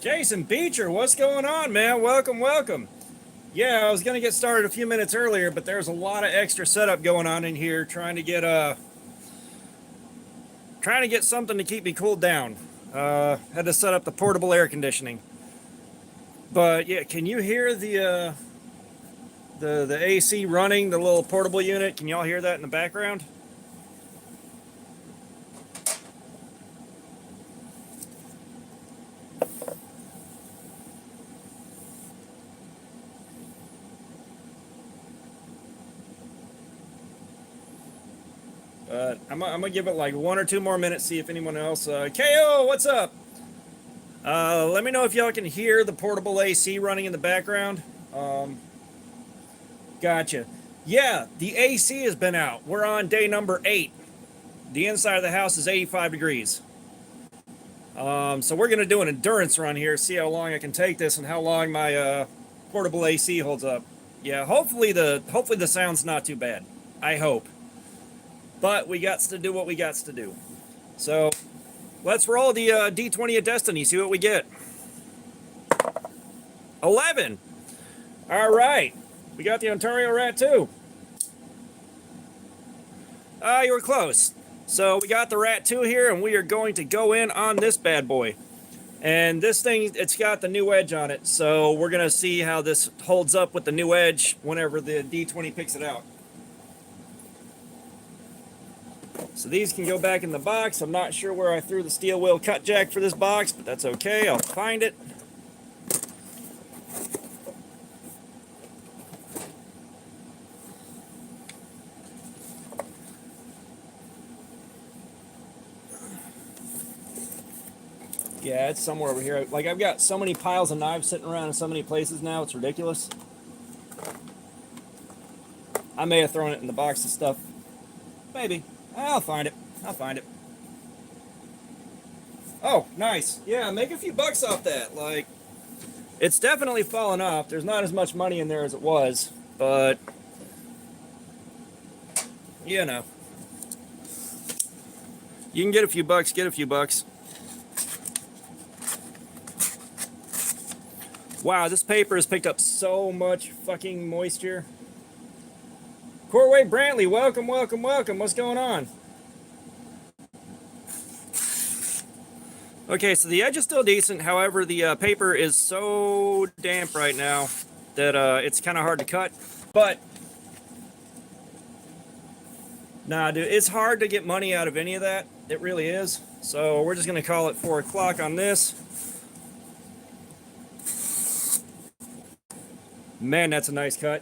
Jason Beecher, what's going on, man? Welcome, welcome. Yeah, I was gonna get started a few minutes earlier, but there's a lot of extra setup going on in here, trying to get something to keep me cooled down. Had to set up the portable air conditioning. But yeah, can you hear the AC running, the little portable unit? Can y'all hear that in the background? I'm gonna give it like 1 or 2 more minutes, see if anyone else. KO, what's up? Let me know if y'all can hear the portable AC running in the background. Gotcha. Yeah, the AC has been out. We're on day number 8. The inside of the house is 85 degrees. So we're gonna do an endurance run here, see how long I can take this and how long my portable AC holds up. Yeah, hopefully the sound's not too bad. I hope. But we got to do what we got to do. So let's roll the D20 of Destiny, see what we get. 11. All right. We got the Ontario Rat too. You were close. So we got the Rat 2 here, and we are going to go in on this bad boy. And this thing, it's got the new edge on it. So we're going to see how this holds up with the new edge whenever the D20 picks it out. So these can go back in the box. I'm not sure where I threw the steel wheel cut jack for this box, but that's okay. I'll find it. Yeah, it's somewhere over here. Like, I've got so many piles of knives sitting around in so many places now, it's ridiculous. I may have thrown it in the box of stuff. Maybe. I'll find it. I'll find it. Oh, nice. Yeah, make a few bucks off that. Like, it's definitely fallen off. There's not as much money in there as it was, but, you know. You can get a few bucks, get a few bucks. Wow, this paper has picked up so much fucking moisture. Corway Brantley, welcome, welcome, welcome. What's going on? Okay, so the edge is still decent. However, the paper is so damp right now that it's kind of hard to cut. But, nah, dude, it's hard to get money out of any of that. It really is. So we're just going to call it 4 o'clock on this. Man, that's a nice cut.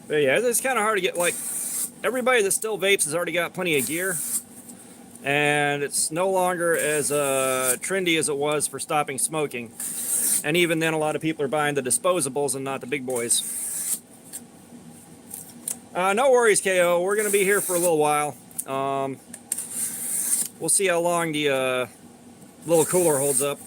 But yeah, it's kind of hard to get, like, everybody that still vapes has already got plenty of gear. And it's no longer as trendy as it was for stopping smoking. And even then, a lot of people are buying the disposables and not the big boys. No worries, KO. We're going to be here for a little while. We'll see how long the little cooler holds up.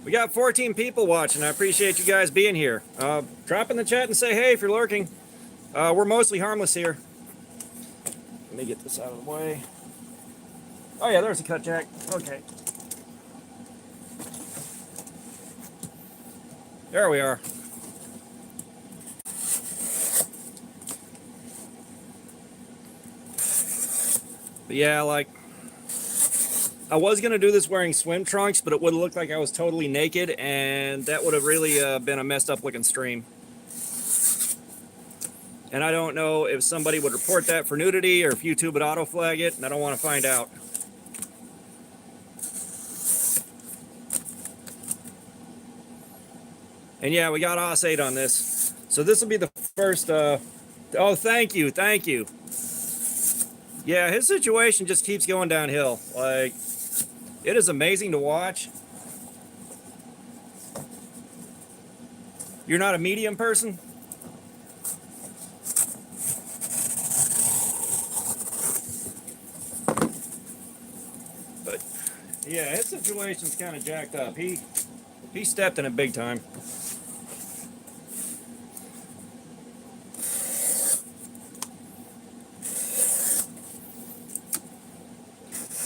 We got 14 people watching. I appreciate you guys being here. Drop in the chat and say hey if you're lurking. We're mostly harmless here. Let me get this out of the way. Oh yeah, there's a cut jack. Okay. There we are. But yeah, like, I was going to do this wearing swim trunks, but it would have looked like I was totally naked, and that would have really been a messed up looking stream. And I don't know if somebody would report that for nudity or if YouTube would auto flag it, and I don't want to find out. And yeah, we got OS 8 on this. So this will be the first, oh, thank you, thank you. Yeah, his situation just keeps going downhill. Like, it is amazing to watch. You're not a medium person? But Yeah, his situation's kind of jacked up. He stepped in it big time.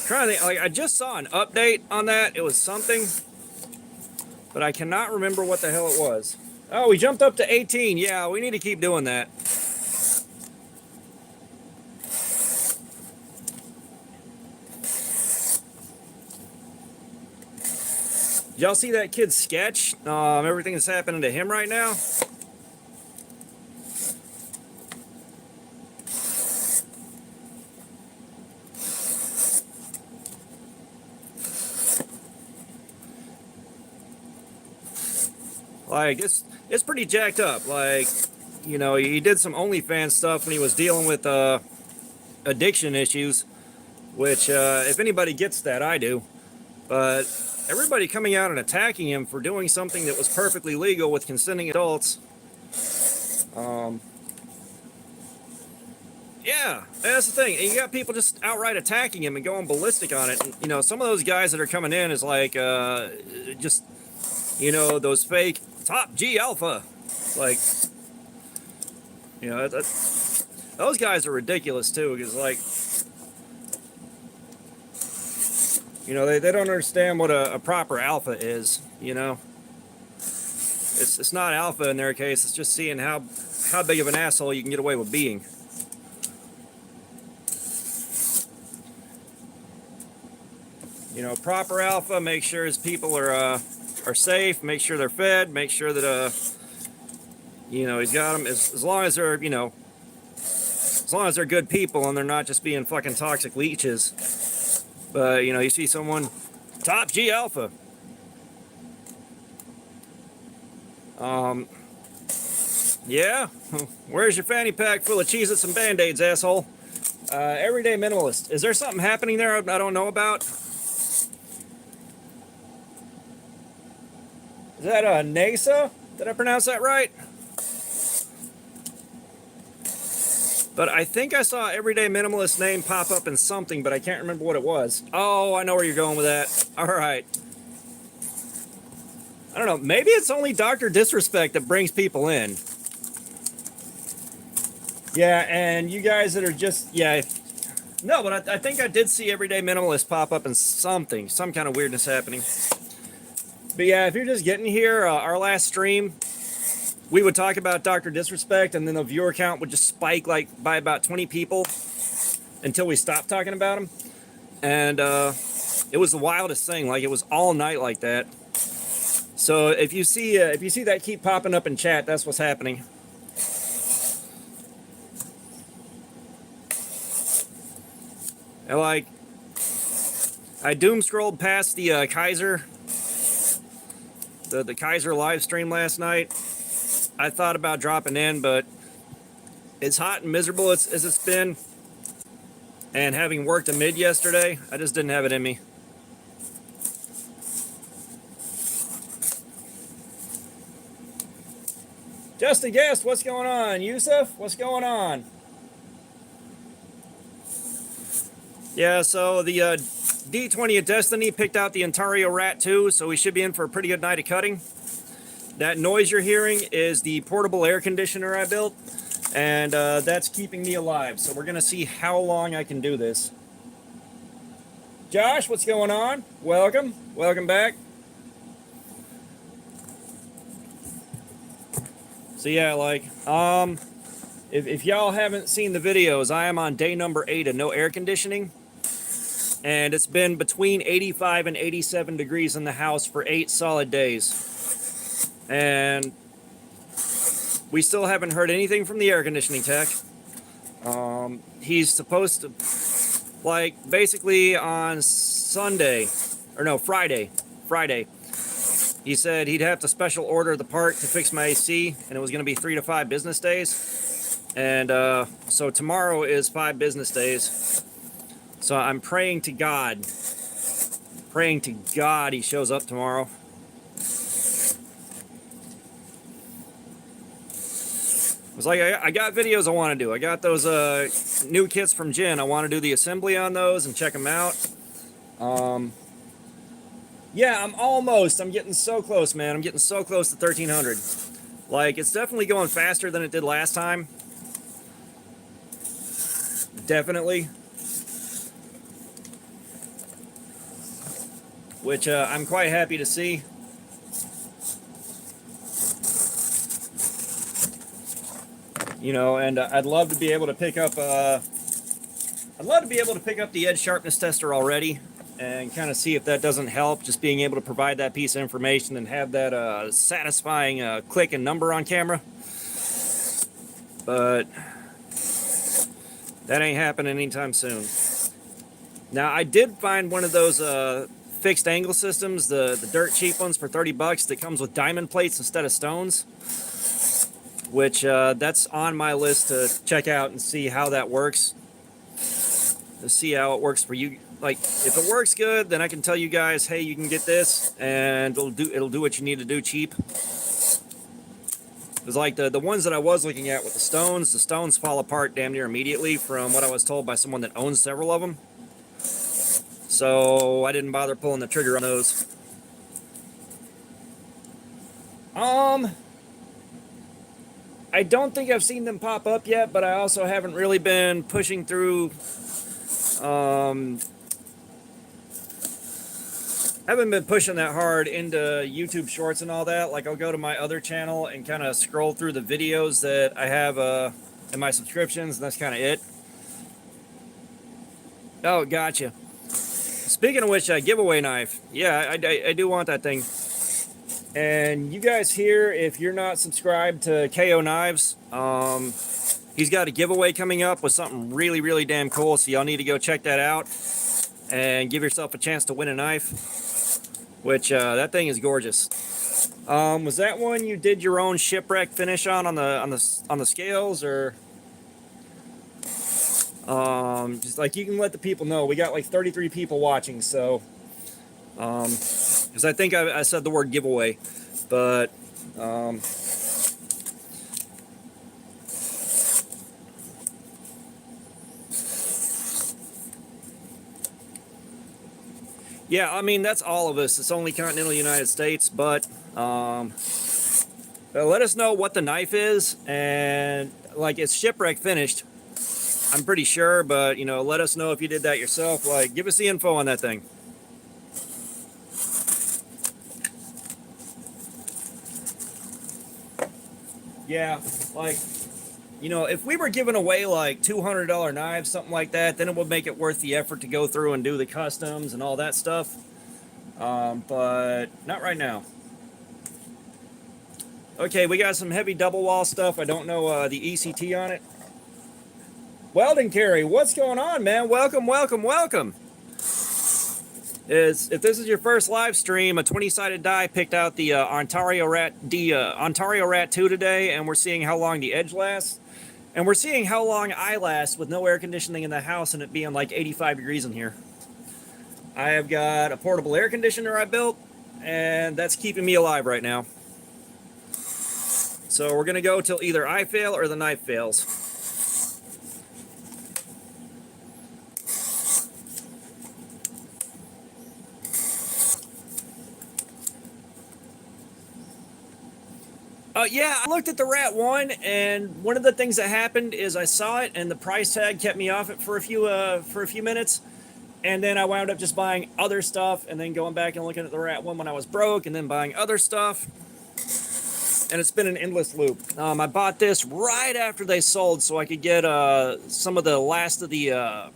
Trying to think, like, I just saw an update on that. It was something, but I cannot remember what the hell it was. Oh, we jumped up to 18. Yeah, we need to keep doing that. Y'all see that kid's sketch? Everything that's happening to him right now? Like, it's pretty jacked up. Like, you know, he did some OnlyFans stuff when he was dealing with addiction issues, which, if anybody gets that, I do. But everybody coming out and attacking him for doing something that was perfectly legal with consenting adults. Yeah, that's the thing. And you got people just outright attacking him and going ballistic on it. And, you know, some of those guys that are coming in is like, just, you know, those fake top G alpha. Like, you know, those guys are ridiculous too, because, like, you know, they don't understand what a proper alpha is, you know. It's not alpha in their case, it's just seeing how big of an asshole you can get away with being. You know, proper alpha, make sure his people are safe, make sure they're fed, make sure that, you know, he's got them, as long as they're, you know, as long as they're good people and they're not just being fucking toxic leeches. But, you know, you see someone, top G alpha. Yeah, where's your fanny pack full of Cheez-Its and Band-Aids, asshole? Everyday minimalist. Is there something happening there I don't know about? Is that NASA? Did I pronounce that right? But I think I saw Everyday Minimalist name pop up in something, but I can't remember what it was. Oh, I know where you're going with that. All right. I don't know. Maybe it's only Dr. Disrespect that brings people in. Yeah, and you guys that are just, yeah. No, but I think I did see Everyday Minimalist pop up in something. Some kind of weirdness happening. But yeah, if you're just getting here, our last stream, we would talk about Dr. Disrespect, and then the viewer count would just spike like by about 20 people until we stopped talking about him. And it was the wildest thing. Like, it was all night like that. So if you see that keep popping up in chat, that's what's happening. And like, I doom scrolled past the Kaiser, the Kaiser live stream last night. I thought about dropping in, but it's hot and miserable as it's been, and having worked a mid yesterday, I just didn't have it in me. Just a guest, what's going on? Yusuf, what's going on? Yeah, so the D20 of Destiny picked out the Ontario Rat 2, so we should be in for a pretty good night of cutting. That noise you're hearing is the portable air conditioner I built, and that's keeping me alive. So we're going to see how long I can do this. Josh, what's going on? Welcome. Welcome back. So yeah, like, if y'all haven't seen the videos, I am on day number 8 of no air conditioning. And it's been between 85 and 87 degrees in the house for 8 solid days. And we still haven't heard anything from the air conditioning tech. He's supposed to, like, basically on Friday, he said he'd have to special order the part to fix my AC, and it was going to be 3 to 5 business days. And so tomorrow is 5 business days. So I'm praying to God he shows up tomorrow. It was like, I got videos I want to do. I got those new kits from Jen. I want to do the assembly on those and check them out. Yeah, I'm getting so close, man. I'm getting so close to 1300. Like, it's definitely going faster than it did last time. Definitely. Which I'm quite happy to see. You know, and I'd love to be able to pick up the edge sharpness tester already and kind of see if that doesn't help, just being able to provide that piece of information and have that satisfying click and number on camera. But that ain't happening anytime soon. Now, I did find one of those fixed angle systems, the dirt cheap ones for 30 bucks that comes with diamond plates instead of stones, which that's on my list to check out and see how that works. To see how it works for you. Like, if it works good, then I can tell you guys, hey, you can get this, and it'll do what you need to do cheap. Because like the ones that I was looking at with the stones fall apart damn near immediately from what I was told by someone that owns several of them. So I didn't bother pulling the trigger on those. I don't think I've seen them pop up yet, but I also haven't really been pushing through. Haven't been pushing that hard into YouTube Shorts and all that. Like, I'll go to my other channel and kind of scroll through the videos that I have in my subscriptions, and that's kind of it. Oh, gotcha. Speaking of which, giveaway knife. Yeah, I do want that thing. And you guys here, if you're not subscribed to KO Knives, he's got a giveaway coming up with something really, really damn cool. So y'all need to go check that out and give yourself a chance to win a knife, which that thing is gorgeous. Was that one you did your own shipwreck finish on the scales, or just like, you can let the people know? We got like 33 people watching, so because I think I said the word giveaway, but yeah, I mean, that's all of us. It's only continental United States, but let us know what the knife is, and like, it's shipwreck finished, I'm pretty sure, but you know, let us know if you did that yourself. Like, give us the info on that thing. Yeah, like, you know, if we were giving away like $200 knives, something like that, then it would make it worth the effort to go through and do the customs and all that stuff. But not right now. Okay, we got some heavy double wall stuff. I don't know the ECT on it. Welding Carry, what's going on, man? Welcome, welcome, welcome. If this is your first live stream, a 20-sided die picked out the Ontario Rat 2 today, and we're seeing how long the edge lasts. And we're seeing how long I last with no air conditioning in the house and it being like 85 degrees in here. I have got a portable air conditioner I built, and that's keeping me alive right now. So we're going to go till either I fail or the knife fails. Yeah, I looked at the Rat 1, and one of the things that happened is I saw it, and the price tag kept me off it for a few minutes, and then I wound up just buying other stuff, and then going back and looking at the Rat 1 when I was broke, and then buying other stuff, and it's been an endless loop. I bought this right after they sold, so I could get some of the last of the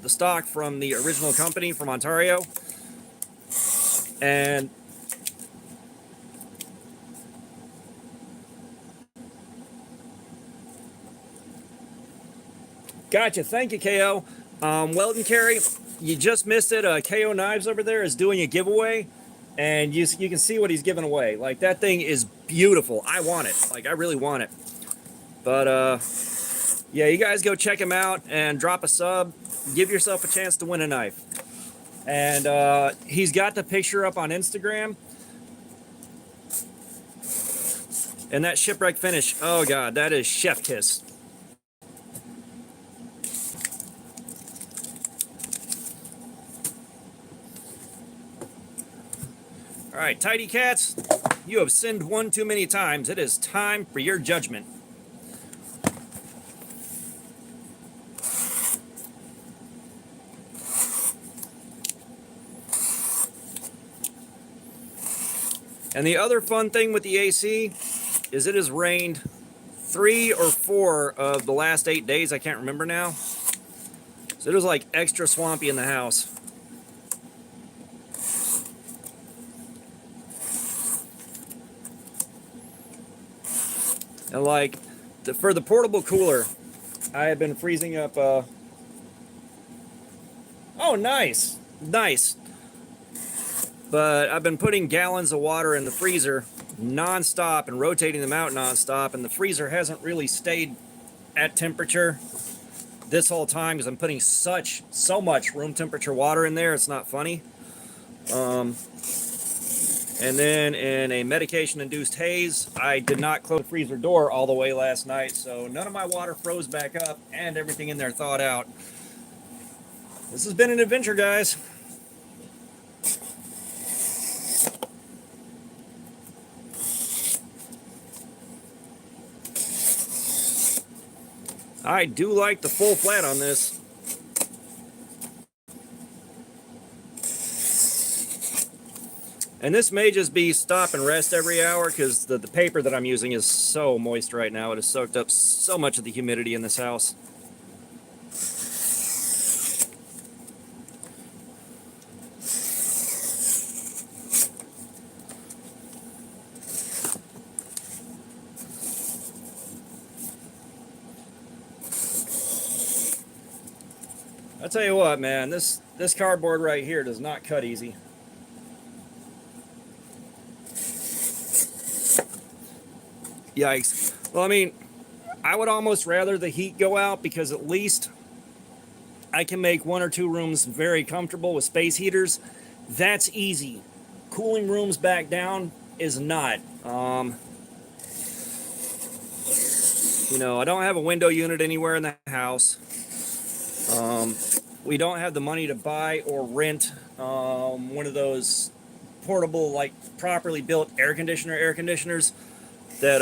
stock from the original company from Ontario, and gotcha. Thank you, KO. Weldon Carry, you just missed it. KO Knives over there is doing a giveaway, and you can see what he's giving away. Like, that thing is beautiful. I want it. Like, I really want it. But, yeah, you guys go check him out and drop a sub. Give yourself a chance to win a knife. And he's got the picture up on Instagram. And that shipwreck finish, oh, God, that is chef kiss. right, tidy cats, you have sinned one too many times. It is time for your judgment. And the other fun thing with the AC is it has rained 3 or 4 of the last 8 days. I can't remember now. So it was like extra swampy in the house. And like, for the portable cooler, I have been freezing up, oh, nice, nice. But I've been putting gallons of water in the freezer non-stop and rotating them out non-stop, and the freezer hasn't really stayed at temperature this whole time because I'm putting so much room temperature water in there, it's not funny. And then in a medication-induced haze, I did not close the freezer door all the way last night, so none of my water froze back up, and everything in there thawed out. This has been an adventure, guys. I do like the full flat on this. And this may just be stop and rest every hour because the paper that I'm using is so moist right now. It has soaked up so much of the humidity in this house. I'll tell you what, man, this cardboard right here does not cut easy. Yikes. Well, I mean, I would almost rather the heat go out because at least I can make 1 or 2 rooms very comfortable with space heaters. That's easy. Cooling rooms back down is not. You know, I don't have a window unit anywhere in the house. We don't have the money to buy or rent one of those portable, like, properly built air conditioners that,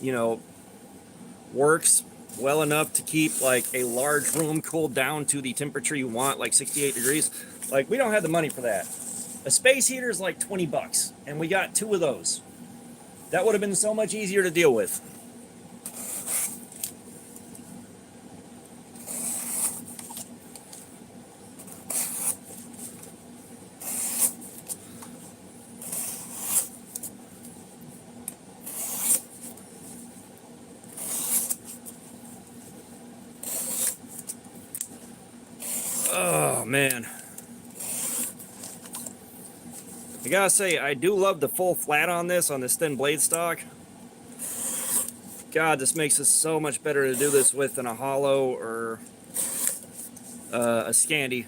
you know, works well enough to keep, like, a large room cooled down to the temperature you want, like 68 degrees. Like, we don't have the money for that. A space heater is like 20 bucks, and we got 2 of those. That would have been so much easier to deal with. Oh, man. I gotta say, I do love the full flat on this thin blade stock. God, this makes it so much better to do this with than a hollow or a Scandi.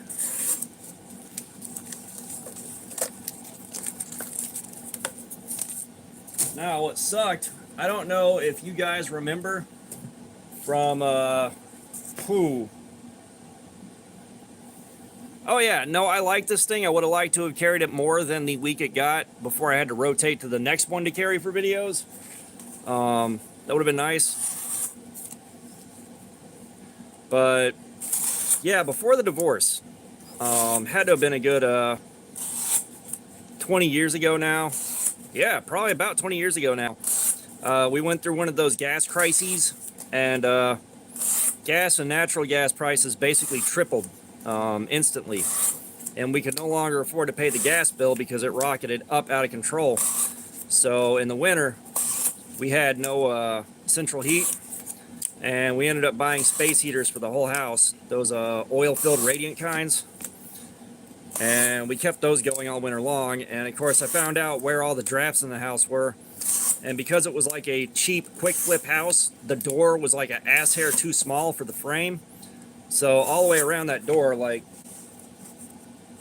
Now, what sucked, I don't know if you guys remember from, Oh yeah, no, I like this thing. I would have liked to have carried it more than the week it got before I had to rotate to the next one to carry for videos. That would have been nice. But yeah, before the divorce, had to have been a good 20 years ago now. Yeah, probably about 20 years ago now. We went through one of those gas crises, and gas and natural gas prices basically tripled instantly, and we could no longer afford to pay the gas bill because it rocketed up out of control. So in the winter, we had no central heat, and we ended up buying space heaters for the whole house, those oil-filled radiant kinds, and we kept those going all winter long. And of course, I found out where all the drafts in the house were, and because it was like a cheap quick flip house, the door was like an ass hair too small for the frame. So all the way around that door, like,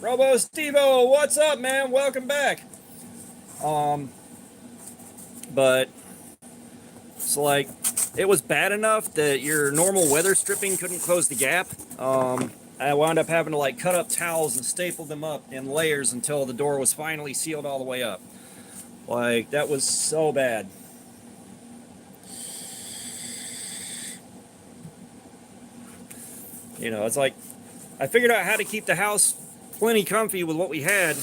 Robo Stevo, what's up, man? Welcome back. But so like, it was bad enough that your normal weather stripping couldn't close the gap. I wound up having to like cut up towels and staple them up in layers until the door was finally sealed all the way up. Like, that was so bad. You know, it's like, I figured out how to keep the house plenty comfy with what we had,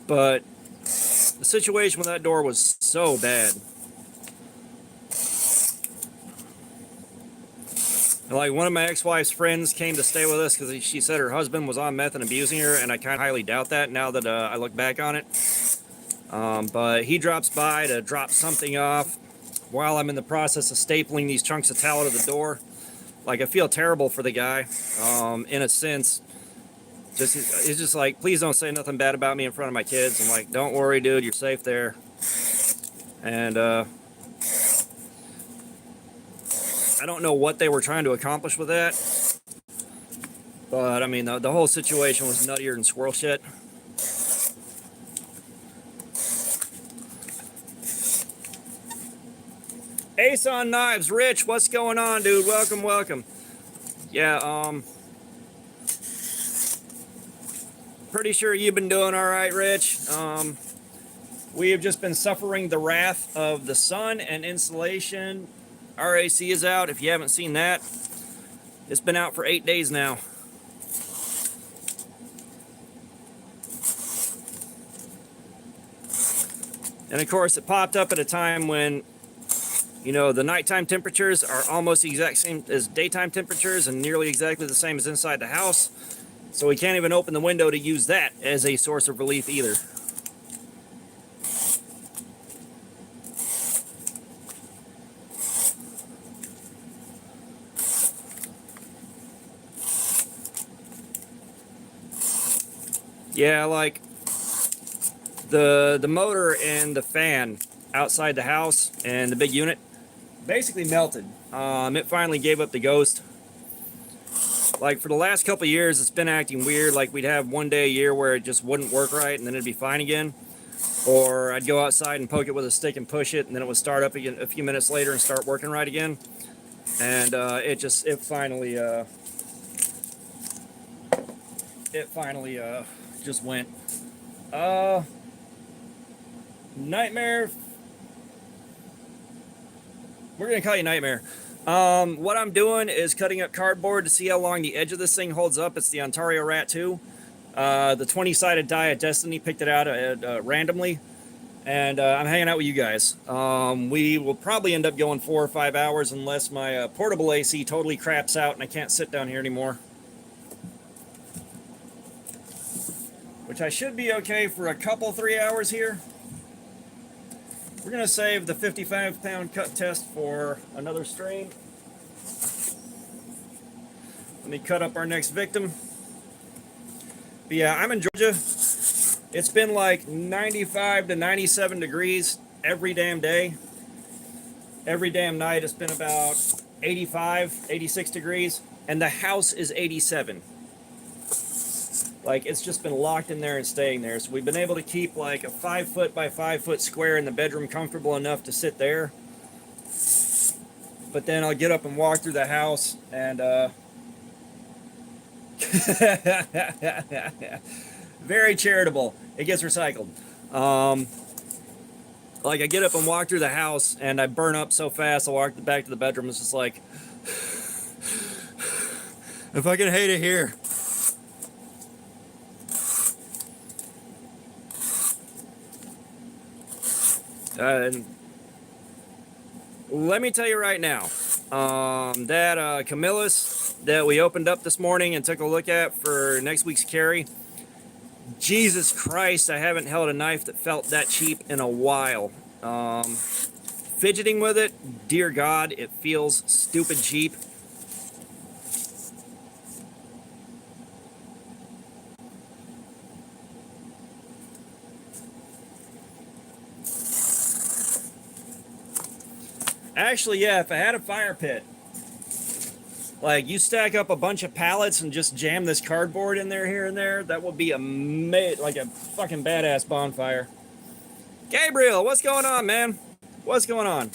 but the situation with that door was so bad. And like, one of my ex-wife's friends came to stay with us because she said her husband was on meth and abusing her, and I kind of highly doubt that now that I look back on it. But he drops by to drop something off while I'm in the process of stapling these chunks of towel to the door. Like, I feel terrible for the guy, in a sense. It's just like, please don't say nothing bad about me in front of my kids. I'm like, don't worry, dude, you're safe there. And I don't know what they were trying to accomplish with that, but I mean, the whole situation was nuttier than squirrel shit. Ace on Knives, Rich, what's going on, dude? Welcome, welcome. Yeah, pretty sure you've been doing all right, Rich. We have just been suffering the wrath of the sun and insulation. Our AC is out. If you haven't seen that, it's been out for 8 days now. And of course, it popped up at a time when, you know, the nighttime temperatures are almost the exact same as daytime temperatures and nearly exactly the same as inside the house. So we can't even open the window to use that as a source of relief either. Yeah, like the motor and the fan outside the house and the big unit basically melted. It finally gave up the ghost. Like, for the last couple of years, it's been acting weird. Like, we'd have one day a year where it just wouldn't work right, and then it'd be fine again. Or I'd go outside and poke it with a stick and push it, and then it would start up again a few minutes later and start working right again. And it finally just went. Nightmare. We're gonna call you Nightmare. What I'm doing is cutting up cardboard to see how long the edge of this thing holds up. It's the Ontario Rat 2. The 20-sided die at Destiny picked it out randomly. And I'm hanging out with you guys. We will probably end up going 4 or 5 hours unless my portable AC totally craps out and I can't sit down here anymore. Which I should be okay for a couple, 3 hours here. We're going to save the 55-pound cut test for another strain. Let me cut up our next victim. But yeah, I'm in Georgia. It's been like 95 to 97 degrees every damn day. Every damn night it's been about 85, 86 degrees. And the house is 87. Like, it's just been locked in there and staying there. So we've been able to keep like a 5 foot by 5 foot square in the bedroom comfortable enough to sit there. But then I'll get up and walk through the house and very charitable. It gets recycled. Like, I get up and walk through the house and I burn up so fast I walk back to the bedroom. It's just like, I fucking hate it here. And let me tell you right now, that Camillus that we opened up this morning and took a look at for next week's carry, Jesus Christ, I haven't held a knife that felt that cheap in a while. Fidgeting with it, dear God, it feels stupid cheap. Actually, yeah, if I had a fire pit, like, you stack up a bunch of pallets and just jam this cardboard in there here and there, that would be like a fucking badass bonfire. Gabriel, what's going on, man? What's going on?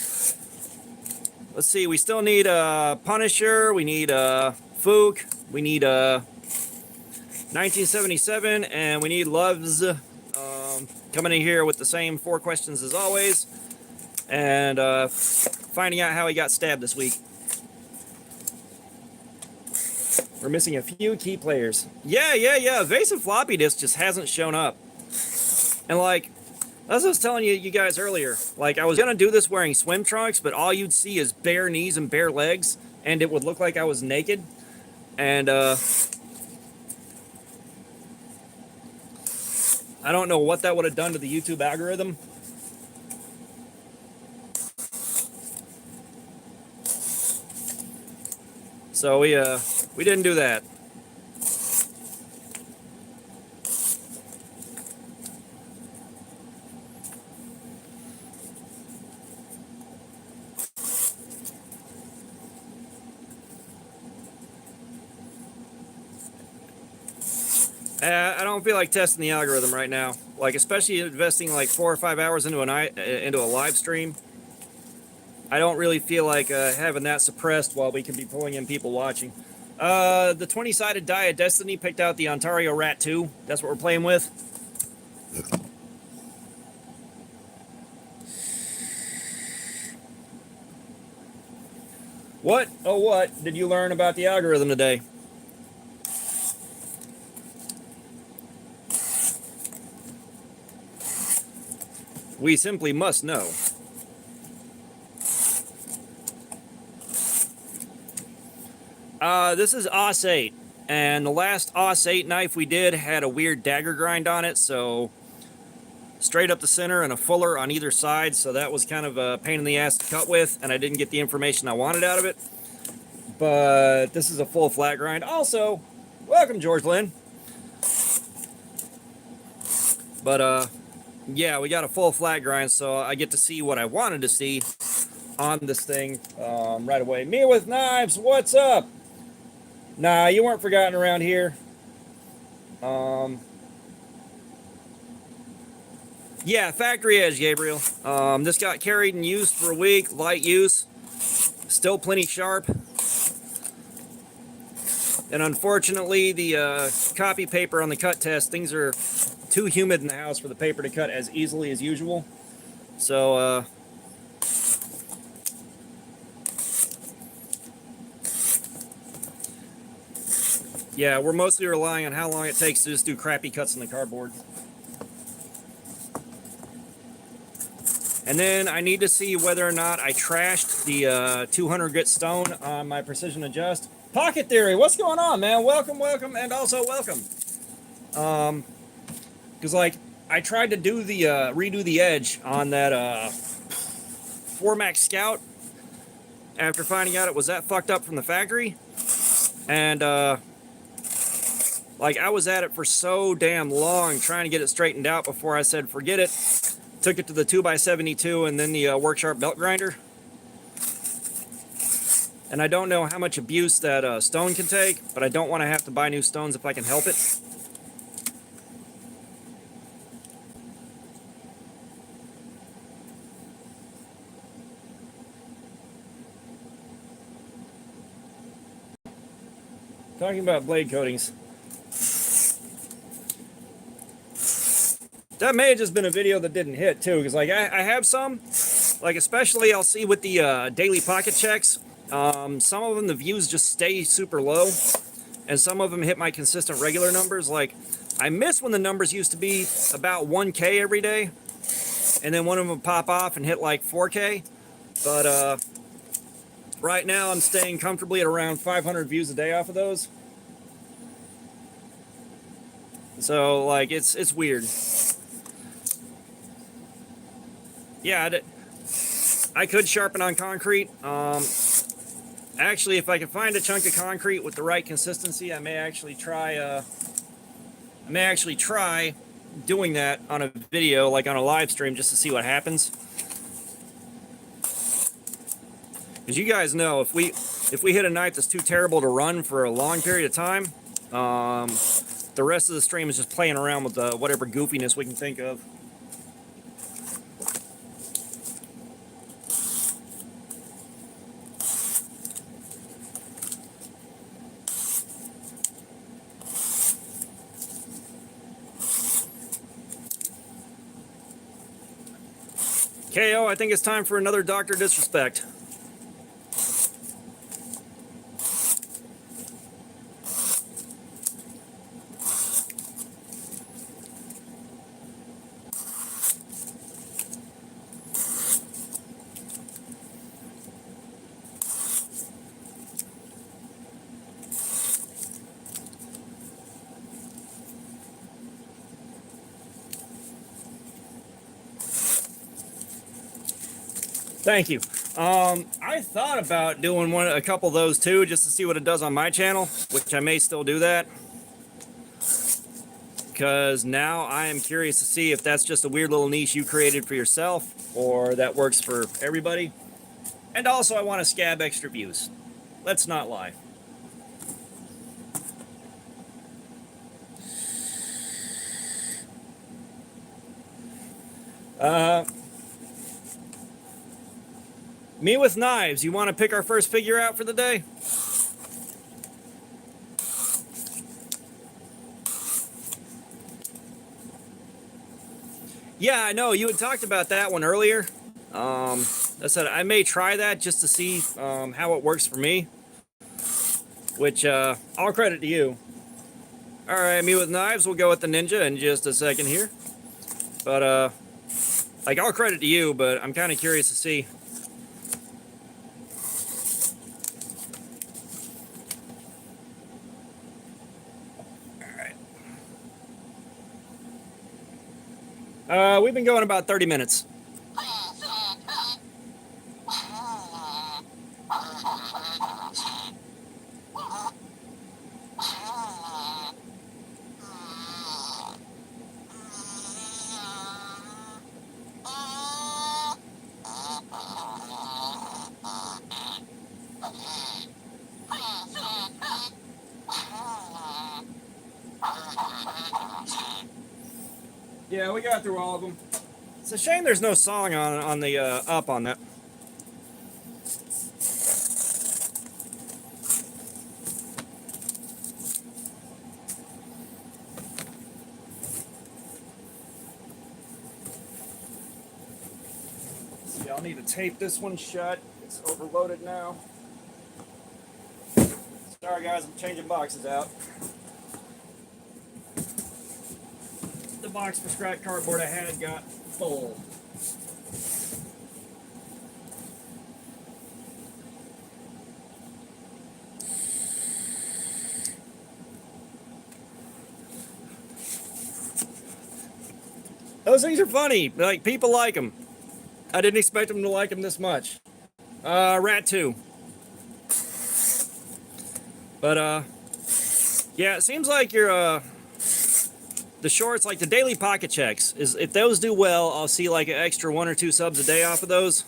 Let's see, we still need a Punisher, we need a Fook. We need 1977, and we need Loves coming in here with the same 4 questions as always, and finding out how he got stabbed this week. We're missing a few key players. Yeah. Evasive floppy disk just hasn't shown up. And like, as I was telling you guys earlier, like I was gonna do this wearing swim trunks, but all you'd see is bare knees and bare legs, and it would look like I was naked. And I don't know what that would have done to the YouTube algorithm. So we didn't do that. I don't feel like testing the algorithm right now. Like, especially investing like 4 or 5 hours into a live stream. I don't really feel like having that suppressed while we can be pulling in people watching. The 20-sided die of Destiny picked out the Ontario Rat 2. That's what we're playing with. What, oh what, did you learn about the algorithm today? We simply must know. This is Os 8, and the last Os 8 knife we did had a weird dagger grind on it, so straight up the center and a fuller on either side, so that was kind of a pain in the ass to cut with, and I didn't get the information I wanted out of it. But this is a full flat grind. Also, welcome, George Lynn. But yeah, we got a full flat grind, so I get to see what I wanted to see on this thing right away. Me with knives, what's up? Nah, you weren't forgotten around here. Yeah, factory edge, Gabriel. This got carried and used for a week, light use, still plenty sharp. And unfortunately, the copy paper on the cut test, things are too humid in the house for the paper to cut as easily as usual. So, yeah, we're mostly relying on how long it takes to just do crappy cuts in the cardboard. And then I need to see whether or not I trashed the 200 grit stone on my precision adjust. Pocket Theory, what's going on, man? Welcome, and also welcome. Because like I tried to do the redo the edge on that 4MAX Scout after finding out it was that fucked up from the factory, and like I was at it for so damn long trying to get it straightened out before I said forget it. Took it to the 2x72 and then the Work Sharp belt grinder. And I don't know how much abuse that stone can take, but I don't want to have to buy new stones if I can help it. Talking about blade coatings. That may have just been a video that didn't hit too, because like I have some, like especially I'll see with the daily pocket checks, some of them the views just stay super low, and some of them hit my consistent regular numbers. Like I miss when the numbers used to be about 1K every day, and then one of them would pop off and hit like 4K. But right now I'm staying comfortably at around 500 views a day off of those. So like it's weird. Yeah, I could sharpen on concrete. Actually, if I can find a chunk of concrete with the right consistency, I may actually try doing that on a video, like on a live stream, just to see what happens. Because you guys know, if we hit a knife that's too terrible to run for a long period of time, the rest of the stream is just playing around with whatever goofiness we can think of. KO, I think it's time for another Dr. Disrespect. Thank you. I thought about doing a couple of those too, just to see what it does on my channel, which I may still do that. Because now I am curious to see if that's just a weird little niche you created for yourself, or that works for everybody. And also, I want to scab extra views. Let's not lie. Me with knives. You want to pick our first figure out for the day? Yeah, I know. You had talked about that one earlier. I said I may try that just to see how it works for me. Which, all credit to you. Alright, me with knives. We'll go with the ninja in just a second here. But, like, all credit to you, but I'm kind of curious to see. We've been going about 30 minutes. Yeah, we got through all of them. It's a shame there's no song on the up on that. See, I'll need to tape this one shut. It's overloaded now. Sorry guys, I'm changing boxes out. The box for scrap cardboard I had got full. Those things are funny. Like, people like them. I didn't expect them to like them this much. Rat 2. But, yeah, it seems like your, the shorts, like the daily pocket checks, is if those do well, I'll see like an extra 1 or 2 subs a day off of those.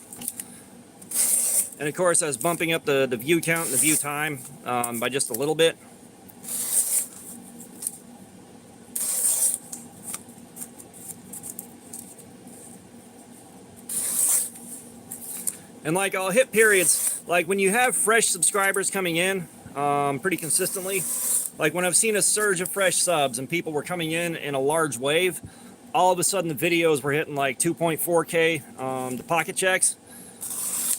And of course, I was bumping up the view count and the view time by just a little bit. And like, I'll hit periods, like when you have fresh subscribers coming in pretty consistently, like when I've seen a surge of fresh subs and people were coming in a large wave, all of a sudden the videos were hitting like 2.4K, the pocket checks.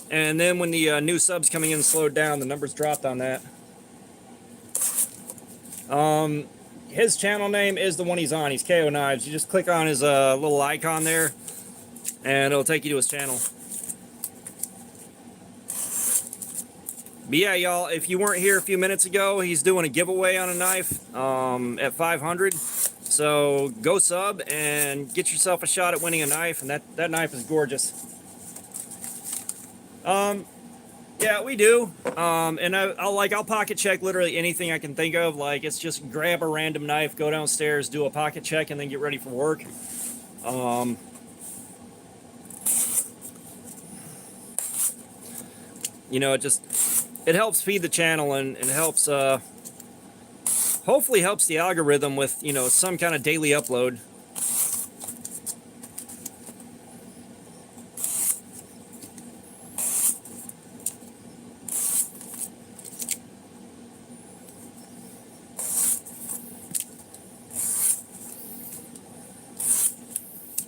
And then when the new subs coming in slowed down, the numbers dropped on that. His channel name is the one he's on. He's KO Knives. You just click on his little icon there, and it'll take you to his channel. But yeah, y'all, if you weren't here a few minutes ago, he's doing a giveaway on a knife at 500. So go sub and get yourself a shot at winning a knife, and that knife is gorgeous. Yeah, we do. And I'll pocket check literally anything I can think of. Like, it's just grab a random knife, go downstairs, do a pocket check, and then get ready for work. You know, it helps feed the channel, and it helps, hopefully helps the algorithm with, you know, some kind of daily upload.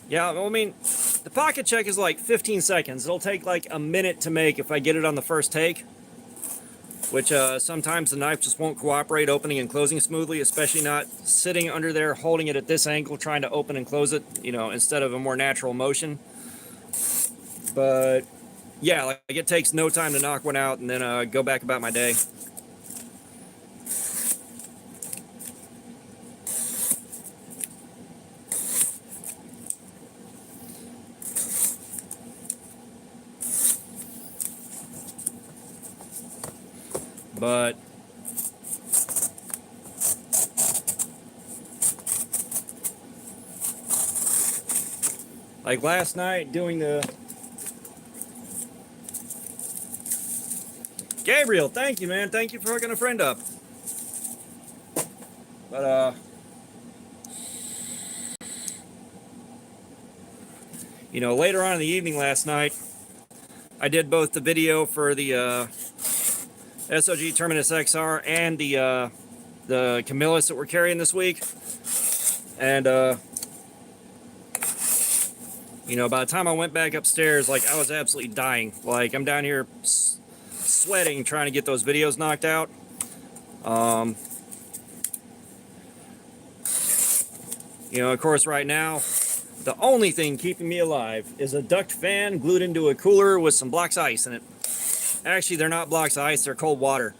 Yeah, I mean, The pocket check is like 15 seconds. It'll take like a minute to make if I get it on the first take, which sometimes the knife just won't cooperate opening and closing smoothly, especially not sitting under there holding it at this angle trying to open and close it, you know, instead of a more natural motion. But yeah, like it takes no time to knock one out and then go back about my day. But like last night doing the Gabriel, thank you, man. Thank you for hooking a friend up. But you know, later on in the evening last night, I did both the video for the SOG Terminus XR and the Camillus that we're carrying this week. And you know, by the time I went back upstairs, like I was absolutely dying. Like I'm down here sweating trying to get those videos knocked out. You know, of course, right now, the only thing keeping me alive is a duct fan glued into a cooler with some blocks of ice in it. Actually, they're not blocks of ice, they're cold water.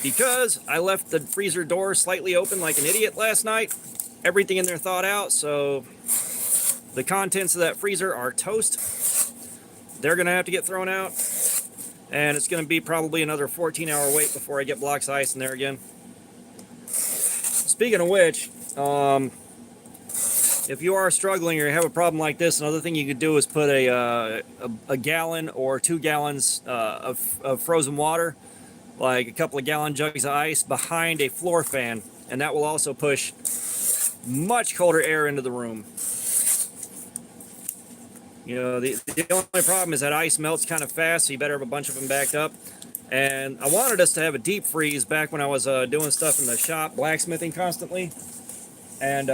Because I left the freezer door slightly open like an idiot last night. Everything in there thawed out, so the contents of that freezer are toast. They're going to have to get thrown out. And it's going to be probably another 14-hour wait before I get blocks of ice in there again. Speaking of which, if you are struggling or you have a problem like this, another thing you could do is put a gallon or 2 gallons of frozen water, like a couple of gallon jugs of ice, behind a floor fan, and that will also push much colder air into the room. You know, the only problem is that ice melts kind of fast, so you better have a bunch of them backed up. And I wanted us to have a deep freeze back when I was doing stuff in the shop, blacksmithing constantly. And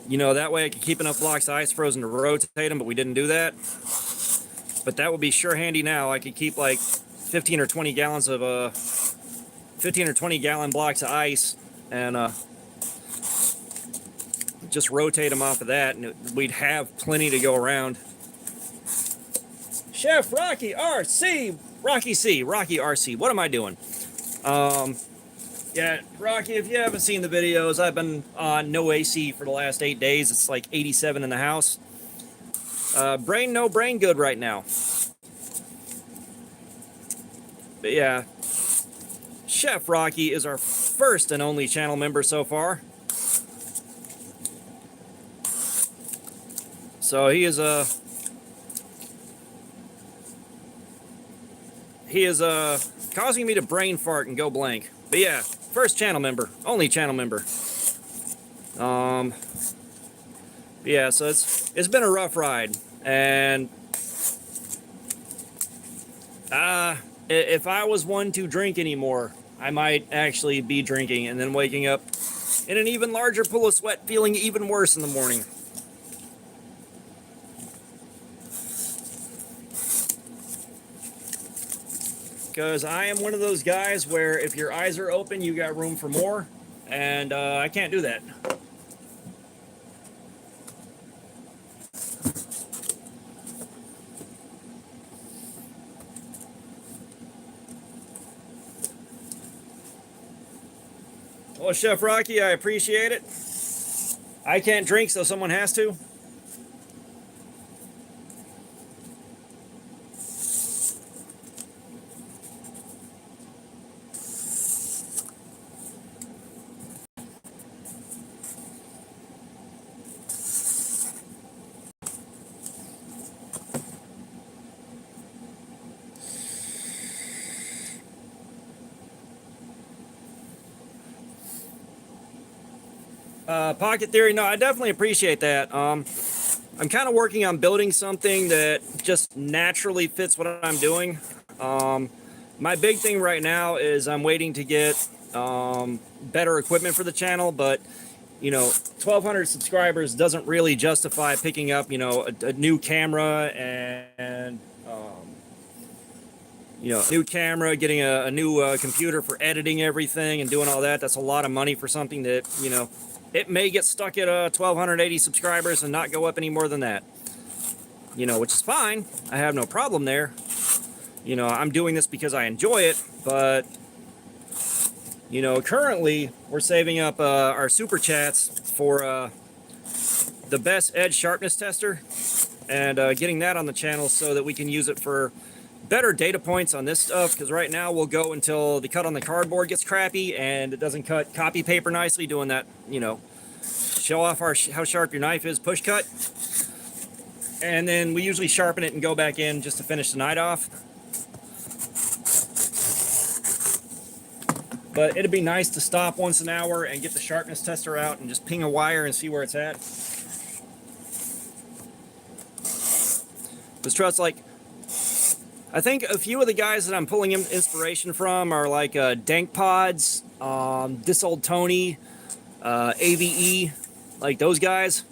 you know, that way I could keep enough blocks of ice frozen to rotate them, but we didn't do that. But that would be sure handy now. I could keep like 15 or 20 gallons of 15 or 20 gallon blocks of ice and just rotate them off of that, and we'd have plenty to go around. Chef Rocky RC, Rocky C, Rocky RC. What am I doing? Yeah, Rocky, if you haven't seen the videos, I've been on no AC for the last 8 days. It's like 87 in the house. Brain no brain good right now. But yeah, Chef Rocky is our first and only channel member so far. So he is causing me to brain fart and go blank. But yeah, first channel member, only channel member. Yeah, so it's been a rough ride, and if I was one to drink anymore, I might actually be drinking and then waking up in an even larger pool of sweat, feeling even worse in the morning. Because I am one of those guys where if your eyes are open, you got room for more, and I can't do that. Well, Chef Rocky, I appreciate it. I can't drink, so someone has to. Pocket theory, no, I definitely appreciate that. I'm kind of working on building something that just naturally fits what I'm doing. My big thing right now is I'm waiting to get better equipment for the channel, but you know, 1,200 subscribers doesn't really justify picking up, you know, a new camera and you know, a new camera, getting a new computer for editing everything and doing all that. That's a lot of money for something that, you know, it may get stuck at 1,280 subscribers and not go up any more than that. You know, which is fine. I have no problem there. You know, I'm doing this because I enjoy it, but, you know, currently we're saving up our super chats for the best edge sharpness tester and getting that on the channel so that we can use it for better data points on this stuff, because right now we'll go until the cut on the cardboard gets crappy and it doesn't cut copy paper nicely, doing that, you know, show off how sharp your knife is push cut. And then we usually sharpen it and go back in just to finish the night off. But it'd be nice to stop once an hour and get the sharpness tester out and just ping a wire and see where it's at. Because trust, like, I think a few of the guys that I'm pulling inspiration from are like Dank Pods, This Old Tony, AVE, like those guys.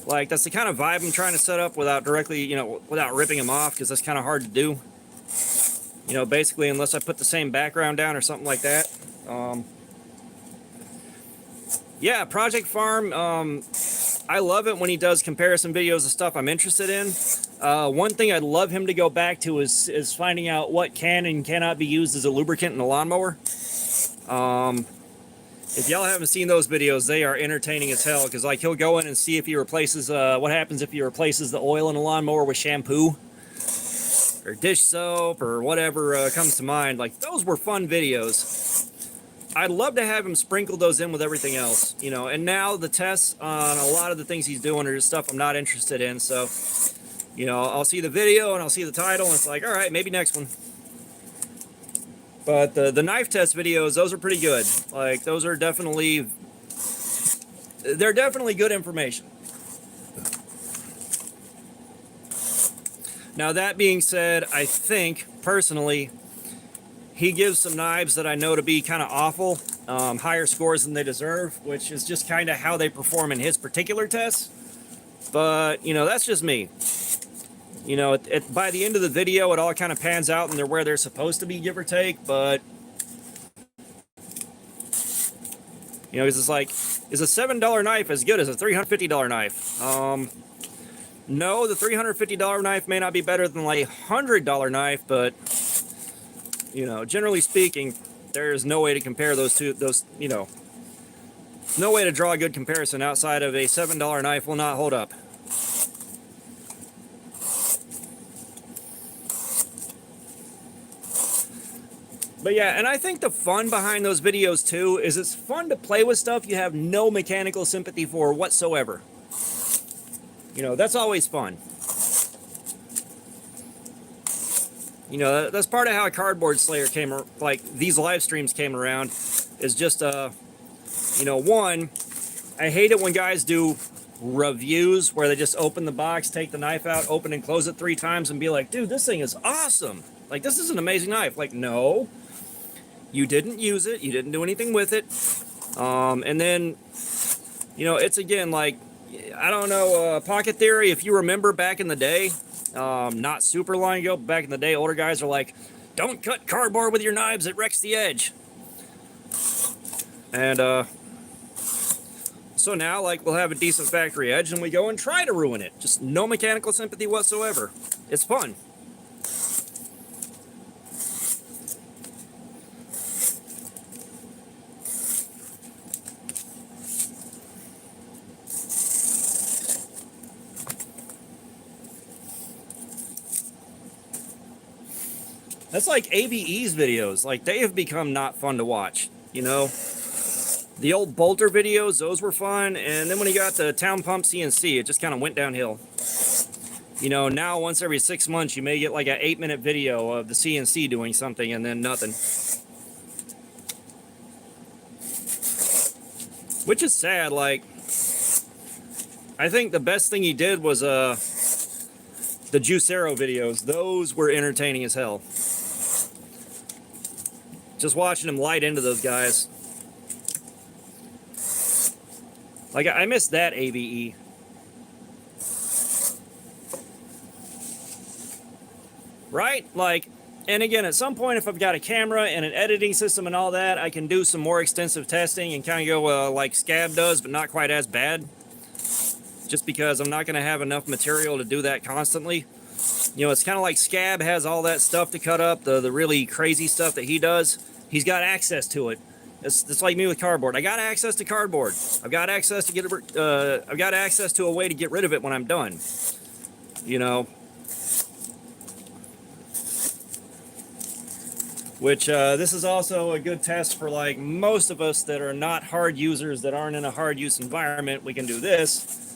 Like, that's the kind of vibe I'm trying to set up without directly, you know, without ripping them off, because that's kind of hard to do. You know, basically, unless I put the same background down or something like that. Yeah, Project Farm, I love it when he does comparison videos of stuff I'm interested in. One thing I'd love him to go back to is finding out what can and cannot be used as a lubricant in a lawnmower. If y'all haven't seen those videos, they are entertaining as hell, because like he'll go in and see if he replaces what happens if he replaces the oil in a lawnmower with shampoo or dish soap or whatever comes to mind. Like, those were fun videos. I'd love to have him sprinkle those in with everything else, you know. And now the tests on a lot of the things he's doing are just stuff I'm not interested in. So, you know, I'll see the video and I'll see the title and it's like, all right, maybe next one. But the knife test videos, those are pretty good. Like, those are definitely, they're definitely good information. Now, that being said, I think, personally, he gives some knives that I know to be kind of awful, higher scores than they deserve, which is just kind of how they perform in his particular tests. But, you know, that's just me. You know, by the end of the video, it all kind of pans out and they're where they're supposed to be, give or take. But, you know, because it's like, is a $7 knife as good as a $350 knife? No, the $350 knife may not be better than like a $100 knife, but, you know, generally speaking, there's no way to compare those, you know, no way to draw a good comparison outside of a $7 knife will not hold up. But yeah, and I think the fun behind those videos too is it's fun to play with stuff you have no mechanical sympathy for whatsoever. You know, that's always fun. You know, that's part of how Cardboard Slayer came, like, these live streams came around, is just, you know, one, I hate it when guys do reviews where they just open the box, take the knife out, open and close it 3 times and be like, dude, this thing is awesome. Like, this is an amazing knife. Like, no, you didn't use it. You didn't do anything with it. And then, you know, it's again, like, I don't know, Pocket Theory, if you remember back in the day, not super long ago, but back in the day, older guys are like, don't cut cardboard with your knives, it wrecks the edge. And, so now, like, we'll have a decent factory edge and we go and try to ruin it. Just no mechanical sympathy whatsoever. It's fun. That's like AVE's videos. Like, they have become not fun to watch, you know? The old Bolter videos, those were fun. And then when he got the Town Pump CNC, it just kind of went downhill. You know, now once every 6 months, you may get like an 8-minute video of the CNC doing something and then nothing. Which is sad. Like, I think the best thing he did was the Juicero videos. Those were entertaining as hell. Just watching him light into those guys. Like, I miss that AVE. Right? Like, and again, at some point, if I've got a camera and an editing system and all that, I can do some more extensive testing and kind of go like Scab does, but not quite as bad. Just because I'm not going to have enough material to do that constantly. You know, it's kind of like Scab has all that stuff to cut up, the really crazy stuff that he does. He's got access to it. It's like me with cardboard. I got access to cardboard. I've got access to I've got access to a way to get rid of it when I'm done. You know. Which this is also a good test for like most of us that are not hard users, that aren't in a hard use environment. We can do this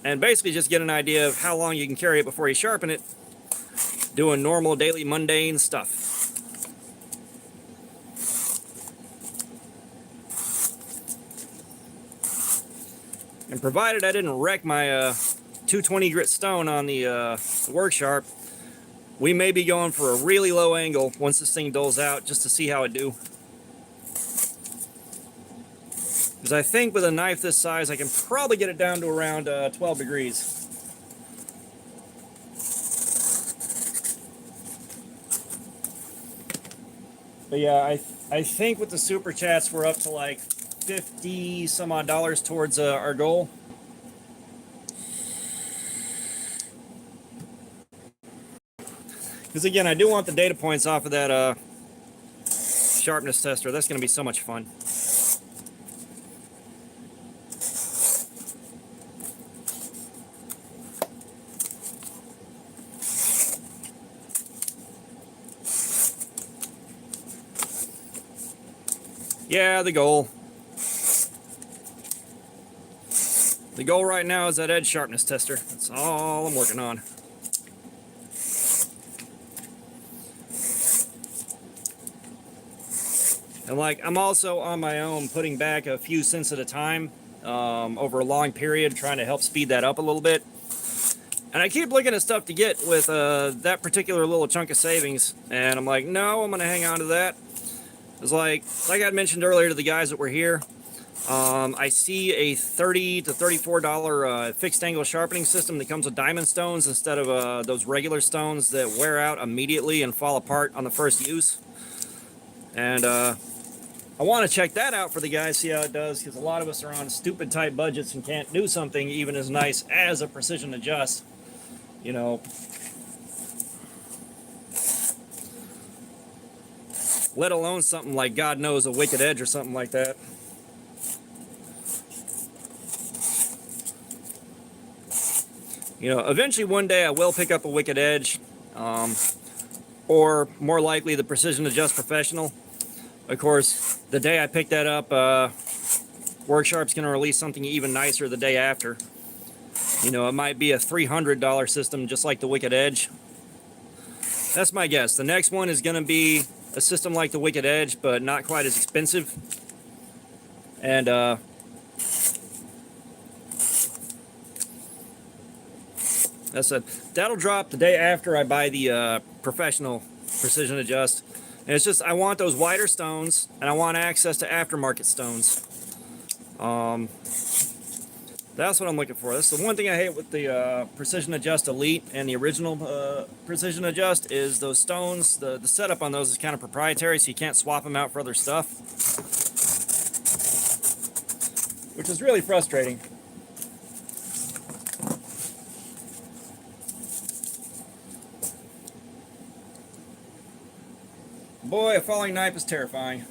and basically just get an idea of how long you can carry it before you sharpen it, doing normal daily mundane stuff. And provided I didn't wreck my 220 grit stone on the work sharp, we may be going for a really low angle once this thing dulls out, just to see how it do. Because I think with a knife this size, I can probably get it down to around 12 degrees. But yeah, I think with the super chats, we're up to like 50 some odd dollars towards our goal. Because again, I do want the data points off of that sharpness tester. That's going to be so much fun. Yeah, the goal. The goal right now is that edge sharpness tester. That's all I'm working on. And like, I'm also on my own putting back a few cents at a time over a long period, trying to help speed that up a little bit. And I keep looking at stuff to get with that particular little chunk of savings, and I'm like, no, I'm going to hang on to that. It's like I mentioned earlier to the guys that were here, I see a $30 to $34 fixed angle sharpening system that comes with diamond stones instead of those regular stones that wear out immediately and fall apart on the first use. And I want to check that out for the guys, see how it does, because a lot of us are on stupid tight budgets and can't do something even as nice as a precision adjust, you know. Let alone something like, God knows, a wicked edge or something like that. You know, eventually one day I will pick up a wicked edge, or more likely the Precision Adjust Professional. Of course, the day I pick that up, Worksharp's going to release something even nicer the day after. You know, it might be a $300 system just like the Wicked Edge. That's my guess. The next one is going to be a system like the Wicked Edge, but not quite as expensive. And that'll drop the day after I buy the professional Precision Adjust. And it's just, I want those wider stones, and I want access to aftermarket stones. That's what I'm looking for. That's the one thing I hate with the Precision Adjust Elite and the original Precision Adjust is those stones. The setup on those is kind of proprietary, so you can't swap them out for other stuff, which is really frustrating. Boy, a falling knife is terrifying.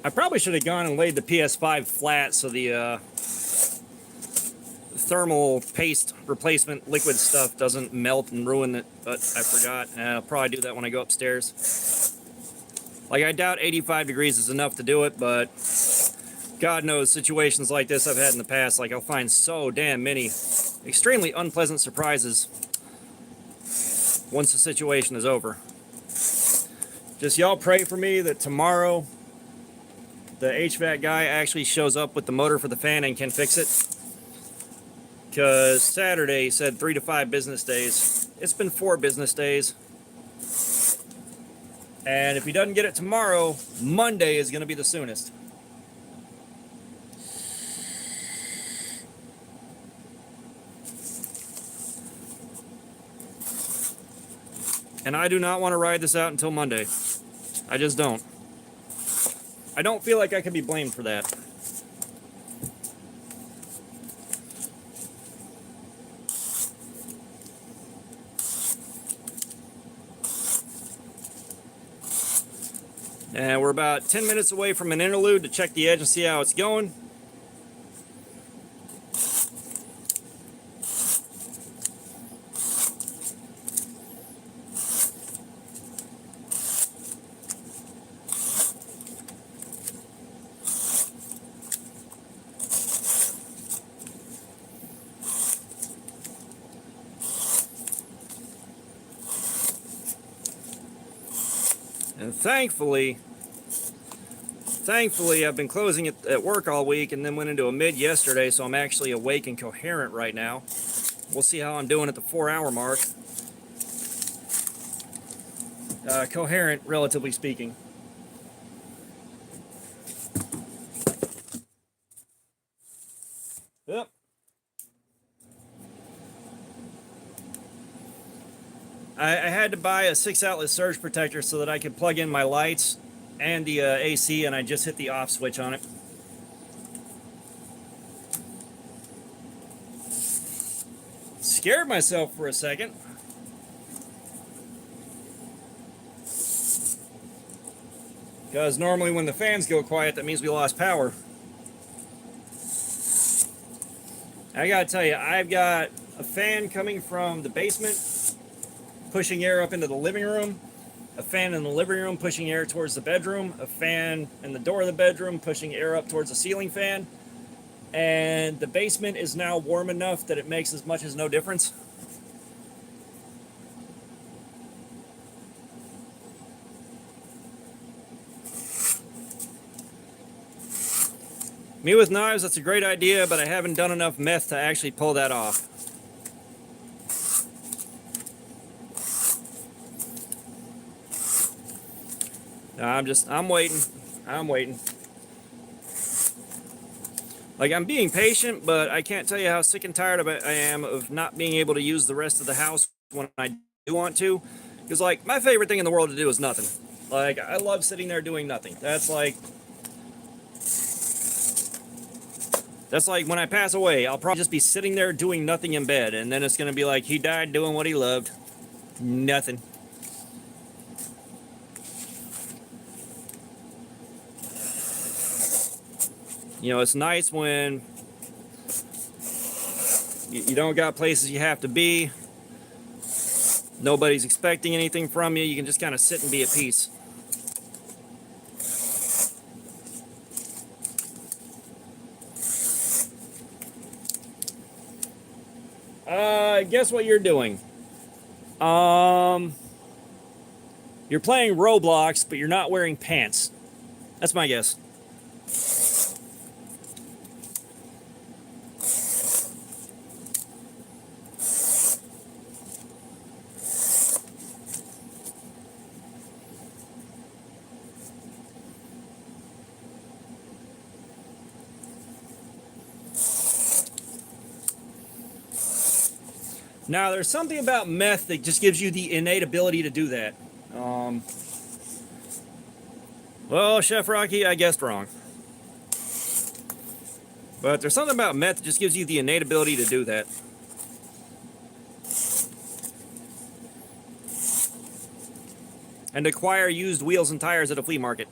I probably should have gone and laid the PS5 flat so the thermal paste replacement liquid stuff doesn't melt and ruin it, but I forgot. I'll probably do that when I go upstairs. Like, I doubt 85 degrees is enough to do it, but God knows situations like this I've had in the past. Like, I'll find so damn many extremely unpleasant surprises once the situation is over. Just y'all pray for me that tomorrow the HVAC guy actually shows up with the motor for the fan and can fix it. Because Saturday said 3 to 5 business days. It's been 4 business days. And if he doesn't get it tomorrow, Monday is going to be the soonest. And I do not want to ride this out until Monday. I just don't. I don't feel like I can be blamed for that. And we're about 10 minutes away from an interlude to check the edge and see how it's going. And thankfully, I've been closing it at work all week and then went into a mid yesterday, so I'm actually awake and coherent right now. We'll see how I'm doing at the 4-hour mark. Coherent, relatively speaking. Yep. I had to buy a 6-outlet surge protector so that I could plug in my lights and the AC, and I just hit the off switch on it. Scared myself for a second. Because normally when the fans go quiet, that means we lost power. I gotta tell you, I've got a fan coming from the basement, pushing air up into the living room, a fan in the living room pushing air towards the bedroom, a fan in the door of the bedroom pushing air up towards the ceiling fan, and the basement is now warm enough that it makes as much as no difference. Me with knives, that's a great idea, but I haven't done enough meth to actually pull that off. I'm waiting. I'm waiting. Like, I'm being patient, but I can't tell you how sick and tired I am of not being able to use the rest of the house when I do want to. Because, like, my favorite thing in the world to do is nothing. Like, I love sitting there doing nothing. That's like when I pass away, I'll probably just be sitting there doing nothing in bed. And then it's going to be like, he died doing what he loved. Nothing. You know, it's nice when you don't got places you have to be. Nobody's expecting anything from you. You can just kind of sit and be at peace. Guess what you're doing? You're playing Roblox, but you're not wearing pants. That's my guess. Now, there's something about meth that just gives you the innate ability to do that. Well, Chef Rocky, I guessed wrong. But there's something about meth that just gives you the innate ability to do that. And acquire used wheels and tires at a flea market.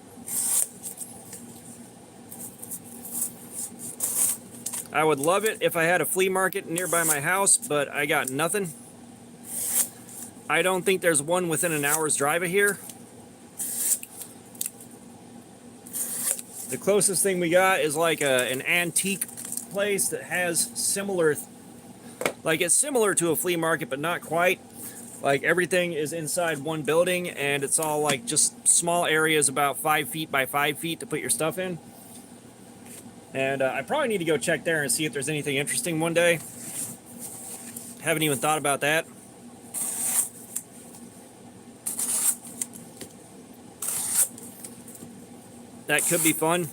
I would love it if I had a flea market nearby my house, but I got nothing. I don't think there's one within an hour's drive of here. The closest thing we got is like an antique place that has similar, like it's similar to a flea market, but not quite. Like everything is inside one building, and it's all like just small areas about 5 feet by 5 feet to put your stuff in. And I probably need to go check there and see if there's anything interesting one day. Haven't even thought about that. That could be fun.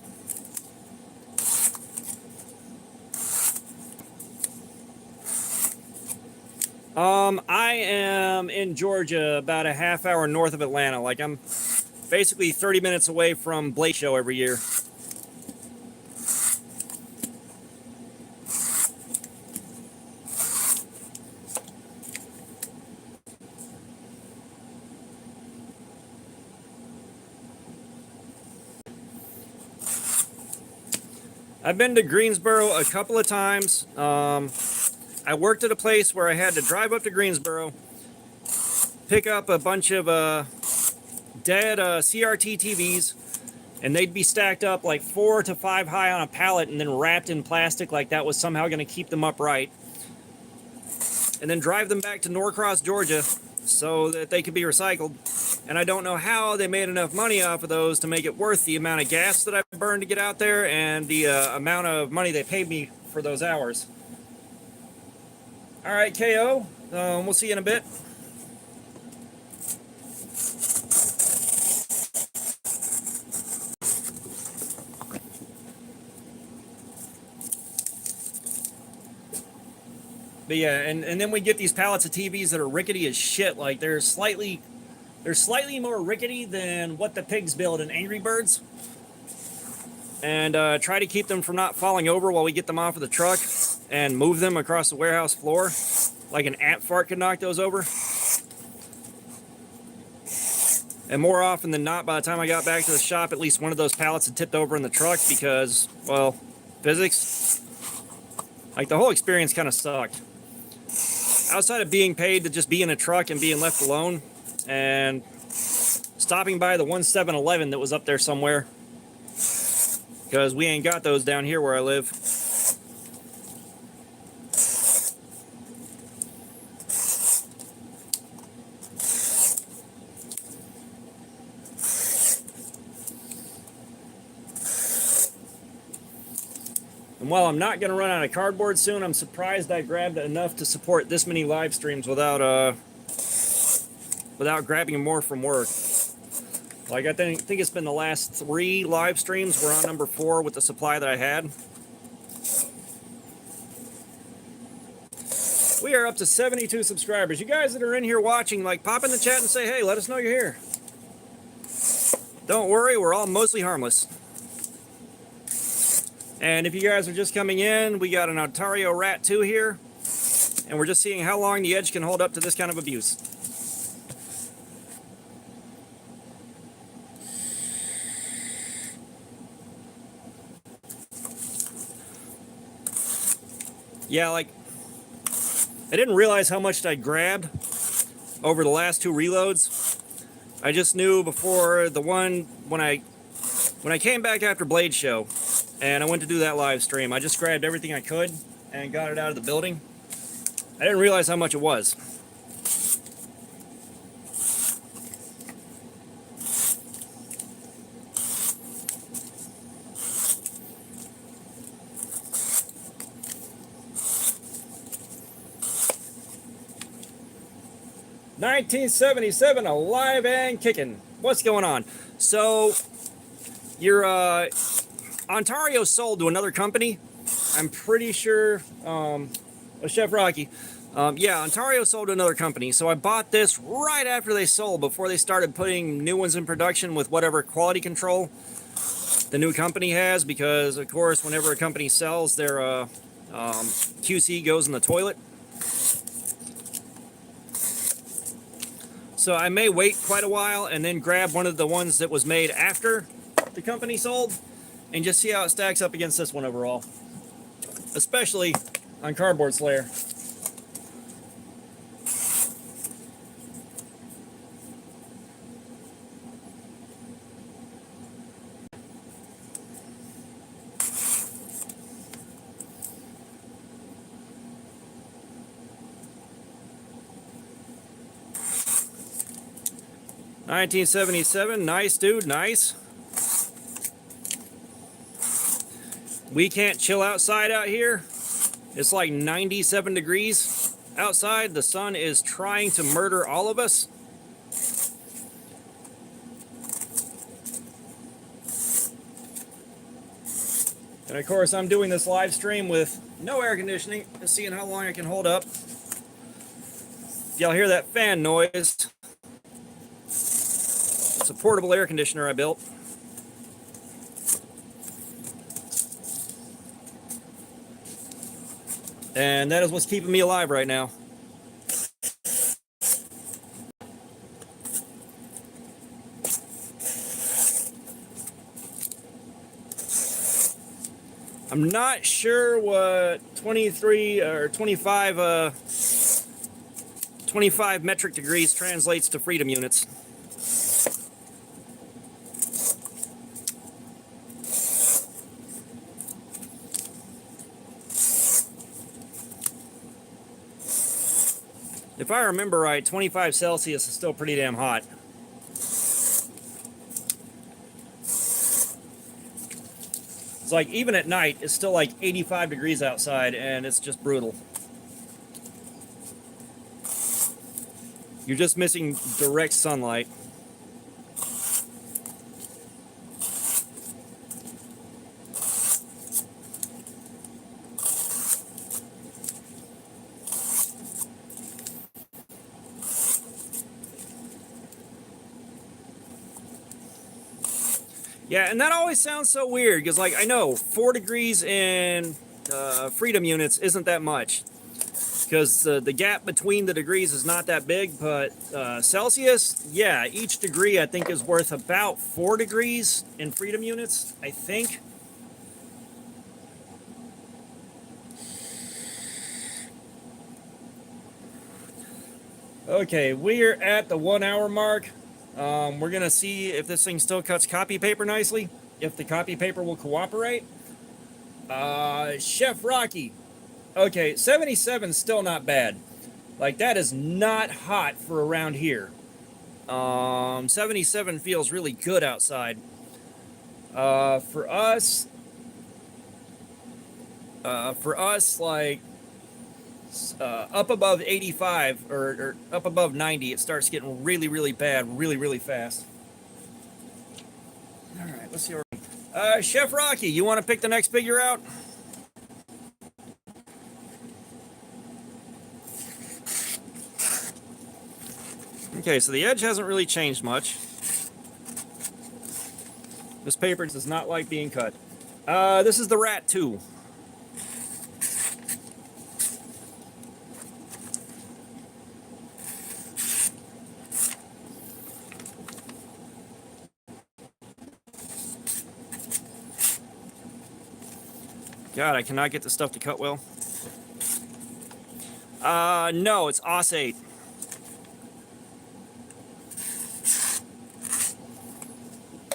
I am in Georgia, about a half hour north of Atlanta. Like I'm basically 30 minutes away from Blade Show every year. I've been to Greensboro a couple of times. I worked at a place where I had to drive up to Greensboro, pick up a bunch of dead CRT TVs, and they'd be stacked up like 4 to 5 high on a pallet and then wrapped in plastic like that was somehow going to keep them upright. And then drive them back to Norcross, Georgia so that they could be recycled. And I don't know how they made enough money off of those to make it worth the amount of gas that I burned to get out there and the amount of money they paid me for those hours. All right, KO, we'll see you in a bit. But yeah, and then we get these pallets of TVs that are rickety as shit. Like they're slightly more rickety than what the pigs build in Angry Birds. And try to keep them from not falling over while we get them off of the truck and move them across the warehouse floor. Like an ant fart could knock those over. And more often than not, by the time I got back to the shop, at least one of those pallets had tipped over in the truck because, well, physics. Like the whole experience kind of sucked. Outside of being paid to just be in a truck and being left alone and stopping by the 7-Eleven that was up there somewhere, because we ain't got those down here where I live. And while I'm not going to run out of cardboard soon, I'm surprised I grabbed enough to support this many live streams without grabbing more from work. Like I think it's been the last 3 live streams. We're on number 4 with the supply that I had. We are up to 72 subscribers. You guys that are in here watching, like, pop in the chat and say, hey, let us know you're here. Don't worry, we're all mostly harmless. And if you guys are just coming in, we got an Ontario Rat 2 here, and we're just seeing how long the edge can hold up to this kind of abuse. Yeah, like, I didn't realize how much I grabbed over the last 2 reloads. I just knew before the one, when I came back after Blade Show, and I went to do that live stream, I just grabbed everything I could and got it out of the building. I didn't realize how much it was. $1977, alive and kicking. What's going on? So, your Ontario sold to another company. I'm pretty sure, Chef Rocky. Yeah, Ontario sold to another company. So I bought this right after they sold, before they started putting new ones in production with whatever quality control the new company has. Because, of course, whenever a company sells, their QC goes in the toilet. So I may wait quite a while and then grab one of the ones that was made after the company sold and just see how it stacks up against this one overall. Especially on Cardboard Slayer. 1977, nice dude, nice. We can't chill outside out here. It's like 97 degrees outside. The sun is trying to murder all of us. And of course, I'm doing this live stream with no air conditioning, just seeing how long I can hold up. Y'all hear that fan noise? It's a portable air conditioner I built. And that is what's keeping me alive right now. I'm not sure what 23 or 25 metric degrees translates to freedom units. If I remember right, 25 Celsius is still pretty damn hot. It's like even at night, it's still like 85 degrees outside, and it's just brutal. You're just missing direct sunlight. Yeah, and that always sounds so weird, because like I know 4 degrees in freedom units isn't that much, because the gap between the degrees is not that big, but Celsius, yeah, each degree I think is worth about 4 degrees in freedom units, I think. Okay, we're at the 1 hour mark. We're gonna see if this thing still cuts copy paper nicely, if the copy paper will cooperate. Chef Rocky. Okay, 77 is still not bad. Like, that is not hot for around here. 77 feels really good outside. For us, like, up above 85 or up above 90, it starts getting really, really bad, really, really fast. All right, let's see. Chef Rocky, you want to pick the next figure out? Okay, so the edge hasn't really changed much. This paper does not like being cut. This is the Rat 2. God, I cannot get this stuff to cut well. No, it's Os 8.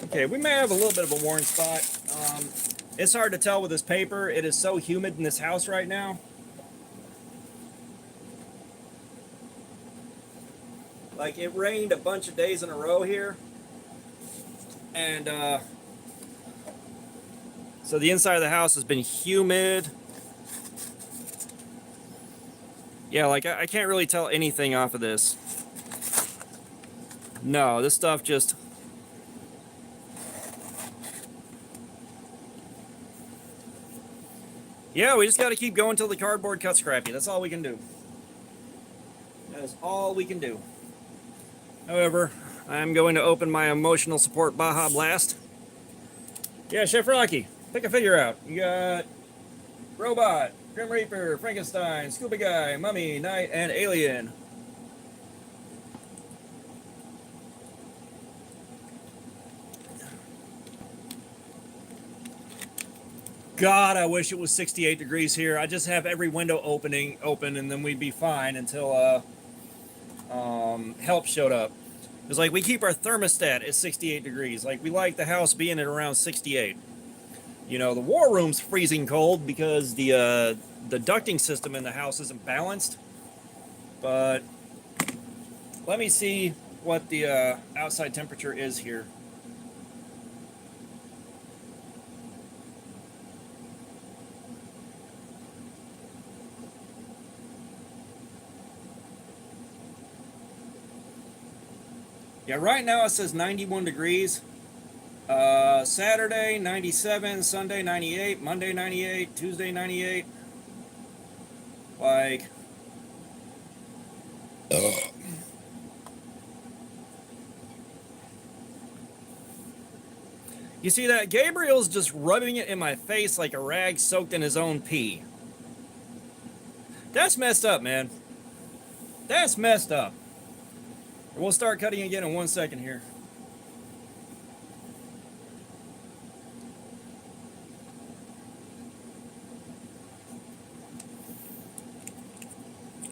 Okay, we may have a little bit of a worn spot. It's hard to tell with this paper. It is so humid in this house right now. Like, it rained a bunch of days in a row here. And, so the inside of the house has been humid. Yeah, like I can't really tell anything off of this. No, this stuff just... Yeah, we just got to keep going till the cardboard cuts crappy. That's all we can do. That is all we can do. However, I'm going to open my emotional support Baja Blast. Yeah, Chef Rocky. Pick a figure out. You got Robot, Grim Reaper, Frankenstein, Scuba Guy, Mummy, Knight, and Alien. God, I wish it was 68 degrees here. I just have every window open, and then we'd be fine until help showed up. It's like we keep our thermostat at 68 degrees. Like, we like the house being at around 68. You know, the war room's freezing cold because the ducting system in the house isn't balanced. But let me see what the outside temperature is here. Yeah, right now it says 91 degrees. Saturday 97, Sunday 98, Monday 98, Tuesday 98. Like, you see that? Gabriel's just rubbing it in my face like a rag soaked in his own pee. That's messed up, man. That's messed up. We'll start cutting again in 1 second here.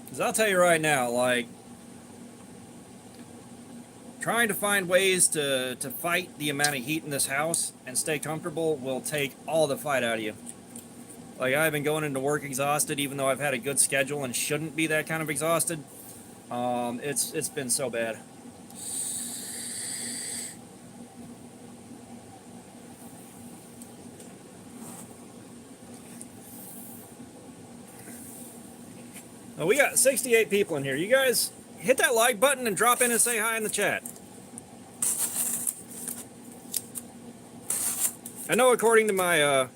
Because I'll tell you right now, like, trying to find ways to fight the amount of heat in this house and stay comfortable will take all the fight out of you. Like, I've been going into work exhausted, even though I've had a good schedule and shouldn't be that kind of exhausted. It's been so bad. Well, we got 68 people in here. You guys hit that like button and drop in and say hi in the chat. I know according to my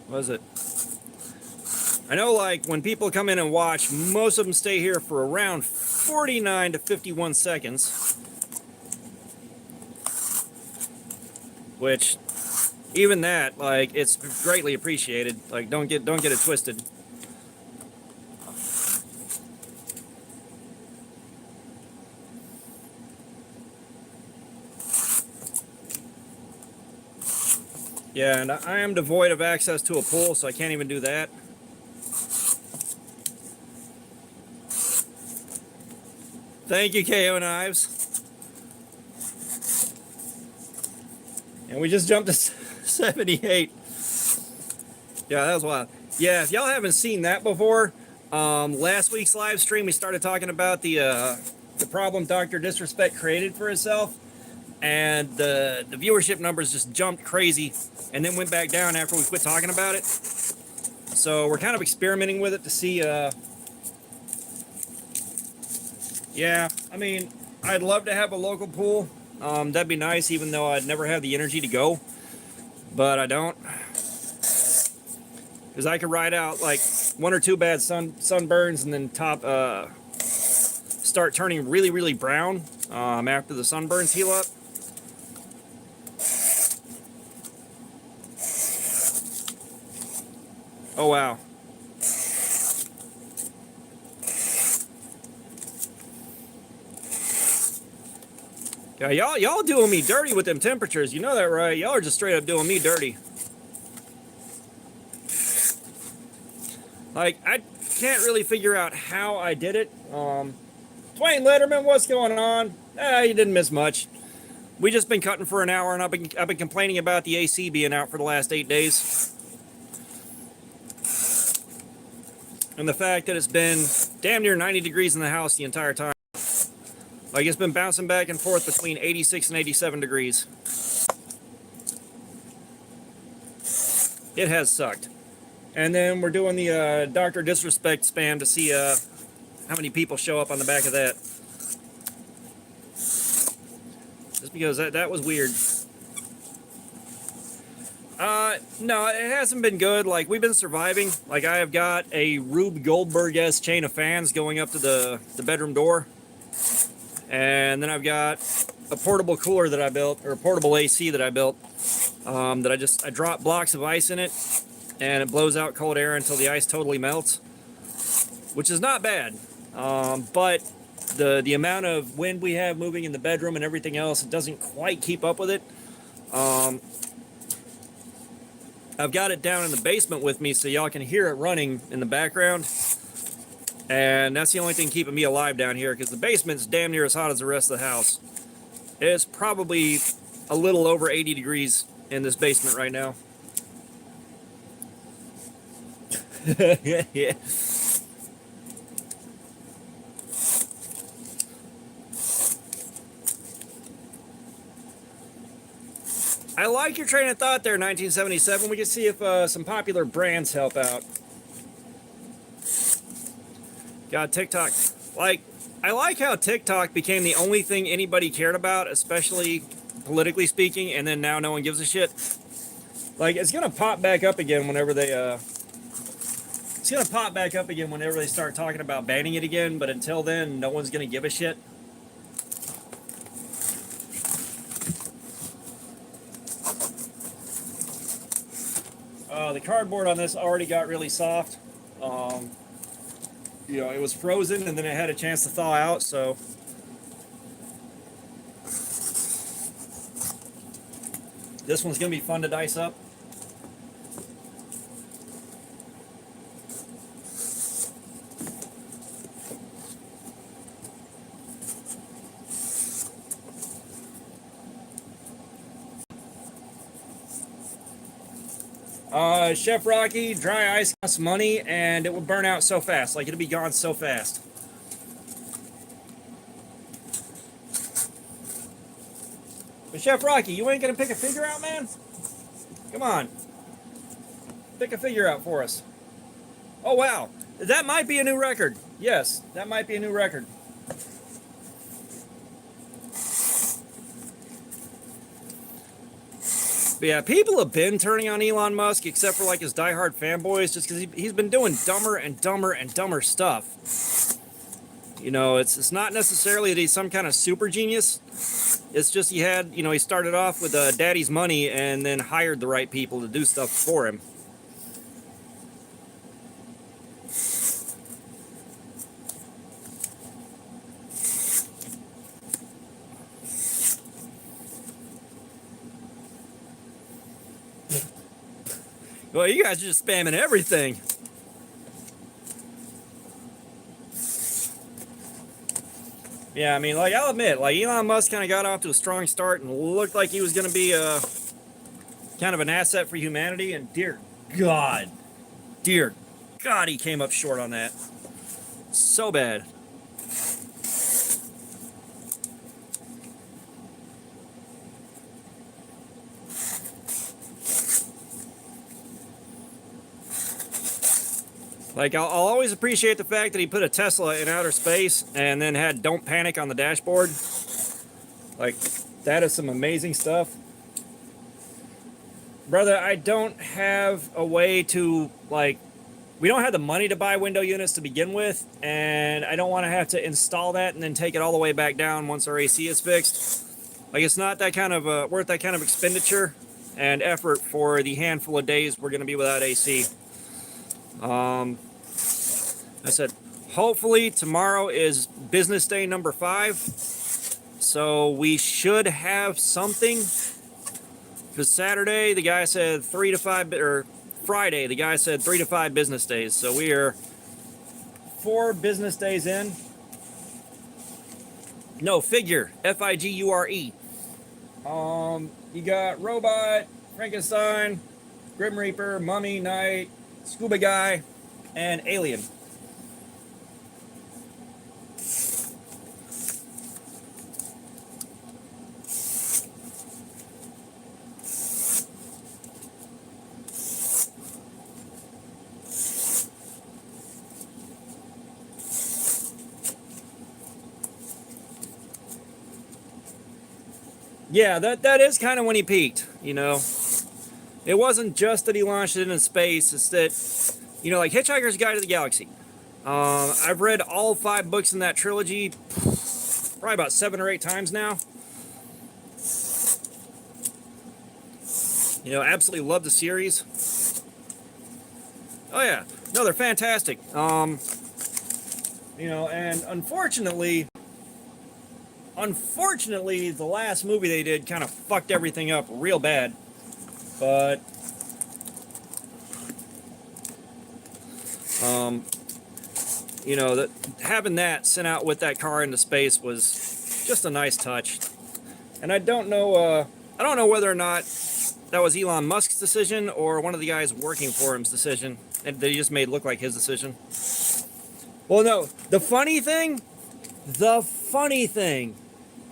what is it? I know, like, when people come in and watch, most of them stay here for around 49 to 51 seconds. Which, even that, like, it's greatly appreciated. Like, don't get it twisted. Yeah, and I am devoid of access to a pool, so I can't even do that. Thank you, KO Knives. And we just jumped to 78. Yeah, that was wild. Yeah, if y'all haven't seen that before, last week's live stream we started talking about the problem Dr. Disrespect created for himself, and the viewership numbers just jumped crazy and then went back down after we quit talking about it. So we're kind of experimenting with it to see. Yeah, I mean, I'd love to have a local pool. That'd be nice, even though I'd never have the energy to go. But I don't. Because I could ride out like 1 or 2 bad sunburns and then start turning really, really brown after the sunburns heal up. Oh, wow. Yeah, y'all doing me dirty with them temperatures. You know that, right? Y'all are just straight up doing me dirty. Like, I can't really figure out how I did it. Dwayne Letterman, what's going on? You didn't miss much. We just been cutting for an hour, and I've been complaining about the AC being out for the last 8 days. And the fact that it's been damn near 90 degrees in the house the entire time. Like, it's been bouncing back and forth between 86 and 87 degrees. It has sucked. And then we're doing the Dr. Disrespect spam to see how many people show up on the back of that. Just because that was weird. No, it hasn't been good. Like, we've been surviving. Like, I have got a Rube Goldberg-esque chain of fans going up to the bedroom door. And then I've got a portable cooler that I built, or a portable AC that I built, that I drop blocks of ice in it, and it blows out cold air until the ice totally melts, which is not bad. But the amount of wind we have moving in the bedroom and everything else, it doesn't quite keep up with it. I've got it down in the basement with me so y'all can hear it running in the background. And that's the only thing keeping me alive down here, because the basement's damn near as hot as the rest of the house. It's probably a little over 80 degrees in this basement right now. Yeah. I like your train of thought there, 1977. We can see if some popular brands help out. God, TikTok. Like, I like how TikTok became the only thing anybody cared about, especially politically speaking, and then now no one gives a shit. Like, it's gonna pop back up again whenever they it's gonna pop back up again whenever they start talking about banning it again, but until then, no one's gonna give a shit. The cardboard on this already got really soft. You know, it was frozen and then it had a chance to thaw out, so this one's gonna be fun to dice up. Chef Rocky, dry ice costs money, and it would burn out so fast. Like, it'll be gone so fast. But Chef Rocky, you ain't gonna pick a figure out, man? Come on. Pick a figure out for us. Oh, wow. That might be a new record. Yes, that might be a new record. But yeah, people have been turning on Elon Musk, except for like his diehard fanboys, just because he's been doing dumber and dumber and dumber stuff. You know, it's not necessarily that he's some kind of super genius. It's just he had, you know, he started off with daddy's money and then hired the right people to do stuff for him. Well, you guys are just spamming everything. Yeah, I mean, like, I'll admit, like, Elon Musk kind of got off to a strong start and looked like he was going to be kind of an asset for humanity, and dear God, he came up short on that. So bad. Like, I'll always appreciate the fact that he put a Tesla in outer space and then had "Don't Panic" on the dashboard. Like, that is some amazing stuff. Brother, I don't have a way to, like, we don't have the money to buy window units to begin with, and I don't want to have to install that and then take it all the way back down once our AC is fixed. Like, it's not that kind of worth that kind of expenditure and effort for the handful of days we're going to be without AC. I said, hopefully tomorrow is business day number 5, so we should have something. Because Saturday, the guy said 3 to 5, or Friday, the guy said 3 to 5 business days. So we are 4 business days in. No, figure, F-I-G-U-R-E. You got Robot, Frankenstein, Grim Reaper, Mummy, Knight, Scuba Guy, and Alien. Yeah, that is kind of when he peaked, you know. It wasn't just that he launched it into space, it's that, you know, like Hitchhiker's Guide to the Galaxy. I've read all 5 books in that trilogy probably about 7 or 8 times now. You know, absolutely love the series. Oh yeah, no, they're fantastic. You know, and unfortunately, the last movie they did kind of fucked everything up real bad. But you know, that having that sent out with that car into space was just a nice touch. And I don't know whether or not that was Elon Musk's decision or one of the guys working for him's decision, and they just made it look like his decision. Well, no, the funny thing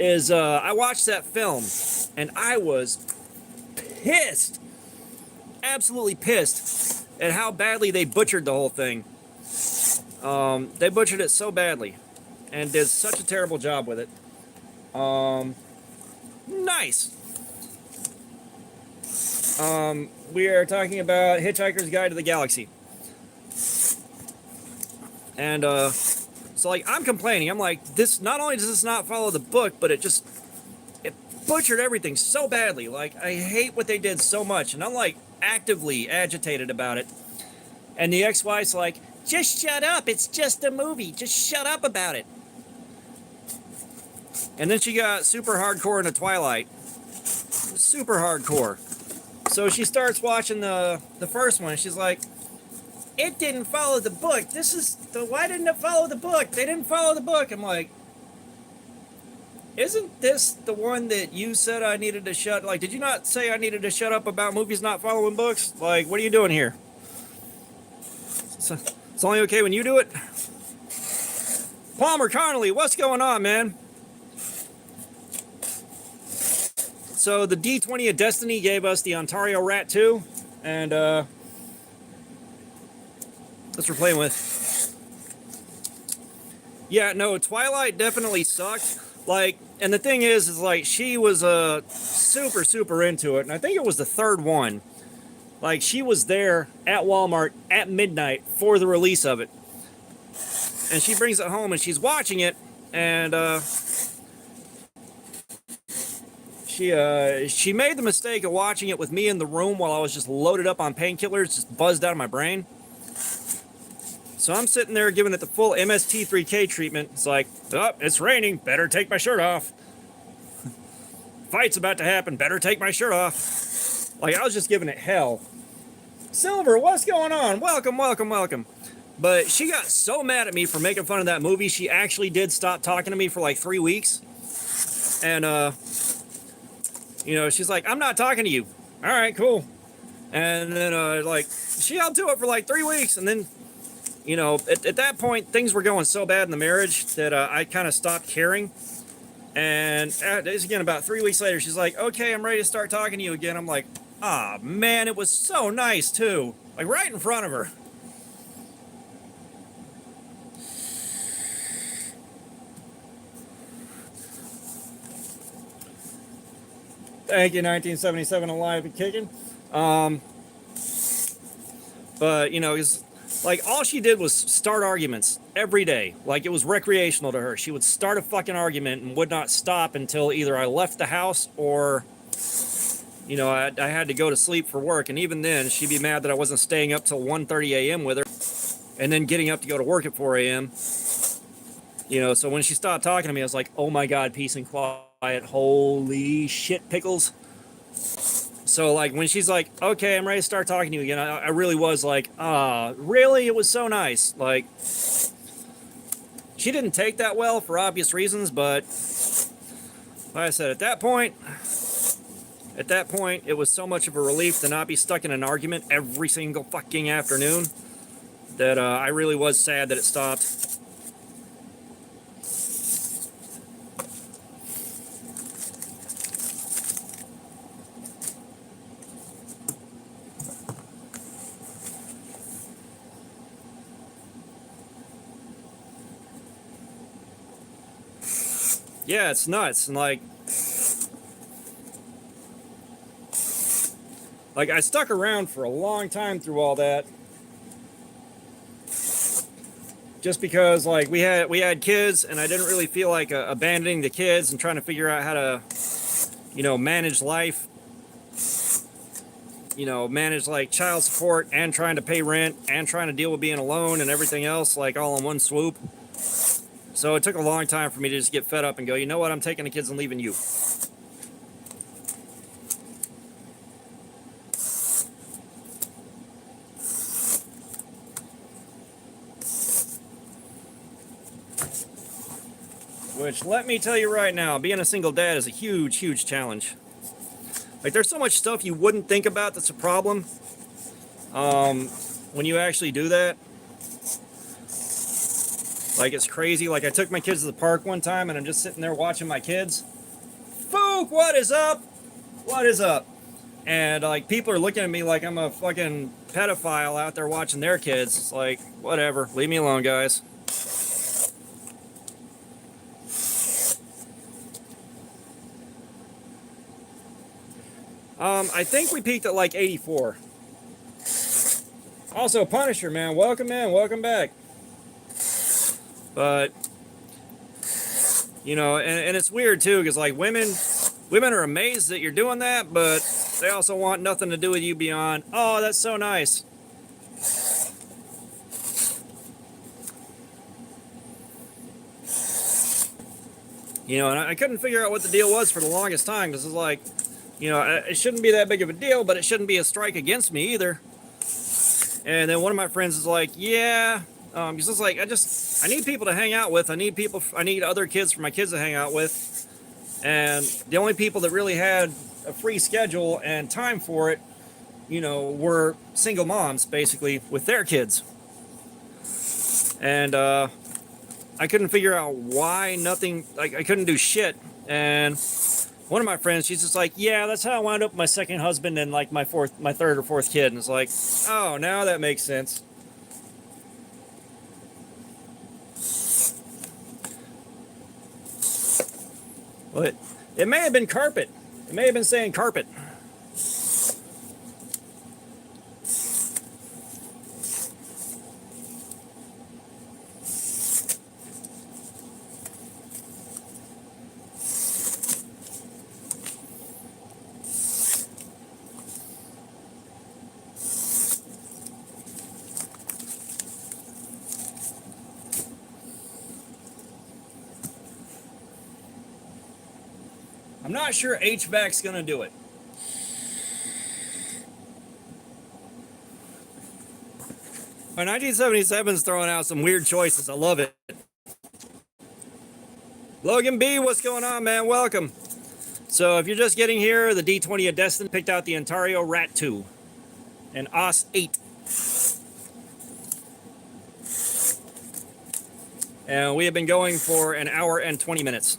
is I watched that film and I was pissed, absolutely pissed at how badly they butchered the whole thing. They butchered it so badly and did such a terrible job with it. Nice. We are talking about Hitchhiker's Guide to the Galaxy. And so like I'm complaining. I'm like, this not only does this not follow the book, but it butchered everything so badly. Like I hate what they did so much, and I'm like actively agitated about it. And the ex-wife's like, just shut up, it's just a movie, just shut up about it. And then she got super hardcore into Twilight. Super hardcore. So she starts watching the first one, and she's like, it didn't follow the book. Why didn't it follow the book? They didn't follow the book. I'm like, isn't this the one that you said I needed to shut? Like, did you not say I needed to shut up about movies not following books? Like, what are you doing here? It's only okay when you do it? Palmer Connolly, what's going on, man? So the D20 of Destiny gave us the Ontario Rat 2, and that's what we're playing with. Yeah, no, Twilight definitely sucked. Like, and the thing is like she was super, super into it, and I think it was the third one. Like, she was there at Walmart at midnight for the release of it. And she brings it home and she's watching it, and she made the mistake of watching it with me in the room while I was just loaded up on painkillers, just buzzed out of my brain. So I'm sitting there giving it the full MST3K treatment. It's like, oh, it's raining, better take my shirt off. Fight's about to happen, better take my shirt off. Like, I was just giving it hell. Silver, what's going on? Welcome, welcome, welcome. But she got so mad at me for making fun of that movie, she actually did stop talking to me for like 3 weeks. And, you know, she's like, I'm not talking to you. All right, cool. And then, like, she held to it for like 3 weeks. And then, you know, at that point, things were going so bad in the marriage that I kind of stopped caring. And again, about 3 weeks later, she's like, okay, I'm ready to start talking to you again. I'm like, ah, man, it was so nice, too. Like, right in front of her. Thank you, 1977 Alive and Kicking. But, you know, it's like all she did was start arguments every day. Like, it was recreational to her. She would start a fucking argument and would not stop until either I left the house or, you know, I had to go to sleep for work. And even then, she'd be mad that I wasn't staying up till 1:30 a.m. with her and then getting up to go to work at 4 a.m. You know, so when she stopped talking to me, I was like, oh my God, peace and quiet. Holy shit, pickles. So, like, when she's like, okay, I'm ready to start talking to you again, I really was like, really? It was so nice. Like, she didn't take that well for obvious reasons, but like I said, at that point, it was so much of a relief to not be stuck in an argument every single fucking afternoon that I really was sad that it stopped. Yeah, it's nuts. And like I stuck around for a long time through all that, just because like we had kids, and I didn't really feel like abandoning the kids and trying to figure out how to, you know, manage life, you know, manage like child support and trying to pay rent and trying to deal with being alone and everything else, like all in one swoop. So it took a long time for me to just get fed up and go, you know what, I'm taking the kids and leaving you. Which, let me tell you right now, being a single dad is a huge, huge challenge. Like, there's so much stuff you wouldn't think about that's a problem when you actually do that. Like, it's crazy. Like, I took my kids to the park one time, and I'm just sitting there watching my kids. Fook, what is up? What is up? And, like, people are looking at me like I'm a fucking pedophile out there watching their kids. It's like, whatever. Leave me alone, guys. I think we peaked at like 84. Also, Punisher, man, welcome in, welcome back. But, you know, and it's weird too, because like women are amazed that you're doing that, but they also want nothing to do with you beyond, oh, that's so nice. You know, and I couldn't figure out what the deal was for the longest time, because it's like, you know, it shouldn't be that big of a deal, but it shouldn't be a strike against me either. And then one of my friends is like, yeah, he's just like, I need people to hang out with. I need other kids for my kids to hang out with. And the only people that really had a free schedule and time for it, you know, were single moms, basically, with their kids. And I couldn't figure out why nothing, like, I couldn't do shit. And one of my friends, she's just like, yeah, that's how I wound up with my second husband and like my third or fourth kid. And it's like, oh, now that makes sense. But it may have been carpet. It may have been saying carpet. I'm not sure HVAC's gonna do it. But 1977's throwing out some weird choices. I love it. Logan B, what's going on, man? Welcome. So if you're just getting here, the D20 of Destin picked out the Ontario Rat 2 and OS 8. And we have been going for an hour and 20 minutes.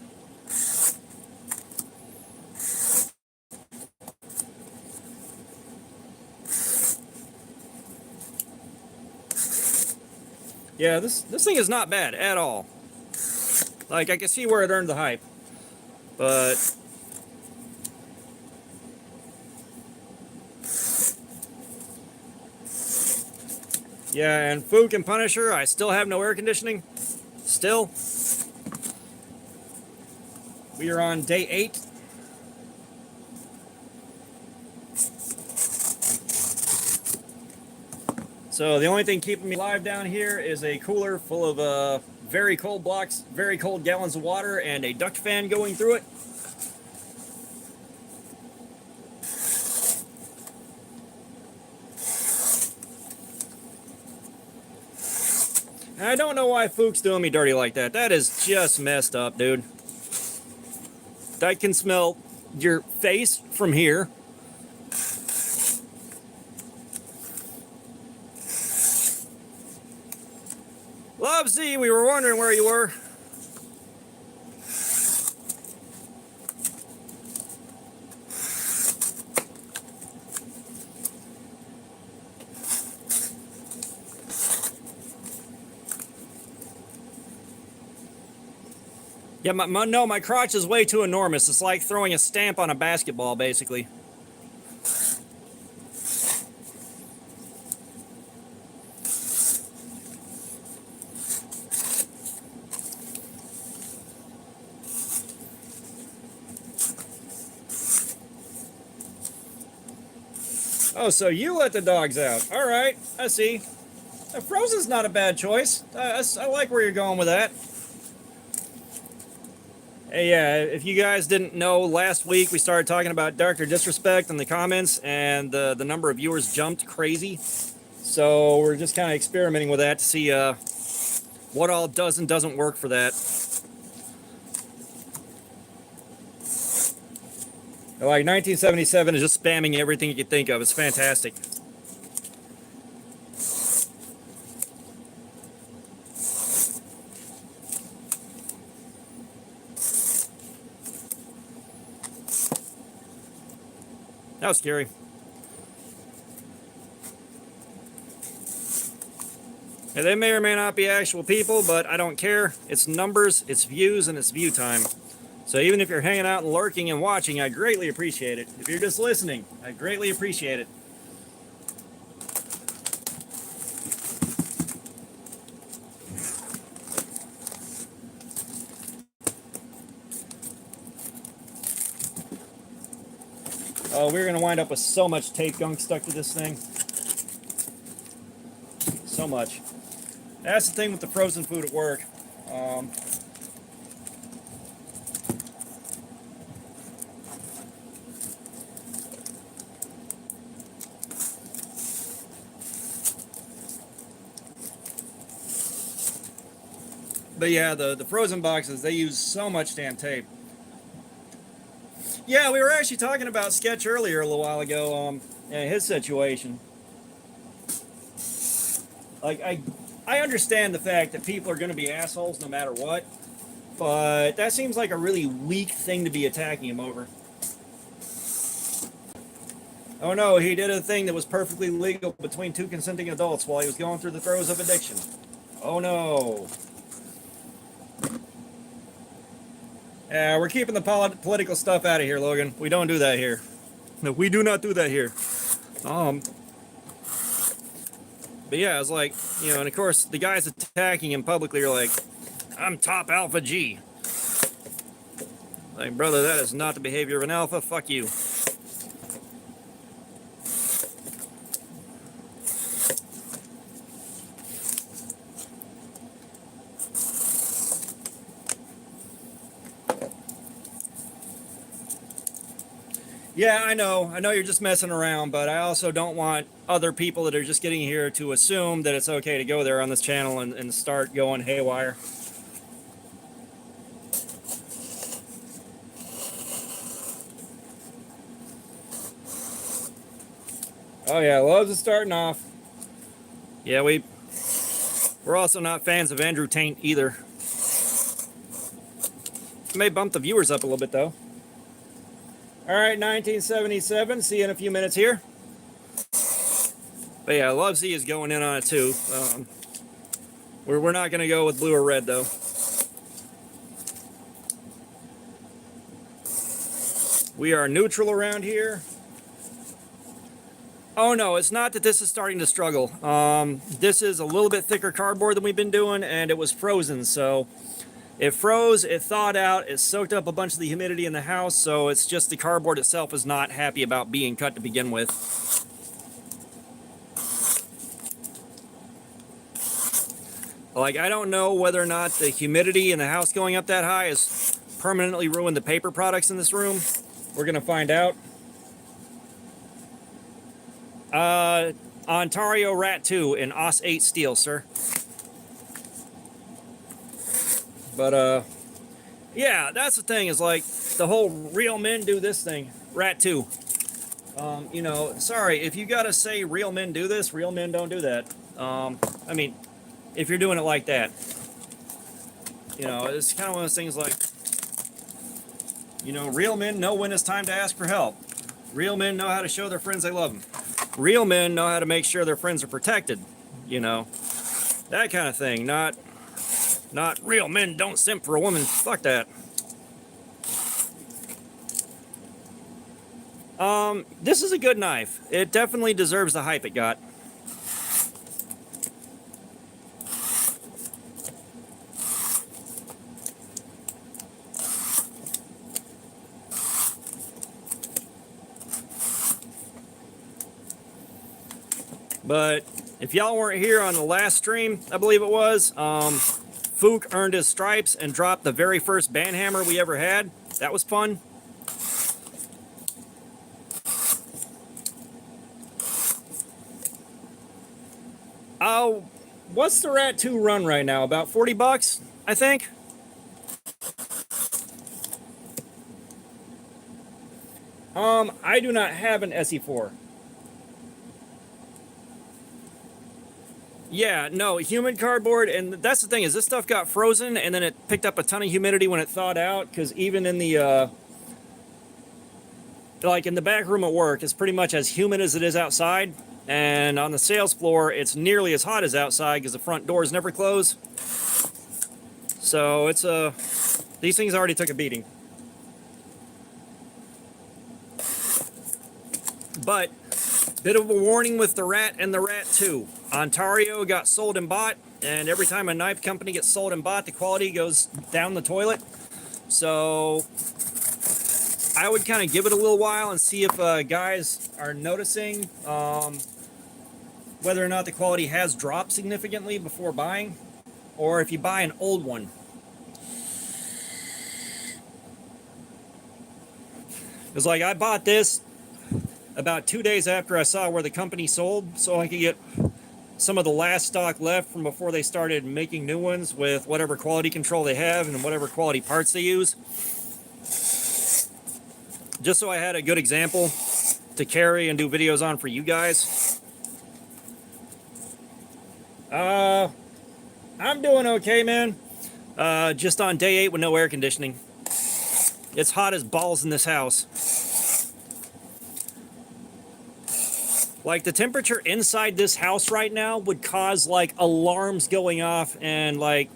Yeah, this thing is not bad at all. Like, I can see where it earned the hype. But yeah, and Fook and Punisher, I still have no air conditioning. Still. We are on day 8. So the only thing keeping me alive down here is a cooler full of very cold blocks, very cold gallons of water, and a duct fan going through it. And I don't know why Fook's doing me dirty like that. That is just messed up, dude. I can smell your face from here. Love Z, we were wondering where you were. Yeah, my crotch is way too enormous. It's like throwing a stamp on a basketball, basically. Oh, so you let the dogs out. All right, I see. Frozen's not a bad choice. I like where you're going with that. Hey, yeah, if you guys didn't know, last week we started talking about Dr. Disrespect in the comments, and the number of viewers jumped crazy. So we're just kind of experimenting with that to see what all does and doesn't work for that. Like 1977 is just spamming everything you could think of. It's fantastic. That was scary. Now, they may or may not be actual people, but I don't care. It's numbers, it's views, and it's view time. So even if you're hanging out and lurking and watching, I greatly appreciate it. If you're just listening, I greatly appreciate it. Oh, we're going to wind up with so much tape gunk stuck to this thing. So much. That's the thing with the frozen food at work. But yeah, the frozen boxes, they use so much damn tape. Yeah, we were actually talking about Sketch earlier a little while ago, and his situation. Like, I understand the fact that people are going to be assholes no matter what, but that seems like a really weak thing to be attacking him over. Oh no, he did a thing that was perfectly legal between two consenting adults while he was going through the throes of addiction. Oh no. Yeah, we're keeping the political stuff out of here, Logan. We don't do that here. No, we do not do that here. But yeah, it's like, you know, and of course, the guys attacking him publicly are like, I'm top alpha G. Like, brother, that is not the behavior of an alpha. Fuck you. Yeah, I know you're just messing around, but I also don't want other people that are just getting here to assume that it's okay to go there on this channel and start going haywire. Oh yeah, loves it starting off. Yeah, we're also not fans of Andrew Taint either. May bump the viewers up a little bit though. All right, 1977. See you in a few minutes here. But yeah, Love Z is going in on it too. We're not going to go with blue or red though. We are neutral around here. Oh no, it's not that this is starting to struggle. This is a little bit thicker cardboard than we've been doing, and it was frozen, so it froze, it thawed out, it soaked up a bunch of the humidity in the house, so it's just the cardboard itself is not happy about being cut to begin with. Like, I don't know whether or not the humidity in the house going up that high has permanently ruined the paper products in this room. We're going to find out. Ontario Rat 2 in OS 8 steel, sir. But, yeah, that's the thing, is like, the whole real men do this thing. Rat 2. You know, sorry, if you gotta say real men do this, real men don't do that. I mean, if you're doing it like that. You know, it's kind of one of those things like, you know, real men know when it's time to ask for help. Real men know how to show their friends they love them. Real men know how to make sure their friends are protected. You know, that kind of thing. Not real men don't simp for a woman. Fuck that. This is a good knife. It definitely deserves the hype it got. But if y'all weren't here on the last stream, I believe it was, Fook earned his stripes and dropped the very first band hammer we ever had. That was fun. Oh, what's the Rat 2 run right now? About 40 bucks, I think. I do not have an SE4. Yeah, no, humid cardboard, and that's the thing is this stuff got frozen, and then it picked up a ton of humidity when it thawed out, because even in the, like in the back room at work, it's pretty much as humid as it is outside, and on the sales floor, it's nearly as hot as outside, because the front doors never close. So it's these things already took a beating. But bit of a warning with the Rat and the Rat 2. Ontario got sold and bought, and every time a knife company gets sold and bought, the quality goes down the toilet. So I would kind of give it a little while and see if guys are noticing whether or not the quality has dropped significantly before buying, or if you buy an old one. It's like I bought this about 2 days after I saw where the company sold, so I could get some of the last stock left from before they started making new ones with whatever quality control they have and whatever quality parts they use. Just so I had a good example to carry and do videos on for you guys. I'm doing okay, man. Just on day 8 with no air conditioning. It's hot as balls in this house. Like, the temperature inside this house right now would cause, like, alarms going off and, like,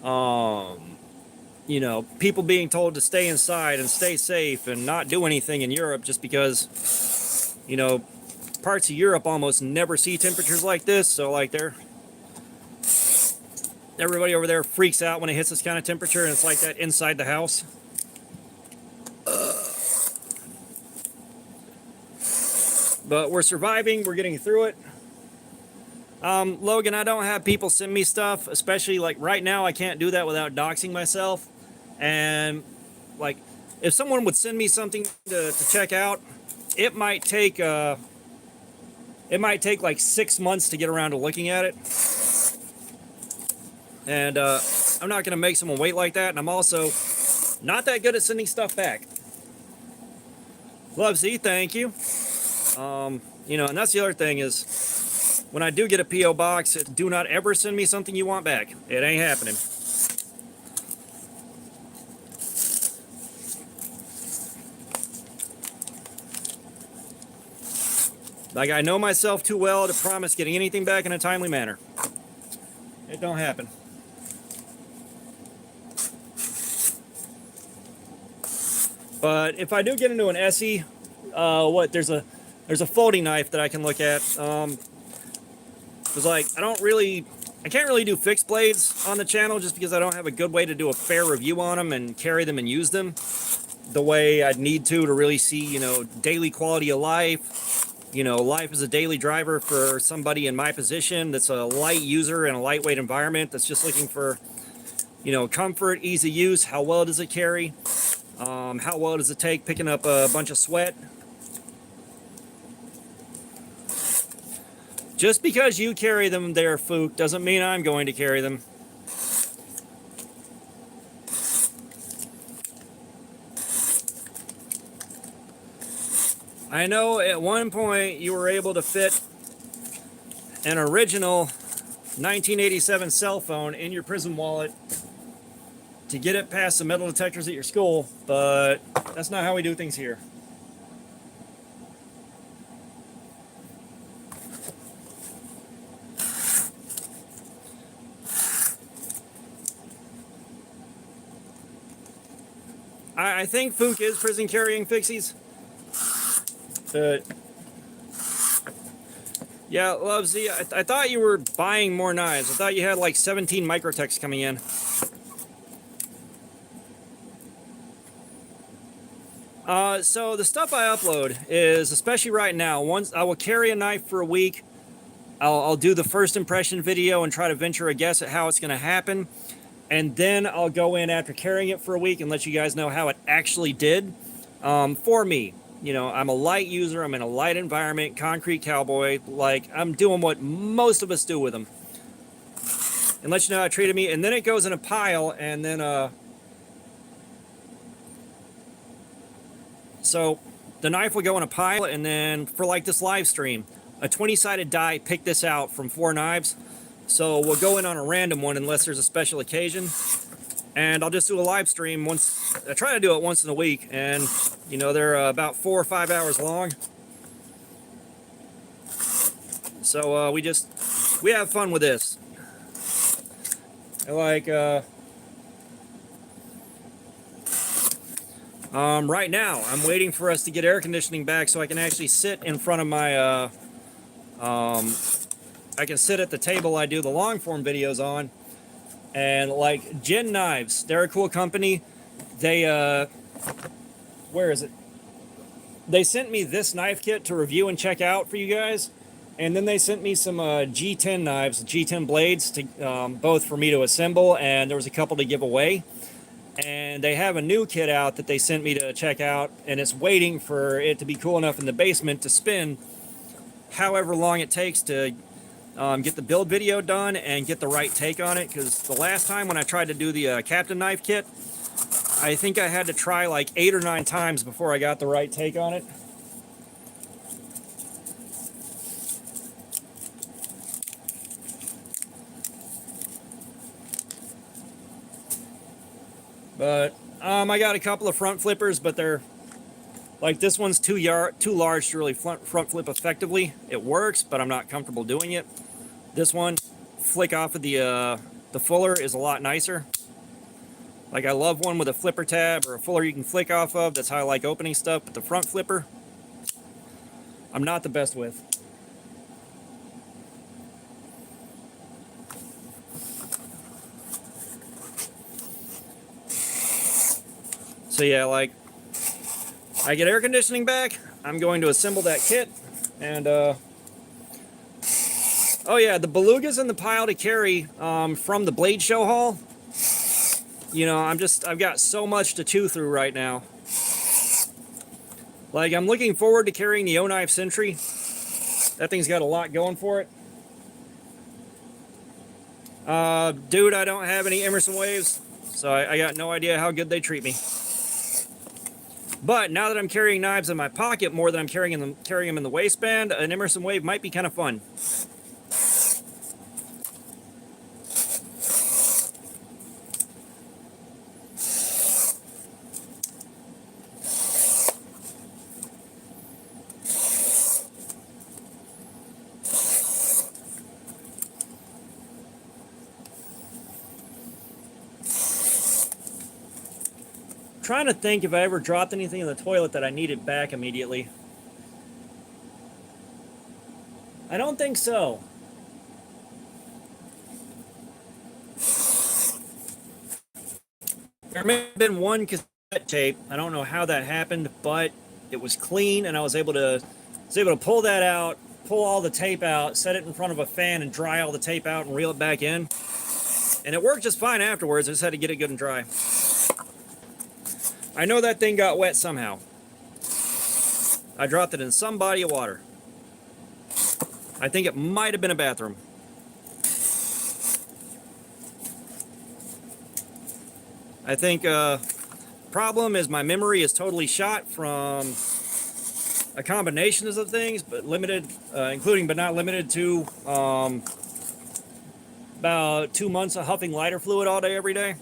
you know, people being told to stay inside and stay safe and not do anything in Europe just because, you know, parts of Europe almost never see temperatures like this. So, like, everybody over there freaks out when it hits this kind of temperature, and it's like that inside the house. But we're surviving. We're getting through it. Logan, I don't have people send me stuff, especially like right now. I can't do that without doxing myself. And like, if someone would send me something to check out, it might take like 6 months to get around to looking at it. And I'm not going to make someone wait like that. And I'm also not that good at sending stuff back. Love Z, thank you. You know, and that's the other thing is, when I do get a P.O. box, do not ever send me something you want back. It ain't happening. Like, I know myself too well to promise getting anything back in a timely manner. It don't happen. But if I do get into an SE, there's a folding knife that I can look at. It's like, I can't really do fixed blades on the channel just because I don't have a good way to do a fair review on them and carry them and use them the way I'd need to really see, you know, daily quality of life. You know, life as a daily driver for somebody in my position that's a light user in a lightweight environment that's just looking for, you know, comfort, ease of use. How well does it carry? How well does it take picking up a bunch of sweat? Just because you carry them there, Fook, doesn't mean I'm going to carry them. I know at one point you were able to fit an original 1987 cell phone in your prison wallet to get it past the metal detectors at your school, but that's not how we do things here. I think Fook is prison carrying fixies. But yeah, Love Z, I thought you were buying more knives. I thought you had like 17 Microtechs coming in. So the stuff I upload is, especially right now, once I will carry a knife for a week. I'll do the first impression video and try to venture a guess at how it's going to happen. And then I'll go in after carrying it for a week and let you guys know how it actually did. For me, you know, I'm a light user. I'm in a light environment, concrete cowboy. Like, I'm doing what most of us do with them. And let you know how it treated me. And then it goes in a pile, and then So the knife will go in a pile, and then for like this live stream, a 20-sided die picked this out from 4 knives. So we'll go in on a random one unless there's a special occasion. And I'll just do a live stream once. I try to do it once in a week, and you know, they're about 4 or 5 hours long. So we have fun with this. Like right now, I'm waiting for us to get air conditioning back so I can actually sit in front of my I can sit at the table I do the long form videos on. And like Gin Knives, they're a cool company. They where is it? They sent me this knife kit to review and check out for you guys. And then they sent me some G10 knives, G10 blades, to both for me to assemble, and there was a couple to give away. And they have a new kit out that they sent me to check out, and it's waiting for it to be cool enough in the basement to spin however long it takes to get the build video done and get the right take on it. Because the last time when I tried to do the Captain knife kit, I think I had to try like 8 or 9 times before I got the right take on it. But I got a couple of front flippers, but they're like, this one's too large to really front flip effectively. It works, but I'm not comfortable doing it. This one, flick off of the fuller is a lot nicer. Like, I love one with a flipper tab or a fuller you can flick off of. That's how I like opening stuff. But the front flipper, I'm not the best with. So yeah, like, I get air conditioning back, I'm going to assemble that kit, and oh yeah, the belugas in the pile to carry from the Blade Show haul. You know, I've got so much to chew through right now. Like, I'm looking forward to carrying the O-Knife Sentry. That thing's got a lot going for it. Dude, I don't have any Emerson waves, so I got no idea how good they treat me. But now that I'm carrying knives in my pocket more than I'm carrying them in the waistband, an Emerson wave might be kind of fun. Trying to think if I ever dropped anything in the toilet that I needed back immediately. I don't think so. There may have been one cassette tape. I don't know how that happened, but it was clean, and I was able to pull that out, pull all the tape out, set it in front of a fan, and dry all the tape out and reel it back in. And it worked just fine afterwards. I just had to get it good and dry. I know that thing got wet somehow. I dropped it in some body of water. I think it might have been a bathroom. I think problem is my memory is totally shot from a combination of things, but limited, including but not limited to about 2 months of huffing lighter fluid all day, every day.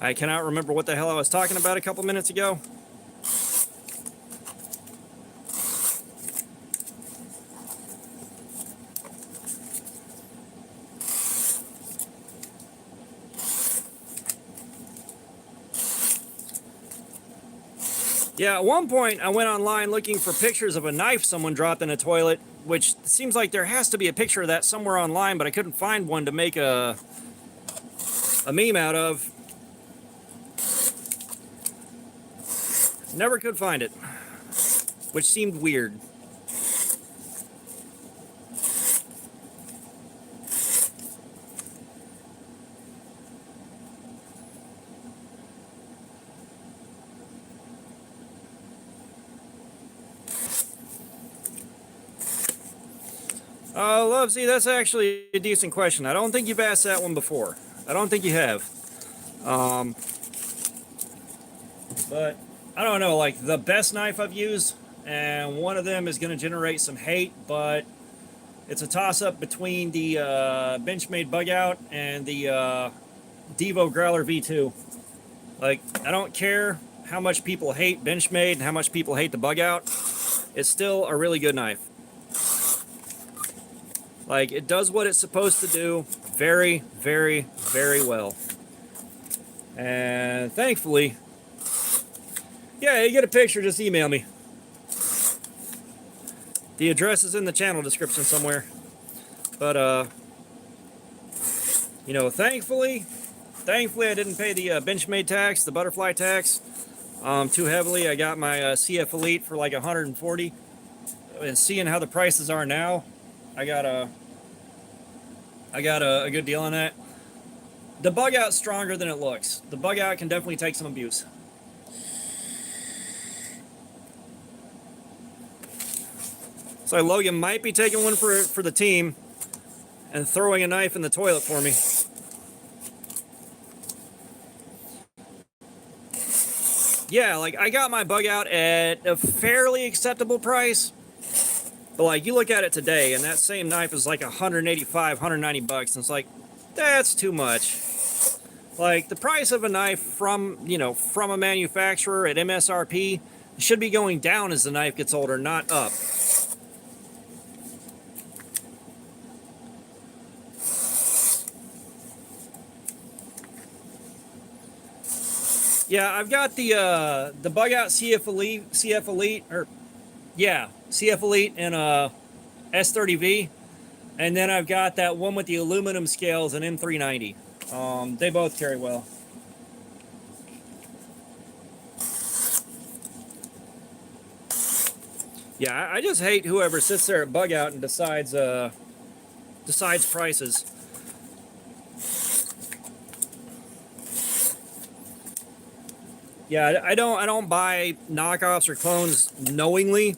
I cannot remember what the hell I was talking about a couple minutes ago. Yeah, at one point I went online looking for pictures of a knife someone dropped in a toilet, which seems like there has to be a picture of that somewhere online, but I couldn't find one to make a meme out of. Never could find it, which seemed weird. Lovesy, that's actually a decent question. I don't think you've asked that one before. I don't think you have. But I don't know, like the best knife I've used, and one of them is going to generate some hate, but it's a toss-up between the Benchmade Bug Out and the Devo Growler V2. Like, I don't care how much people hate Benchmade and how much people hate the Bug Out. It's still a really good knife. Like, it does what it's supposed to do very, very, very well. And thankfully, yeah, you get a picture, just email me. The address is in the channel description somewhere. But, you know, thankfully I didn't pay the Benchmade tax, the butterfly tax, too heavily. I got my CF Elite for like 140. And seeing how the prices are now, I got a good deal on that. The Bug Out's stronger than it looks. The Bug Out can definitely take some abuse. So Logan might be taking one for the team and throwing a knife in the toilet for me. Yeah, like I got my Bug Out at a fairly acceptable price. But like you look at it today and that same knife is like 185, 190 bucks, and it's like, that's too much. Like the price of a knife from a manufacturer at MSRP should be going down as the knife gets older, not up. Yeah, I've got the Bug Out CF Elite, CF Elite and S30V, and then I've got that one with the aluminum scales, an M390. They both carry well. Yeah, I just hate whoever sits there at Bug Out and decides prices. Yeah, I don't buy knockoffs or clones knowingly,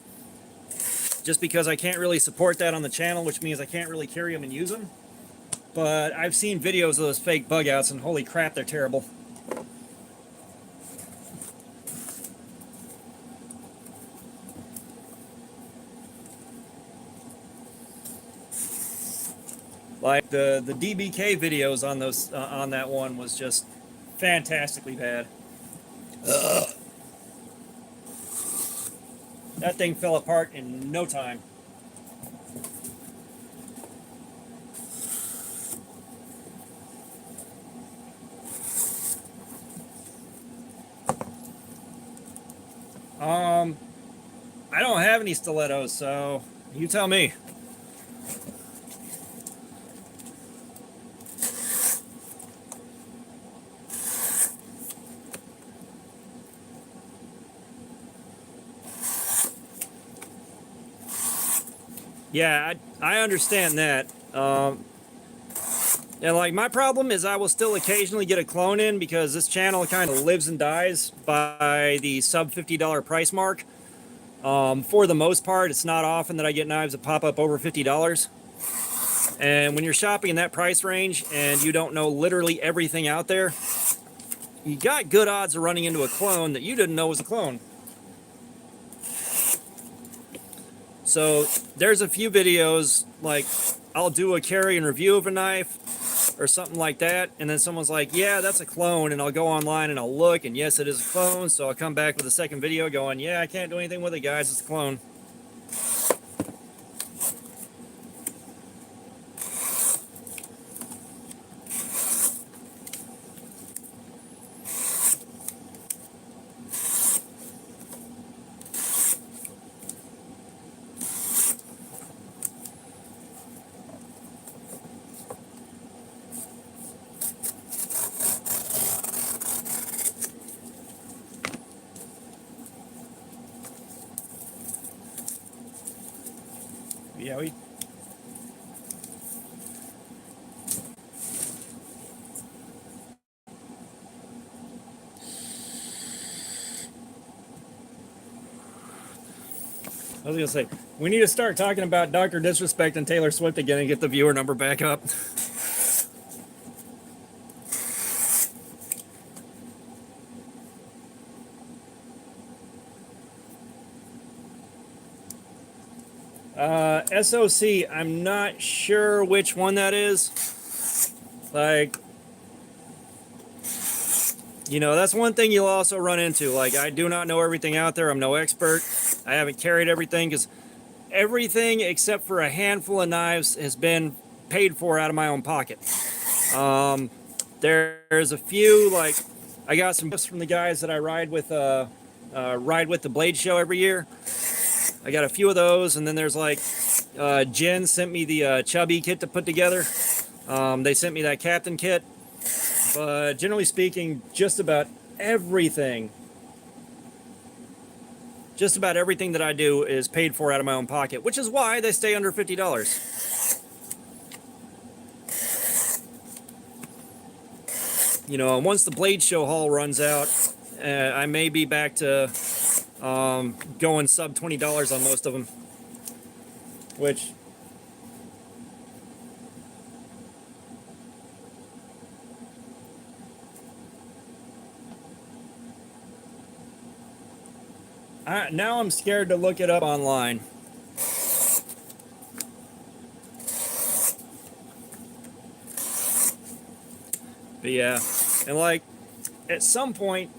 just because I can't really support that on the channel, which means I can't really carry them and use them. But I've seen videos of those fake Bug Outs, and holy crap, they're terrible. Like the DBK videos on those on that one was just fantastically bad. Ugh. That thing fell apart in no time. I don't have any stilettos, so you tell me. Yeah, I understand that. And like my problem is I will still occasionally get a clone in because this channel kind of lives and dies by the sub $50 price mark. For the most part, it's not often that I get knives that pop up over $50. And when you're shopping in that price range and you don't know literally everything out there, you got good odds of running into a clone that you didn't know was a clone. So there's a few videos, like I'll do a carry and review of a knife or something like that, and then someone's like, yeah, that's a clone, and I'll go online and I'll look, and yes, it is a clone, so I'll come back with a second video going, yeah, I can't do anything with it, guys, it's a clone. Yeah, I was gonna say, we need to start talking about Dr. Disrespect and Taylor Swift again and get the viewer number back up. SOC, I'm not sure which one that is. Like, you know, that's one thing you'll also run into. Like, I do not know everything out there. I'm no expert. I haven't carried everything because everything except for a handful of knives has been paid for out of my own pocket. There's a few, like, I got some gifts from the guys that I ride with the Blade Show every year. I got a few of those, and then there's like Jen sent me the Chubby kit to put together. They sent me that Captain kit, but generally speaking, just about everything that I do is paid for out of my own pocket, which is why they stay under $50. You know, once the Blade Show haul runs out, I may be back to going sub $20 on most of them, which now I'm scared to look it up online. But yeah, and like at some point,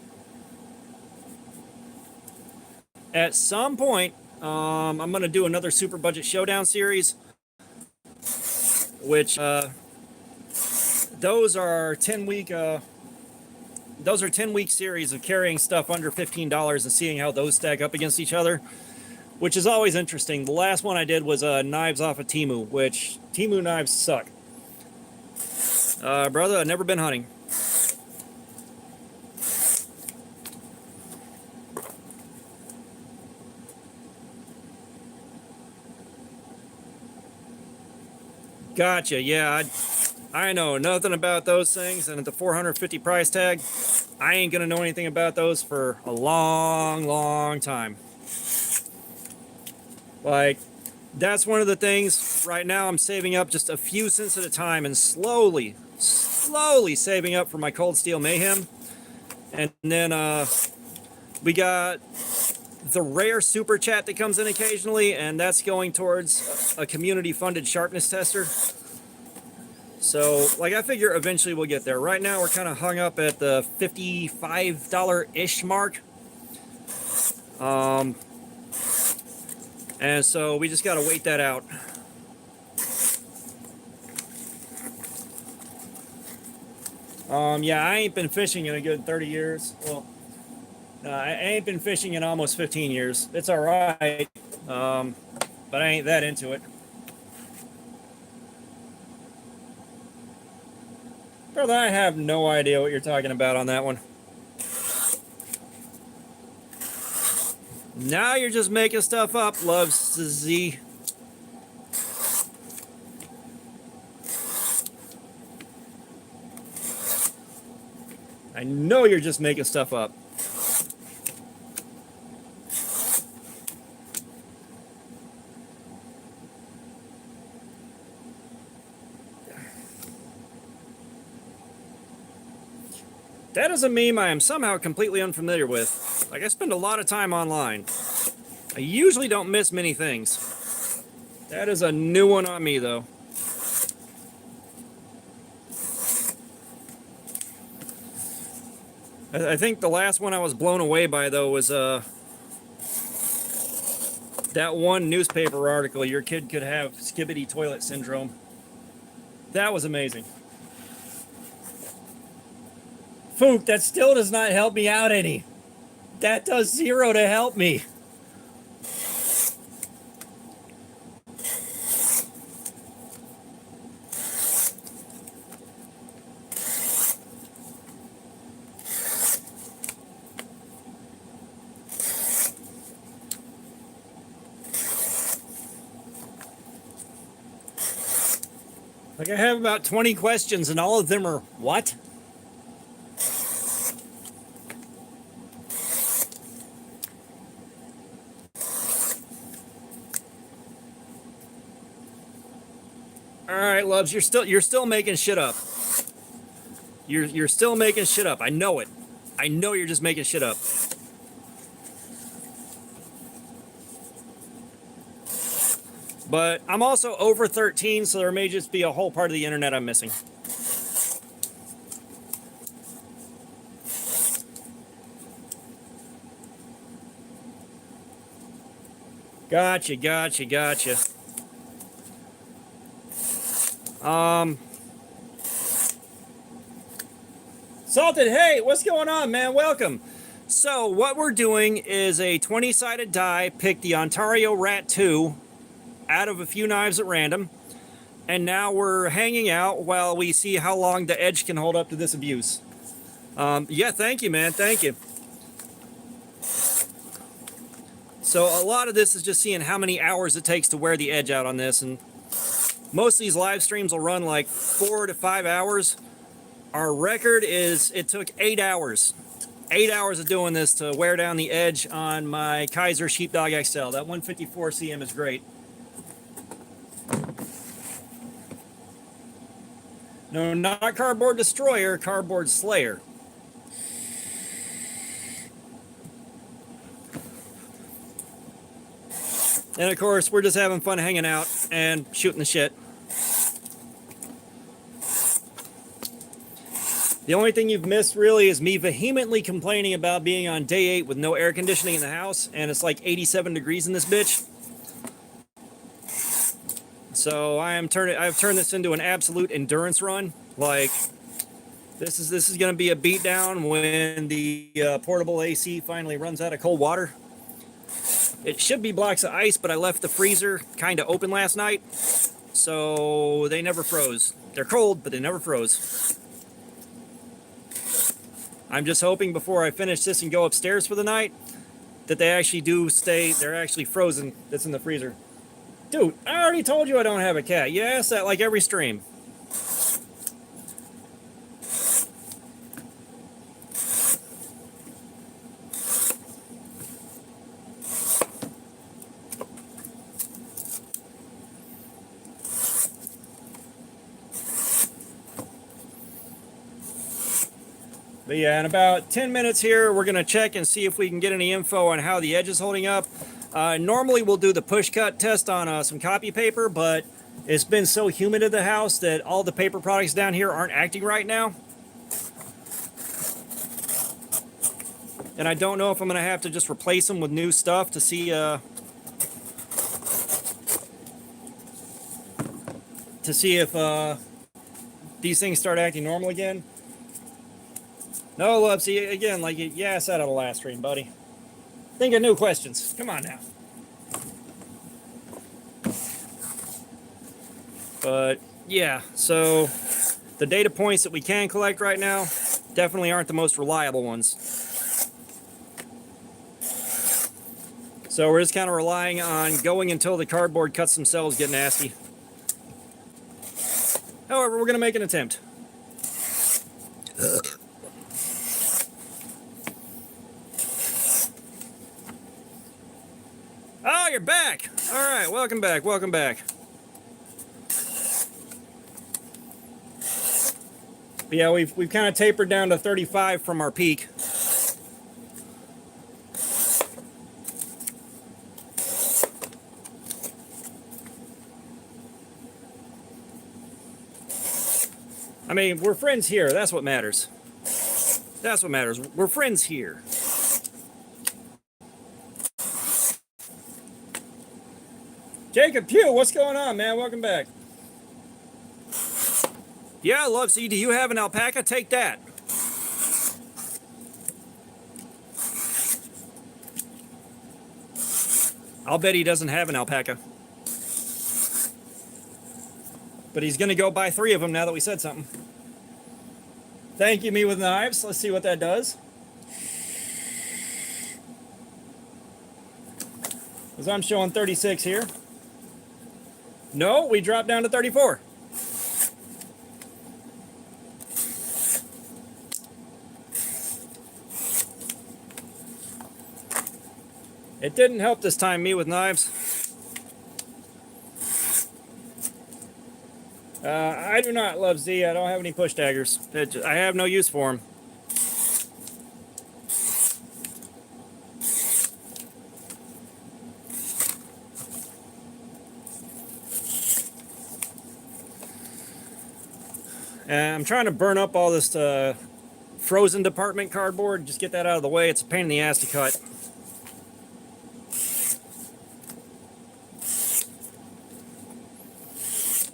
I'm gonna do another Super Budget Showdown series, which those are 10-week series of carrying stuff under $15 and seeing how those stack up against each other, which is always interesting. The last one I did was knives off of Temu, which Temu knives suck. Brother, I've never been hunting. Gotcha. Yeah, I know nothing about those things, and at the $450 price tag, I ain't gonna know anything about those for a long, long time. Like, that's one of the things right now. I'm saving up just a few cents at a time and slowly saving up for my Cold Steel Mayhem. And then we got the rare super chat that comes in occasionally, and that's going towards a community funded sharpness tester. So, like, I figure eventually we'll get there. Right now we're kind of hung up at the $55-ish mark. And so we just got to wait that out. Yeah, I ain't been fishing in a good 30 years. Well, I ain't been fishing in almost 15 years. It's all right, but I ain't that into it. Brother, I have no idea what you're talking about on that one. Now you're just making stuff up, loves Z. I know you're just making stuff up. That is a meme I am somehow completely unfamiliar with. Like, I spend a lot of time online. I usually don't miss many things. That is a new one on me, though. I think the last one I was blown away by, though, was that one newspaper article, your kid could have skibbity toilet syndrome. That was amazing. Fook, that still does not help me out any. That does zero to help me. Like, I have about 20 questions and all of them are, what? right, loves, you're still making shit up. You're still making shit up. I know it. I know you're just making shit up. But I'm also over 13, so there may just be a whole part of the internet I'm missing. Gotcha, gotcha, gotcha. Salted, hey, what's going on, man? Welcome. So what we're doing is a 20-sided die. Pick the Ontario Rat 2 out of a few knives at random. And now we're hanging out while we see how long the edge can hold up to this abuse. Yeah, thank you, man. Thank you. So a lot of this is just seeing how many hours it takes to wear the edge out on this. And most of these live streams will run like 4 to 5 hours. Our record is it took 8 hours. 8 hours of doing this to wear down the edge on my Kaiser Sheepdog XL. That 154 cm is great. No, not Cardboard Destroyer, Cardboard Slayer. And of course, we're just having fun hanging out and shooting the shit. The only thing you've missed really is me vehemently complaining about being on day 8 with no air conditioning in the house, and it's like 87 degrees in this bitch. So I've turned this into an absolute endurance run. Like this is going to be a beatdown when the portable AC finally runs out of cold water. It should be blocks of ice, but I left the freezer kind of open last night, so they never froze. They're cold, but they never froze. I'm just hoping before I finish this and go upstairs for the night that they actually do stay, they're actually frozen, that's in the freezer. Dude, I already told you I don't have a cat. You ask that like every stream. But yeah, in about 10 minutes here, we're going to check and see if we can get any info on how the edge is holding up. Normally, we'll do the push cut test on some copy paper, but it's been so humid in the house that all the paper products down here aren't acting right now. And I don't know if I'm going to have to just replace them with new stuff to see if these things start acting normal again. No, love, see, again, like you asked that on the last stream, buddy. Think of new questions. Come on now. But, yeah, so the data points that we can collect right now definitely aren't the most reliable ones. So we're just kind of relying on going until the cardboard cuts themselves get nasty. However, we're going to make an attempt. Oh, you're back. All right, welcome back, welcome back. But yeah, we've kind of tapered down to 35 from our peak. I mean, we're friends here. That's what matters. That's what matters. We're friends here. Jacob Pugh, what's going on, man? Welcome back. Yeah, Love C, do you have an alpaca? Take that. I'll bet he doesn't have an alpaca. But he's going to go buy 3 of them now that we said something. Thank you, Me With Knives. Let's see what that does. Because I'm showing 36 here. No, we dropped down to 34. It didn't help this time, Me With Knives. I do not love Z. I don't have any push daggers. I have no use for them. I'm trying to burn up all this frozen department cardboard. Just get that out of the way. It's a pain in the ass to cut.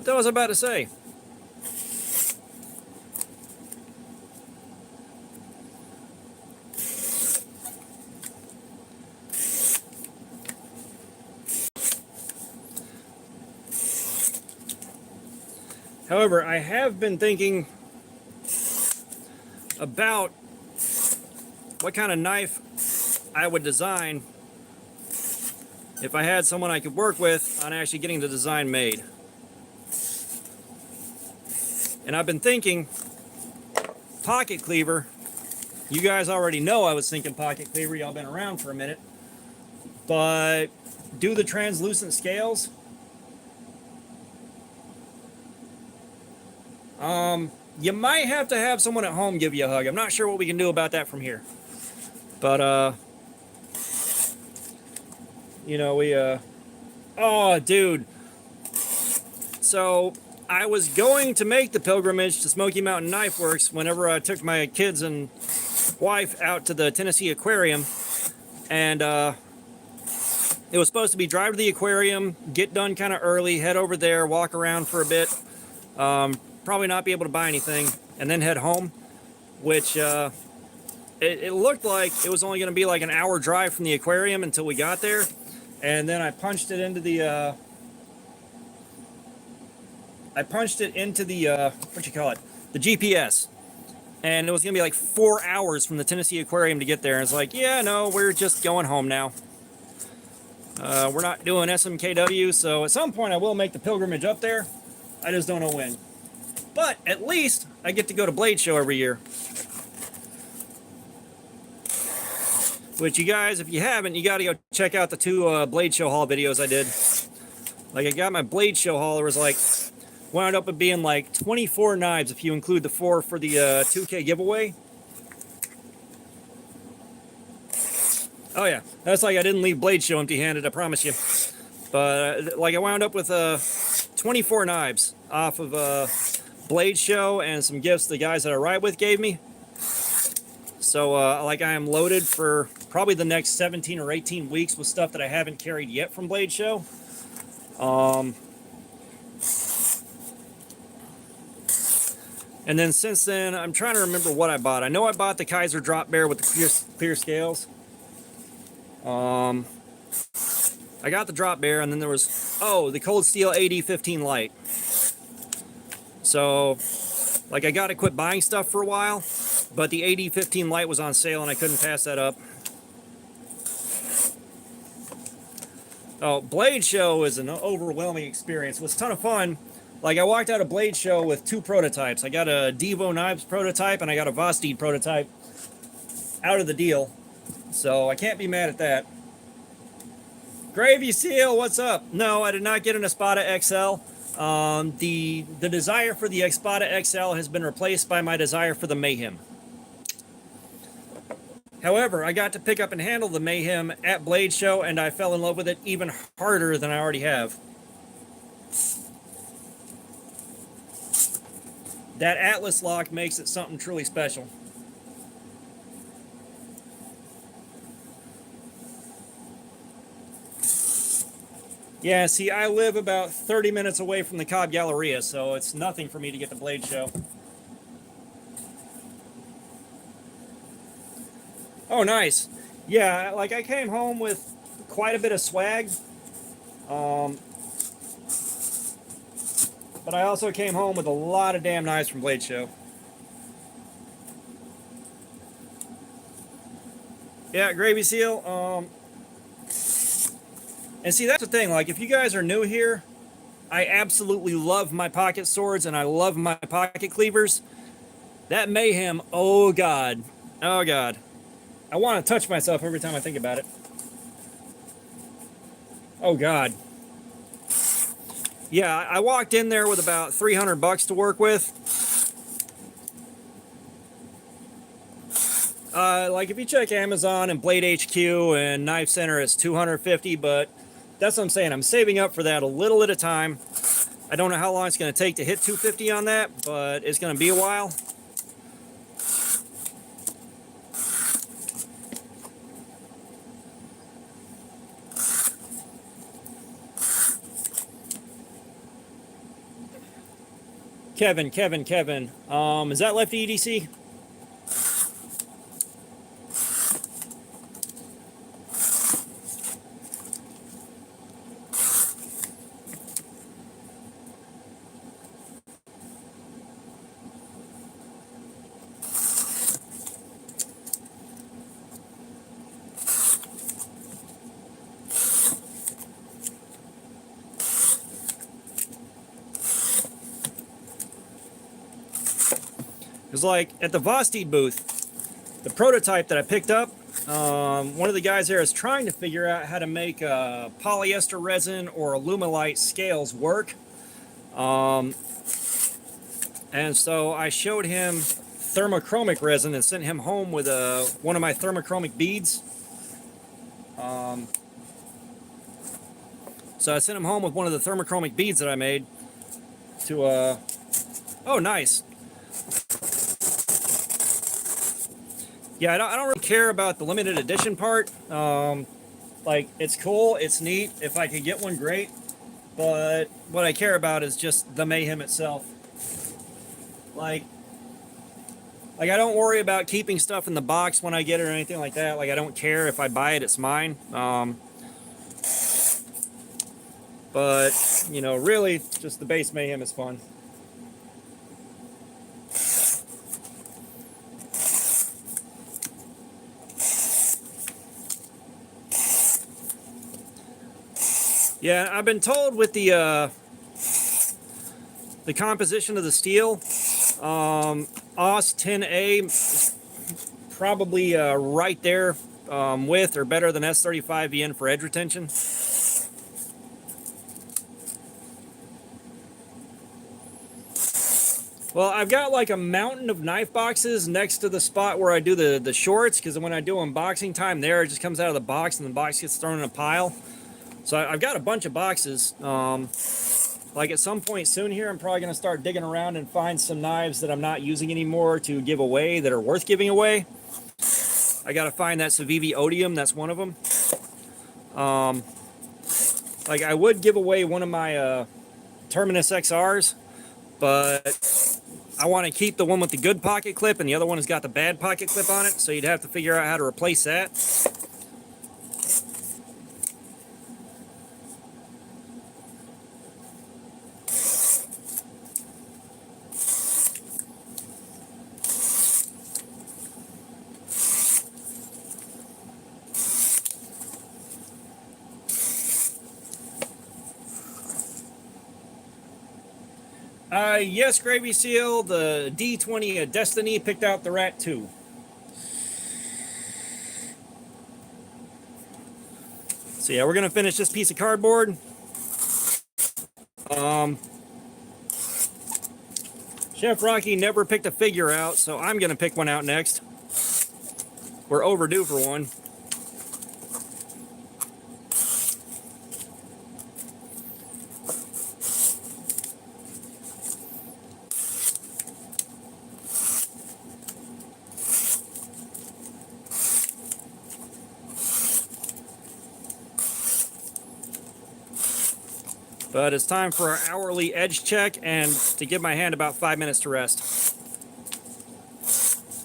What was I about to say? However, I have been thinking about what kind of knife I would design if I had someone I could work with on actually getting the design made. And I've been thinking pocket cleaver. You guys already know I was thinking pocket cleaver. Y'all been around for a minute. But do the translucent scales. You might have to have someone at home give you a hug. I'm not sure what we can do about that from here. But, you know, oh, dude. So, I was going to make the pilgrimage to Smoky Mountain Knife Works whenever I took my kids and wife out to the Tennessee Aquarium. And, it was supposed to be drive to the aquarium, get done kind of early, head over there, walk around for a bit. Probably not be able to buy anything, and then head home, which it looked like it was only going to be like an hour drive from the aquarium until we got there. And then I punched it into the what you call it, the GPS, and it was going to be like 4 hours from the Tennessee Aquarium to get there. And it's like, yeah, no, we're just going home now. We're not doing SMKW, so at some point I will make the pilgrimage up there. I just don't know when. But at least I get to go to Blade Show every year. Which, you guys, if you haven't, you got to go check out the 2 Blade Show haul videos I did. Like, I got my Blade Show haul. There was like, wound up with being like 24 knives if you include the 4 for the 2K giveaway. Oh yeah, that's like I didn't leave Blade Show empty-handed, I promise you. But like I wound up with 24 knives off of Blade Show and some gifts the guys that I ride with gave me. So like I am loaded for probably the next 17 or 18 weeks with stuff that I haven't carried yet from Blade Show. And then since then, I'm trying to remember what I bought. I know I bought the Kaiser Drop Bear with the clear scales. I got the Drop Bear, and then there was, the Cold Steel AD-15 Light. So, like, I got to quit buying stuff for a while, but the AD-15 Light was on sale, and I couldn't pass that up. Oh, Blade Show is an overwhelming experience. It was a ton of fun. Like, I walked out of Blade Show with 2 prototypes. I got a Devo Knives prototype, and I got a Vosteed prototype out of the deal. So I can't be mad at that. Gravy Seal, what's up? No, I did not get an Espada XL. The desire for the Espada XL has been replaced by my desire for the Mayhem. However, I got to pick up and handle the Mayhem at Blade Show, and I fell in love with it even harder than I already have. That Atlas lock makes it something truly special. Yeah, see, I live about 30 minutes away from the Cobb Galleria, so it's nothing for me to get to Blade Show. Oh, nice. Yeah, like, I came home with quite a bit of swag. But I also came home with a lot of damn knives from Blade Show. Yeah, Gravy Seal. And see, that's the thing. Like, if you guys are new here, I absolutely love my pocket swords and I love my pocket cleavers. That Mayhem, oh God. Oh God. I want to touch myself every time I think about it. Oh God. Yeah, I walked in there with about 300 bucks to work with. Like if you check Amazon and Blade HQ and Knife Center, it's 250, but that's what I'm saying. I'm saving up for that a little at a time. I don't know how long it's going to take to hit 250 on that, but it's going to be a while. Kevin. Is that Lefty EDC? Because like at the Vosteed booth, the prototype that I picked up, one of the guys there is trying to figure out how to make polyester resin or Alumilite scales work. And so I showed him thermochromic resin and sent him home with one of my thermochromic beads. So I sent him home with one of the thermochromic beads that I made to, oh, nice. Yeah, I don't really care about the limited edition part. Like, it's cool, it's neat. If I could get one, great. But what I care about is just the mayhem itself. Like I don't worry about keeping stuff in the box when I get it or anything like that. Like, I don't care if I buy it, it's mine. But, you know, really, just the base mayhem is fun. Yeah, I've been told with the composition of the steel, AUS 10A is probably right there with or better than S35VN for edge retention. Well, I've got like a mountain of knife boxes next to the spot where I do the shorts, because when I do unboxing time there, it just comes out of the box and the box gets thrown in a pile. So I've got a bunch of boxes. Like at some point soon here, I'm probably going to start digging around and find some knives that I'm not using anymore to give away that are worth giving away. I got to find that Civivi Odium. That's one of them. Like I would give away one of my Terminus XRs, but I want to keep the one with the good pocket clip, and the other one has got the bad pocket clip on it, so you'd have to figure out how to replace that. Yes, Gravy Seal, the D20 Destiny picked out the rat too. So yeah, we're gonna finish this piece of cardboard. Chef Rocky never picked a figure out, so I'm gonna pick one out next. We're overdue for one. But it's time for our hourly edge check and to give my hand about 5 minutes to rest.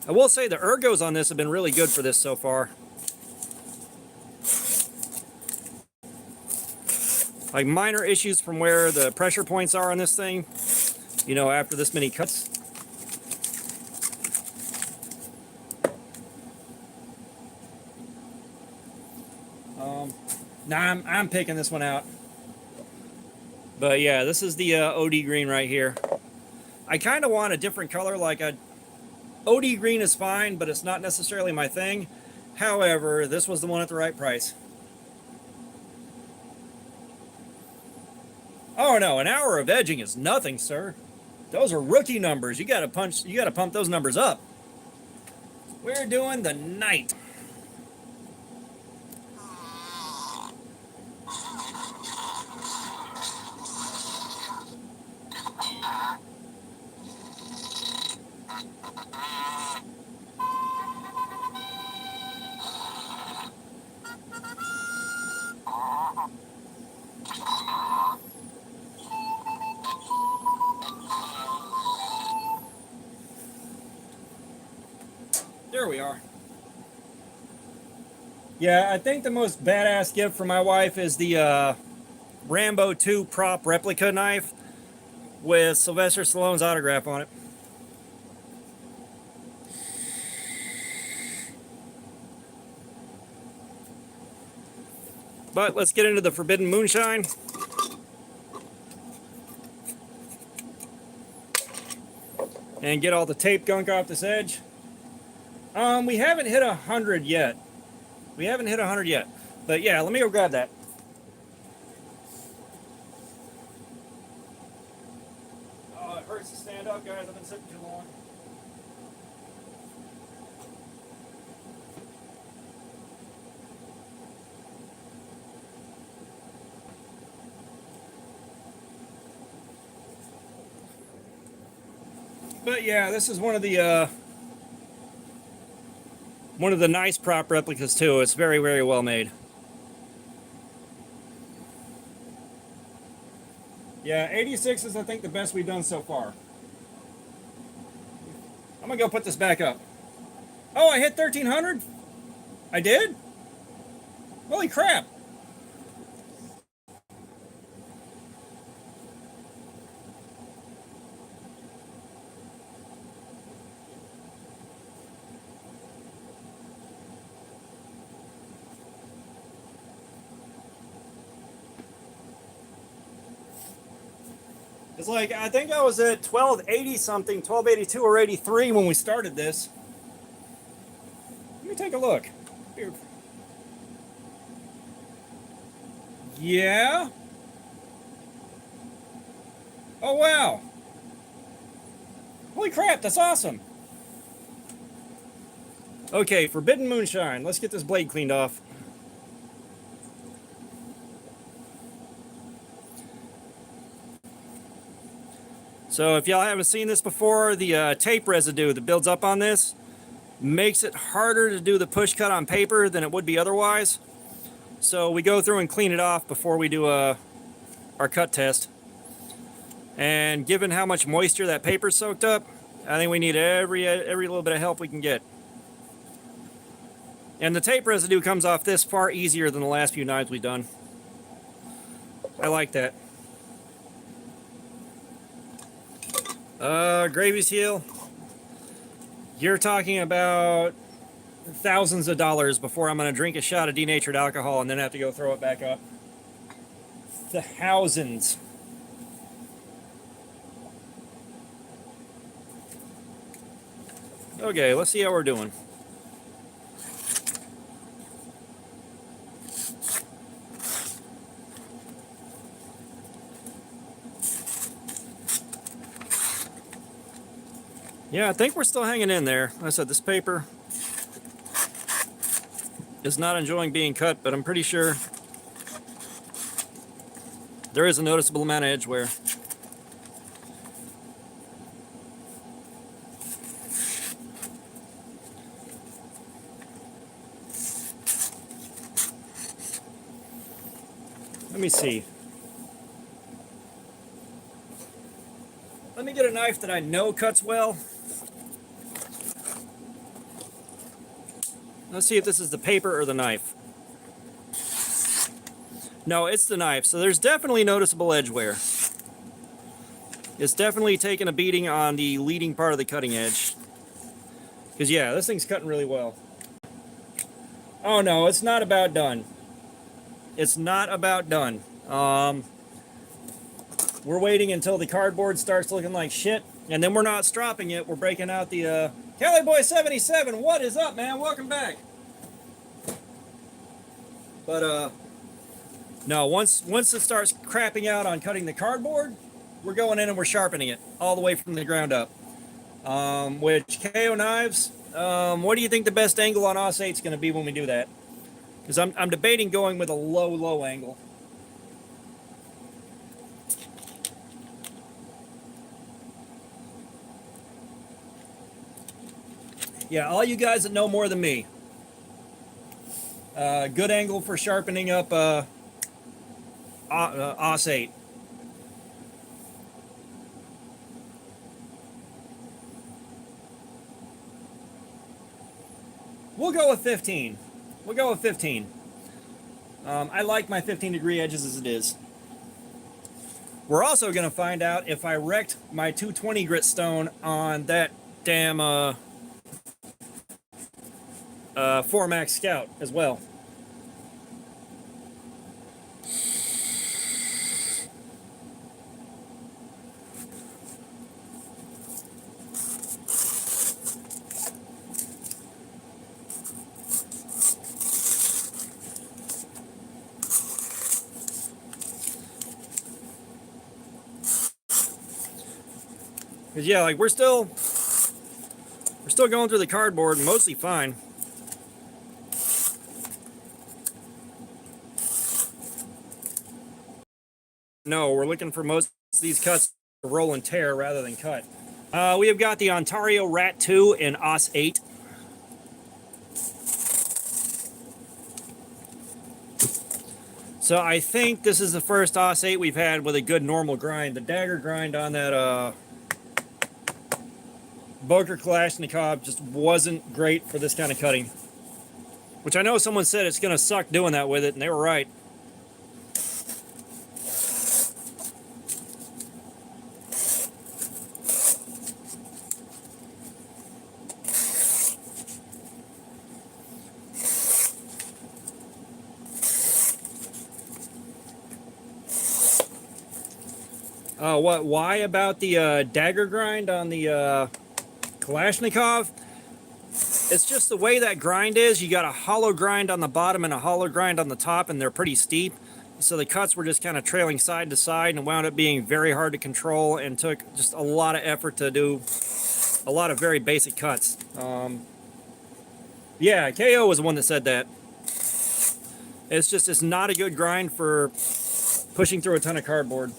I will say the ergos on this have been really good for this so far. Like minor issues from where the pressure points are on this thing, you know, after this many cuts. Nah, I'm picking this one out. But yeah, this is the OD green right here. I kind of want a different color. Like OD green is fine, but it's not necessarily my thing. However, this was the one at the right price. Oh no, an hour of edging is nothing, sir. Those are rookie numbers. You gotta pump those numbers up. We're doing the night. There we are. Yeah, I think the most badass gift for my wife is the Rambo 2 prop replica knife with Sylvester Stallone's autograph on it. But let's get into the forbidden moonshine. And get all the tape gunk off this edge. We haven't hit 100 yet. We haven't hit 100 yet. But yeah, let me go grab that. Oh, it hurts to stand up, guys. I've been sitting too long. But yeah, this is one of the nice prop replicas too. It's very, very well made. Yeah, 86 is I think the best we've done so far. I'm gonna go put this back up. Oh, I hit 1300? I did? Holy crap. It's like, I think I was at 1280 something, 1282 or 83 when we started this. Let me take a look. Here. Yeah. Oh, wow. Holy crap, that's awesome. Okay, forbidden moonshine. Let's get this blade cleaned off. So if y'all haven't seen this before, the tape residue that builds up on this makes it harder to do the push cut on paper than it would be otherwise. So we go through and clean it off before we do our cut test. And given how much moisture that paper's soaked up, I think we need every little bit of help we can get. And the tape residue comes off this far easier than the last few knives we've done. I like that. Gravy's heel. You're talking about thousands of dollars before I'm going to drink a shot of denatured alcohol and then have to go throw it back up. Thousands. Okay, let's see how we're doing. Yeah, I think we're still hanging in there. Like I said, this paper is not enjoying being cut, but I'm pretty sure there is a noticeable amount of edge wear. Let me see. Let me get a knife that I know cuts well. Let's see if this is the paper or the knife. No, it's the knife. So there's definitely noticeable edge wear. It's definitely taking a beating on the leading part of the cutting edge. Because yeah, this thing's cutting really well. Oh no, it's not about done. It's not about done. We're waiting until the cardboard starts looking like shit, and then we're not stropping it. We're breaking out the Cali Boy 77. What is up, man? Welcome back. But No, once it starts crapping out on cutting the cardboard, we're going in and we're sharpening it all the way from the ground up. Which KO knives, what do you think the best angle on Os 8 is going to be when we do that? Because I'm debating going with a low angle. Yeah, all you guys that know more than me. Good angle for sharpening up Os 8. We'll go with 15. We'll go with 15. I like my 15-degree edges as it is. We're also going to find out if I wrecked my 220 grit stone on that damn 4MAX Scout as well. Cause yeah, like we're still going through the cardboard, mostly fine. No, we're looking for most of these cuts to roll and tear rather than cut. We have got the Ontario Rat 2 in Os 8. So I think this is the first Os 8 we've had with a good normal grind. The dagger grind on that Boker Kalashnikov just wasn't great for this kind of cutting. Which I know someone said it's going to suck doing that with it, and they were right. Why about the dagger grind on the Kalashnikov? It's just the way that grind is. You got a hollow grind on the bottom and a hollow grind on the top, and they're pretty steep. So the cuts were just kind of trailing side to side and wound up being very hard to control and took just a lot of effort to do a lot of very basic cuts. Yeah, KO was the one that said that. It's not a good grind for pushing through a ton of cardboard.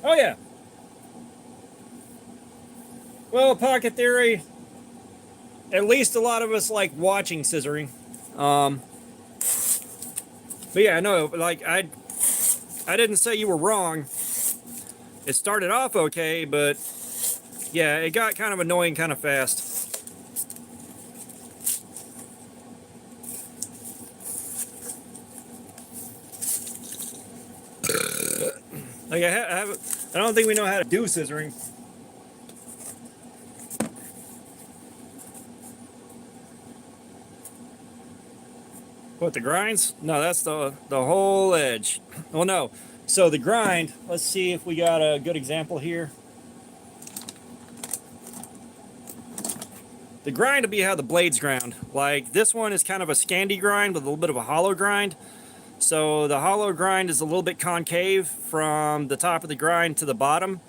Oh yeah. Well, Pocket Theory, at least a lot of us like watching scissoring. But yeah, no, like I didn't say you were wrong. It started off okay, but yeah, it got kind of annoying kind of fast. Like I don't think we know how to do scissoring. What, the grinds? No, that's the whole edge. Well, no. So the grind, let's see if we got a good example here. The grind would be how the blades ground. Like this one is kind of a Scandi grind with a little bit of a hollow grind. So the hollow grind is a little bit concave from the top of the grind to the bottom.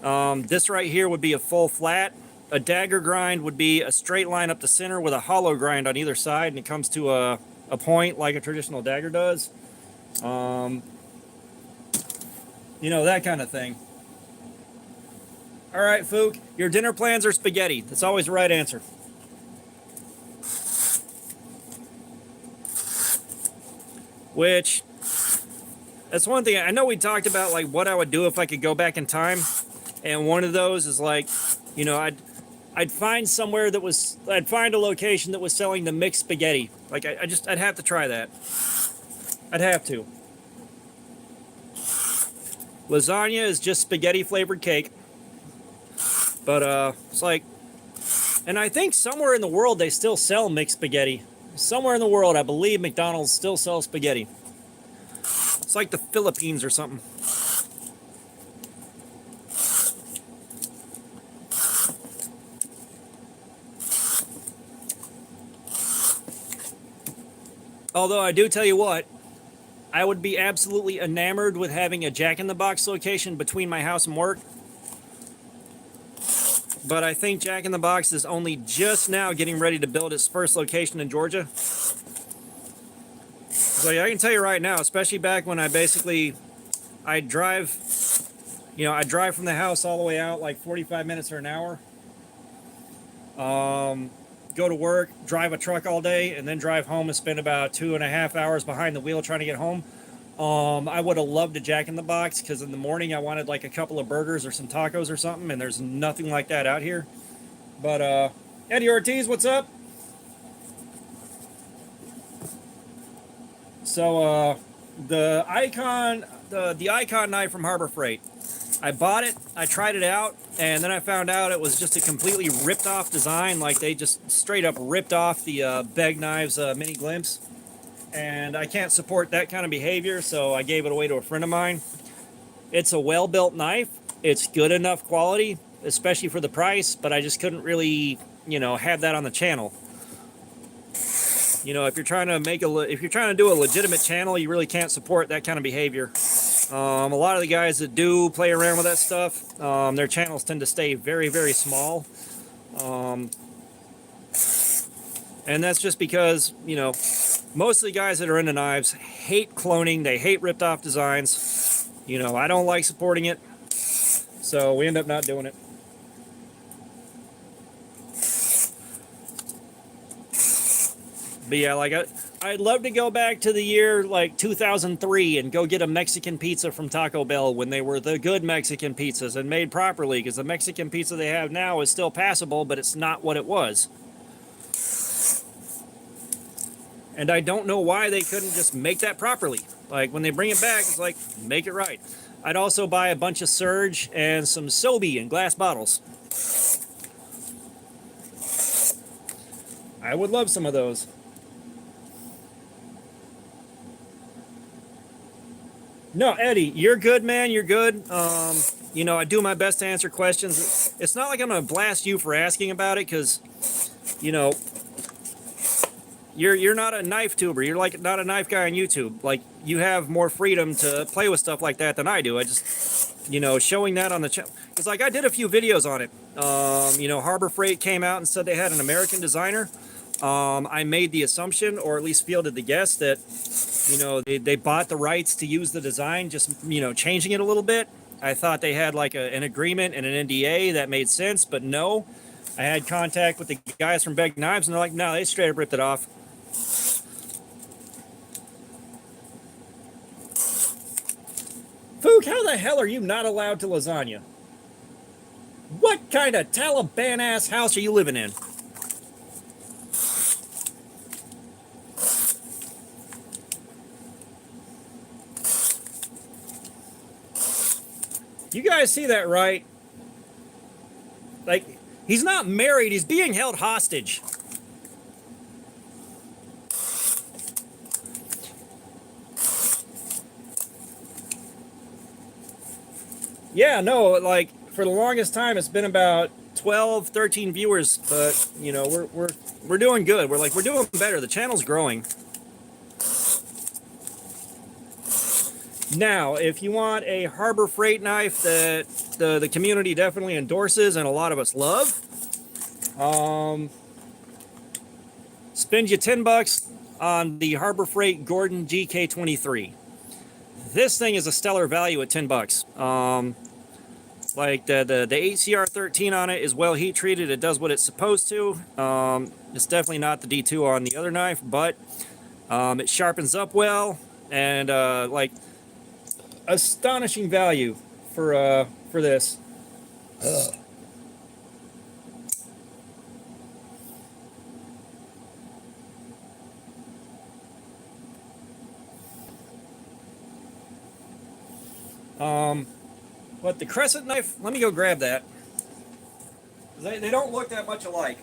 This right here would be a full flat. A dagger grind would be a straight line up the center with a hollow grind on either side, and it comes to a point like a traditional dagger does. You know, that kind of thing. All right, Fook, your dinner plans are spaghetti. That's always the right answer. Which, that's one thing. I know we talked about like what I would do if I could go back in time, and one of those is like, you know, I'd find somewhere that was, I'd find a location that was selling the mixed spaghetti. Like I'd have to try that. I'd have to. Lasagna is just spaghetti flavored cake, but it's like, and I think somewhere in the world they still sell mixed spaghetti. Somewhere in the world, I believe McDonald's still sells spaghetti. It's like the Philippines or something. Although I do tell you what, I would be absolutely enamored with having a Jack in the Box location between my house and work. But I think Jack in the Box is only just now getting ready to build its first location in Georgia. So yeah, I can tell you right now, especially back when I drive from the house all the way out like 45 minutes or an hour. Go to work, drive a truck all day, and then drive home and spend about 2.5 hours behind the wheel trying to get home. I would have loved a Jack in the Box because in the morning I wanted like a couple of burgers or some tacos or something, and there's nothing like that out here. But Eddie Ortiz, what's up? So the Icon knife from Harbor Freight. I bought it, I tried it out, and then I found out it was just a completely ripped off design. Like they just straight up ripped off the Beg Knives mini glimpse. And I can't support that kind of behavior, so I gave it away to a friend of mine. It's a well-built knife. It's good enough quality, especially for the price, but I just couldn't really, have that on the channel. If you're trying to do a legitimate channel, you really can't support that kind of behavior. A lot of the guys that do play around with that stuff, their channels tend to stay very, very small. And that's just because, most of the guys that are into knives hate cloning. They hate ripped off designs. I don't like supporting it. So we end up not doing it. But yeah, like I'd love to go back to the year like 2003 and go get a Mexican pizza from Taco Bell when they were the good Mexican pizzas and made properly, because the Mexican pizza they have now is still passable, but it's not what it was. And I don't know why they couldn't just make that properly. Like when they bring it back, it's like, make it right. I'd also buy a bunch of Surge and some Sobe in glass bottles. I would love some of those. No, Eddie, you're good, man. You're good. I do my best to answer questions. It's not like I'm going to blast you for asking about it, because, you're not a knife tuber. You're like not a knife guy on YouTube. Like, you have more freedom to play with stuff like that than I do. I just, showing that on the channel, because like I did a few videos on it. Harbor Freight came out and said they had an American designer. I made the assumption, or at least fielded the guess, that they bought the rights to use the design, just changing it a little bit. I thought they had like an agreement and an NDA that made sense, but no. I had contact with the guys from Beg Knives, and they're like, no, they straight up ripped it off. Fook, how the hell are you not allowed to lasagna? What kind of Taliban-ass house are you living in? You guys see that, right? Like, he's not married, he's being held hostage. Yeah, no, like, for the longest time, it's been about 12, 13 viewers, but, we're doing good. We're doing better. The channel's growing. Now, if you want a Harbor Freight knife that the community definitely endorses and a lot of us love, spend you $10 on the Harbor Freight Gordon GK23. This thing is a stellar value at $10. Like the HCR13 on it is well heat treated. It does what it's supposed to. It's definitely not the D2 on the other knife, but it sharpens up well, and astonishing value for this. What, the crescent knife? Let me go grab that. They don't look that much alike.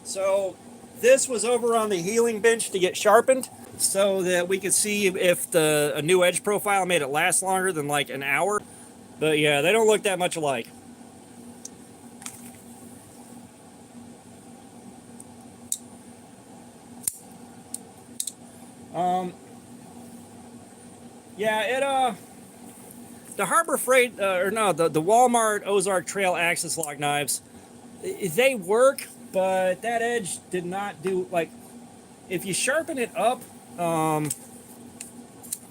So this was over on the healing bench to get sharpened so that we could see if a new edge profile made it last longer than like an hour. But yeah, they don't look that much alike. Yeah, the Harbor Freight, the Walmart Ozark Trail Axis Lock knives, they work, but that edge did not do, like, if you sharpen it up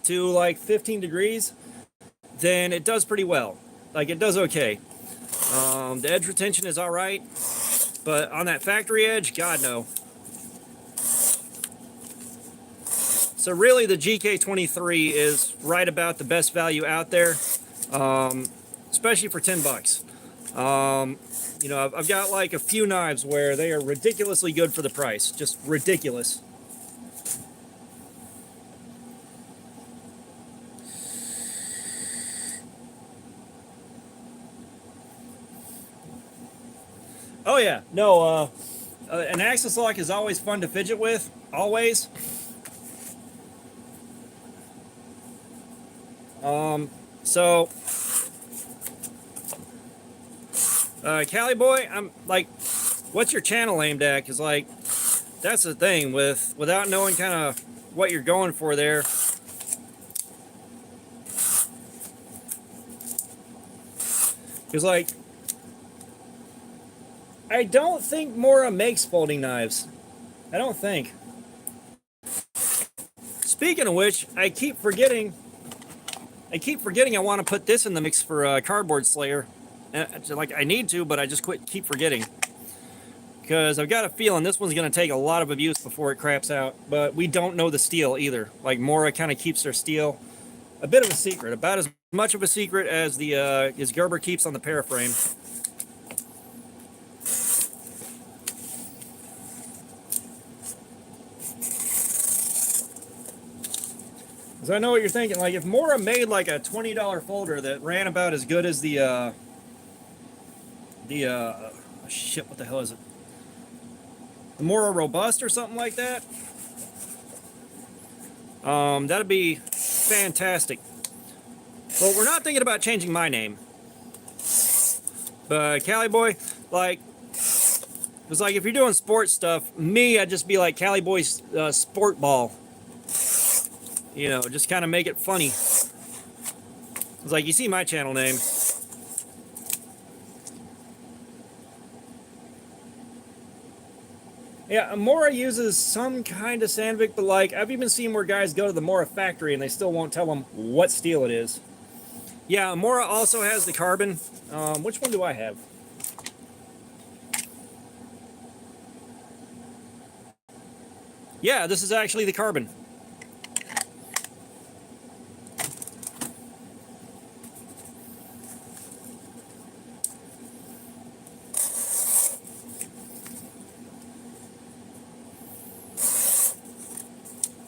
to like 15 degrees, then it does pretty well. Like, it does okay. The edge retention is all right, but on that factory edge, God no. So really, the GK23 is right about the best value out there, especially for $10. You know, I've got like a few knives where they are ridiculously good for the price, just ridiculous. Oh yeah, no, an Axis lock is always fun to fidget with, always. So, Cali boy, I'm like, what's your channel aimed at? Because like, that's the thing without knowing kind of what you're going for there. Because like, I don't think Mora makes folding knives. I don't think. Speaking of which, I keep forgetting I want to put this in the mix for Cardboard Slayer. Like, I need to, but I just keep forgetting. Because I've got a feeling this one's going to take a lot of abuse before it craps out. But we don't know the steel either. Like, Mora kind of keeps their steel a bit of a secret. About as much of a secret as as Gerber keeps on the paraframe. Because I know what you're thinking. Like, if Mora made like a $20 folder that ran about as good as shit, what the hell is it? The Mora Robust or something like that. That'd be fantastic. Well, we're not thinking about changing my name. But Cali Boy, like, it's like if you're doing sports stuff, I'd just be like Cali Boy's Sport Ball. You know, just kind of make it funny. It's like, you see my channel name. Yeah, Mora uses some kind of Sandvik, but like, I've even seen where guys go to the Mora factory and they still won't tell them what steel it is. Yeah, Mora also has the carbon. Which one do I have? Yeah, this is actually the carbon.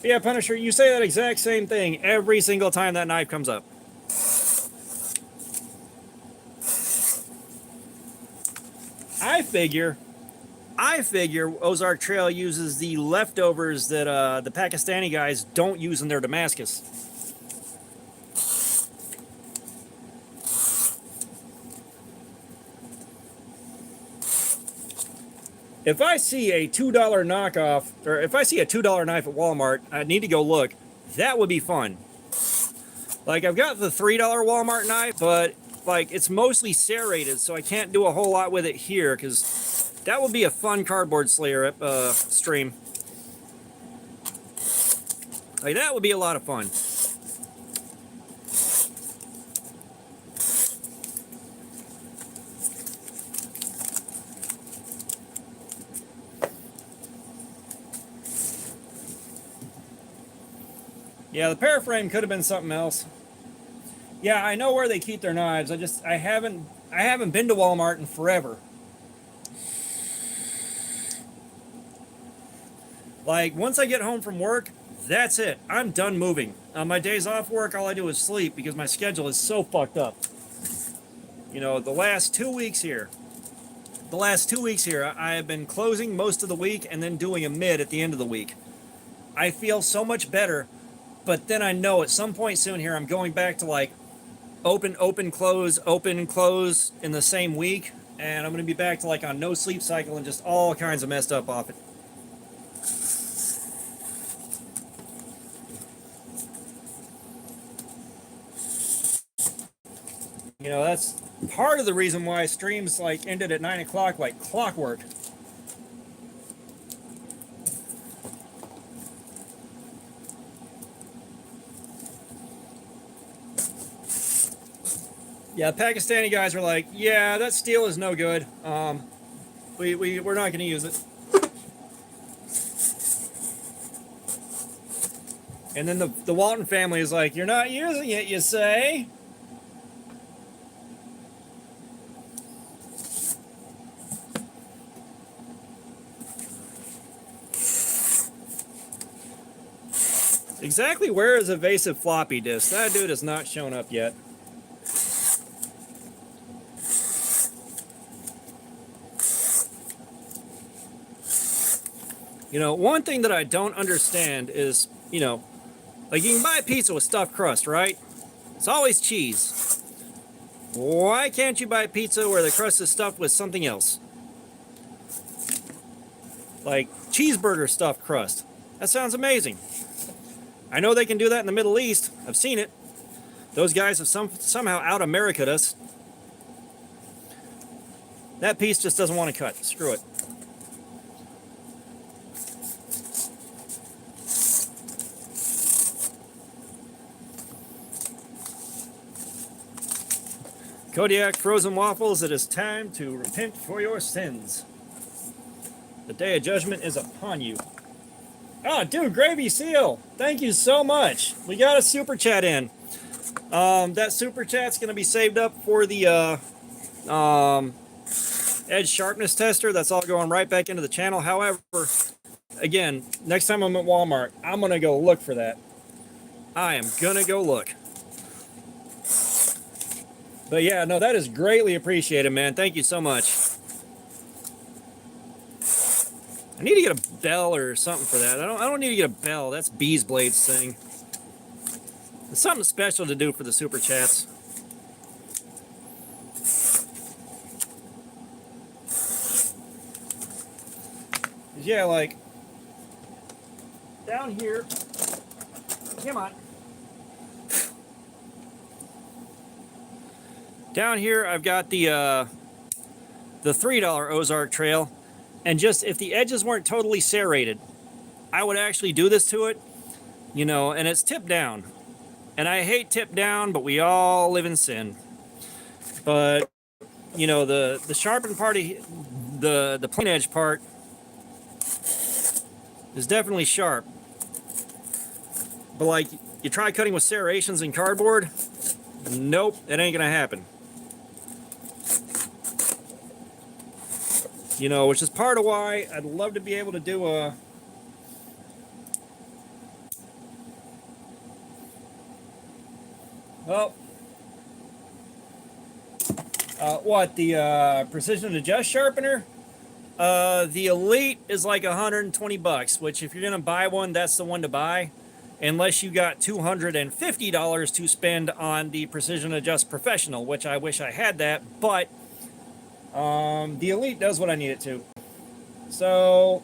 Yeah, Punisher, you say that exact same thing every single time that knife comes up. I figure Ozark Trail uses the leftovers that the Pakistani guys don't use in their Damascus. If I see a $2 knockoff, or if I see a $2 knife at Walmart, I need to go look. That would be fun. Like, I've got the $3 Walmart knife, but like, it's mostly serrated, so I can't do a whole lot with it here, because that would be a fun Cardboard Slayer stream. Like, that would be a lot of fun. Yeah, the paraframe could have been something else. Yeah, I know where they keep their knives. I haven't been to Walmart in forever. Like, once I get home from work, that's it. I'm done moving. On my days off work, all I do is sleep because my schedule is so fucked up. You know, the last 2 weeks here. the last 2 weeks here, I have been closing most of the week and then doing a mid at the end of the week. I feel so much better, but then I know at some point soon here I'm going back to like open, open, close in the same week, and I'm going to be back to like on no sleep cycle and just all kinds of messed up off it. You know, that's part of the reason why streams like ended at 9 o'clock like clockwork. Yeah, Pakistani guys are like, yeah, that steel is no good. We're not going to use it. And then the Walton family is like, you're not using it, you say? Exactly where is evasive floppy disk? That dude has not shown up yet. You know, one thing that I don't understand is, you know, like you can buy pizza with stuffed crust, right? It's always cheese. Why can't you buy pizza where the crust is stuffed with something else? Like cheeseburger stuffed crust. That sounds amazing. I know they can do that in the Middle East. I've seen it. Those guys have somehow out-America'd us. That piece just doesn't want to cut. Screw it. Kodiak frozen waffles, it is time to repent for your sins. The day of judgment is upon you. Oh, dude, Gravy Seal, thank you so much. We got a super chat in. That super chat's going to be saved up for the edge sharpness tester. That's all going right back into the channel. However, again, next time I'm at Walmart, I'm going to go look for that. I am going to go look. But yeah, no, that is greatly appreciated, man. Thank you so much. I need to get a bell or something for that. I don't need to get a bell. That's Bees Blade's thing. It's something special to do for the super chats. Yeah, like down here. Come on. Down here, I've got the $3 Ozark Trail. And just, if the edges weren't totally serrated, I would actually do this to it, you know, and it's tipped down. And I hate tipped down, but we all live in sin. But, you know, the sharpened part, the plain edge part is definitely sharp. But, like, you try cutting with serrations in cardboard, nope, it ain't gonna happen. You know, which is part of why I'd love to be able to do a... Well, what, the precision adjust sharpener? The Elite is like $120, which if you're gonna buy one, that's the one to buy. Unless you got $250 to spend on the precision adjust professional, which I wish I had that, but the Elite does what I need it to. So,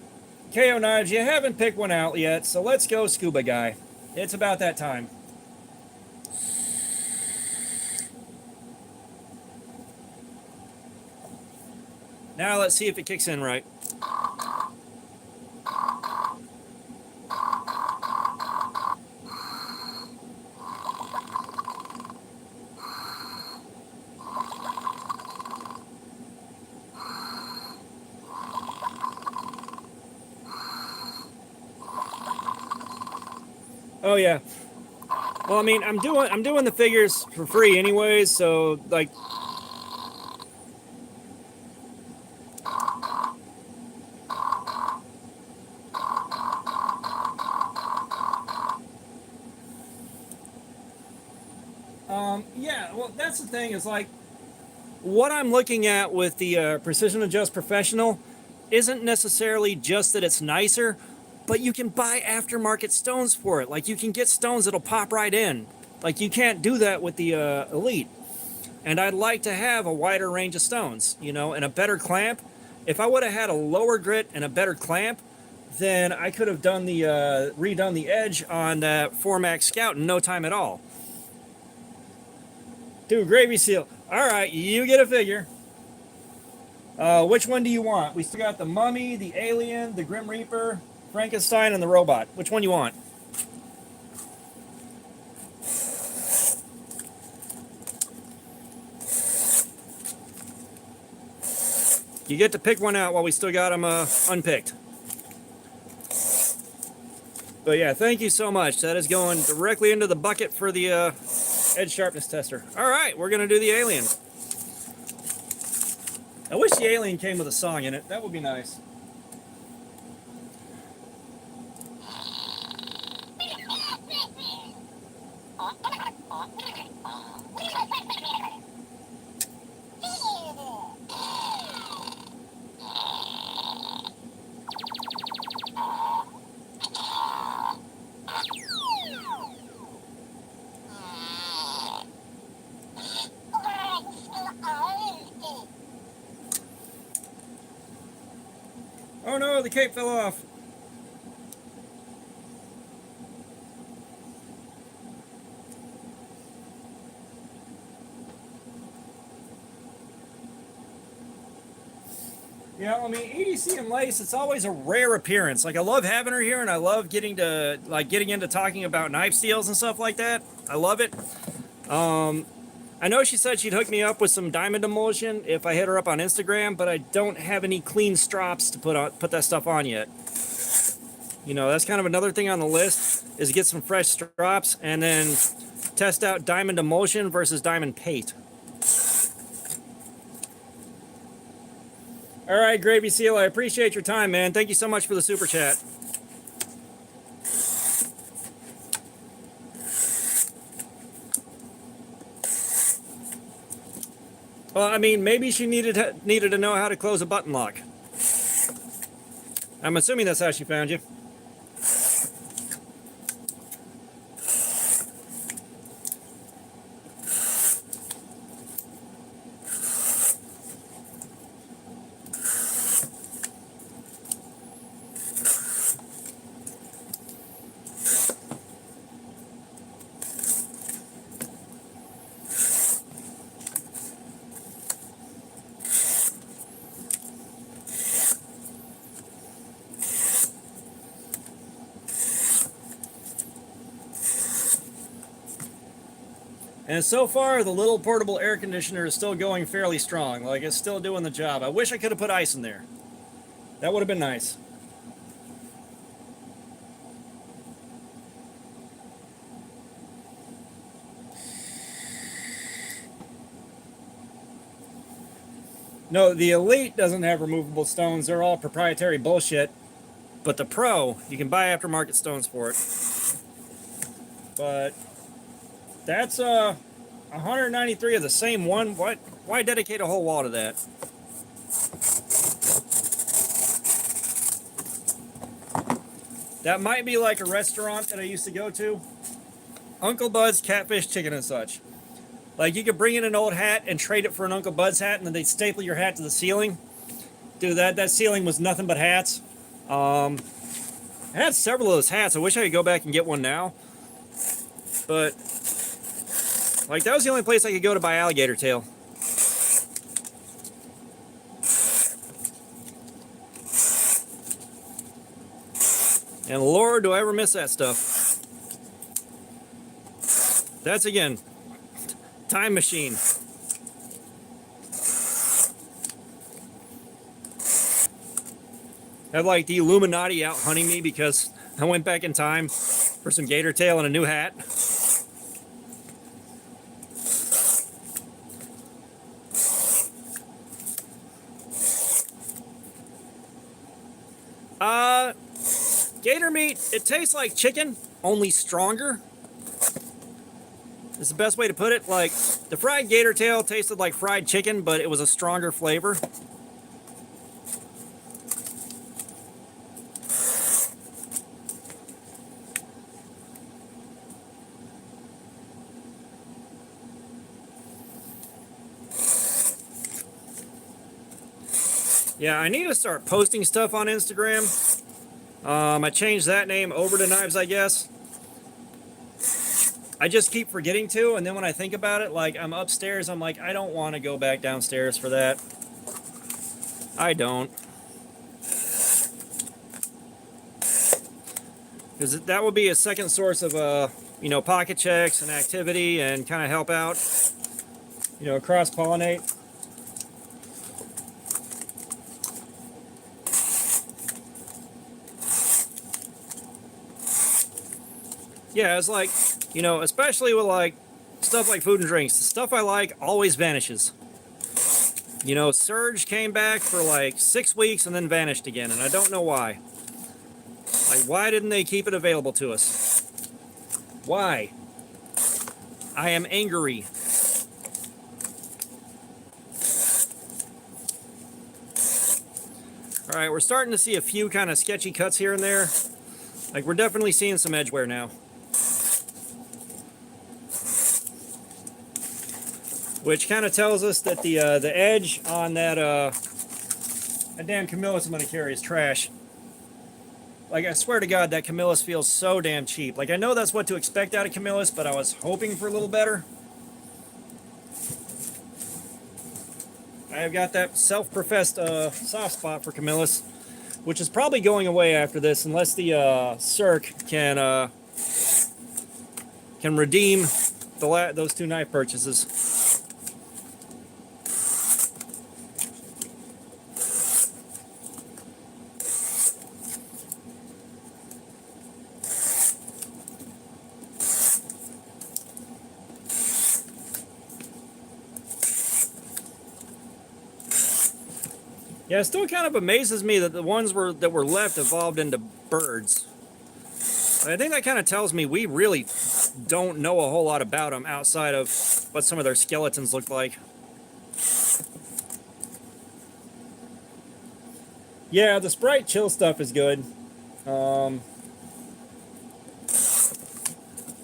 KO Knives, you haven't picked one out yet, so let's go Scuba Guy. It's about that time. Now let's see if it kicks in right. Oh yeah. Well, I mean, I'm doing the figures for free anyways, so like yeah, well, that's the thing is like what I'm looking at with the Precision Adjust Professional isn't necessarily just that it's nicer, but you can buy aftermarket stones for it. Like, you can get stones that'll pop right in. Like, you can't do that with the Elite. And I'd like to have a wider range of stones, you know, and a better clamp. If I would have had a lower grit and a better clamp, then I could have done the redone the edge on that 4MAX Scout in no time at all. Dude, Gravy Seal. All right, you get a figure. Which one do you want? We still got the Mummy, the Alien, the Grim Reaper, Frankenstein, and the Robot. Which one do you want? You get to pick one out while we still got them unpicked. But yeah, thank you so much. That is going directly into the bucket for the edge sharpness tester. All right, we're going to do the Alien. I wish the Alien came with a song in it. That would be nice. Oh no, the cape fell off. Yeah, I mean, EDC and Lace, it's always a rare appearance. Like, I love having her here, and I love getting into talking about knife steels and stuff like that. I love it. I know she said she'd hook me up with some diamond emulsion if I hit her up on Instagram, but I don't have any clean strops to put that stuff on yet. You know, that's kind of another thing on the list, is get some fresh strops and then test out diamond emulsion versus diamond paste. All right, Gravy Seal, I appreciate your time, man. Thank you so much for the super chat. Well, I mean, maybe she needed to know how to close a button lock. I'm assuming that's how she found you. And so far, the little portable air conditioner is still going fairly strong. Like, it's still doing the job. I wish I could have put ice in there. That would have been nice. No, the Elite doesn't have removable stones. They're all proprietary bullshit. But the Pro, you can buy aftermarket stones for it. But that's 193 of the same one. Why dedicate a whole wall to that? That might be like a restaurant that I used to go to. Uncle Bud's Catfish Chicken and such. Like, you could bring in an old hat and trade it for an Uncle Bud's hat, and then they'd staple your hat to the ceiling. Dude, that ceiling was nothing but hats. I had several of those hats. I wish I could go back and get one now. But, like, that was the only place I could go to buy alligator tail. And Lord, do I ever miss that stuff. That's, again, time machine. I have, like, the Illuminati out hunting me because I went back in time for some gator tail and a new hat. Gator meat, it tastes like chicken, only stronger. is the best way to put it. Like, the fried gator tail tasted like fried chicken, but it was a stronger flavor. Yeah, I need to start posting stuff on Instagram. I changed that name over to Knives, I guess. I just keep forgetting to, and then when I think about it, like, I'm upstairs, I'm like, I don't want to go back downstairs for that. I don't. Because that would be a second source of, you know, pocket checks and activity and kind of help out, you know, cross-pollinate. Yeah, it's like, you know, especially with like stuff like food and drinks, the stuff I like always vanishes. You know, Surge came back for like 6 weeks and then vanished again, and I don't know why. Like, why didn't they keep it available to us? Why? I am angry. Alright, we're starting to see a few kind of sketchy cuts here and there. Like, we're definitely seeing some edge wear now. Which kind of tells us that the edge on that damn Camillus I'm going to carry is trash. Like, I swear to God, that Camillus feels so damn cheap. Like, I know that's what to expect out of Camillus, but I was hoping for a little better. I have got that self-professed soft spot for Camillus, which is probably going away after this, unless the Cirque can redeem those 2 knife purchases. Yeah, it still kind of amazes me that the ones that were left evolved into birds. I think that kind of tells me we really don't know a whole lot about them outside of what some of their skeletons look like. Yeah, the Sprite Chill stuff is good.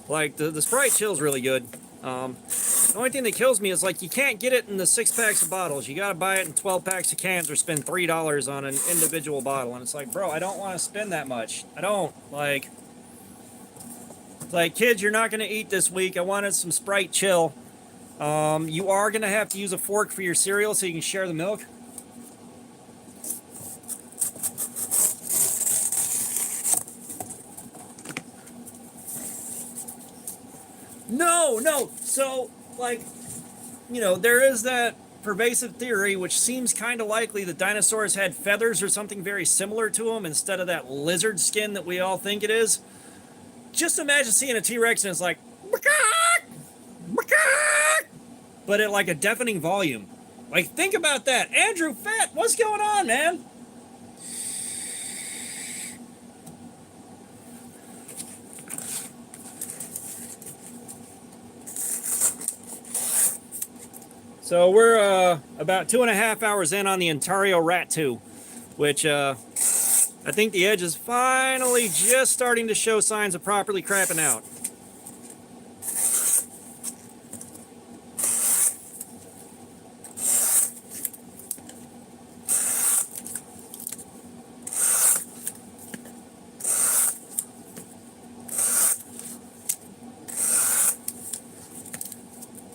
Like, the Sprite Chill is really good. The only thing that kills me is, like, you can't get it in the 6 packs of bottles. You gotta buy it in 12 packs of cans or spend $3 on an individual bottle. And it's like, bro, I don't want to spend that much. I don't. Like, it's like, kids, you're not gonna eat this week. I wanted some Sprite Chill. You are gonna have to use a fork for your cereal so you can share the milk. No. So, like, you know, there is that pervasive theory, which seems kind of likely, that dinosaurs had feathers or something very similar to them instead of that lizard skin that we all think it is. Just imagine seeing a T-Rex and it's like, but at like a deafening volume. Like, think about that. Andrew Fett, what's going on, man? So we're about 2.5 hours in on the Ontario Rat 2, which I think the edge is finally just starting to show signs of properly crapping out.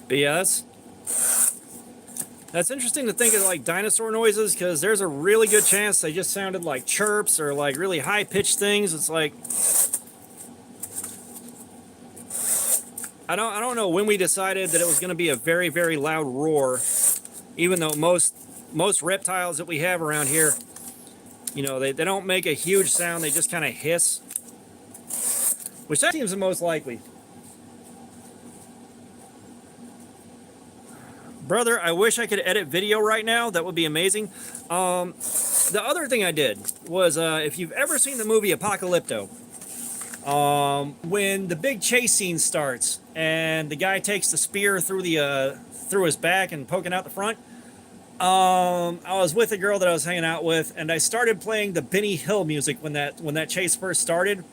But yeah, that's interesting to think of, like, dinosaur noises, because there's a really good chance they just sounded like chirps or like really high-pitched things. It's like, I don't know when we decided that it was going to be a very, very loud roar, even though most reptiles that we have around here, you know, they don't make a huge sound. They just kind of hiss, which that seems the most likely. Brother, I wish I could edit video right now. That would be amazing. The other thing I did was, if you've ever seen the movie Apocalypto, When the big chase scene starts and the guy takes the spear through the through his back and poking out the front, I was with a girl that I was hanging out with, and I started playing the Benny Hill music when that chase first started.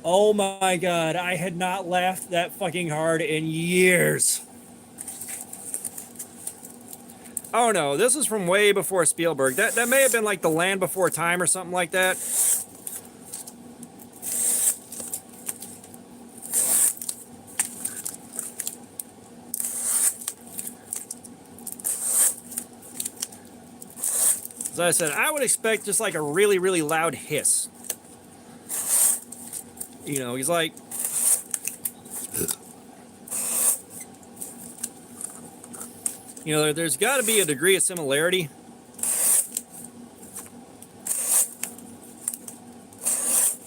Oh my god, I had not laughed that fucking hard in years. Oh no, this is from way before Spielberg. That may have been like The Land Before Time or something like that. As I said, I would expect just like a really, really loud hiss. You know, he's like... You know, there's got to be a degree of similarity.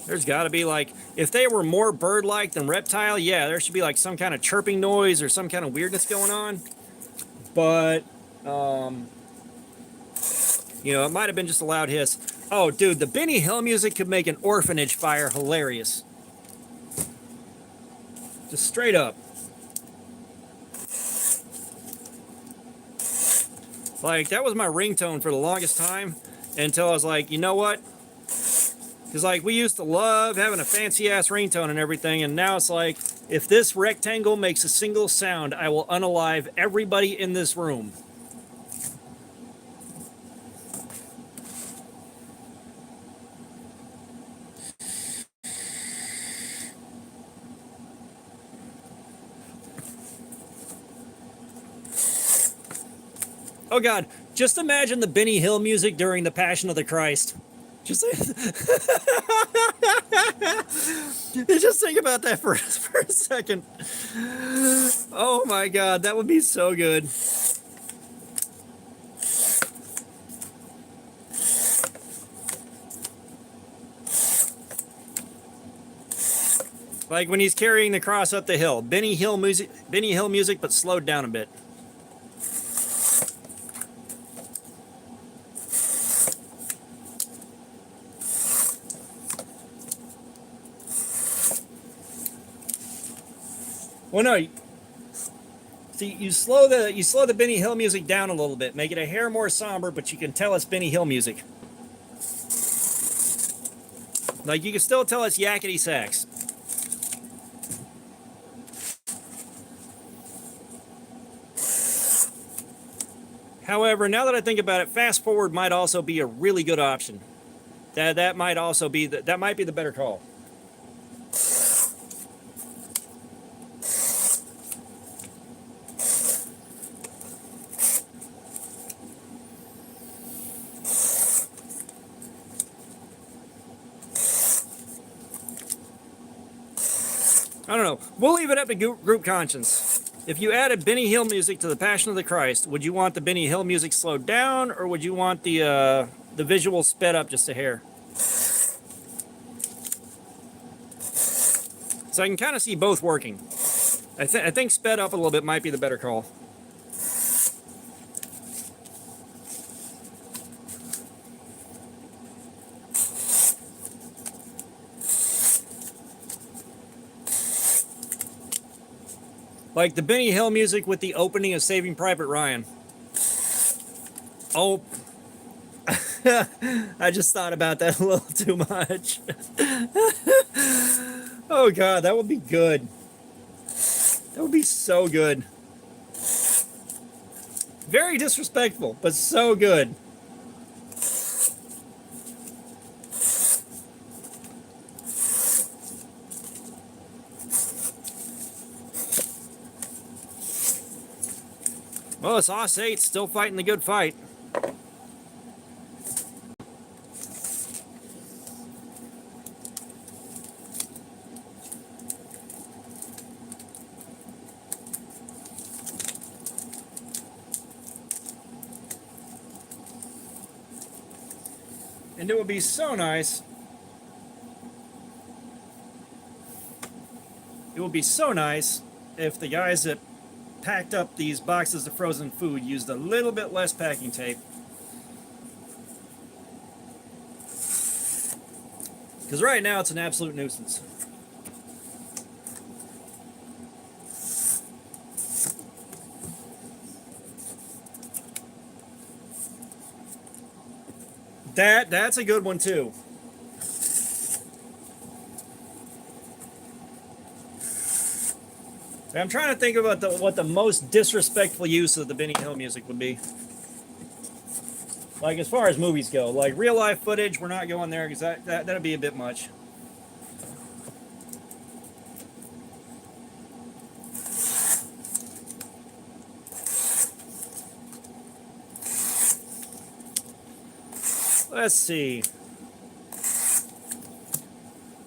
There's got to be like... If they were more bird-like than reptile, yeah, there should be like some kind of chirping noise or some kind of weirdness going on. But... you know, it might have been just a loud hiss. Oh, dude, the Benny Hill music could make an orphanage fire hilarious. Just straight up. Like, that was my ringtone for the longest time until I was like, you know what? Because, like, we used to love having a fancy-ass ringtone and everything, and now it's like, if this rectangle makes a single sound, I will unalive everybody in this room. Oh god, just imagine the Benny Hill music during the Passion of the Christ. Just just think about that for a second. Oh my god, that would be so good. Like when he's carrying the cross up the hill. Benny Hill music, but slowed down a bit. Well, no. See, you slow the Benny Hill music down a little bit, make it a hair more somber, but you can tell it's Benny Hill music. Like you can still tell it's yakety sax. However, now that I think about it, fast forward might also be a really good option. That might also be that might be the better call. I don't know. We'll leave it up to group conscience. If you added Benny Hill music to the Passion of the Christ, would you want the Benny Hill music slowed down, or would you want the visual sped up just a hair? So I can kind of see both working. I think sped up a little bit might be the better call. Like the Benny Hill music with the opening of Saving Private Ryan. Oh, I just thought about that a little too much. Oh god, that would be good. That would be so good. Very disrespectful, but so good. Well, it's Os 8 still fighting the good fight. And it would be so nice. It would be so nice if the guys that packed up these boxes of frozen food used a little bit less packing tape. Because right now it's an absolute nuisance. That's a good one too. I'm trying to think about what the most disrespectful use of the Benny Hill music would be. Like as far as movies go, like real life footage, we're not going there because that'd be a bit much. Let's see.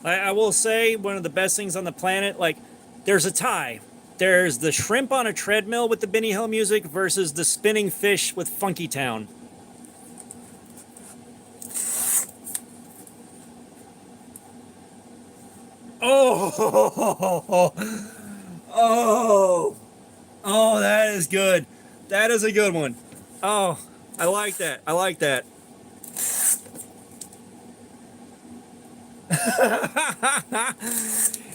I will say one of the best things on the planet, like there's a tie. There's the shrimp on a treadmill with the Benny Hill music versus the spinning fish with Funky Town. Oh, oh, oh, that is good. That is a good one. Oh, I like that. I like that.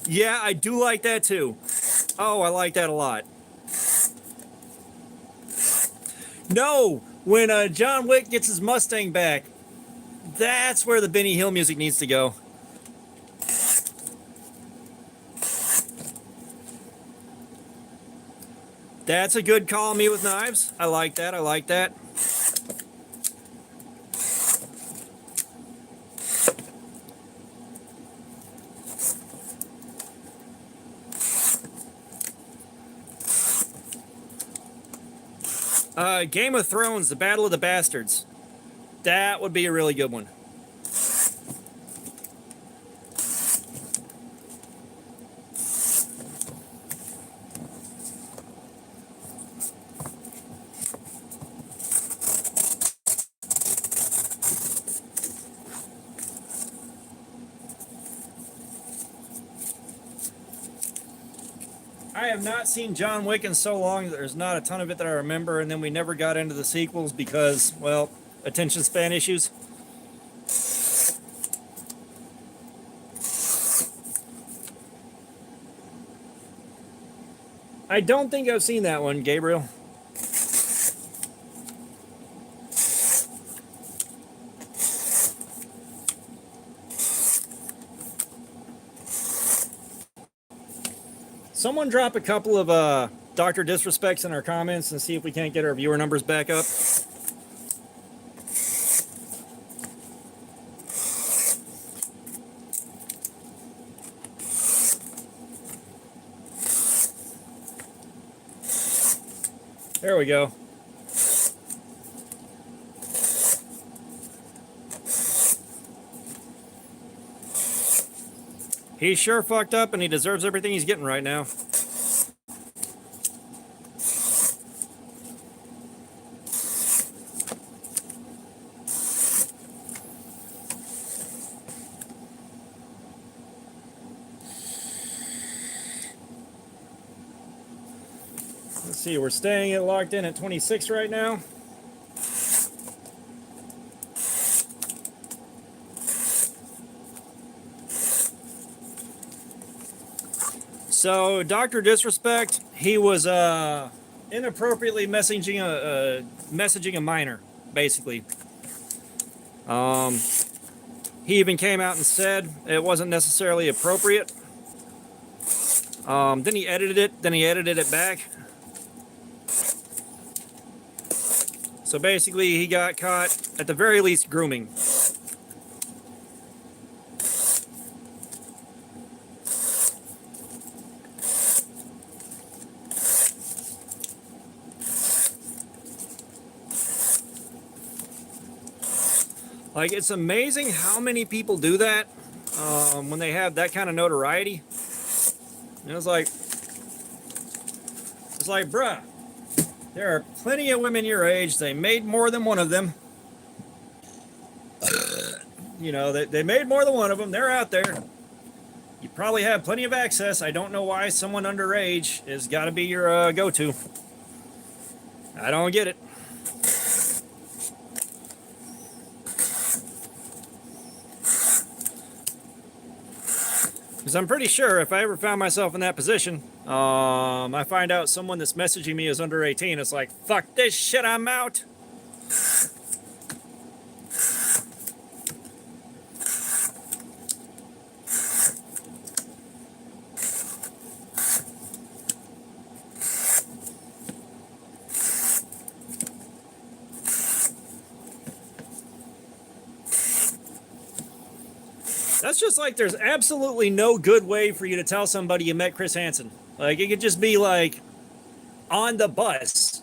Yeah, I do like that too. Oh, I like that a lot. No, when John Wick gets his Mustang back, that's where the Benny Hill music needs to go. That's a good call, Me with Knives. I like that. I like that. Game of Thrones, The Battle of the Bastards. That would be a really good one. I have not seen John Wick in so long that there's not a ton of it that I remember, and then we never got into the sequels because, well, attention span issues. I don't think I've seen that one, Gabriel. Someone drop a couple of Dr. Disrespects in our comments and see if we can't get our viewer numbers back up. There we go. He's sure fucked up and he deserves everything he's getting right now. Let's see, we're staying it locked in at 26 right now. So, Dr. Disrespect, he was inappropriately messaging a minor, basically. He even came out and said it wasn't necessarily appropriate. Then he edited it back. So basically, he got caught, at the very least, grooming. Like, it's amazing how many people do that when they have that kind of notoriety. And it's like, bruh, there are plenty of women your age. They made more than one of them. You know, they made more than one of them. They're out there. You probably have plenty of access. I don't know why someone underage has got to be your go-to. I don't get it. Because I'm pretty sure if I ever found myself in that position, I find out someone that's messaging me is under 18, it's like, fuck this shit, I'm out. That's just like there's absolutely no good way for you to tell somebody you met Chris Hansen. Like, it could just be like on the bus.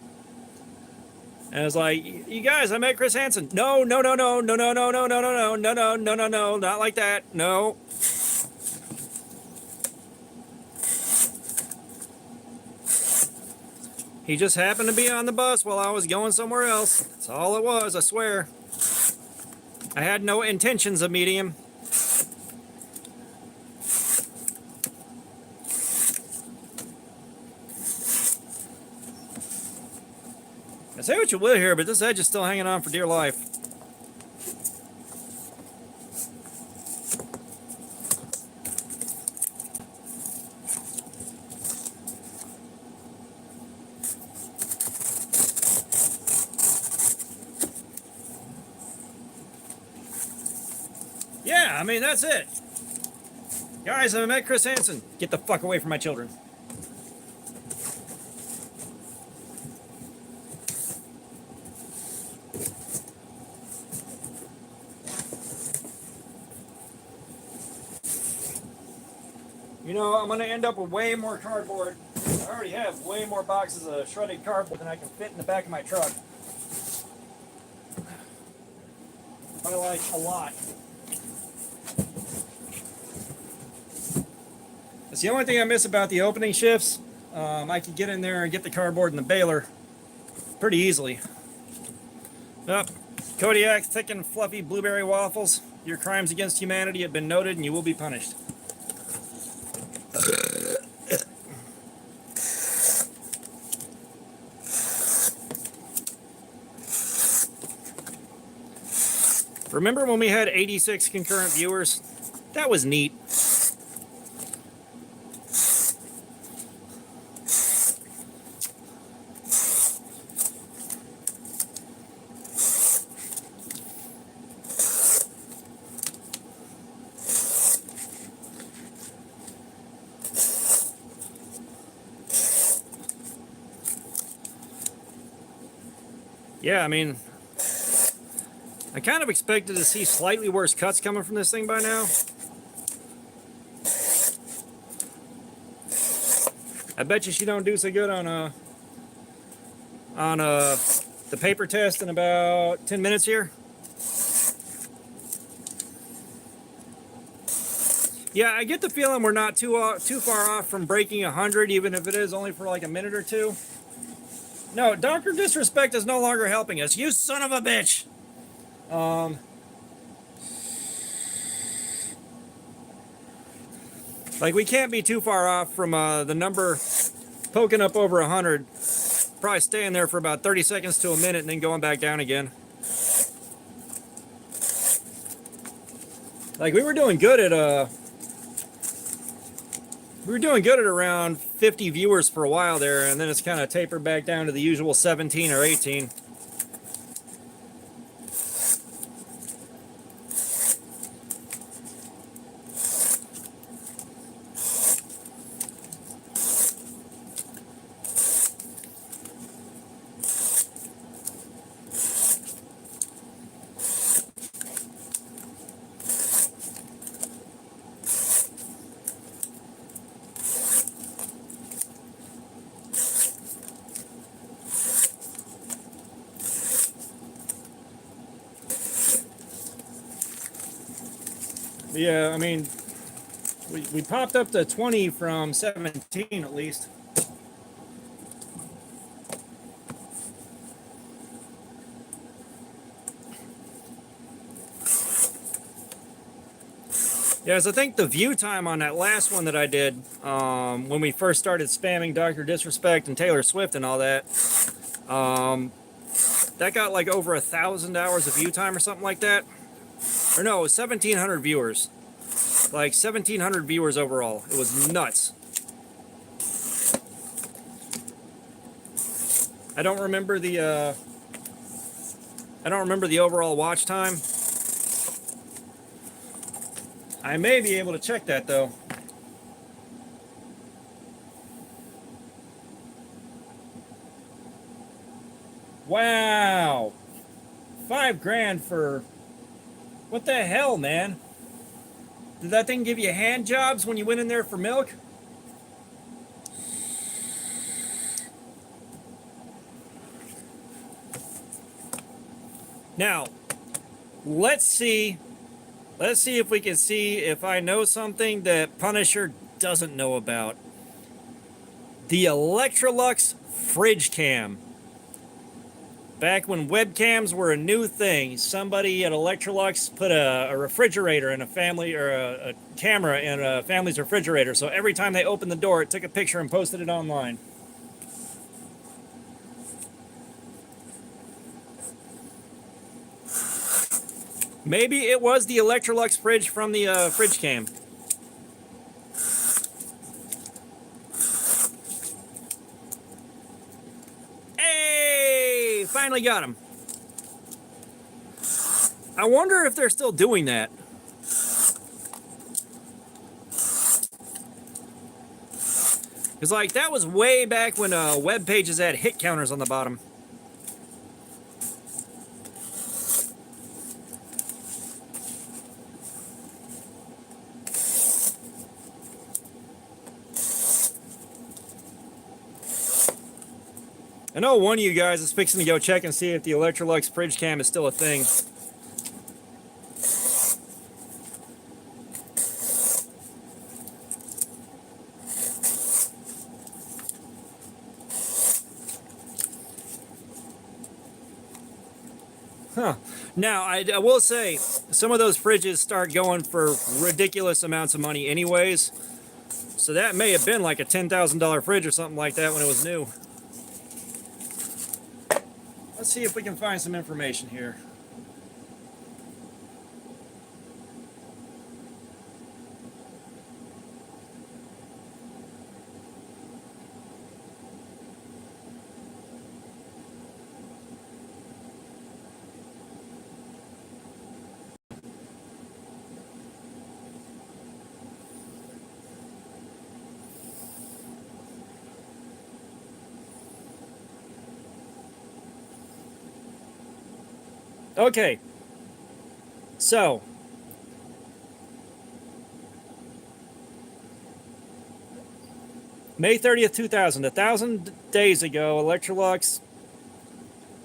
And it's like, you guys, I met Chris Hansen. No, no, no, no, no, no, no, no, no, no, no, no, no, no, no, no, not like that. No. He just happened to be on the bus while I was going somewhere else. That's all it was, I swear. I had no intentions of meeting him. Say what you will here, but this edge is still hanging on for dear life. Yeah, I mean, that's it. Guys, I met Chris Hansen. Get the fuck away from my children. You know, I'm going to end up with way more cardboard. I already have way more boxes of shredded cardboard than I can fit in the back of my truck. By like a lot. That's the only thing I miss about the opening shifts. I could get in there and get the cardboard in the baler pretty easily. Yep. Kodiak, thick and fluffy blueberry waffles. Your crimes against humanity have been noted and you will be punished. Remember when we had 86 concurrent viewers? That was neat. Yeah, I mean, I kind of expected to see slightly worse cuts coming from this thing by now. I bet you she don't do so good on the paper test in about 10 minutes here. Yeah, I get the feeling we're not too far off from breaking 100, even if it is only for like a minute or two. No, Dr. Disrespect is no longer helping us. You son of a bitch! Like, we can't be too far off from the number poking up over 100. Probably staying there for about 30 seconds to a minute and then going back down again. Like, we were doing good at around 50 viewers for a while there, and then it's kind of tapered back down to the usual 17 or 18. Yeah, I mean, we popped up to 20 from 17 at least. Yes, I think the view time on that last one that I did, when we first started spamming Dr. Disrespect and Taylor Swift and all that, that got like over 1,000 hours of view time or something like that. Or no, it was 1,700 viewers. Like 1,700 viewers overall. It was nuts. I don't remember the overall watch time. I may be able to check that though. Wow. $5,000 for... What the hell, man? Did that thing give you hand jobs when you went in there for milk? Now, let's see if we can see if I know something that Punisher doesn't know about. The Electrolux fridge cam. Back when webcams were a new thing, somebody at Electrolux put a refrigerator in a family, or a camera in a family's refrigerator. So every time they opened the door, it took a picture and posted it online. Maybe it was the Electrolux fridge from the fridge cam. Hey! Finally got him. I wonder if they're still doing that. Because, like, that was way back when web pages had hit counters on the bottom. I know one of you guys is fixing to go check and see if the Electrolux fridge cam is still a thing. Huh. Now, I will say, some of those fridges start going for ridiculous amounts of money anyways. So that may have been like a $10,000 fridge or something like that when it was new. Let's see if we can find some information here. Okay, so May 30th, 2000, 1,000 days ago, Electrolux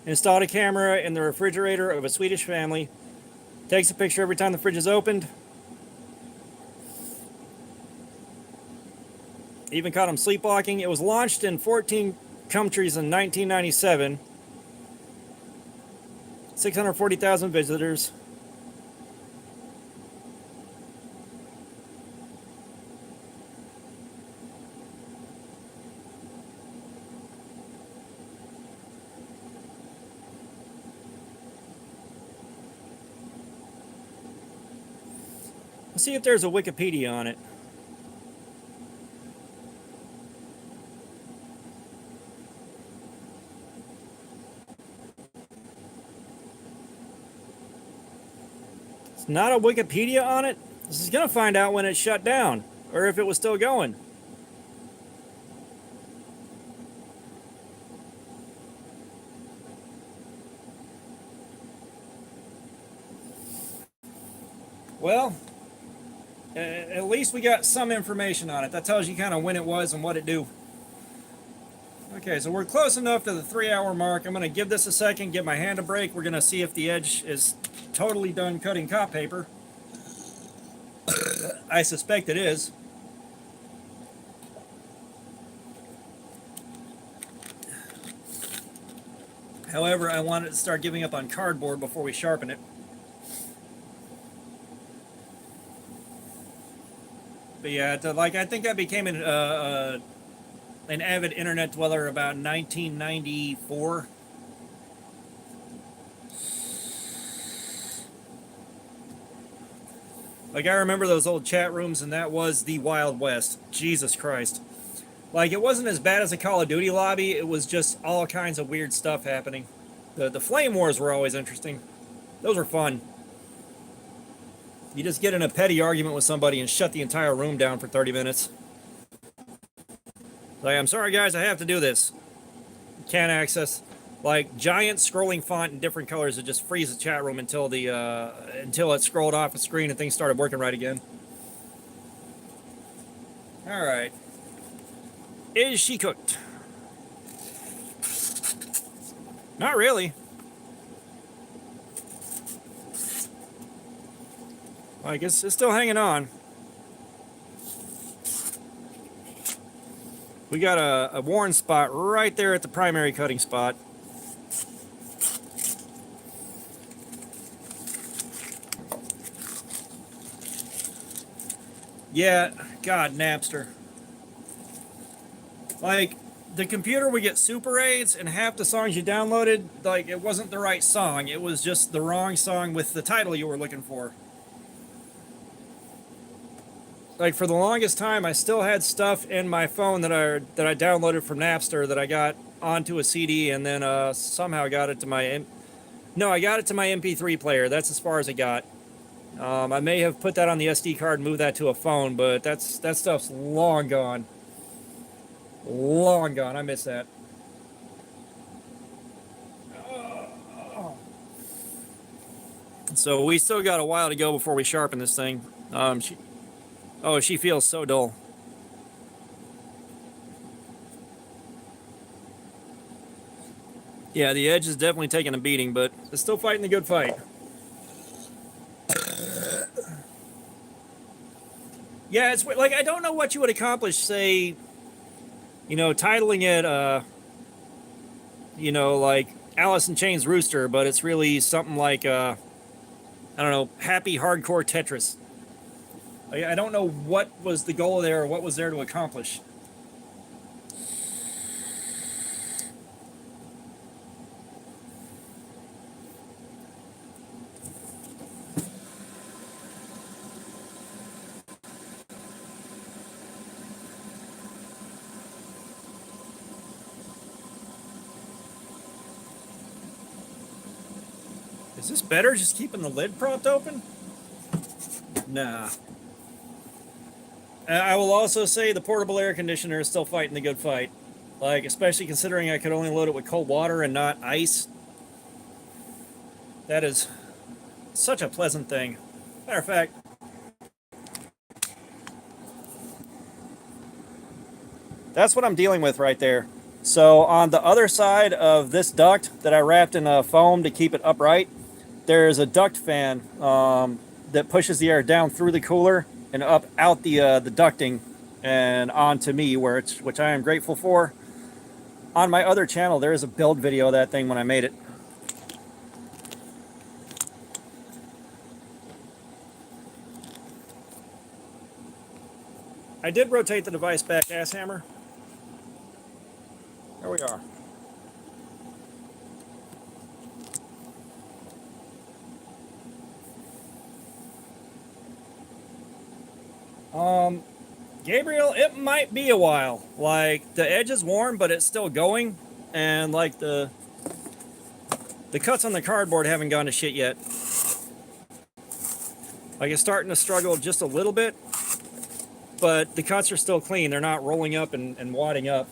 installed a camera in the refrigerator of a Swedish family. Takes a picture every time the fridge is opened. Even caught them sleepwalking. It was launched in 14 countries in 1997. 640,000 visitors. Let's see if there's a Wikipedia on it. Not a Wikipedia on it. This is going to find out when it shut down, or if it was still going. Well, at least we got some information on it. That tells you kind of when it was and what it do. Okay, so we're close enough to the 3-hour mark. I'm going to give this a second, give my hand a break. We're going to see if the edge is totally done cutting cop paper. I suspect it is. However, I want it to start giving up on cardboard before we sharpen it. But yeah, I think I became an avid internet dweller about 1994. Like, I remember those old chat rooms, and that was the Wild West. Jesus Christ. Like, it wasn't as bad as a Call of Duty lobby. It was just all kinds of weird stuff happening. The Flame Wars were always interesting. Those were fun. You just get in a petty argument with somebody and shut the entire room down for 30 minutes. Like, I'm sorry, guys, I have to do this. Can't access. Like, giant scrolling font in different colors that just freeze the chat room until until it scrolled off the screen and things started working right again. All right. Is she cooked? Not really. Like, it's still hanging on. We got a worn spot right there at the primary cutting spot. Yeah, God, Napster. Like, the computer would get super aids, and half the songs you downloaded, like, it wasn't the right song. It was just the wrong song with the title you were looking for. Like, for the longest time, I still had stuff in my phone that I downloaded from Napster that I got onto a CD, and then somehow got it to my I got it to my MP3 player. That's as far as it got. I may have put that on the SD card and moved that to a phone, but that stuff's long gone. Long gone. I miss that. So we still got a while to go before we sharpen this thing. She feels so dull. Yeah, the edge is definitely taking a beating, but it's still fighting the good fight. Yeah, it's like, I don't know what you would accomplish, say, titling it, like Alice in Chains Rooster, but it's really something like, I don't know, Happy Hardcore Tetris. I don't know what was the goal there or what was there to accomplish. Is this better, just keeping the lid propped open? Nah. I will also say the portable air conditioner is still fighting the good fight. Like, especially considering I could only load it with cold water and not ice. That is such a pleasant thing. Matter of fact, that's what I'm dealing with right there. So on the other side of this duct that I wrapped in foam to keep it upright, there's a duct fan that pushes the air down through the cooler and up out the ducting and onto me, which I am grateful for. On my other channel, there is a build video of that thing when I made it. I did rotate the device back, ass hammer. There we are. Gabriel, it might be a while. Like, the edge is warm, but it's still going, and like the cuts on the cardboard haven't gone to shit yet. Like, it's starting to struggle just a little bit, but the cuts are still clean. They're not rolling up and wadding up.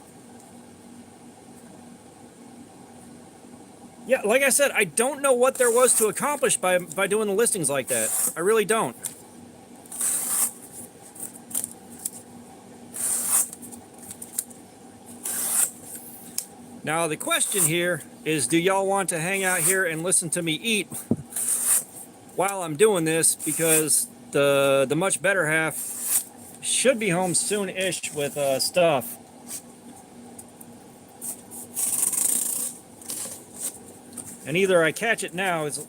Yeah, like I said, I don't know what there was to accomplish by doing the listings like that. I really don't. Now, the question here is, do y'all want to hang out here and listen to me eat while I'm doing this? Because the much better half should be home soon-ish with stuff. And either I catch it now, it's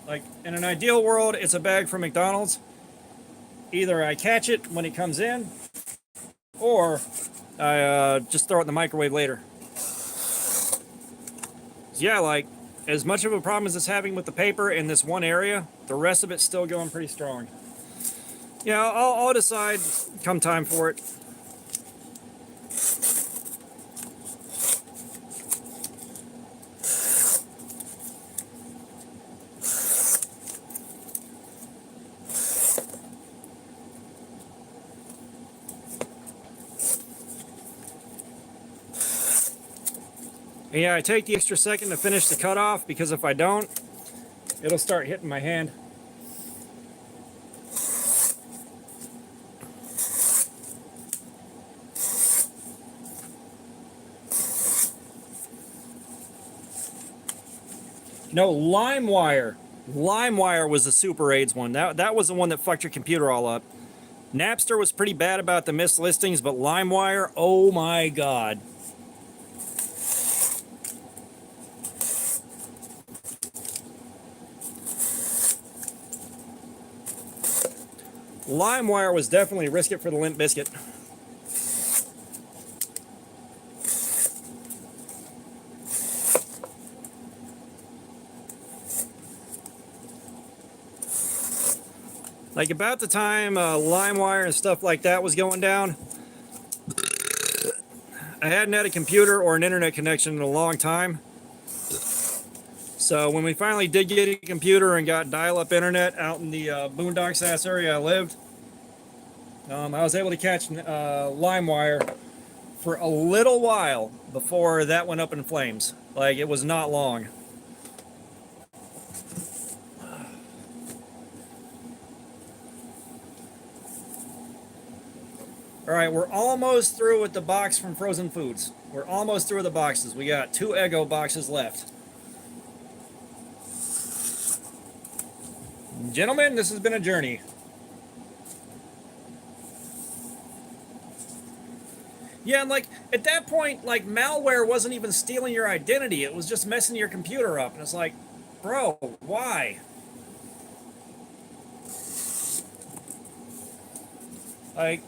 like, in an ideal world, it's a bag from McDonald's. Either I catch it when it comes in, or I just throw it in the microwave later. Yeah, like, as much of a problem as it's having with the paper in this one area, the rest of it's still going pretty strong. Yeah, I'll decide come time for it. And yeah, I take the extra second to finish the cutoff because if I don't, it'll start hitting my hand. No, LimeWire. LimeWire was the Super AIDS one. That was the one that fucked your computer all up. Napster was pretty bad about the missed listings, but LimeWire, oh my god. LimeWire was definitely risk it for the Limp Biscuit. Like about the time LimeWire and stuff like that was going down, I hadn't had a computer or an internet connection in a long time. So when we finally did get a computer and got dial-up internet out in the boondocks ass area I lived, I was able to catch LimeWire for a little while before that went up in flames. Like, it was not long. All right, we're almost through with the box from Frozen Foods. We're almost through with the boxes. We got 2 Eggo boxes left. Gentlemen, this has been a journey. Yeah, and like, at that point, like, malware wasn't even stealing your identity. It was just messing your computer up. And it's like, bro, why? Like,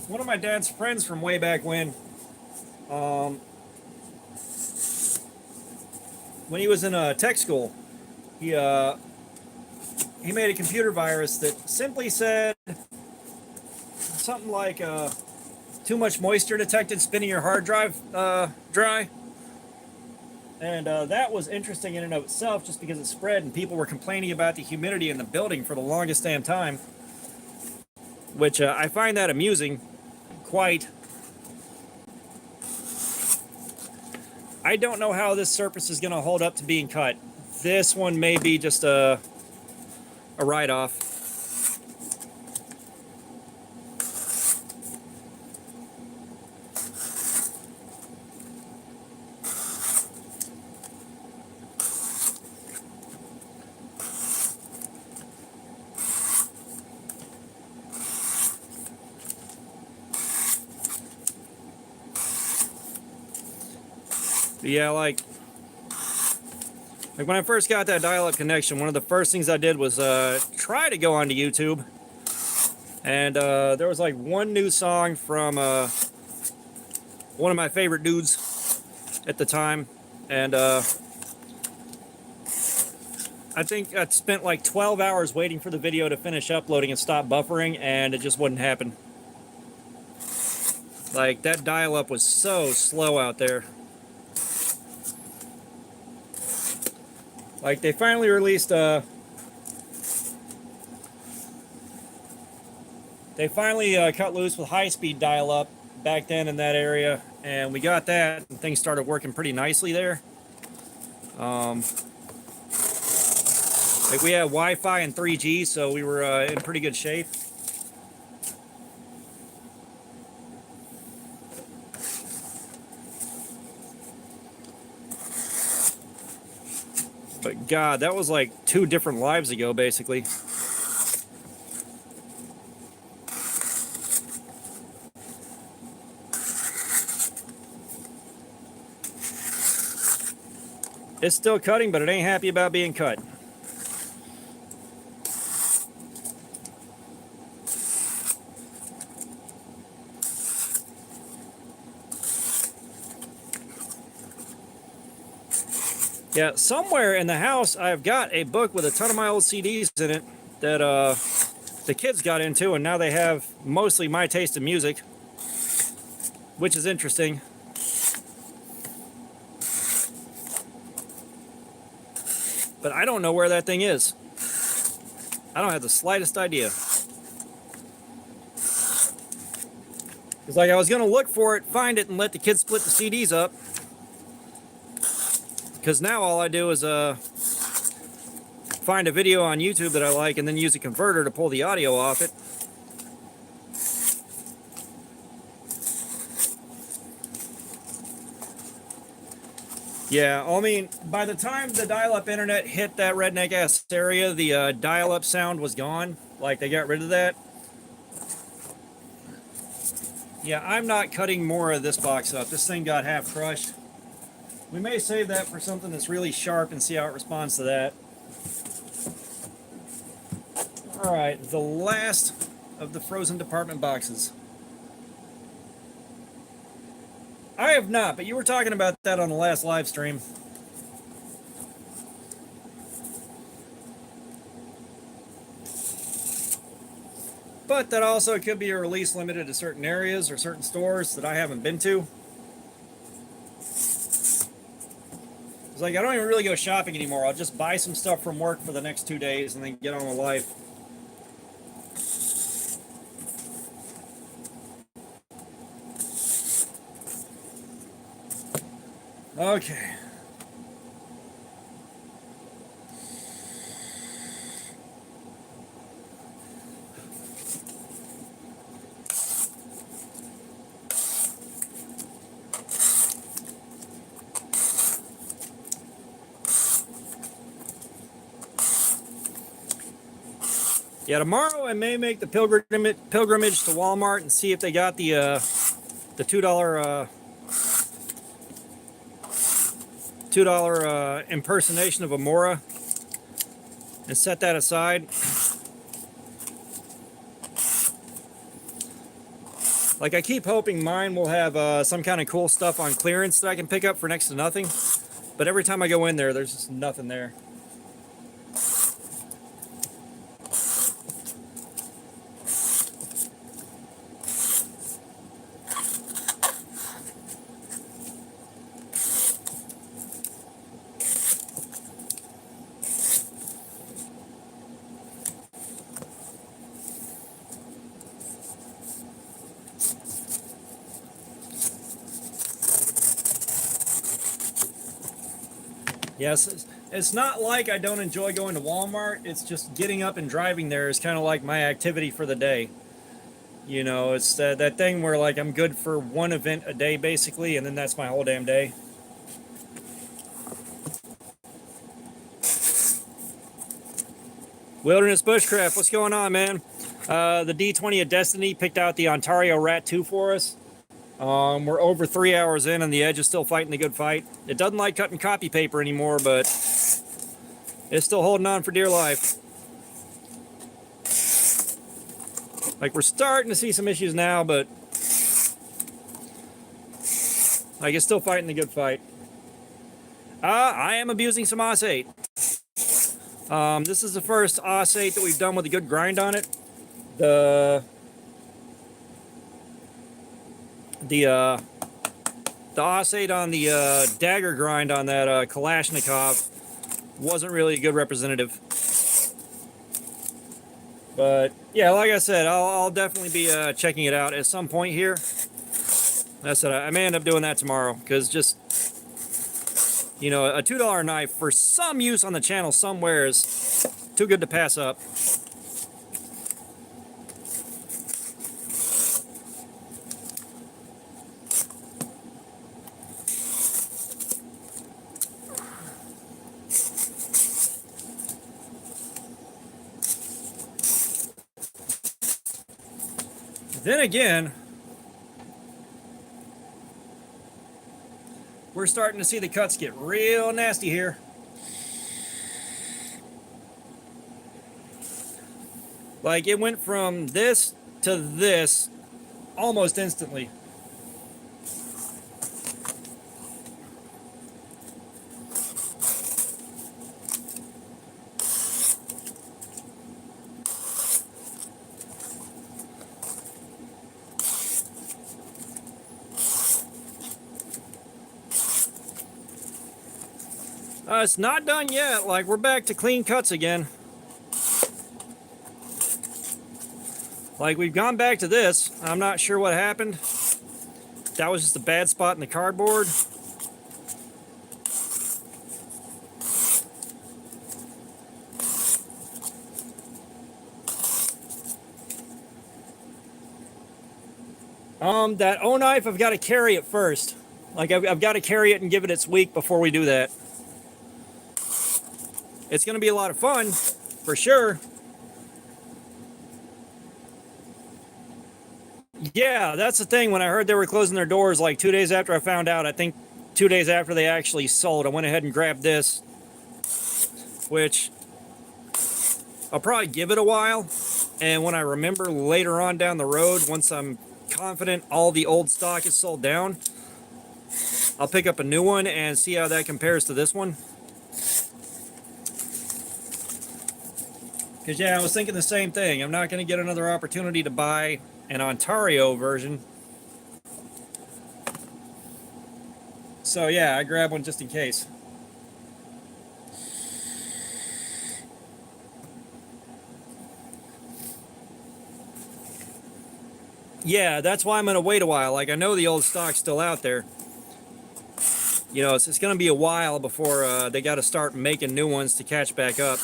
one of my dad's friends from way back when he was in tech school, he made a computer virus that simply said something like too much moisture detected, spinning your hard drive dry. And that was interesting in and of itself just because it spread and people were complaining about the humidity in the building for the longest damn time, which I find that amusing. Quite. I don't know how this surface is going to hold up to being cut. This one may be just a write-off. Yeah, like when I first got that dial-up connection, one of the first things I did was try to go onto YouTube, and there was like one new song from one of my favorite dudes at the time, and I think I spent like 12 hours waiting for the video to finish uploading and stop buffering, and it just wouldn't happen. Like, that dial-up was so slow out there. Like, they finally released they finally cut loose with high-speed dial-up back then in that area, and we got that, and things started working pretty nicely there. Like, we had Wi-Fi and 3G, so we were in pretty good shape. But God, that was like 2 different lives ago, basically. It's still cutting, but it ain't happy about being cut. Yeah, somewhere in the house, I've got a book with a ton of my old CDs in it that the kids got into, and now they have mostly my taste in music, which is interesting. But I don't know where that thing is. I don't have the slightest idea. It's like I was going to look for it, find it, and let the kids split the CDs up. Because now all I do is find a video on YouTube that I like and then use a converter to pull the audio off it. Yeah, I mean, by the time the dial-up internet hit that redneck-ass area, the dial-up sound was gone. Like, they got rid of that. Yeah, I'm not cutting more of this box up. This thing got half crushed. We may save that for something that's really sharp and see how it responds to that. Alright, the last of the frozen department boxes. I have not, but you were talking about that on the last live stream. But that also could be a release limited to certain areas or certain stores that I haven't been to. It's like I don't even really go shopping anymore. I'll just buy some stuff from work for the next 2 days and then get on with life. Okay. Yeah, tomorrow I may make the pilgrimage to Walmart and see if they got the $2 $2 impersonation of a Mora and set that aside. Like, I keep hoping mine will have some kind of cool stuff on clearance that I can pick up for next to nothing, but every time I go in there, there's just nothing there. Yes, it's not like I don't enjoy going to Walmart. It's just getting up and driving there is kind of like my activity for the day. You know, it's that thing where, like, I'm good for one event a day, basically, and then that's my whole damn day. Wilderness Bushcraft, what's going on, man? The D20 of Destiny picked out the Ontario Rat 2 for us. We're over 3 hours in, and the Edge is still fighting the good fight. It doesn't like cutting copy paper anymore, but it's still holding on for dear life. Like, we're starting to see some issues now, but like, it's still fighting the good fight. I am abusing some OS 8. This is the first OS 8 that we've done with a good grind on it. The OS 8 on the dagger grind on that Kalashnikov wasn't really a good representative. But yeah, like I said, I'll definitely be checking it out at some point here. That's it. I may end up doing that tomorrow, because just, you know, a $2 knife for some use on the channel somewhere is too good to pass up. Then again, we're starting to see the cuts get real nasty here. Like, it went from this to this almost instantly. It's not done yet. Like, we're back to clean cuts again. Like, we've gone back to this. I'm not sure what happened. That was just a bad spot in the cardboard. That O knife, I've got to carry it first. Like, I've got to carry it and give it its week before we do that. It's going to be a lot of fun, for sure. Yeah, that's the thing. When I heard they were closing their doors, like 2 days after I found out, I think 2 days after they actually sold, I went ahead and grabbed this, which I'll probably give it a while. And when I remember later on down the road, once I'm confident all the old stock is sold down, I'll pick up a new one and see how that compares to this one. Because, yeah, I was thinking the same thing. I'm not going to get another opportunity to buy an Ontario version. So, yeah, I grabbed one just in case. Yeah, that's why I'm going to wait a while. Like, I know the old stock's still out there. You know, it's going to be a while before they got to start making new ones to catch back up.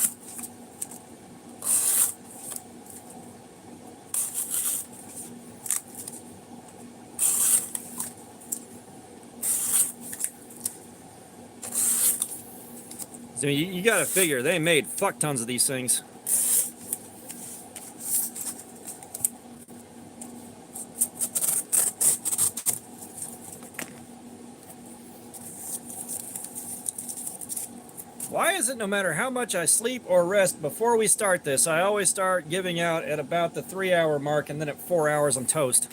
So you got to figure, they made fuck tons of these things. Why is it no matter how much I sleep or rest before we start this, I always start giving out at about the 3-hour mark, and then at 4 hours I'm toast?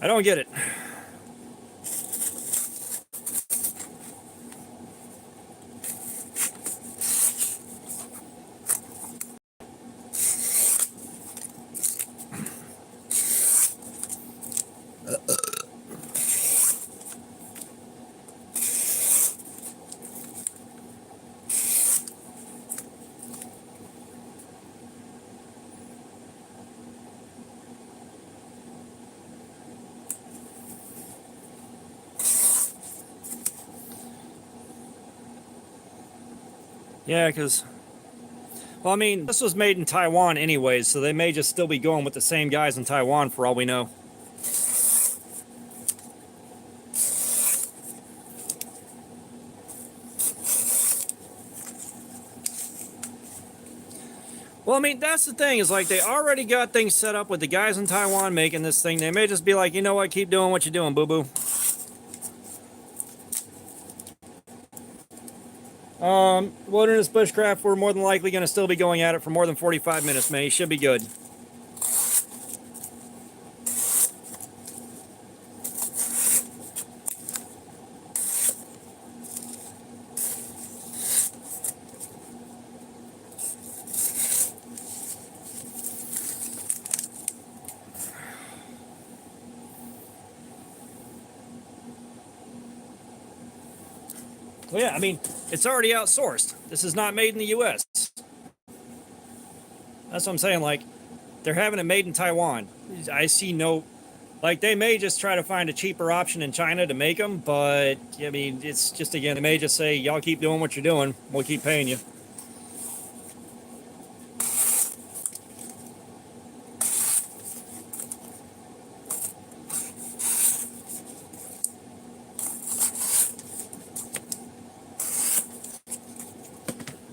I don't get it. Yeah, because, well, I mean, this was made in Taiwan anyways, so they may just still be going with the same guys in Taiwan for all we know. Well, I mean, that's the thing, is like they already got things set up with the guys in Taiwan making this thing. They may just be like, you know what, keep doing what you're doing, boo-boo. Wilderness Bushcraft, we're more than likely going to still be going at it for more than 45 minutes, man. You should be good. Well, yeah, I mean, it's already outsourced. This is not made in the U.S. That's what I'm saying. Like, they're having it made in Taiwan. I see no, like, they may just try to find a cheaper option in China to make them, but, I mean, it's just, again, they may just say, y'all keep doing what you're doing. We'll keep paying you.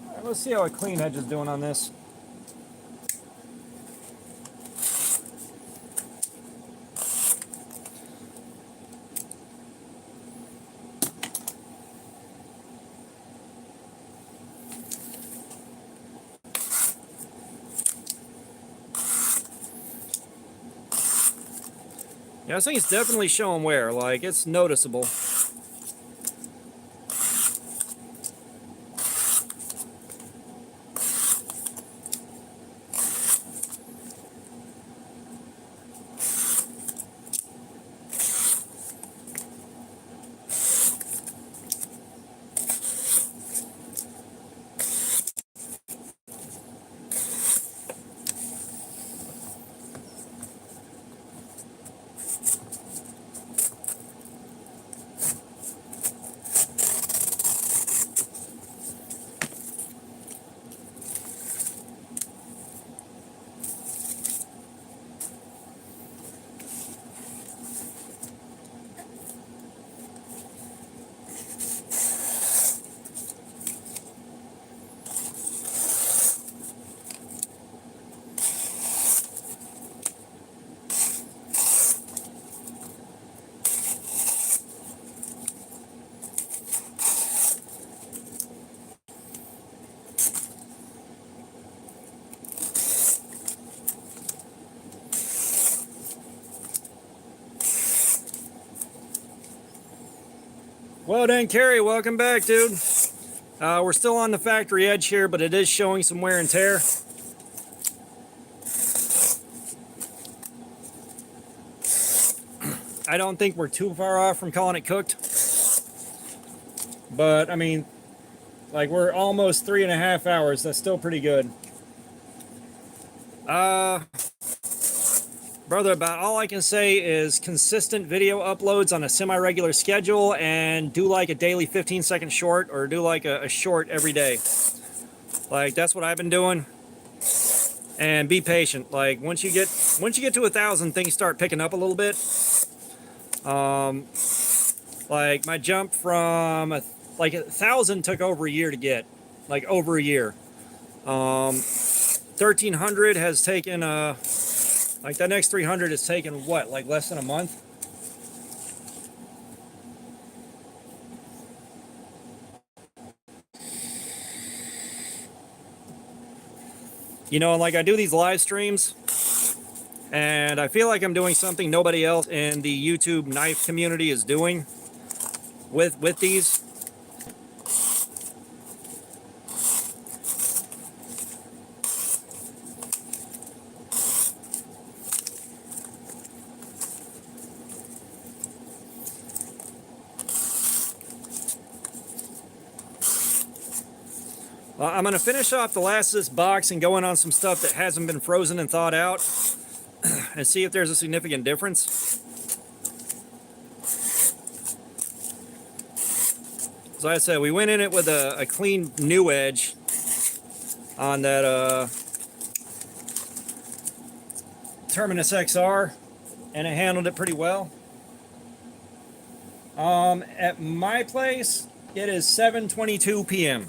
All right, let's see how a clean edge is doing on this. Yeah, this thing's definitely showing wear. Like, it's noticeable. Well done, Carrie. Welcome back, dude. We're still on the factory edge here, but it is showing some wear and tear. I don't think we're too far off from calling it cooked. But, I mean, like, we're almost 3.5 hours. That's still pretty good. Brother, about all I can say is consistent video uploads on a semi-regular schedule, and do like a daily 15-second short, or do like a short every day. Like, that's what I've been doing. And be patient. Like, once you get to 1,000, things start picking up a little bit. Like, my jump from like 1,000 took over a year to get, like over a year. 1,300 has taken like that next 300 has taken what, like less than a month. You know, like I do these live streams, and I feel like I'm doing something nobody else in the YouTube knife community is doing with these. I'm going to finish off the last of this box and go in on some stuff that hasn't been frozen and thawed out and see if there's a significant difference. So like I said, we went in it with a clean new edge on that Terminus XR, and it handled it pretty well. At my place, it is 7:22 p.m.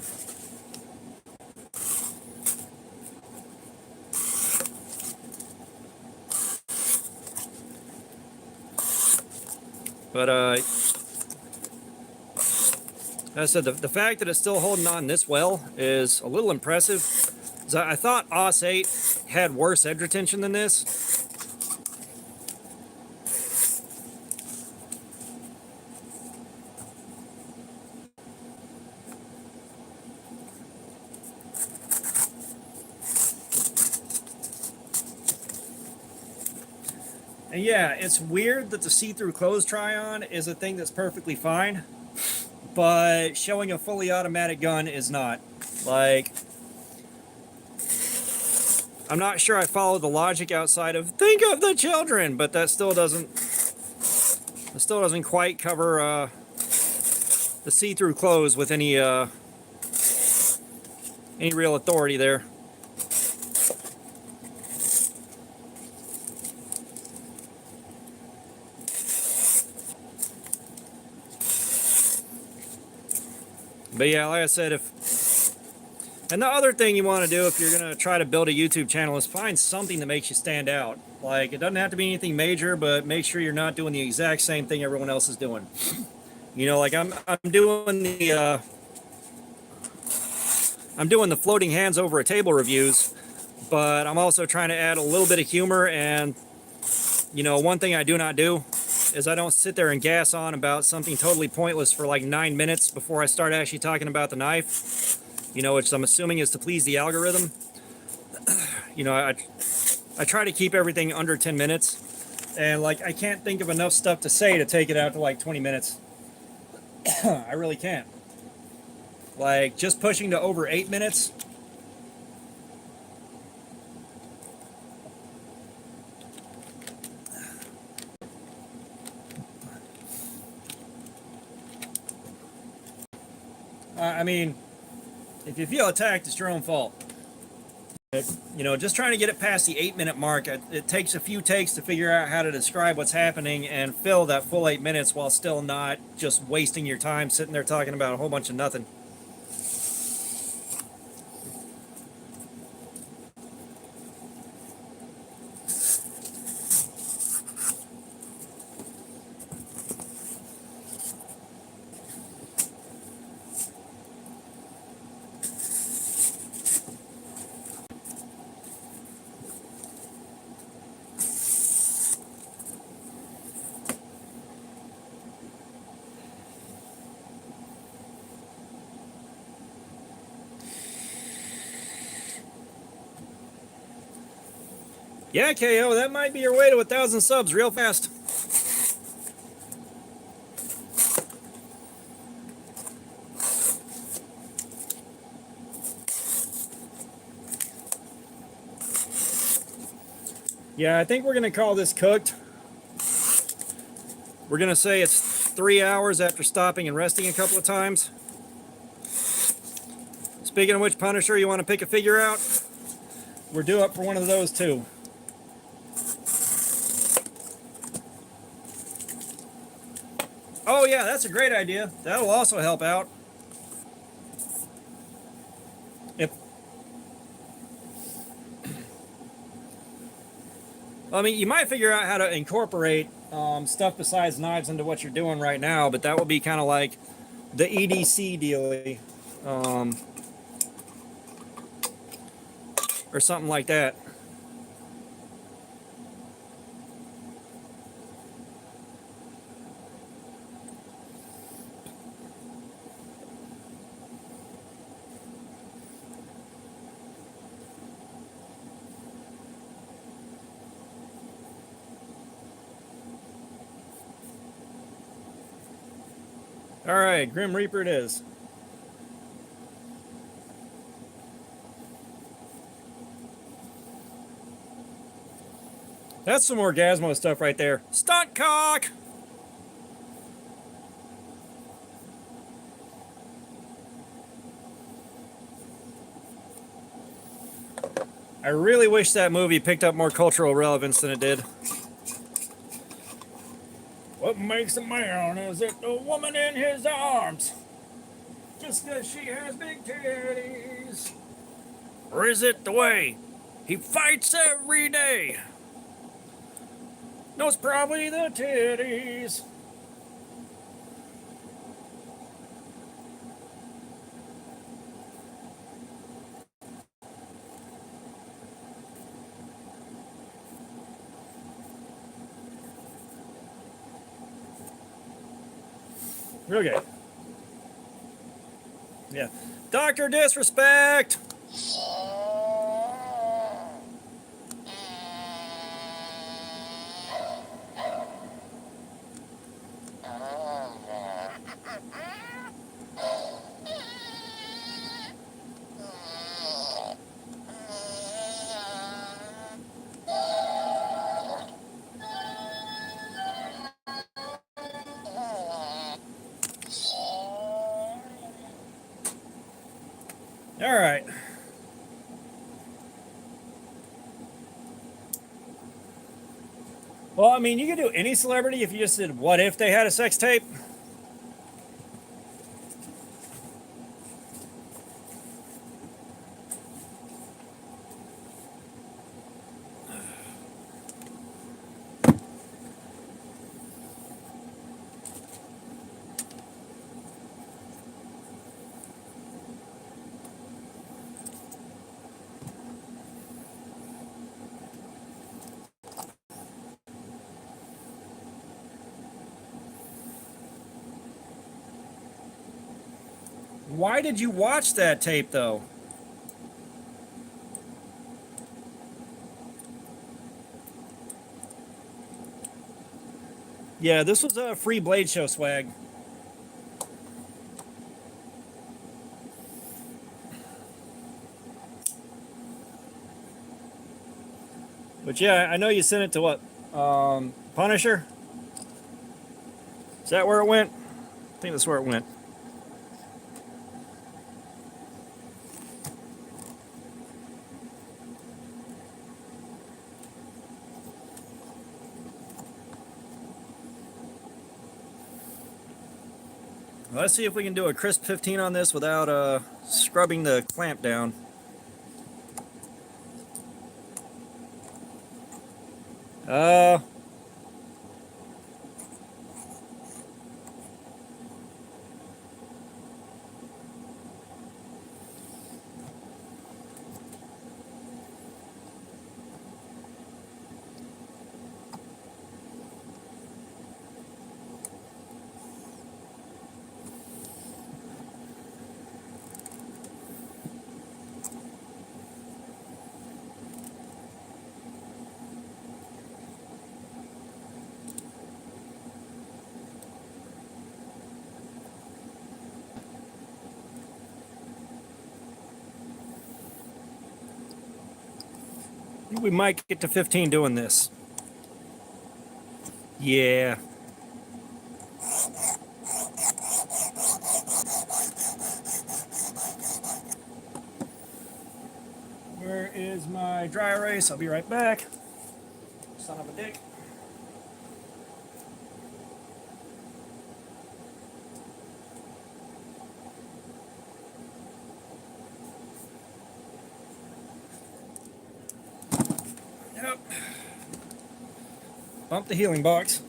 But, as I said, the fact that it's still holding on this well is a little impressive. So I thought OS 8 had worse edge retention than this. And yeah, it's weird that the see-through clothes try-on is a thing that's perfectly fine, but showing a fully automatic gun is not. Like, I'm not sure I follow the logic outside of think of the children, but that still doesn't quite cover the see-through clothes with any real authority there. But yeah, like I said, and the other thing you want to do if you're going to try to build a YouTube channel is find something that makes you stand out. Like, it doesn't have to be anything major, but make sure you're not doing the exact same thing everyone else is doing. You know, like I'm doing the floating hands over a table reviews, but I'm also trying to add a little bit of humor. And, you know, one thing I do not do is I don't sit there and gas on about something totally pointless for like 9 minutes before I start actually talking about the knife, you know, which I'm assuming is to please the algorithm. You know, I try to keep everything under 10 minutes, and like I can't think of enough stuff to say to take it out to like 20 minutes. I really can't. Like, just pushing to over 8 minutes. I mean, if you feel attacked, it's your own fault. You know, just trying to get it past the 8-minute mark, it takes a few takes to figure out how to describe what's happening and fill that full 8 minutes while still not just wasting your time sitting there talking about a whole bunch of nothing. Yeah, KO, that might be your way to 1,000 subs real fast. Yeah, I think we're going to call this cooked. We're going to say it's 3 hours after stopping and resting a couple of times. Speaking of which, Punisher, you want to pick a figure out? We're due up for one of those too. Oh yeah, that's a great idea. That'll also help out. If I mean, you might figure out how to incorporate stuff besides knives into what you're doing right now, but that will be kind of like the EDC deal, or something like that. All right, Grim Reaper it is. That's some Orgasmo stuff right there. Stunt cock! I really wish that movie picked up more cultural relevance than it did. What makes a man? Is it the woman in his arms? Just because she has big titties? Or is it the way he fights every day? No, it's probably the titties. Okay. Yeah. Dr. Disrespect! All right. Well, I mean, you could do any celebrity if you just did what if they had a sex tape. Why did you watch that tape, though? Yeah, this was a free Blade Show swag. But yeah, I know you sent it to what? Punisher? Is that where it went? I think that's where it went. Let's see if we can do a crisp 15 on this without scrubbing the clamp down. Uh, We might get to 15 doing this. Yeah. Where is my dry erase? I'll be right back. Son of a dick. Yep. Bump the healing box.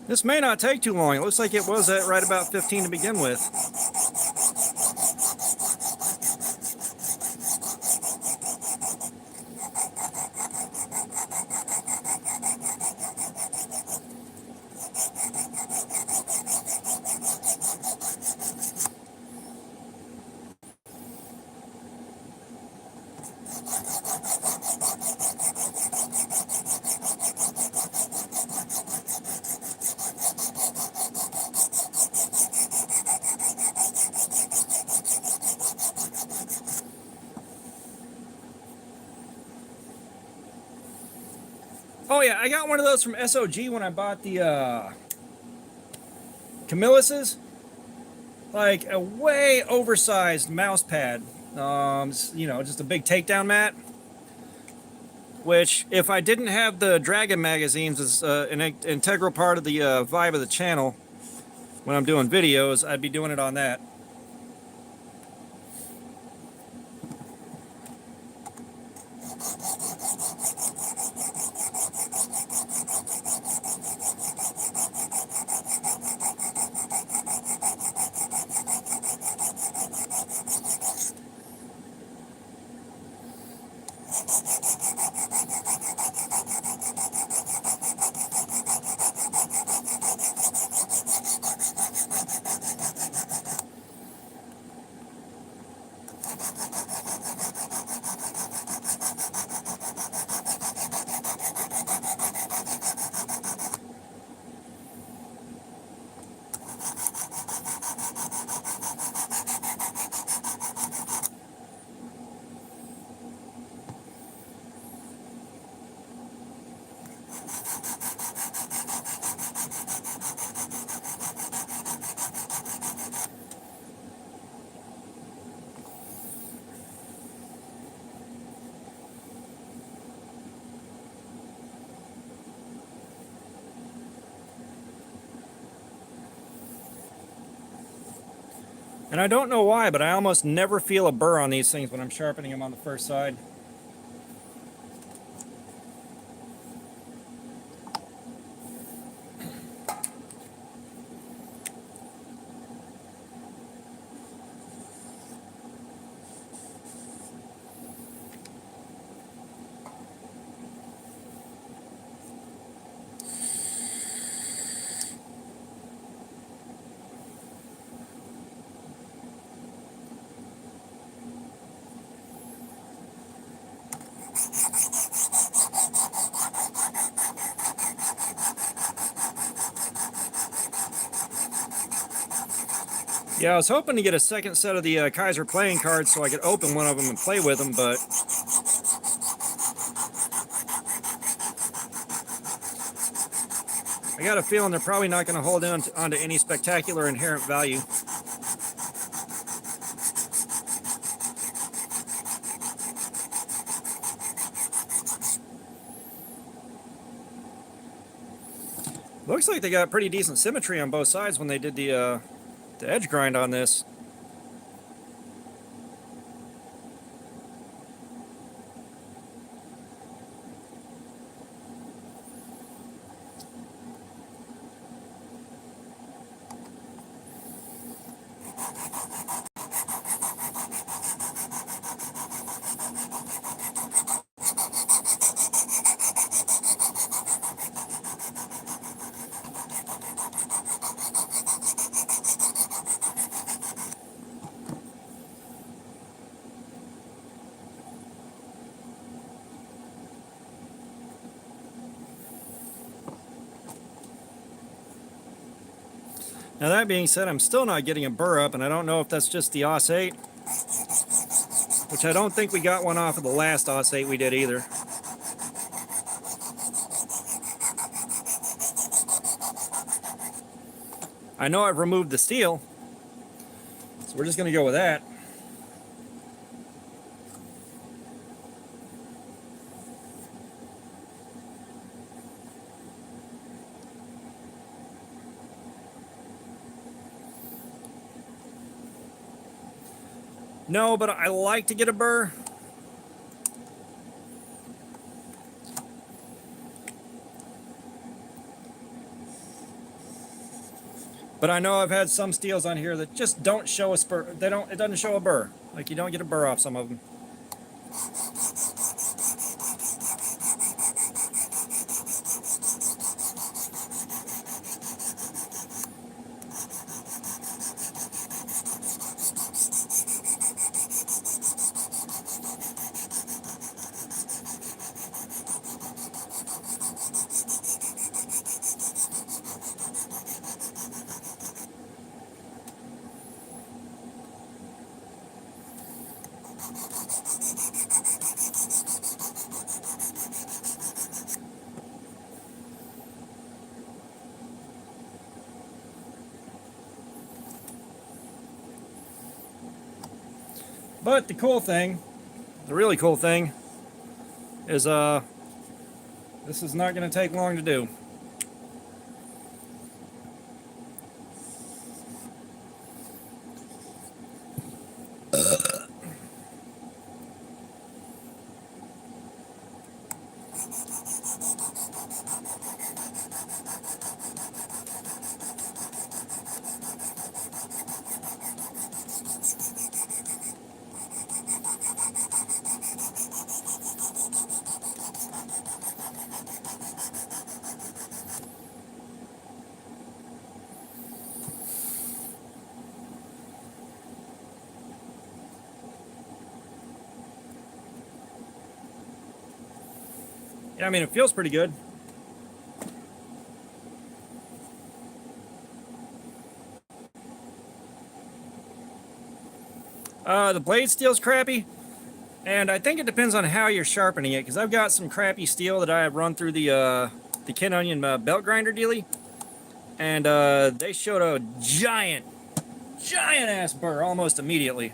This may not take too long. It looks like it was at right about 15 to begin with. Oh yeah, I got one of those from SOG when I bought the Camillus's. Like a way oversized mouse pad. You know, just a big takedown mat. Which, if I didn't have the Dragon magazines as an integral part of the vibe of the channel when I'm doing videos, I'd be doing it on that. And I don't know why, but I almost never feel a burr on these things when I'm sharpening them on the first side. Yeah, I was hoping to get a second set of the Kaiser playing cards so I could open one of them and play with them, but I got a feeling they're probably not going to hold on to any spectacular inherent value. Looks like they got pretty decent symmetry on both sides when they did the edge grind on this. Now that being said, I'm still not getting a burr up, and I don't know if that's just the Os 8, which I don't think we got one off of the last Os 8 we did either. I know I've removed the steel, so we're just going to go with that. No, but I like to get a burr. But I know I've had some steels on here that just don't show a spur. It doesn't show a burr. Like, you don't get a burr off some of them. But the cool thing, the really cool thing, is this is not going to take long to do. Yeah, I mean, it feels pretty good. The blade steel's crappy, and I think it depends on how you're sharpening it, because I've got some crappy steel that I have run through the Ken Onion belt grinder dealy, and they showed a giant ass burr almost immediately.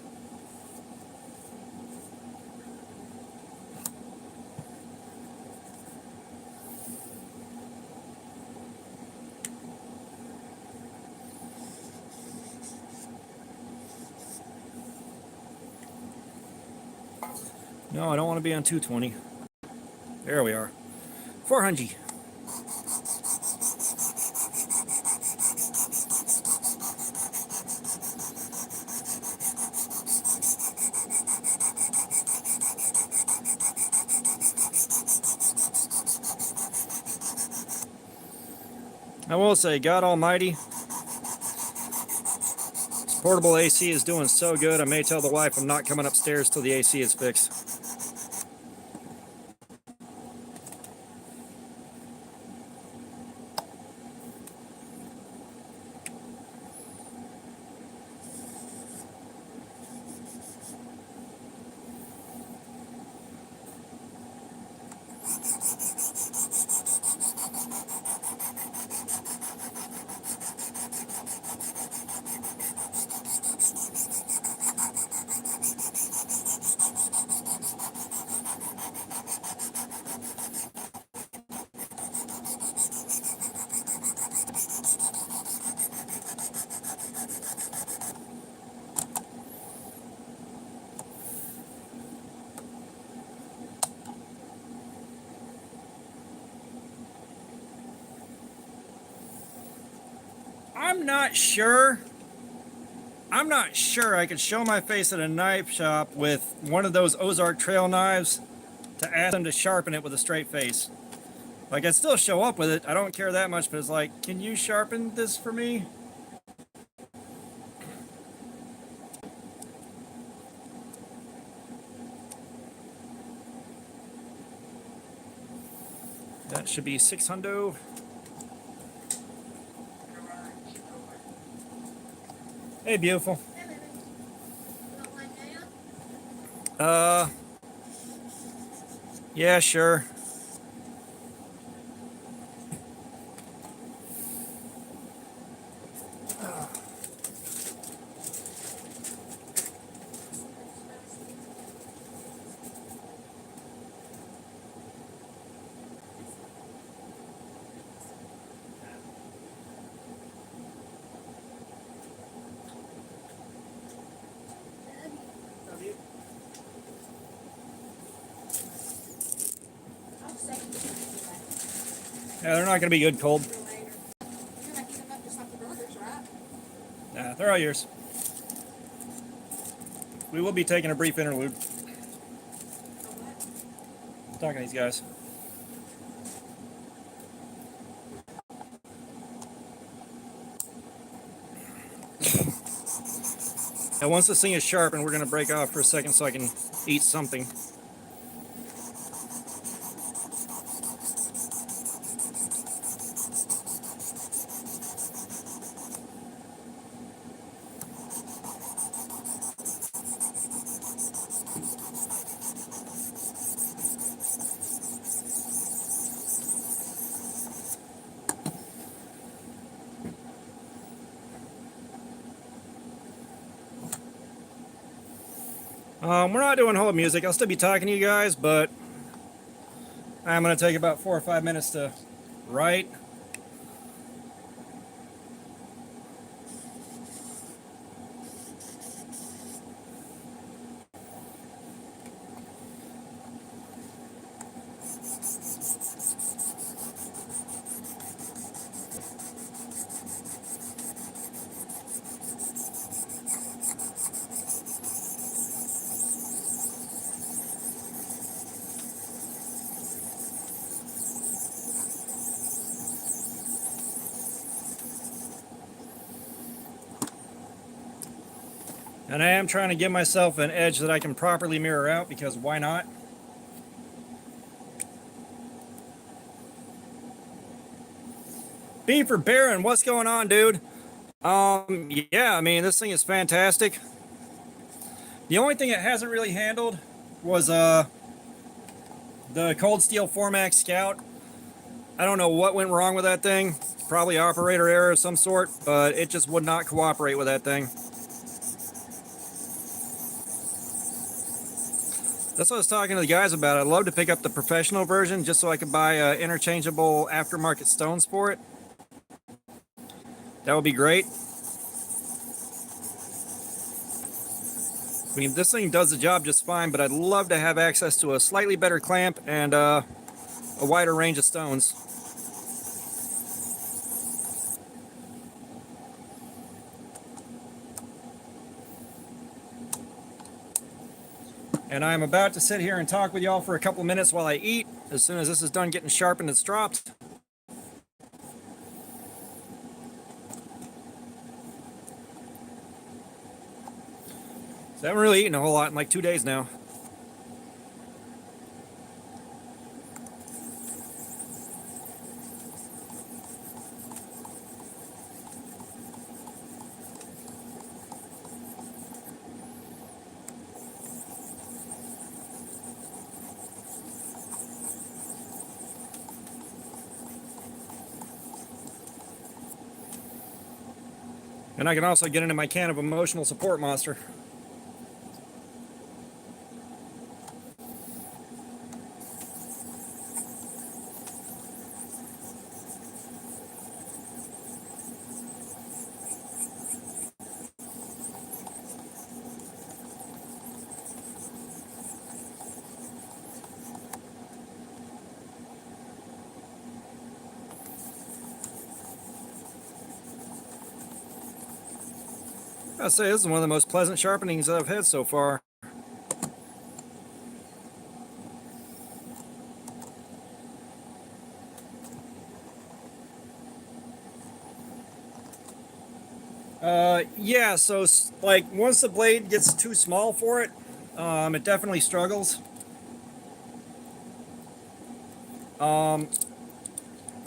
No, I don't want to be on 220. There we are. 400. I will say, God Almighty, this portable AC is doing so good, I may tell the wife I'm not coming upstairs till the AC is fixed. I'm not sure I could show my face at a knife shop with one of those Ozark Trail knives to ask them to sharpen it with a straight face. Like, I'd still show up with it. I don't care that much, but it's like, can you sharpen this for me? That should be 600. Hey, beautiful. Hey, baby. You want one now? Yeah, sure. Love you. I'll just take them Yeah, they're not gonna be good cold. later. You're gonna heat them up just like the burgers, right? Nah, they're all yours. We will be taking a brief interlude. Or what? Talking to these guys. And once this thing is sharpened, we're gonna break off for a second so I can eat something. We're not doing whole music. I'll still be talking to you guys, but I'm gonna take about 4 or 5 minutes to write. And I am trying to give myself an edge that I can properly mirror out, because why not? B for Baron, what's going on, dude? Yeah, I mean, this thing is fantastic. The only thing it hasn't really handled was the Cold Steel 4MAX Scout. I don't know what went wrong with that thing. Probably operator error of some sort, but it just would not cooperate with that thing. That's what I was talking to the guys about. I'd love to pick up the professional version just so I could buy interchangeable aftermarket stones for it. That would be great. I mean, this thing does the job just fine, but I'd love to have access to a slightly better clamp and a wider range of stones. And I'm about to sit here and talk with y'all for a couple minutes while I eat. As soon as this is done getting sharpened, it's dropped. So I haven't really eaten a whole lot in like 2 days now. And I can also get into my can of emotional support monster. I'd say this is one of the most pleasant sharpenings I've had so far. Yeah, so like once the blade gets too small for it, it definitely struggles.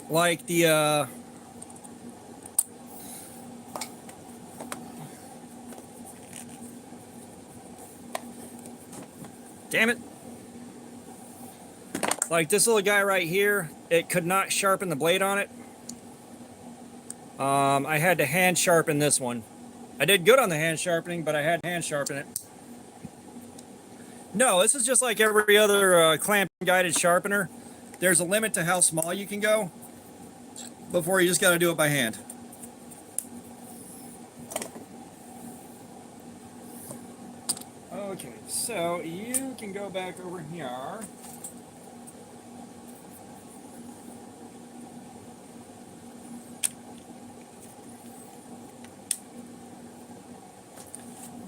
Like Damn it. Like this little guy right here, it could not sharpen the blade on it. I had to hand sharpen this one. I did good on the hand sharpening, but I had to hand sharpen it. No, this is just like every other clamp guided sharpener. There's a limit to how small you can go before you just got to do it by hand. Okay, so you can go back over here.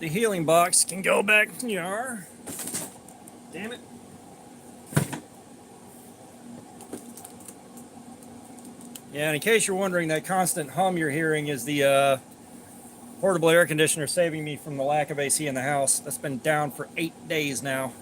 The healing box can go back here. Damn it. Yeah, and in case you're wondering, that constant hum you're hearing is the portable air conditioner saving me from the lack of AC in the house. That's been down for 8 days now.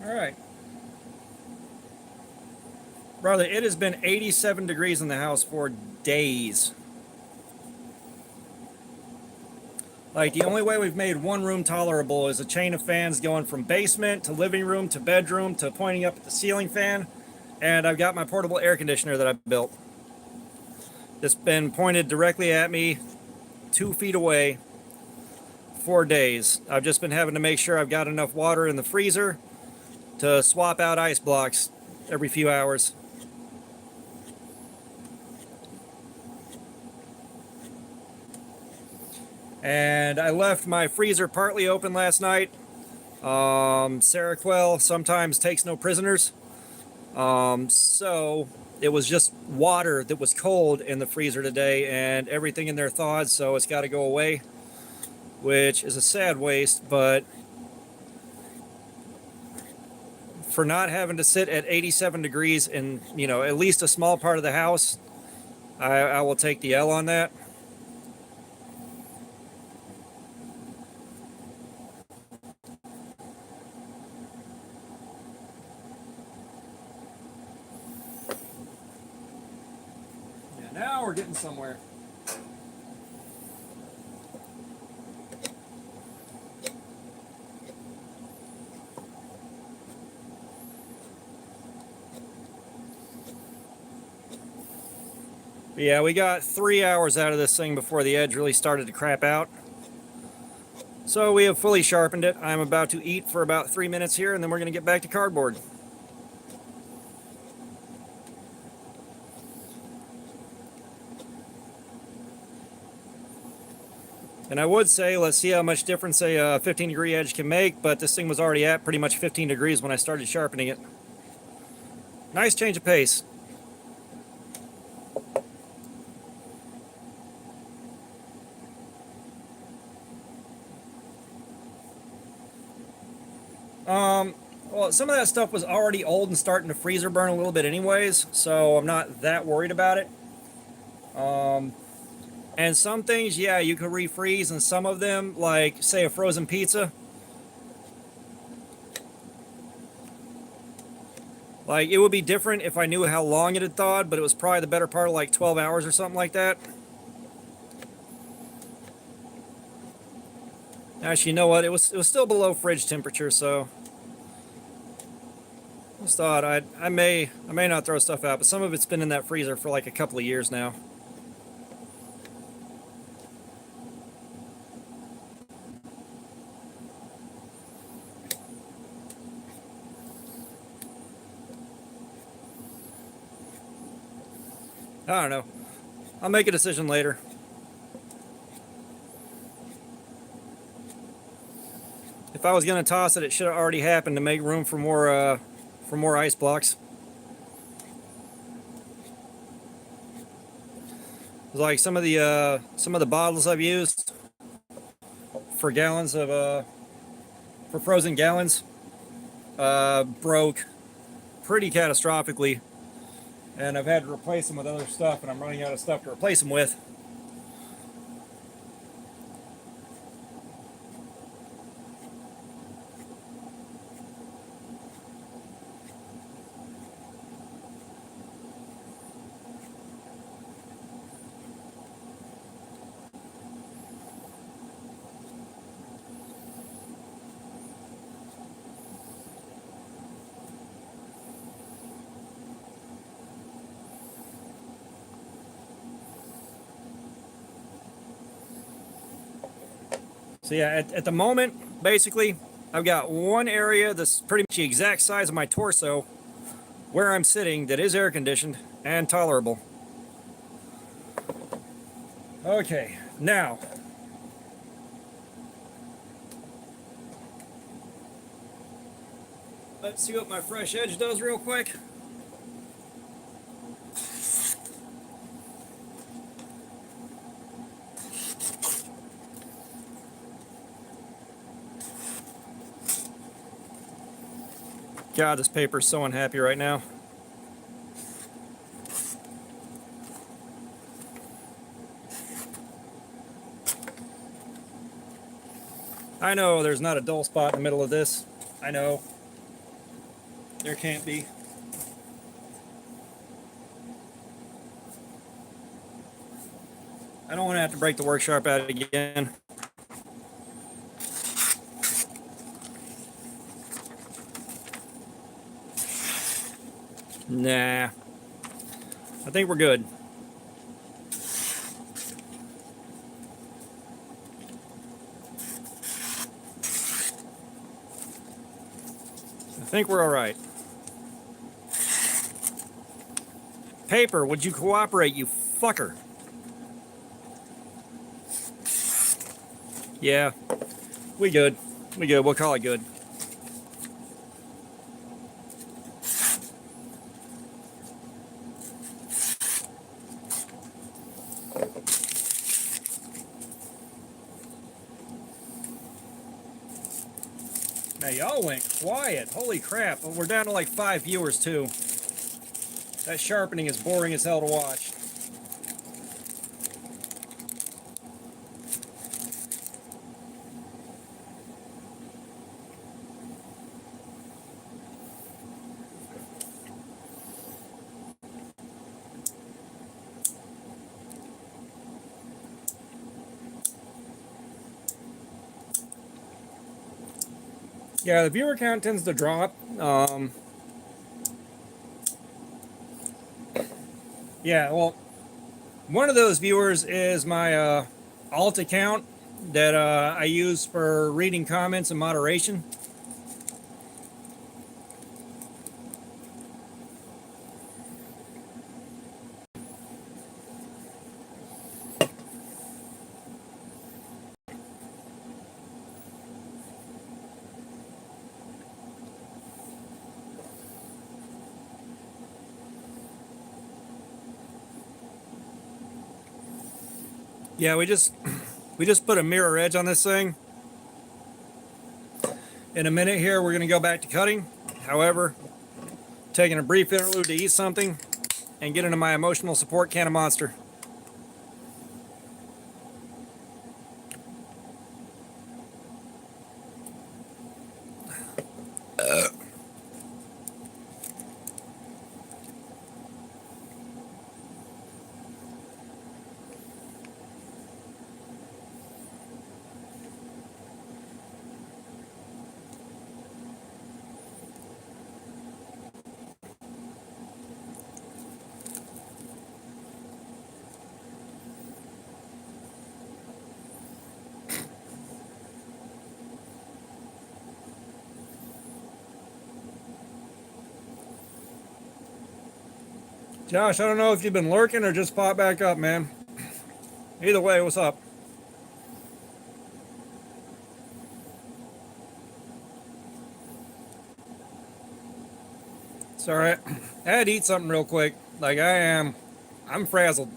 All right. Brother, it has been 87 degrees in the house for days. Like, the only way we've made one room tolerable is a chain of fans going from basement to living room to bedroom to pointing up at the ceiling fan. And I've got my portable air conditioner that I built. It's been pointed directly at me 2 feet away for days. I've just been having to make sure I've got enough water in the freezer to swap out ice blocks every few hours. And I left my freezer partly open last night. Seroquel sometimes takes no prisoners. So it was just water that was cold in the freezer today, and everything in there thawed, so it's got to go away, which is a sad waste, but for not having to sit at 87 degrees in, at least a small part of the house, I will take the L on that. Yeah, now we're getting somewhere. But yeah, we got 3 hours out of this thing before the edge really started to crap out. So we have fully sharpened it. I'm about to eat for about 3 minutes here, and then we're going to get back to cardboard. And I would say, let's see how much difference a 15 degree edge can make, but this thing was already at pretty much 15 degrees when I started sharpening it. Nice change of pace. Well, some of that stuff was already old and starting to freezer burn a little bit anyways, so I'm not that worried about it. And some things, yeah, you could refreeze, and some of them, like, say, a frozen pizza, like, it would be different if I knew how long it had thawed, but it was probably the better part of, like, 12 hours or something like that. Actually, you know what? It was still below fridge temperature, so I just thought I may not throw stuff out, but some of it's been in that freezer for like a couple of years now. I don't know. I'll make a decision later. If I was gonna toss it, it should have already happened to make room for more ice blocks. Like some of the bottles I've used for gallons of for frozen gallons broke pretty catastrophically, and I've had to replace them with other stuff, and I'm running out of stuff to replace them with. So yeah, at the moment, basically, I've got one area that's pretty much the exact size of my torso where I'm sitting that is air conditioned and tolerable. Okay, now let's see what my fresh edge does real quick. God, this paper is so unhappy right now. I know there's not a dull spot in the middle of this. I know. There can't be. I don't want to have to break the work sharp out again. Nah. I think we're good. I think we're all right. Paper, would you cooperate, you fucker? Yeah. We good. We good. We'll call it good. Now y'all went quiet. Holy crap. We're down to like 5 viewers too. That sharpening is boring as hell to watch. Yeah, the viewer count tends to drop. Yeah, well, one of those viewers is my alt account that I use for reading comments and moderation. Yeah, we just put a mirror edge on this thing. In a minute here, we're going to go back to cutting. However, taking a brief interlude to eat something and get into my emotional support can of Monster. Josh, I don't know if you've been lurking or just pop back up, man. Either way, what's up? It's all right. I had to eat something real quick. Like I'm frazzled.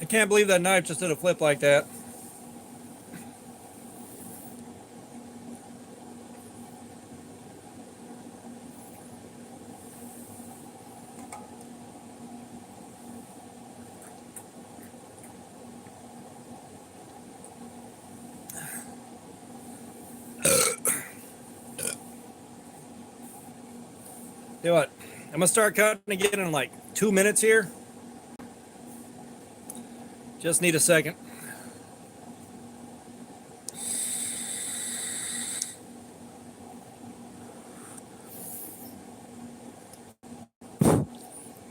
I can't believe that knife just did a flip like that. Do what? I'm gonna start cutting again in like 2 minutes here. Just need a second. Because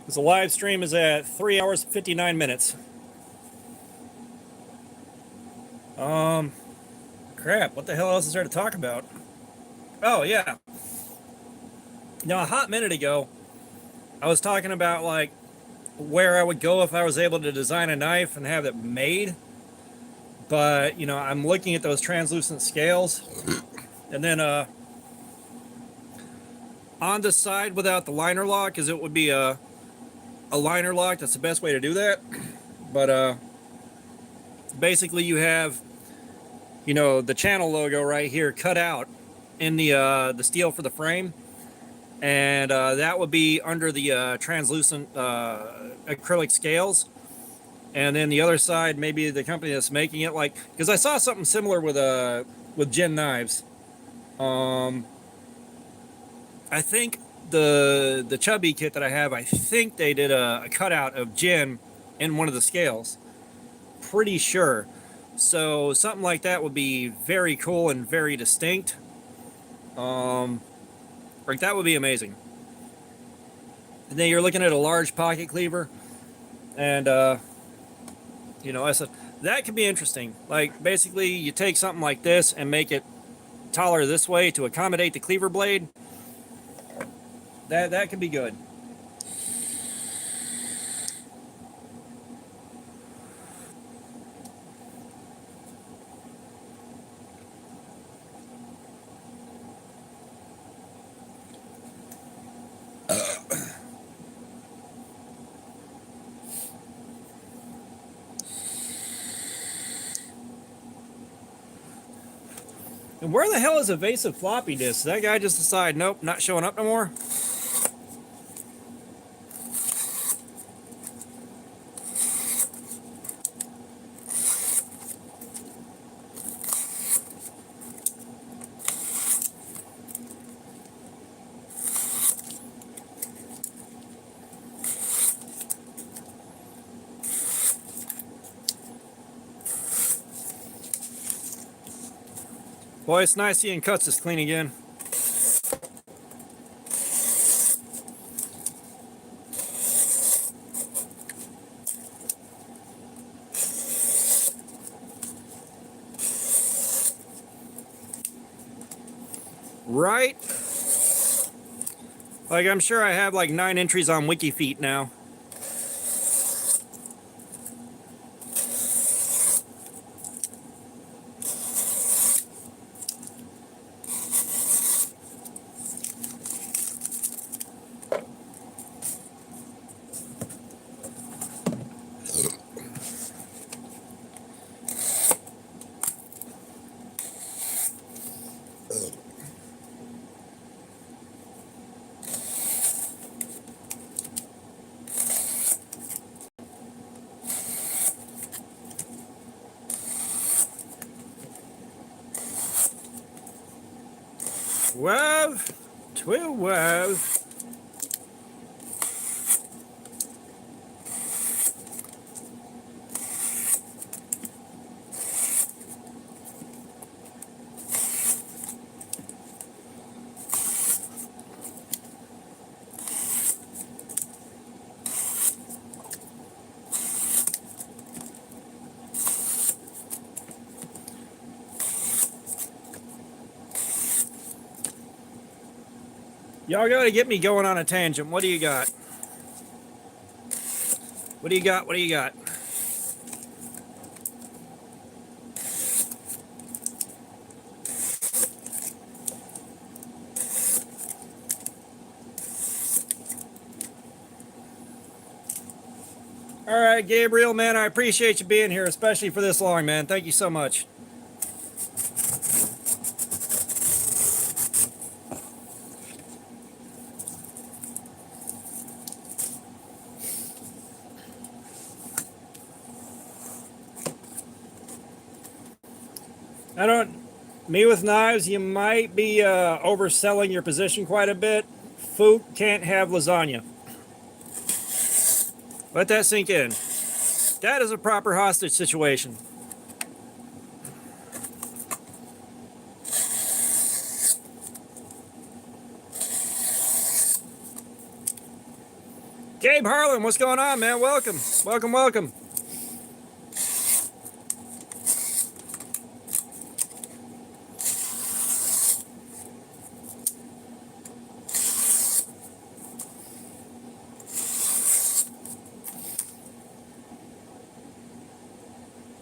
the live stream is at 3 hours 59 minutes. Crap, what the hell else is there to talk about? Oh, yeah. Now, a hot minute ago, I was talking about like where I would go if I was able to design a knife and have it made. But, you know, I'm looking at those translucent scales. And then on the side without the liner lock, because it would be a liner lock. That's the best way to do that. But basically you have, you know, the channel logo right here cut out in the steel for the frame. And that would be under the translucent acrylic scales. And then the other side, maybe the company that's making it, like, because I saw something similar with Gen knives. I think the chubby kit that I have, I think they did a cutout of Gen in one of the scales. Pretty sure. So something like that would be very cool and very distinct. Like that would be amazing. And then you're looking at a large pocket cleaver, and you know, I said that could be interesting. Like basically, you take something like this and make it taller this way to accommodate the cleaver blade. That could be good. And where the hell is evasive floppy disk? Did that guy just decide, nope, not showing up no more? Boy, it's nice seeing cuts this clean again. Right? Like, I'm sure I have like 9 entries on WikiFeet now. 12, 12. Y'all gotta get me going on a tangent. What do you got? What do you got? What do you got? All right, Gabriel, man, I appreciate you being here, especially for this long, man. Thank you so much. Me with knives, you might be overselling your position quite a bit. Fook can't have lasagna. Let that sink in. That is a proper hostage situation. Gabe Harlan, what's going on, man? Welcome, welcome, welcome.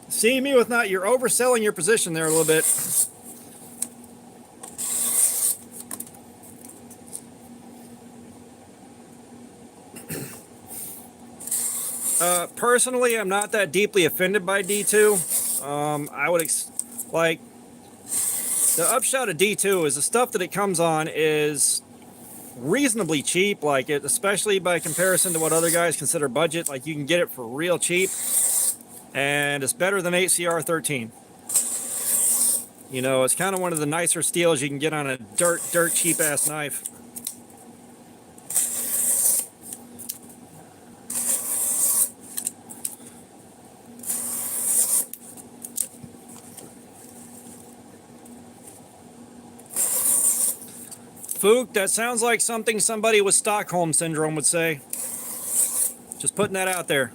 See me with not, you're overselling your position there a little bit. Personally, I'm not that deeply offended by D2. I would like the upshot of D2 is the stuff that it comes on is reasonably cheap, like it, especially by comparison to what other guys consider budget. Like you can get it for real cheap, and it's better than 8CR13. You know, it's kind of one of the nicer steels you can get on a dirt cheap ass knife. Fook, that sounds like something somebody with Stockholm Syndrome would say. Just putting that out there.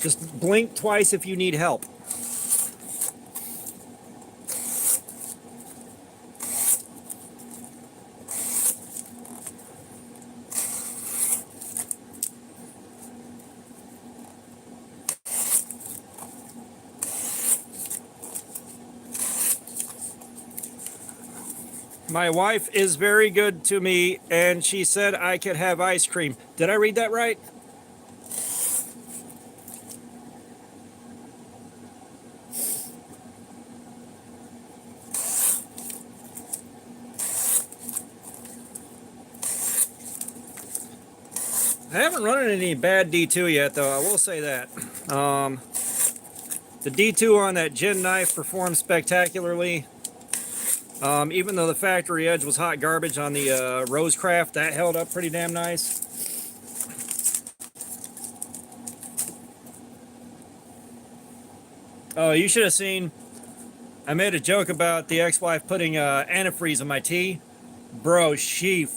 Just blink twice if you need help. My wife is very good to me, and she said I could have ice cream. Did I read that right? I haven't run into any bad D2 yet, though. I will say that. The D2 on that gin knife performed spectacularly. Even though the factory edge was hot garbage on the Rosecraft, that held up pretty damn nice. Oh, you should have seen. I made a joke about the ex-wife putting antifreeze in my tea. Bro, she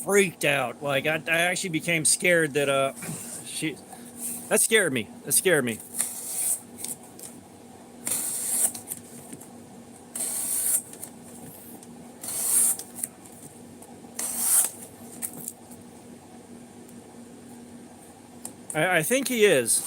freaked out. Like, I actually became scared that that scared me. That scared me. I think he is.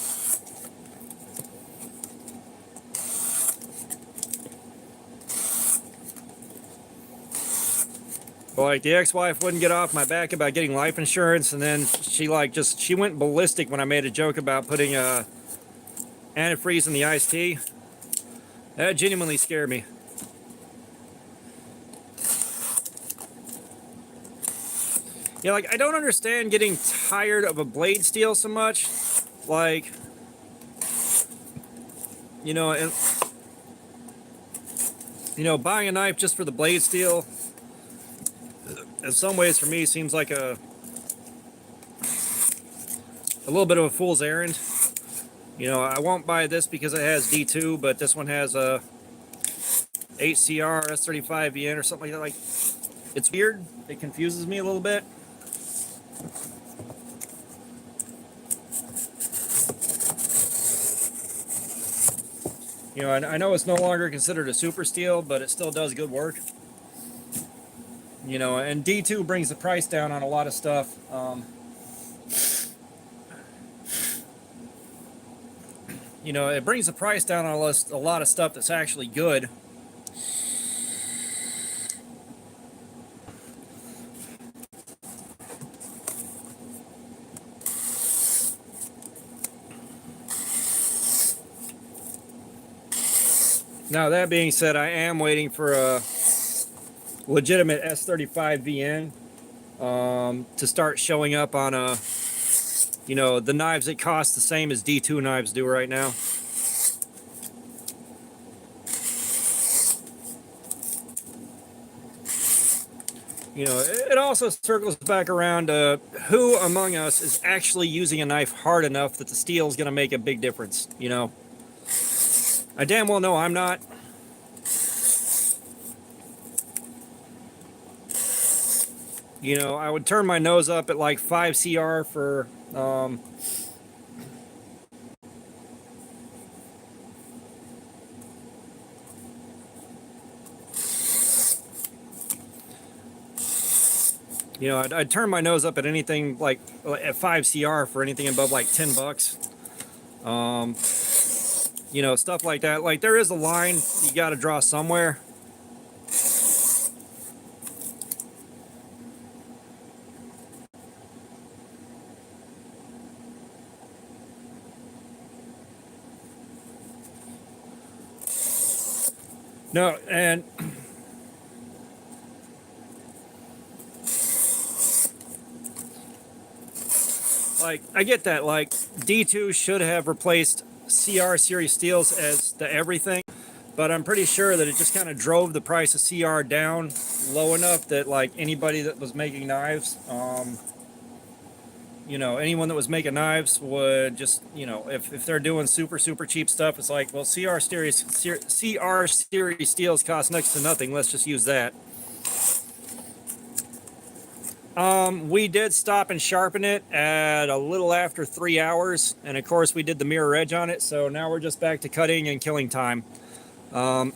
Like the ex-wife wouldn't get off my back about getting life insurance, and then she went ballistic when I made a joke about putting antifreeze in the iced tea. That genuinely scared me. Yeah, like I don't understand getting tired of a blade steel so much. Like, you know, and buying a knife just for the blade steel, in some ways for me seems like a little bit of a fool's errand. You know, I won't buy this because it has D2, but this one has a 8CR S35 VN or something like that. Like, it's weird. It confuses me a little bit. You know, I know it's no longer considered a super steel, but it still does good work. You know, and D2 brings the price down on a lot of stuff. You know, it brings the price down on a lot of stuff that's actually good. Now, that being said, I am waiting for a legitimate S35 VN to start showing up on the knives that cost the same as D2 knives do right now. You know, it also circles back around to who among us is actually using a knife hard enough that the steel is going to make a big difference, you know. I damn well know I'm not. You know, I would turn my nose up at like 5CR for you know, I'd turn my nose up at anything like at 5CR for anything above like $10. You know, stuff like that. Like, there is a line you got to draw somewhere. No, and like, I get that. Like, D2 should have replaced CR series steels as the everything, but I'm pretty sure that it just kind of drove the price of CR down low enough that like anybody that was making knives, you know, anyone that was making knives would just, you know, if they're doing super cheap stuff, it's like, well, CR series steels cost next to nothing. Let's just use that. We did stop and sharpen it at a little after 3 hours, and of course we did the mirror edge on it, so now we're just back to cutting and killing time. I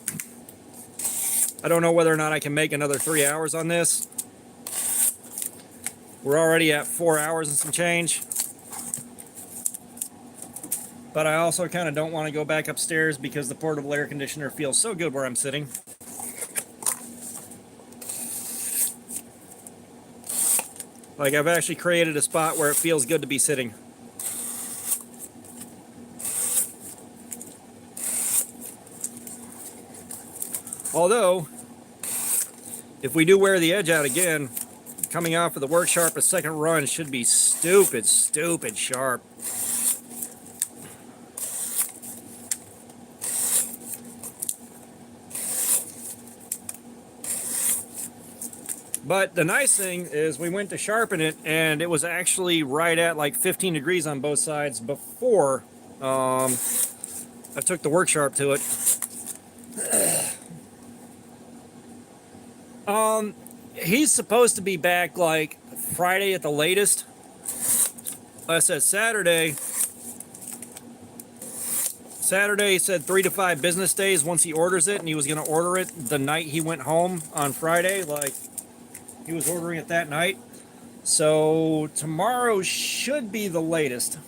don't know whether or not I can make another 3 hours on this. We're already at 4 hours and some change. But I also kind of don't want to go back upstairs because the portable air conditioner feels so good where I'm sitting. Like, I've actually created a spot where it feels good to be sitting. Although, if we do wear the edge out again, coming off of the Work Sharp a second run should be stupid sharp. But the nice thing is we went to sharpen it, and it was actually right at like 15 degrees on both sides before I took the Work Sharp to it. He's supposed to be back like Friday at the latest. I said Saturday. Saturday, he said 3 to 5 business days once he orders it, and he was going to order it the night he went home on Friday. Like, he was ordering it that night. So tomorrow should be the latest.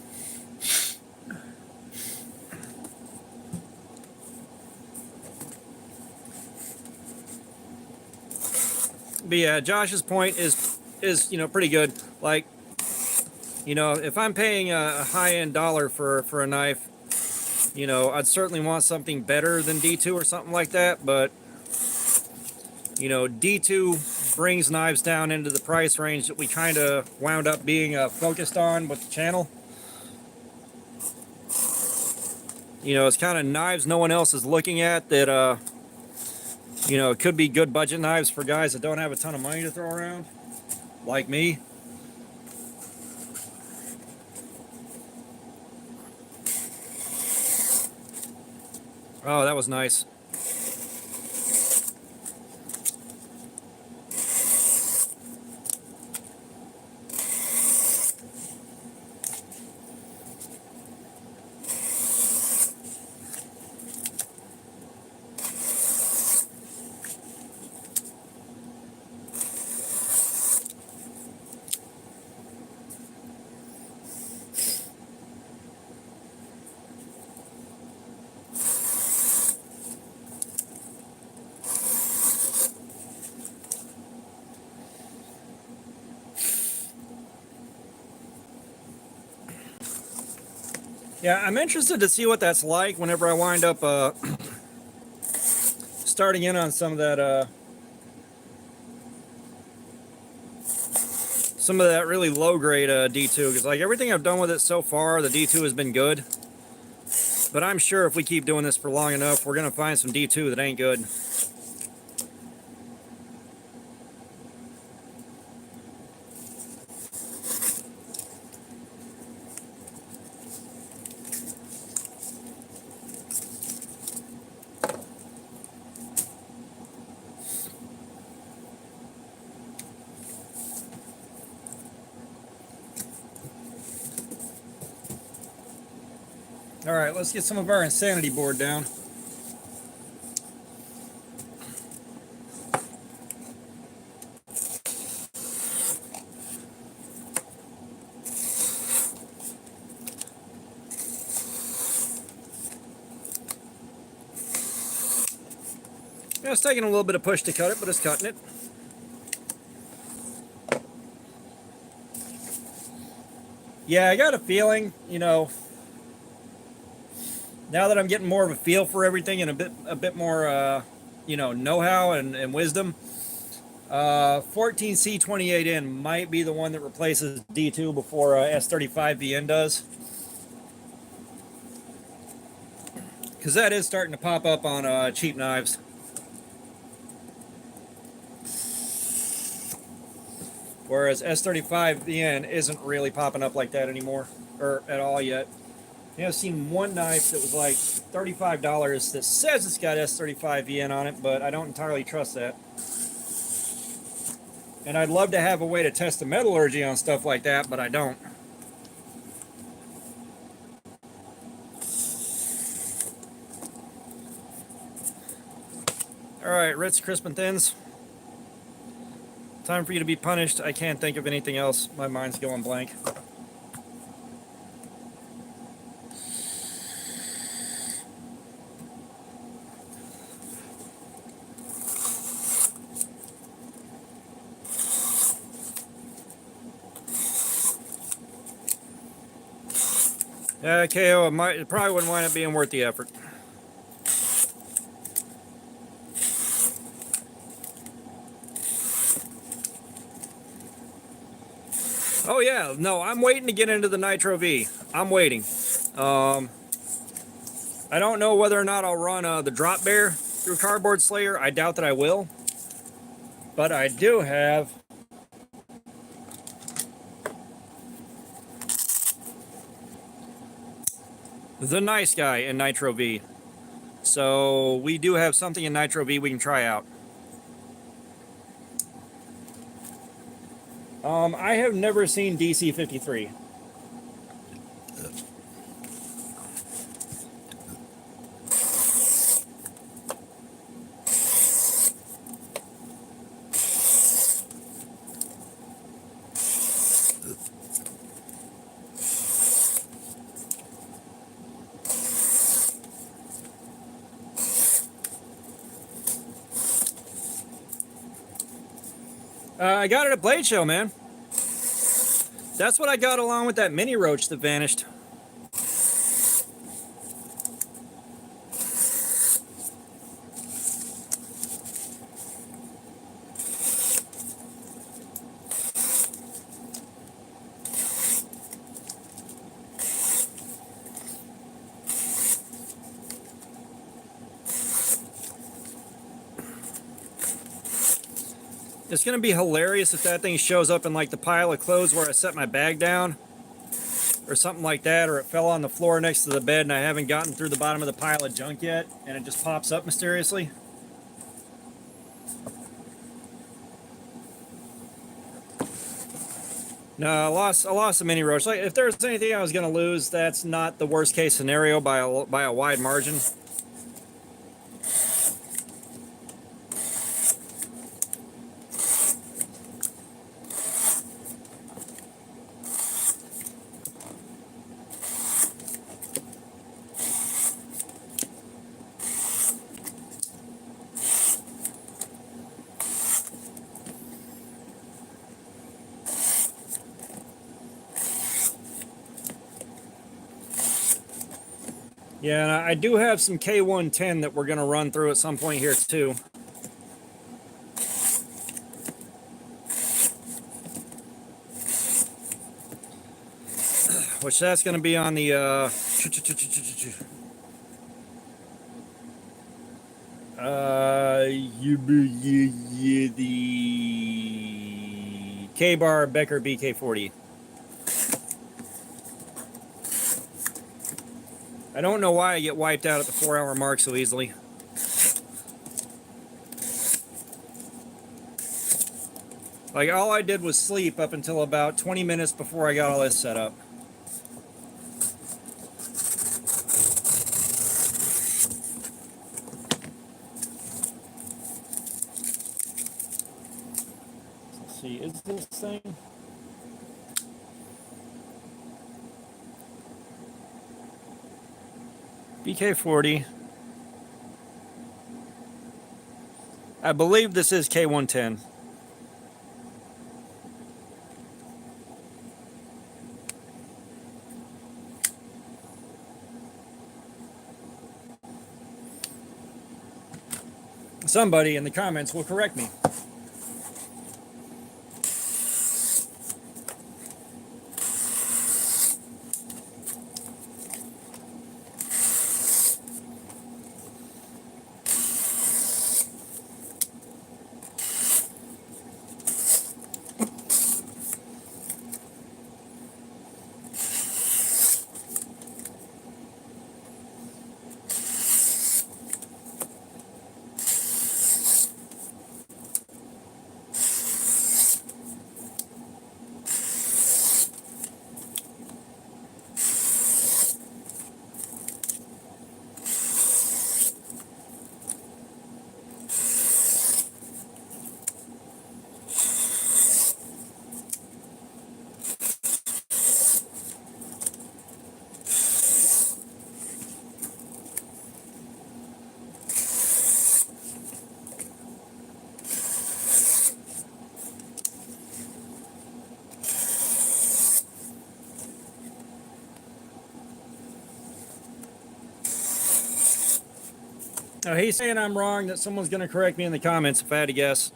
But yeah, Josh's point is you know, pretty good. Like, you know, if I'm paying a high-end dollar for a knife, you know, I'd certainly want something better than D2 or something like that. But you know, D2 brings knives down into the price range that we kind of wound up being focused on with the channel. You know, it's kind of knives no one else is looking at that, you know, it could be good budget knives for guys that don't have a ton of money to throw around, like me. Oh, that was nice. Yeah, I'm interested to see what that's like whenever I wind up starting in on some of that really low grade D2, because like everything I've done with it so far, the D2 has been good. But I'm sure if we keep doing this for long enough, we're gonna find some D2 that ain't good. All right, let's get some of our insanity board down. Yeah, it's taking a little bit of push to cut it, but it's cutting it. Yeah, I got a feeling, you know, now that I'm getting more of a feel for everything and a bit more, you know-how and wisdom, 14C28N might be the one that replaces D2 before S35VN does. Because that is starting to pop up on cheap knives. Whereas S35VN isn't really popping up like that anymore, or at all yet. You know, I've seen one knife that was like $35 that says it's got S35VN on it, but I don't entirely trust that. And I'd love to have a way to test the metallurgy on stuff like that, but I don't. Alright, Ritz, Crisp and Thins. Time for you to be punished. I can't think of anything else. My mind's going blank. Yeah, KO, it probably wouldn't wind up being worth the effort. Oh yeah, no, I'm waiting to get into the Nitro V. I'm waiting. I don't know whether or not I'll run the Drop Bear through Cardboard Slayer. I doubt that I will. But I do have the Nice Guy in Nitro V. So we do have something in Nitro V we can try out. I have never seen DC-53. I got it at Blade Show, man. That's what I got along with that mini roach that vanished. It's gonna be hilarious if that thing shows up in like the pile of clothes where I set my bag down or something like that, or it fell on the floor next to the bed and I haven't gotten through the bottom of the pile of junk yet and it just pops up mysteriously. No, I lost a mini roach. Like, if there's anything I was gonna lose, that's not the worst case scenario by a wide margin. Yeah, and I do have some K110 that we're gonna run through at some point here too. Which that's gonna be on the the K-Bar Becker BK40. I don't know why I get wiped out at the 4-hour mark so easily. Like, all I did was sleep up until about 20 minutes before I got all this set up. Let's see, is this thing? BK40. I believe this is K110. Somebody in the comments will correct me. Now, he's saying I'm wrong, that someone's going to correct me in the comments if I had to guess.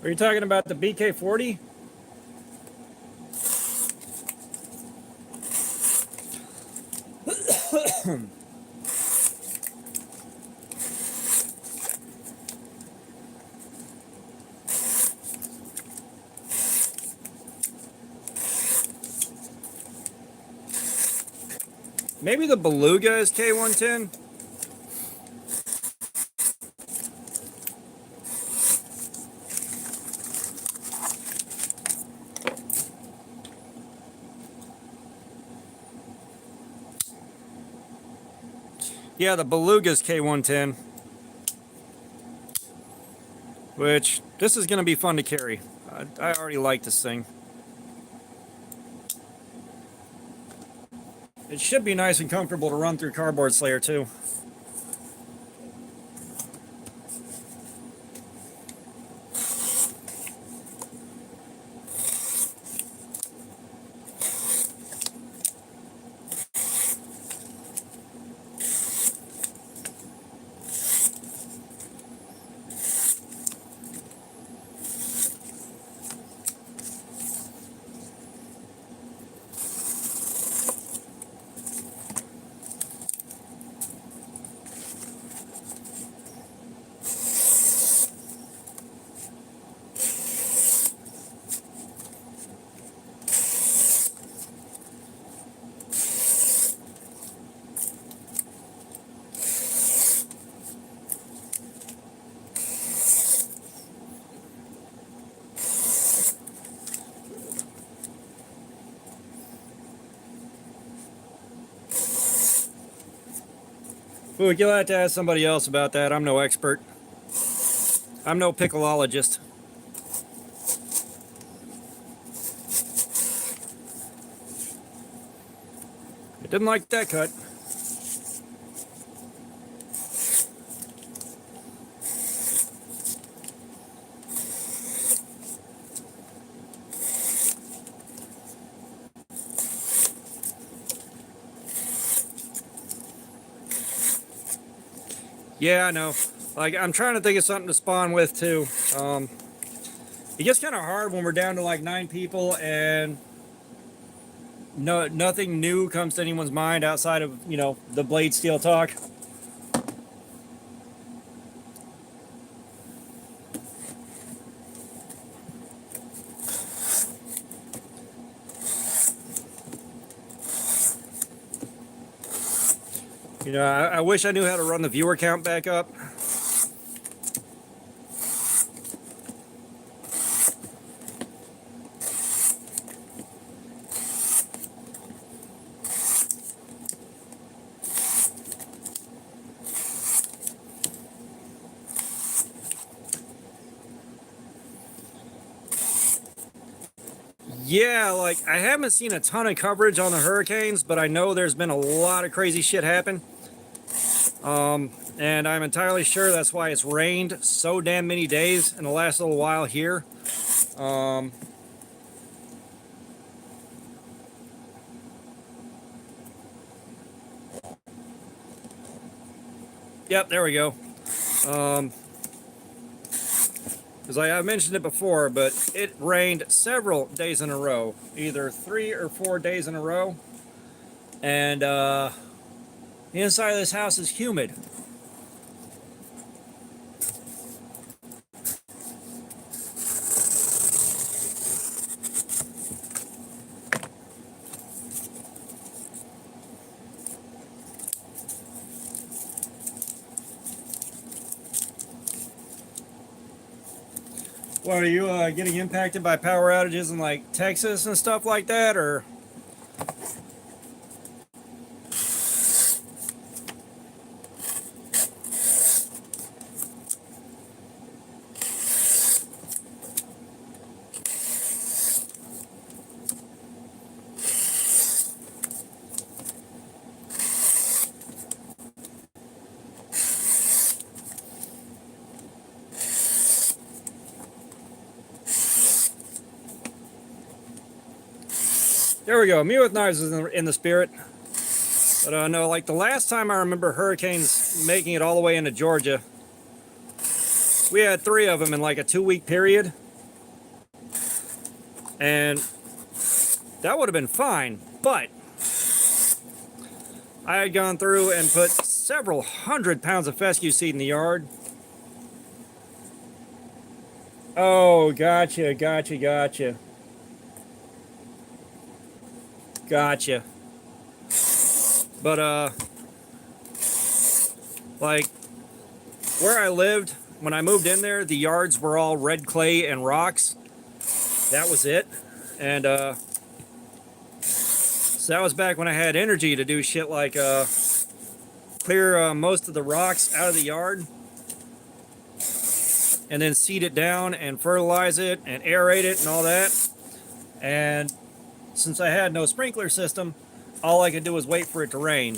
Are you talking about the BK40? Maybe the Beluga is K110. Yeah, the Beluga's K110. Which, this is going to be fun to carry. I already like this thing. It should be nice and comfortable to run through Cardboard Slayer too. Ooh, you'll have to ask somebody else about that. I'm no expert. I'm no pickleologist. I didn't like that cut. Yeah, I know. Like, I'm trying to think of something to spawn with too. It gets kind of hard when we're down to like 9 people and nothing new comes to anyone's mind outside of, you know, the blade steel talk. You know, I wish I knew how to run the viewer count back up. Yeah, like, I haven't seen a ton of coverage on the hurricanes, but I know there's been a lot of crazy shit happen. And I'm entirely sure that's why it's rained so damn many days in the last little while here. Yep, there we go. Because I mentioned it before, but it rained several days in a row, either 3 or 4 days in a row. And the inside of this house is humid. What, are you getting impacted by power outages in like Texas and stuff like that, or? There we go. Me with knives is in the spirit. But no, like the last time I remember hurricanes making it all the way into Georgia, we had 3 of them in like a 2-week period. And that would have been fine. But I had gone through and put several 100 pounds of fescue seed in the yard. Oh, gotcha. But, like, where I lived, when I moved in there, the yards were all red clay and rocks. That was it. And, so that was back when I had energy to do shit like, clear most of the rocks out of the yard. And then seed it down and fertilize it and aerate it and all that. And since I had no sprinkler system, all I could do was wait for it to rain.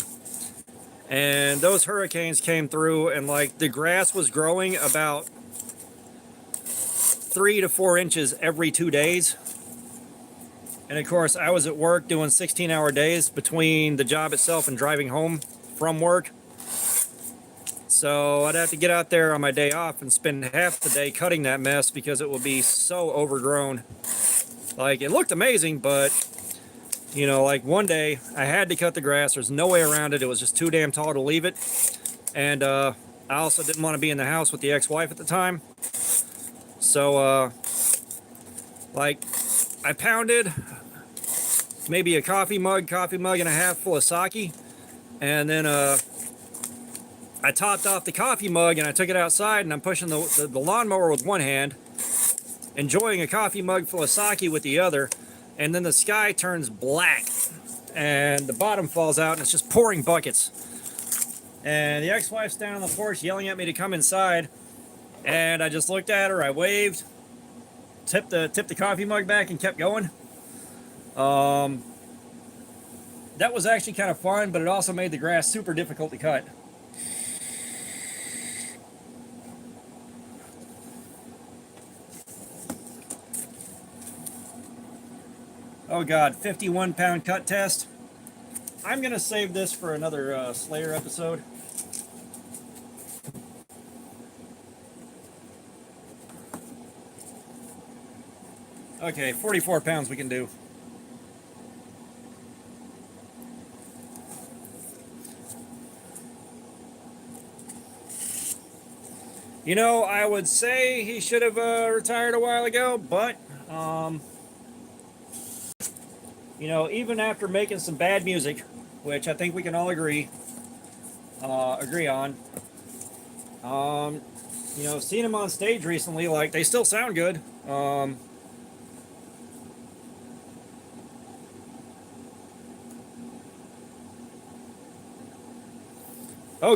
And those hurricanes came through, and like the grass was growing about 3 to 4 inches every 2 days. And of course, I was at work doing 16-hour days between the job itself and driving home from work. So I'd have to get out there on my day off and spend half the day cutting that mess because it would be so overgrown. Like, it looked amazing, but, you know, like one day I had to cut the grass. There's no way around it. It was just too damn tall to leave it. And I also didn't want to be in the house with the ex-wife at the time. So, like, I pounded maybe a coffee mug and a half full of sake. And then I topped off the coffee mug and I took it outside, and I'm pushing the lawnmower with one hand, enjoying a coffee mug full of sake with the other, and then the sky turns black and the bottom falls out and it's just pouring buckets. And the ex-wife's down on the porch yelling at me to come inside, and I just looked at her, I waved, tipped the coffee mug back and kept going. That was actually kind of fun, but it also made the grass super difficult to cut. Oh god, 51-pound cut test. I'm going to save this for another Slayer episode. Okay, 44 pounds we can do. You know, I would say he should have retired a while ago, but you know, even after making some bad music, which I think we can all agree on, you know, seeing him on stage recently, like, they still sound good. Oh,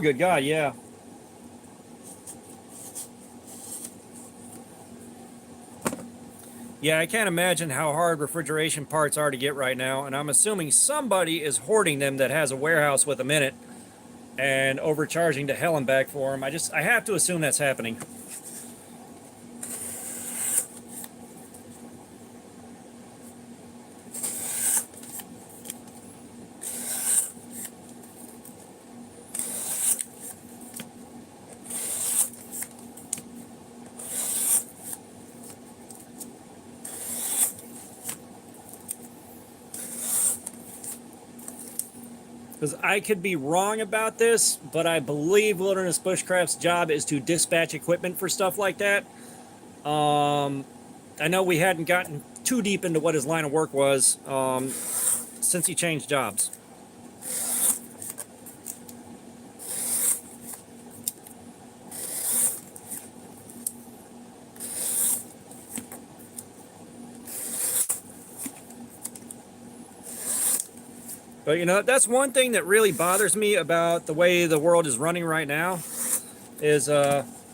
good God, yeah. Yeah, I can't imagine how hard refrigeration parts are to get right now, and I'm assuming somebody is hoarding them that has a warehouse with them in it and overcharging to hell and back for them. I have to assume that's happening. Because I could be wrong about this, but I believe Wilderness Bushcraft's job is to dispatch equipment for stuff like that. I know we hadn't gotten too deep into what his line of work was since he changed jobs. But, you know, that's one thing that really bothers me about the way the world is running right now is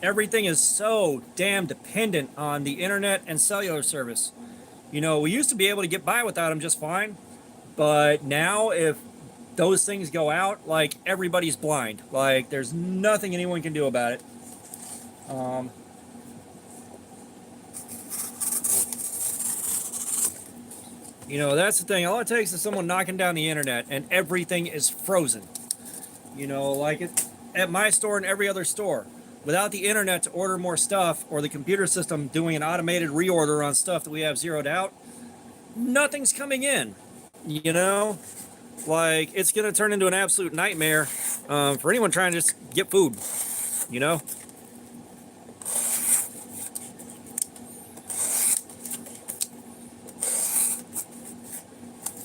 everything is so damn dependent on the internet and cellular service. You know, we used to be able to get by without them just fine, but now if those things go out, like, everybody's blind. Like, there's nothing anyone can do about it. You know, that's the thing. All it takes is someone knocking down the internet and everything is frozen. You know, like at my store and every other store. Without the internet to order more stuff, or the computer system doing an automated reorder on stuff that we have zeroed out, nothing's coming in. You know? like, it's going to turn into an absolute nightmare for anyone trying to just get food, you know?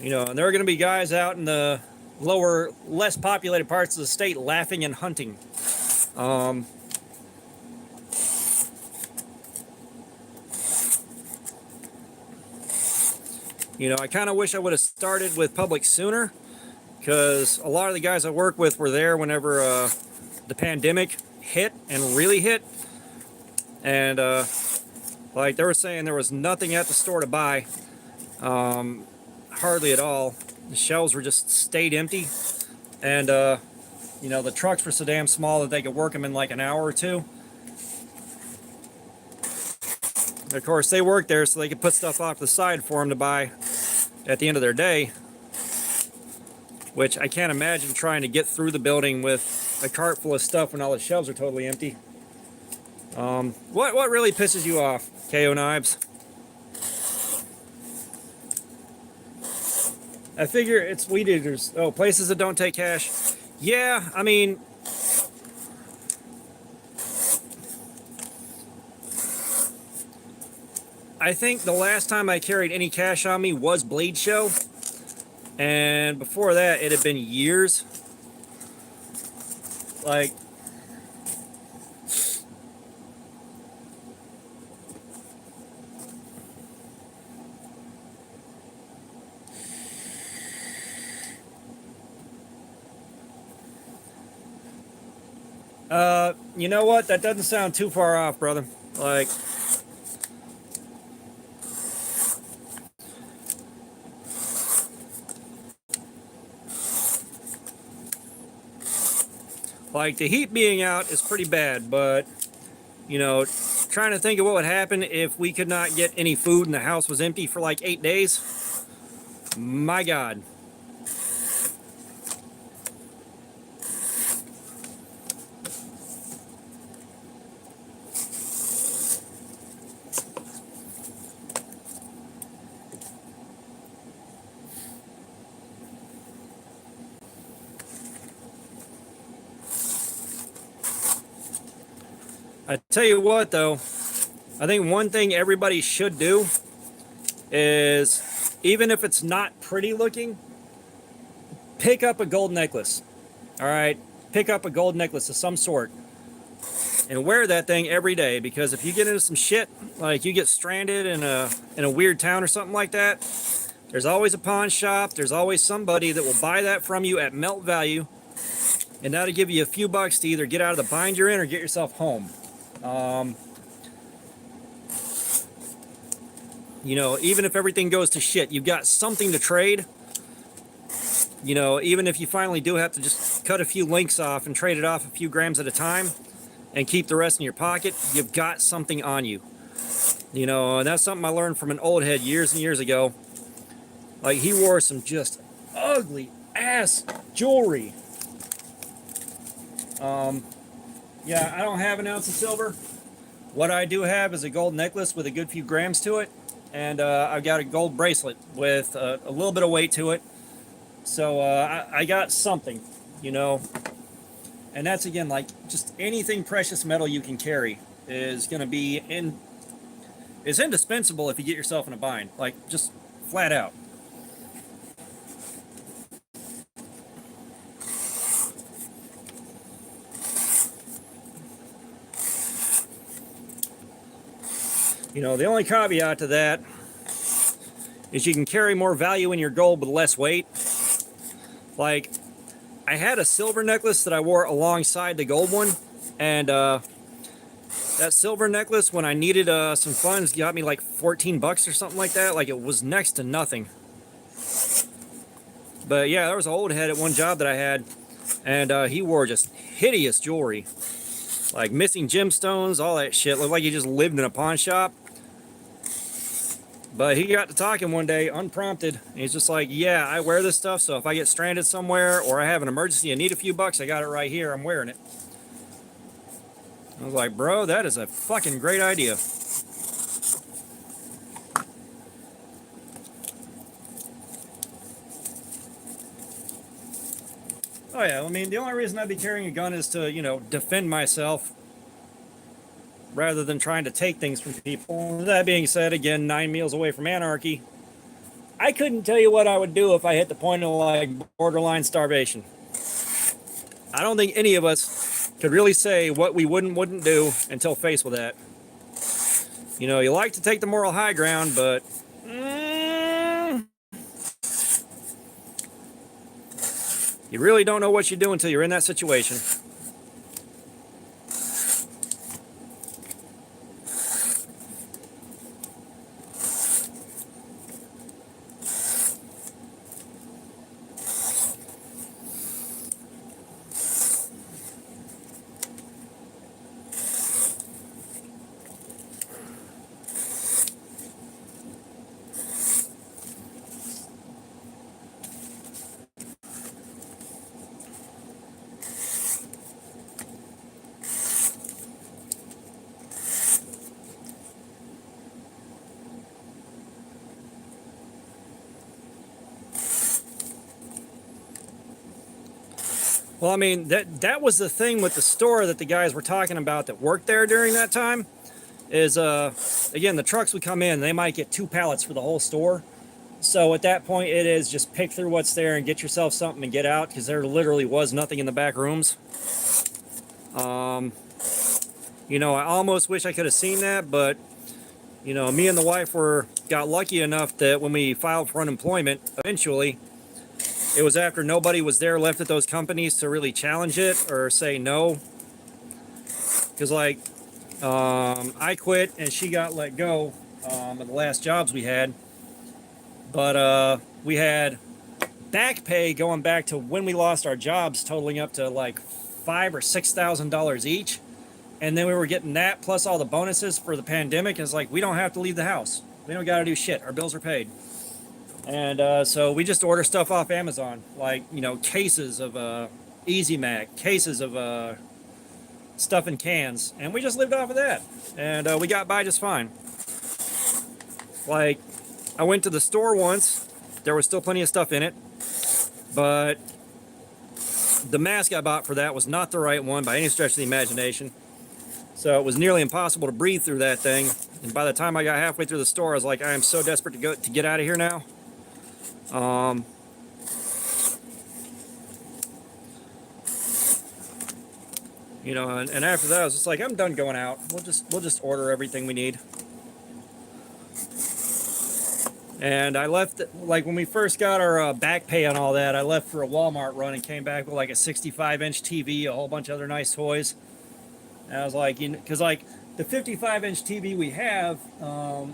You know, and there are going to be guys out in the lower, less populated parts of the state laughing and hunting. You know, I kind of wish I would have started with Public sooner, because a lot of the guys I work with were there whenever the pandemic hit and really hit. And like they were saying, there was nothing at the store to buy, hardly at all. The shelves were just stayed empty. And, you know, the trucks were so damn small that they could work them in like an hour or two. Of course, they worked there so they could put stuff off to the side for them to buy at the end of their day, which I can't imagine trying to get through the building with a cart full of stuff when all the shelves are totally empty. What really pisses you off, KO Knives? I figure it's weed eaters. Oh, places that don't take cash. Yeah, I mean, I think the last time I carried any cash on me was Blade Show. And before that, it had been years. Like, you know what? That doesn't sound too far off, brother. Like, the heat being out is pretty bad, but, you know, trying to think of what would happen if we could not get any food and the house was empty for like 8 days. My God. I tell you what, though, I think one thing everybody should do is, even if it's not pretty looking, pick up a gold necklace. All right, pick up a gold necklace of some sort and wear that thing every day, because if you get into some shit, like you get stranded in a weird town or something like that, there's always a pawn shop. There's always somebody that will buy that from you at melt value, and that'll give you a few bucks to either get out of the bind you're in or get yourself home. You know, even if everything goes to shit, you've got something to trade. You know, even if you finally do have to just cut a few links off and trade it off a few grams at a time and keep the rest in your pocket, you've got something on you. You know, and that's something I learned from an old head years and years ago. Like, he wore some just ugly ass jewelry. Yeah, I don't have an ounce of silver. What I do have is a gold necklace with a good few grams to it, and I've got a gold bracelet with a little bit of weight to it. So I got something, you know. And that's, again, like, just anything precious metal you can carry is going to be is indispensable if you get yourself in a bind, like, just flat out. You know, the only caveat to that is you can carry more value in your gold with less weight. Like, I had a silver necklace that I wore alongside the gold one, and that silver necklace, when I needed some funds, got me like 14 bucks or something like that. Like, it was next to nothing. But yeah, there was an old head at one job that I had, and he wore just hideous jewelry. Like missing gemstones, all that shit. Looked like he just lived in a pawn shop. But he got to talking one day, unprompted. And he's just like, yeah, I wear this stuff, so if I get stranded somewhere or I have an emergency and need a few bucks, I got it right here. I'm wearing it. I was like, bro, that is a fucking great idea. Oh yeah, I mean, the only reason I'd be carrying a gun is to, you know, defend myself rather than trying to take things from people. That being said, again, 9 meals away from anarchy, I couldn't tell you what I would do if I hit the point of like borderline starvation. I don't think any of us could really say what we wouldn't do until faced with that. You know, you like to take the moral high ground, but you really don't know what you do until you're in that situation. Well, I mean, that was the thing with the store that the guys were talking about that worked there during that time is, again, the trucks would come in, they might get 2 pallets for the whole store. So at that point, it is just pick through what's there and get yourself something and get out, because there literally was nothing in the back rooms. You know, I almost wish I could have seen that, but, you know, me and the wife got lucky enough that when we filed for unemployment, eventually, it was after nobody was there left at those companies to really challenge it or say no. Because, like, I quit and she got let go at the last jobs we had. But we had back pay going back to when we lost our jobs, totaling up to like $5,000 or $6,000 each. And then we were getting that plus all the bonuses for the pandemic. It's like, we don't have to leave the house. We don't got to do shit. Our bills are paid. And so we just order stuff off Amazon, like, you know, cases of Easy Mac, cases of stuff in cans, and we just lived off of that. And we got by just fine. Like, I went to the store once, there was still plenty of stuff in it, but the mask I bought for that was not the right one by any stretch of the imagination. So it was nearly impossible to breathe through that thing. And by the time I got halfway through the store, I was like, I am so desperate to get out of here now. You know, and after that, I was just like, I'm done going out. We'll just order everything we need. And I left, like, when we first got our back pay and all that, I left for a Walmart run and came back with like a 65-inch TV, a whole bunch of other nice toys. And I was like, you know, because like the 55-inch TV we have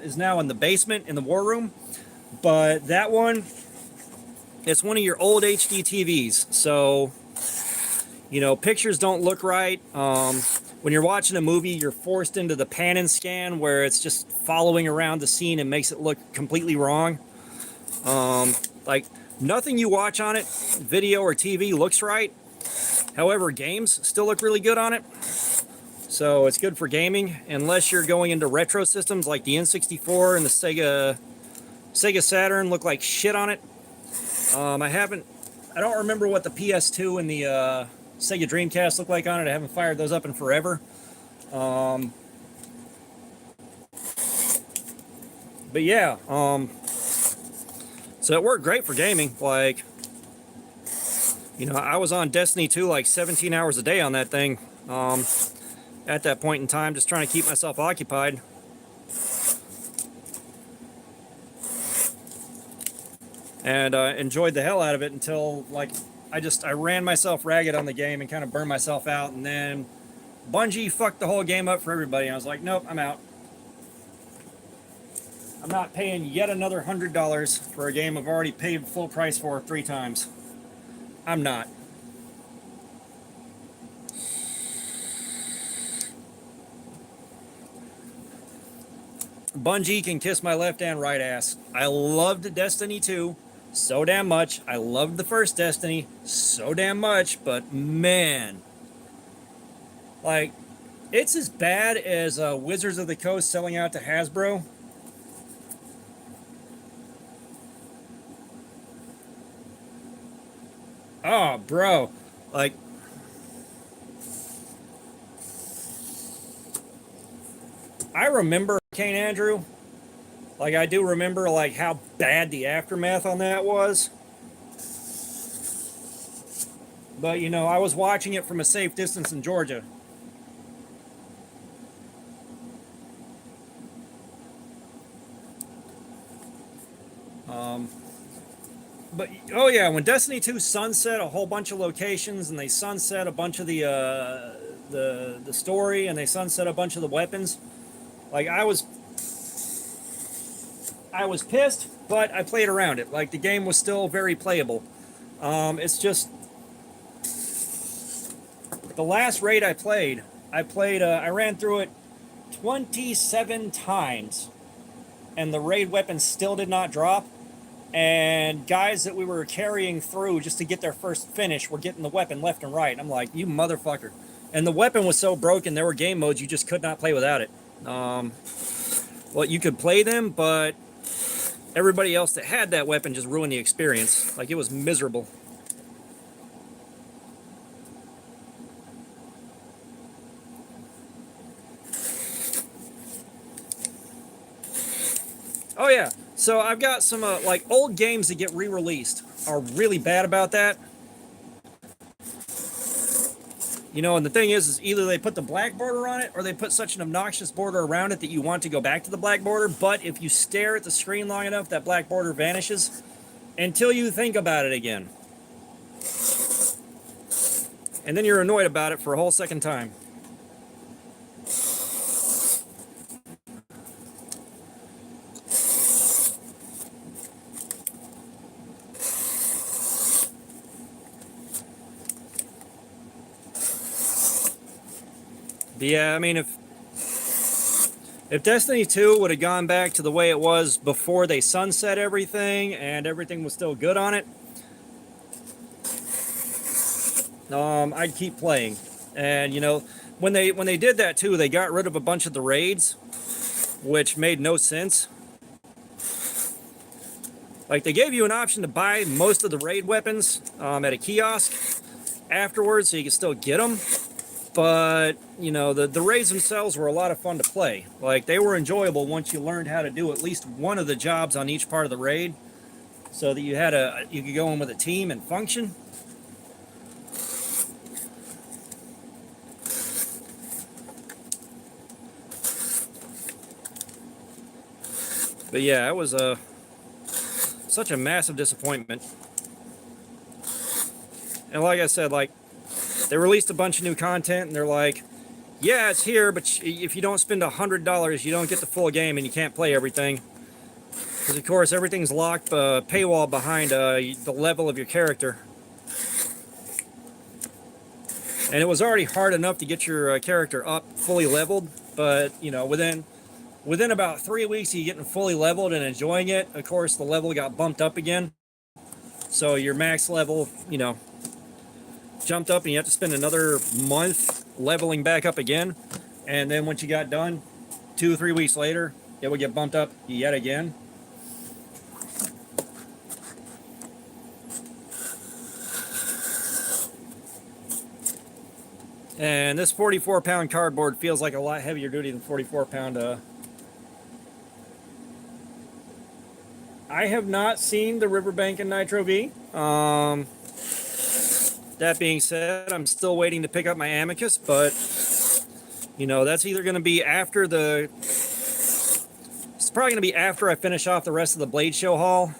is now in the basement in the war room, but that one, it's one of your old HD TVs, so, you know, pictures don't look right. When you're watching a movie, you're forced into the pan and scan where it's just following around the scene and makes it look completely wrong. Like, nothing you watch on it, video or TV, looks right. However, games still look really good on it. So it's good for gaming, unless you're going into retro systems like the N64 and the Sega Saturn look like shit on it. I don't remember what the PS2 and the Sega Dreamcast look like on it. I haven't fired those up in forever. But yeah, so it worked great for gaming. Like, you know, I was on Destiny 2 like 17 hours a day on that thing at that point in time, just trying to keep myself occupied. And enjoyed the hell out of it until, like, I ran myself ragged on the game and kind of burned myself out, and then Bungie fucked the whole game up for everybody, and I was like, nope, I'm out. I'm not paying yet another $100 for a game I've already paid full price for 3 times. I'm not. Bungie can kiss my left and right ass. I loved Destiny 2 so damn much. I loved the first Destiny so damn much, but man, like, it's as bad as Wizards of the Coast selling out to Hasbro. Oh, bro. Like, I remember Hurricane Andrew. Like, I do remember, like, how bad the aftermath on that was. But, you know, I was watching it from a safe distance in Georgia. But, oh yeah, when Destiny 2 sunset a whole bunch of locations, and they sunset a bunch of the story, and they sunset a bunch of the weapons, like, I was pissed, but I played around it. Like, the game was still very playable. It's just the last raid I ran through it 27 times, and the raid weapons still did not drop. And guys that we were carrying through just to get their first finish were getting the weapon left and right. I'm like, you motherfucker. And the weapon was so broken, there were game modes you just could not play without it. Well, you could play them, but everybody else that had that weapon just ruined the experience. Like, it was miserable. Oh yeah, so I've got some like old games that get re-released are really bad about that. You know, and the thing is either they put the black border on it or they put such an obnoxious border around it that you want to go back to the black border, but if you stare at the screen long enough, that black border vanishes until you think about it again. And then you're annoyed about it for a whole second time. But yeah, I mean, if Destiny 2 would have gone back to the way it was before they sunset everything and everything was still good on it, I'd keep playing. And you know, when they did that too, they got rid of a bunch of the raids, which made no sense. Like, they gave you an option to buy most of the raid weapons at a kiosk afterwards, so you could still get them. But, you know, the raids themselves were a lot of fun to play. Like, they were enjoyable once you learned how to do at least one of the jobs on each part of the raid, so that you could go in with a team and function. But yeah, it was such a massive disappointment. And like I said, like, they released a bunch of new content, and they're like, yeah, it's here, but if you don't spend $100, you don't get the full game, and you can't play everything. Because, of course, everything's locked paywall behind the level of your character. And it was already hard enough to get your character up fully leveled, but, you know, within about 3 weeks of you getting fully leveled and enjoying it, of course, the level got bumped up again. So your max level, you know, jumped up, and you have to spend another month leveling back up again. And then once you got done, 2 or 3 weeks later, it would get bumped up yet again. And this 44-pound cardboard feels like a lot heavier duty than 44-pound. I have not seen the Riverbank and Nitro V. That being said, I'm still waiting to pick up my Amicus, but, you know, that's either going to be after it's probably going to be after I finish off the rest of the Blade Show haul.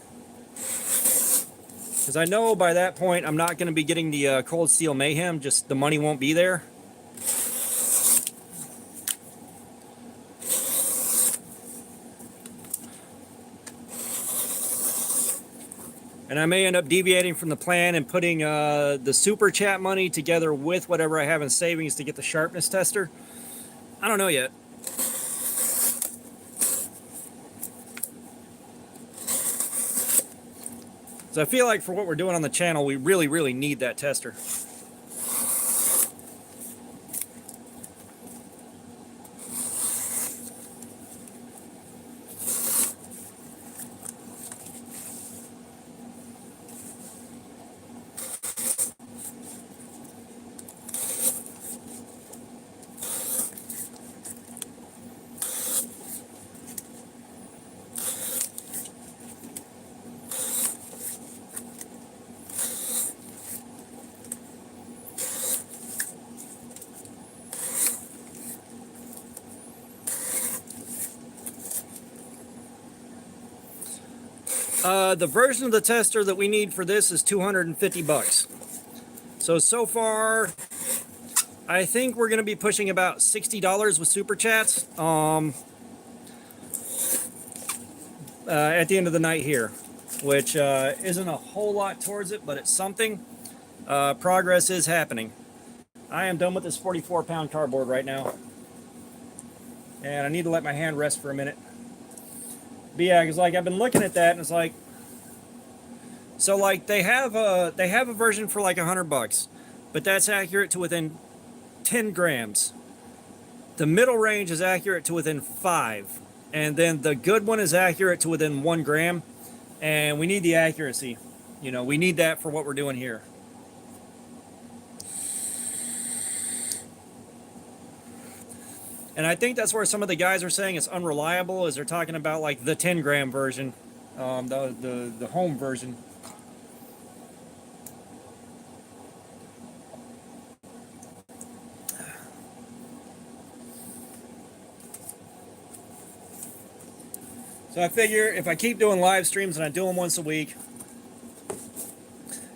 Because I know by that point I'm not going to be getting the Cold Steel Mayhem, just the money won't be there. And I may end up deviating from the plan and putting the super chat money together with whatever I have in savings to get the sharpness tester. I don't know yet. So I feel like for what we're doing on the channel, we really, really need that tester. The version of the tester that we need for this is 250 bucks. So far, I think we're going to be pushing about $60 with super chats at the end of the night here, which isn't a whole lot towards it, but it's something. Progress is happening. I am done with this 44-pound cardboard right now, and I need to let my hand rest for a minute. But yeah, because like I've been looking at that, and it's like, so like they have a version for like $100, but that's accurate to within 10 grams. The middle range is accurate to within 5, and then the good one is accurate to within 1 gram. And we need the accuracy. You know, we need that for what we're doing here. And I think that's where some of the guys are saying it's unreliable, is they're talking about like the 10-gram version, the home version. So I figure if I keep doing live streams and I do them once a week,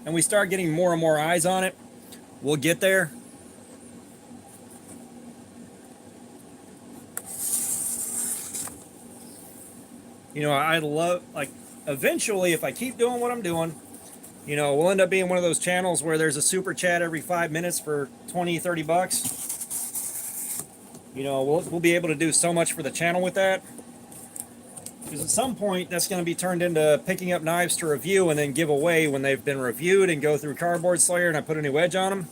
and we start getting more and more eyes on it, we'll get there. You know, I'd love, like, eventually, if I keep doing what I'm doing, you know, we'll end up being one of those channels where there's a super chat every 5 minutes for 20, 30 bucks. You know, we'll be able to do so much for the channel with that. Because at some point, that's going to be turned into picking up knives to review and then give away when they've been reviewed, and go through Cardboard Slayer and I put a new edge on them.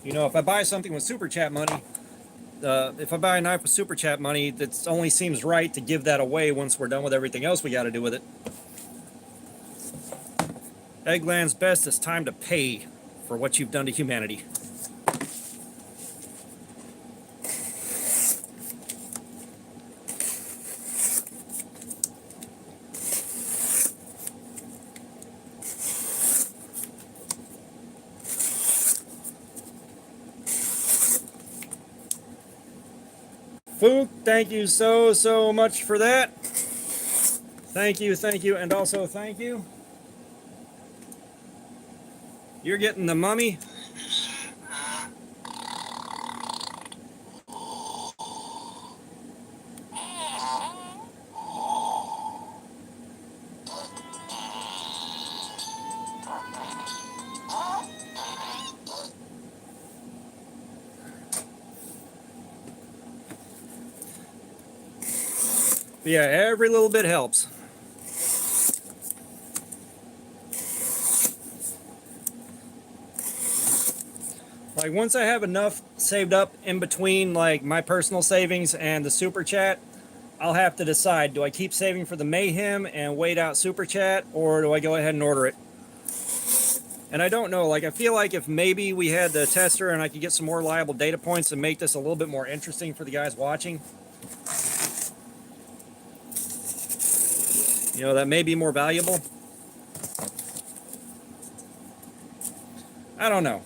You know, if I buy something with super chat money, if I buy a knife with super chat money, that only seems right to give that away once we're done with everything else we got to do with it. Eggland's best, it's time to pay for what you've done to humanity. Fook, thank you so much for that. Thank you, and also thank you. You're getting the mummy. But yeah, every little bit helps. Like once I have enough saved up in between like my personal savings and the super chat, I'll have to decide, do I keep saving for the mayhem and wait out super chat, or do I go ahead and order it? And I don't know, like I feel like if maybe we had the tester and I could get some more reliable data points and make this a little bit more interesting for the guys watching, you know, that may be more valuable. I don't know.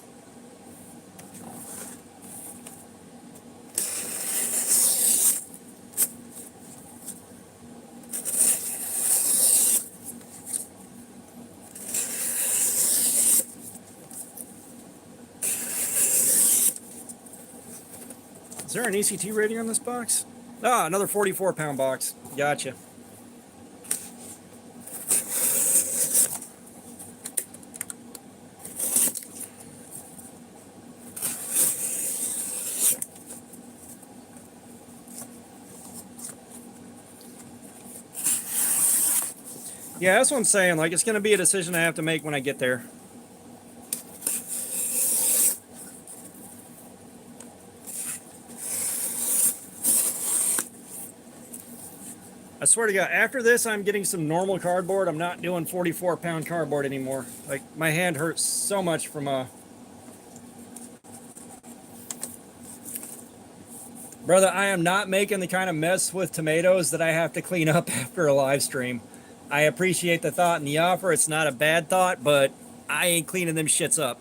Is there an ECT rating on this box? Ah, another 44-pound box. Gotcha. Yeah, that's what I'm saying. Like, it's going to be a decision I have to make when I get there. I swear to God, after this, I'm getting some normal cardboard. I'm not doing 44-pound cardboard anymore. Like, my hand hurts so much from Brother, I am not making the kind of mess with tomatoes that I have to clean up after a live stream. I appreciate the thought and the offer. It's not a bad thought, but I ain't cleaning them shits up.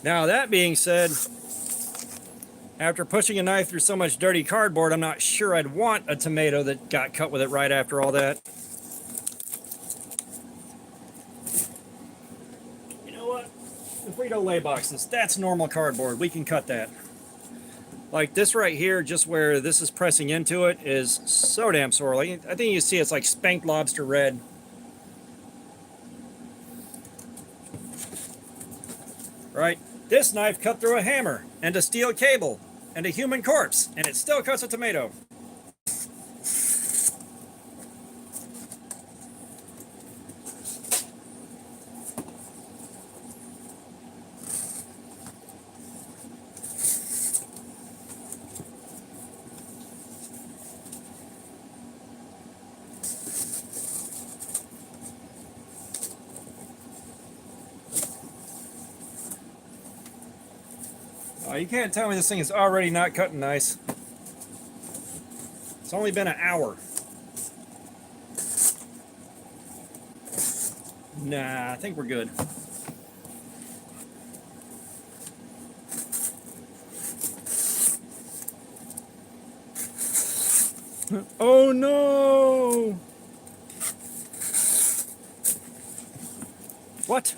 Now, that being said, after pushing a knife through so much dirty cardboard, I'm not sure I'd want a tomato that got cut with it right after all that. You know what? The Frito-Lay boxes, that's normal cardboard. We can cut that. Like this right here, just where this is pressing into it, is so damn swirly. I think you see it's like spanked lobster red. Right? This knife cut through a hammer and a steel cable and a human corpse, and it still cuts a tomato. Oh, you can't tell me this thing is already not cutting nice. It's only been an hour. Nah, I think we're good. Oh no! What?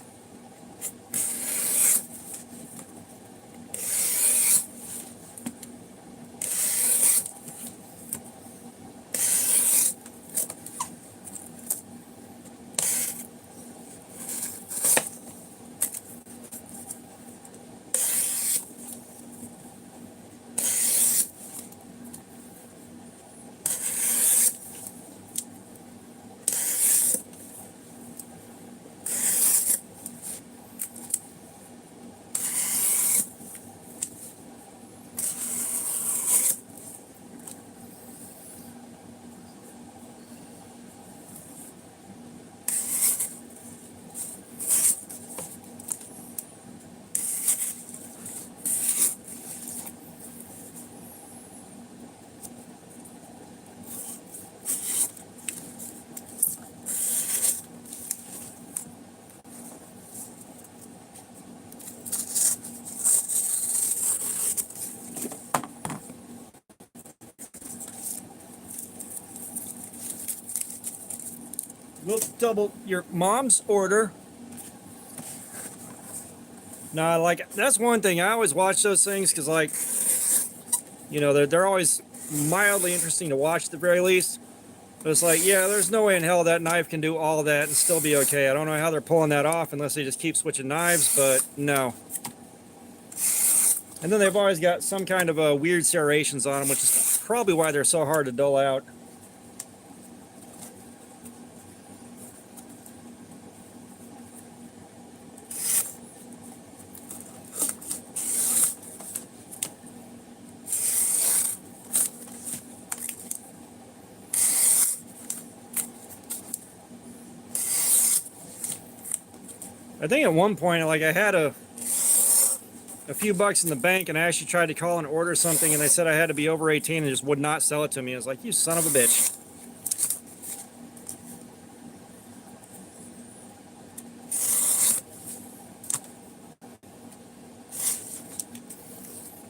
We'll double your mom's order. Nah, like, that's one thing. I always watch those things because, like, you know, they're always mildly interesting to watch at the very least. But it's like, yeah, there's no way in hell that knife can do all that and still be okay. I don't know how they're pulling that off unless they just keep switching knives, but no. And then they've always got some kind of weird serrations on them, which is probably why they're so hard to dull out. I think at one point, like, I had a few bucks in the bank, and I actually tried to call and order something, and they said I had to be over 18 and just would not sell it to me. I was like, you son of a bitch.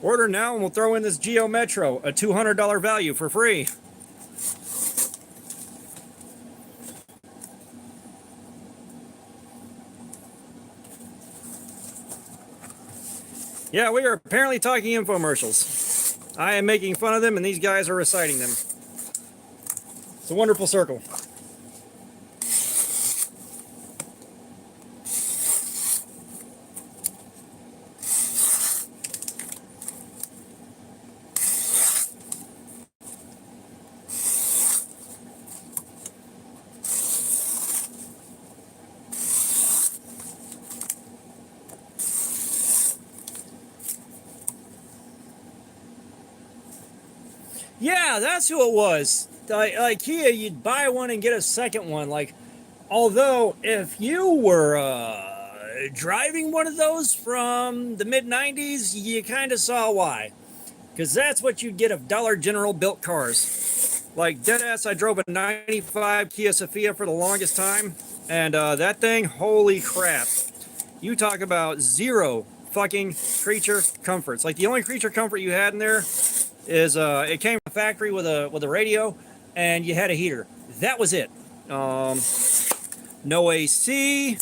Order now and we'll throw in this Geo Metro, a $200 value for free. Yeah, we are apparently talking infomercials. I am making fun of them and these guys are reciting them. It's a wonderful circle. Yeah, that's who it was. IKEA, you'd buy one and get a second one. Like, although if you were driving one of those from the mid-90s, you kind of saw why. Because that's what you'd get if Dollar General built cars. Like, deadass, I drove a 95 Kia Sophia for the longest time. And that thing, holy crap. You talk about zero fucking creature comforts. Like the only creature comfort you had in there is it came from a factory with a radio, and you had a heater. That was it. No AC,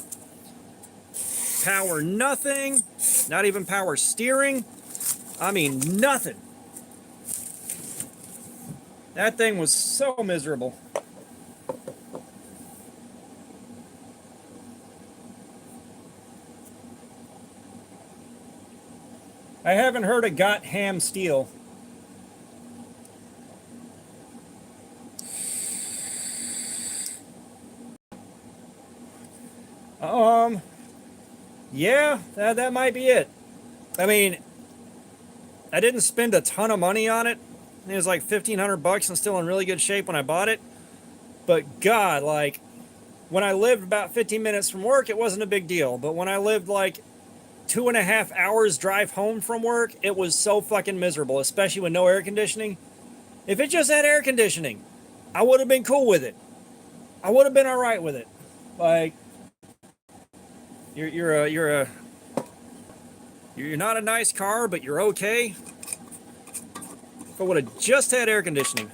power nothing, not even power steering. I mean nothing. That thing was so miserable. I haven't heard of got ham steel. Yeah, that might be it. I mean, I didn't spend a ton of money on it. It was like $1,500 and still in really good shape when I bought it. But God, like, when I lived about 15 minutes from work, it wasn't a big deal. But when I lived like 2.5 hours drive home from work, it was so fucking miserable, especially with no air conditioning. If it just had air conditioning, I would have been cool with it. I would have been all right with it. Like, you're not a nice car, but you're okay. If I would have just had air conditioning.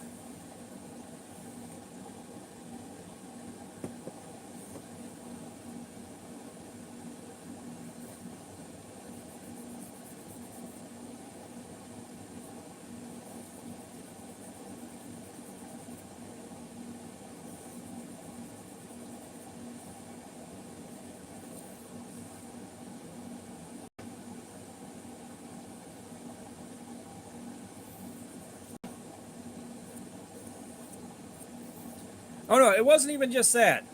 Oh no, it wasn't even just that.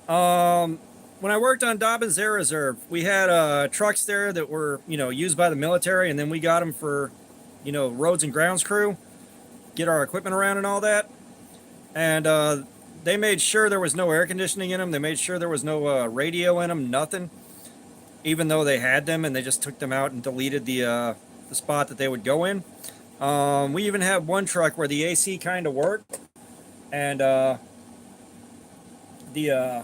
When I worked on Dobbins Air Reserve, we had trucks there that were, used by the military, and then we got them for, roads and grounds crew, get our equipment around and all that. And they made sure there was no air conditioning in them. They made sure there was no radio in them, nothing. Even though they had them, and they just took them out and deleted the spot that they would go in. We even had one truck where the AC kind of worked, and the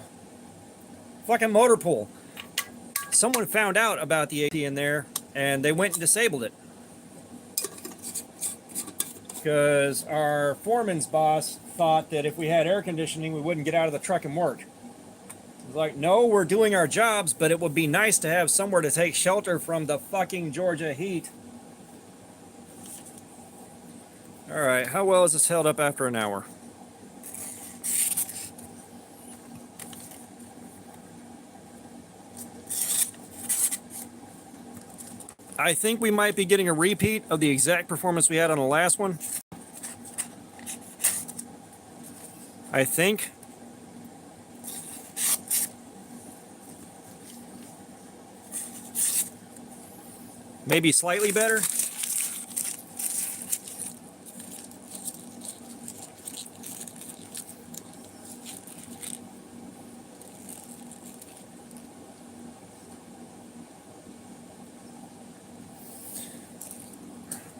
fucking motor pool. Someone found out about the AC in there, and they went and disabled it. Because our foreman's boss thought that if we had air conditioning, we wouldn't get out of the truck and work. It's like, no, we're doing our jobs, but it would be nice to have somewhere to take shelter from the fucking Georgia heat. Alright, how well is this held up after an hour? I think we might be getting a repeat of the exact performance we had on the last one. I think. Maybe slightly better.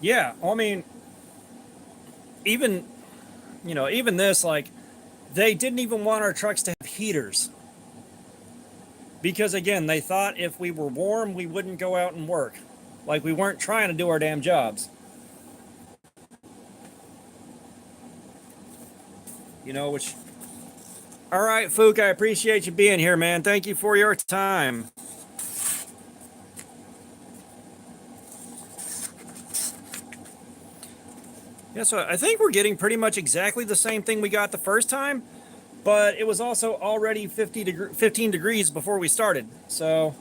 Yeah, I mean, even this, like, they didn't even want our trucks to have heaters. Because, again, they thought if we were warm, we wouldn't go out and work. Like, we weren't trying to do our damn jobs. Which... All right, Fook, I appreciate you being here, man. Thank you for your time. Yeah, so I think we're getting pretty much exactly the same thing we got the first time, but it was also already 15 degrees before we started, so...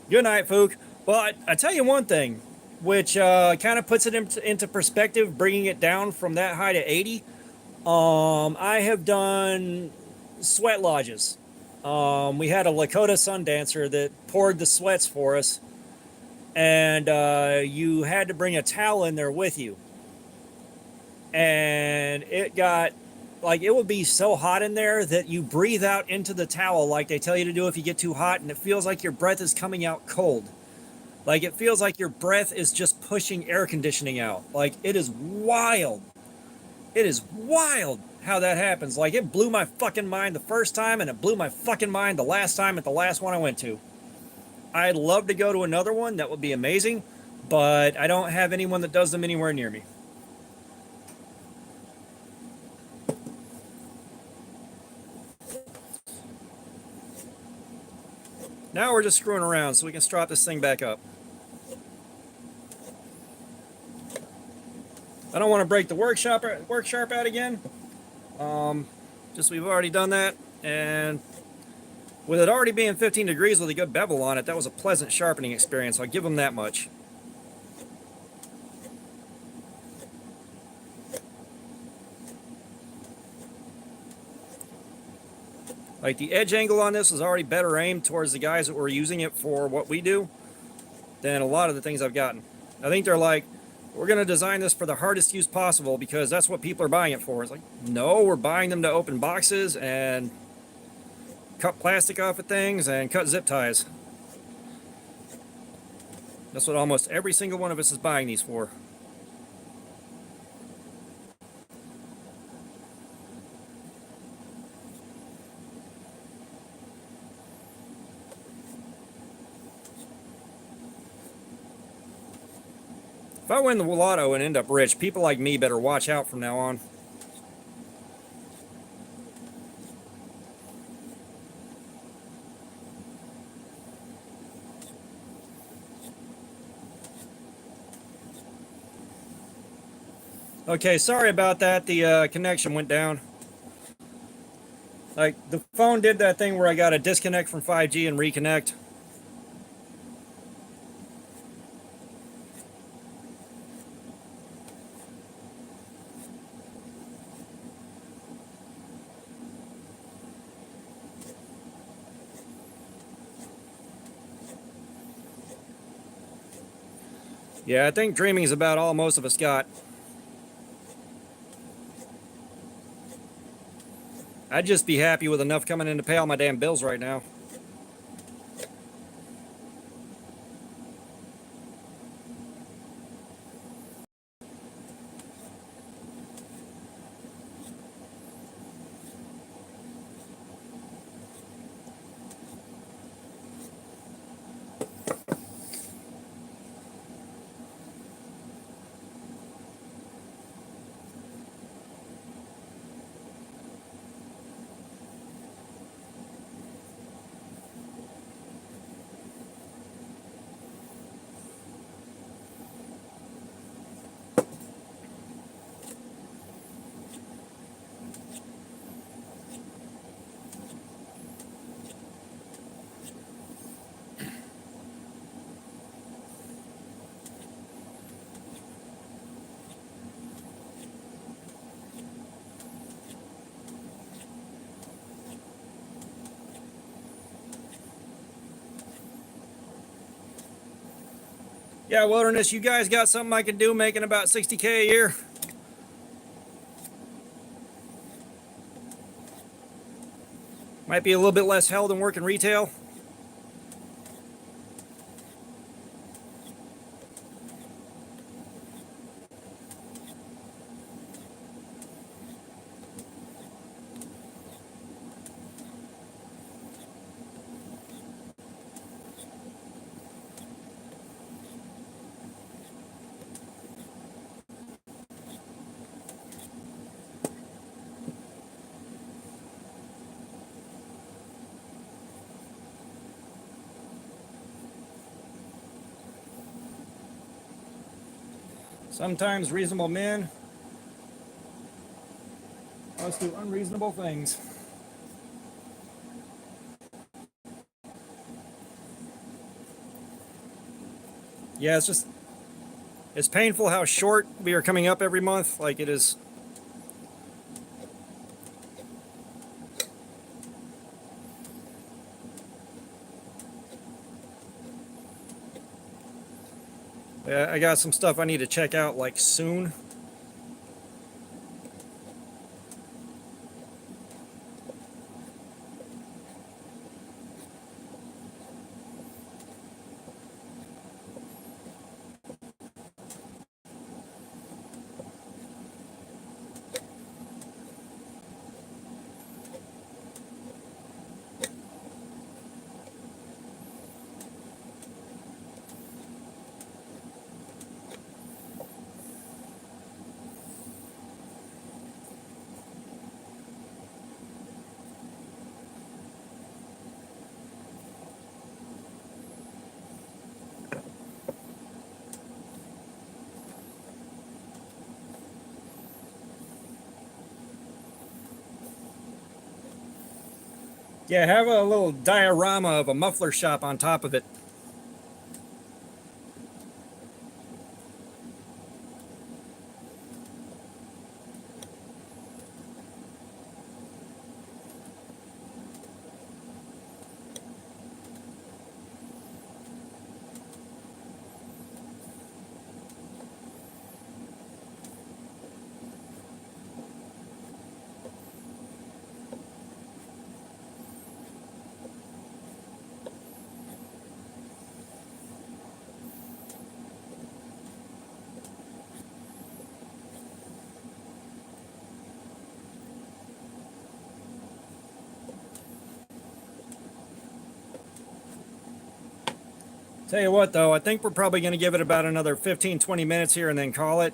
Good night, Fook. Well, I tell you one thing, which kind of puts it into perspective, bringing it down from that high to 80. I have done sweat lodges. We had a Lakota sun dancer that poured the sweats for us, and you had to bring a towel in there with you. And it got, like, it would be so hot in there that you breathe out into the towel like they tell you to do if you get too hot, and it feels like your breath is coming out cold. Like, it feels like your breath is just pushing air conditioning out. Like, it is wild. It is wild how that happens. Like, it blew my fucking mind the first time, and it blew my fucking mind the last time at the last one I went to. I'd love to go to another one. That would be amazing, but I don't have anyone that does them anywhere near me. Now we're just screwing around so we can strap this thing back up. I don't want to break the work sharp out again. Just we've already done that, and with it already being 15 degrees with a good bevel on it, that was a pleasant sharpening experience. I'll give them that much. Like, the edge angle on this is already better aimed towards the guys that were using it for what we do than a lot of the things I've gotten. I think they're like, we're going to design this for the hardest use possible because that's what people are buying it for. It's like, no, we're buying them to open boxes and cut plastic off of things and cut zip ties. That's what almost every single one of us is buying these for. If I win the lotto and end up rich, people like me better watch out from now on. Okay, sorry about that. The connection went down. Like, the phone did that thing where I got to disconnect from 5G and reconnect. Yeah, I think dreaming is about all most of us got. I'd just be happy with enough coming in to pay all my damn bills right now. Yeah, Wilderness, you guys got something I can do making about 60K a year? Might be a little bit less hell than working retail. Sometimes reasonable men must do unreasonable things. Yeah, it's painful how short we are coming up every month. Like, it is. Yeah, I got some stuff I need to check out, like, soon. Yeah, have a little diorama of a muffler shop on top of it. Tell you what, though, I think we're probably going to give it about another 15-20 minutes here and then call it.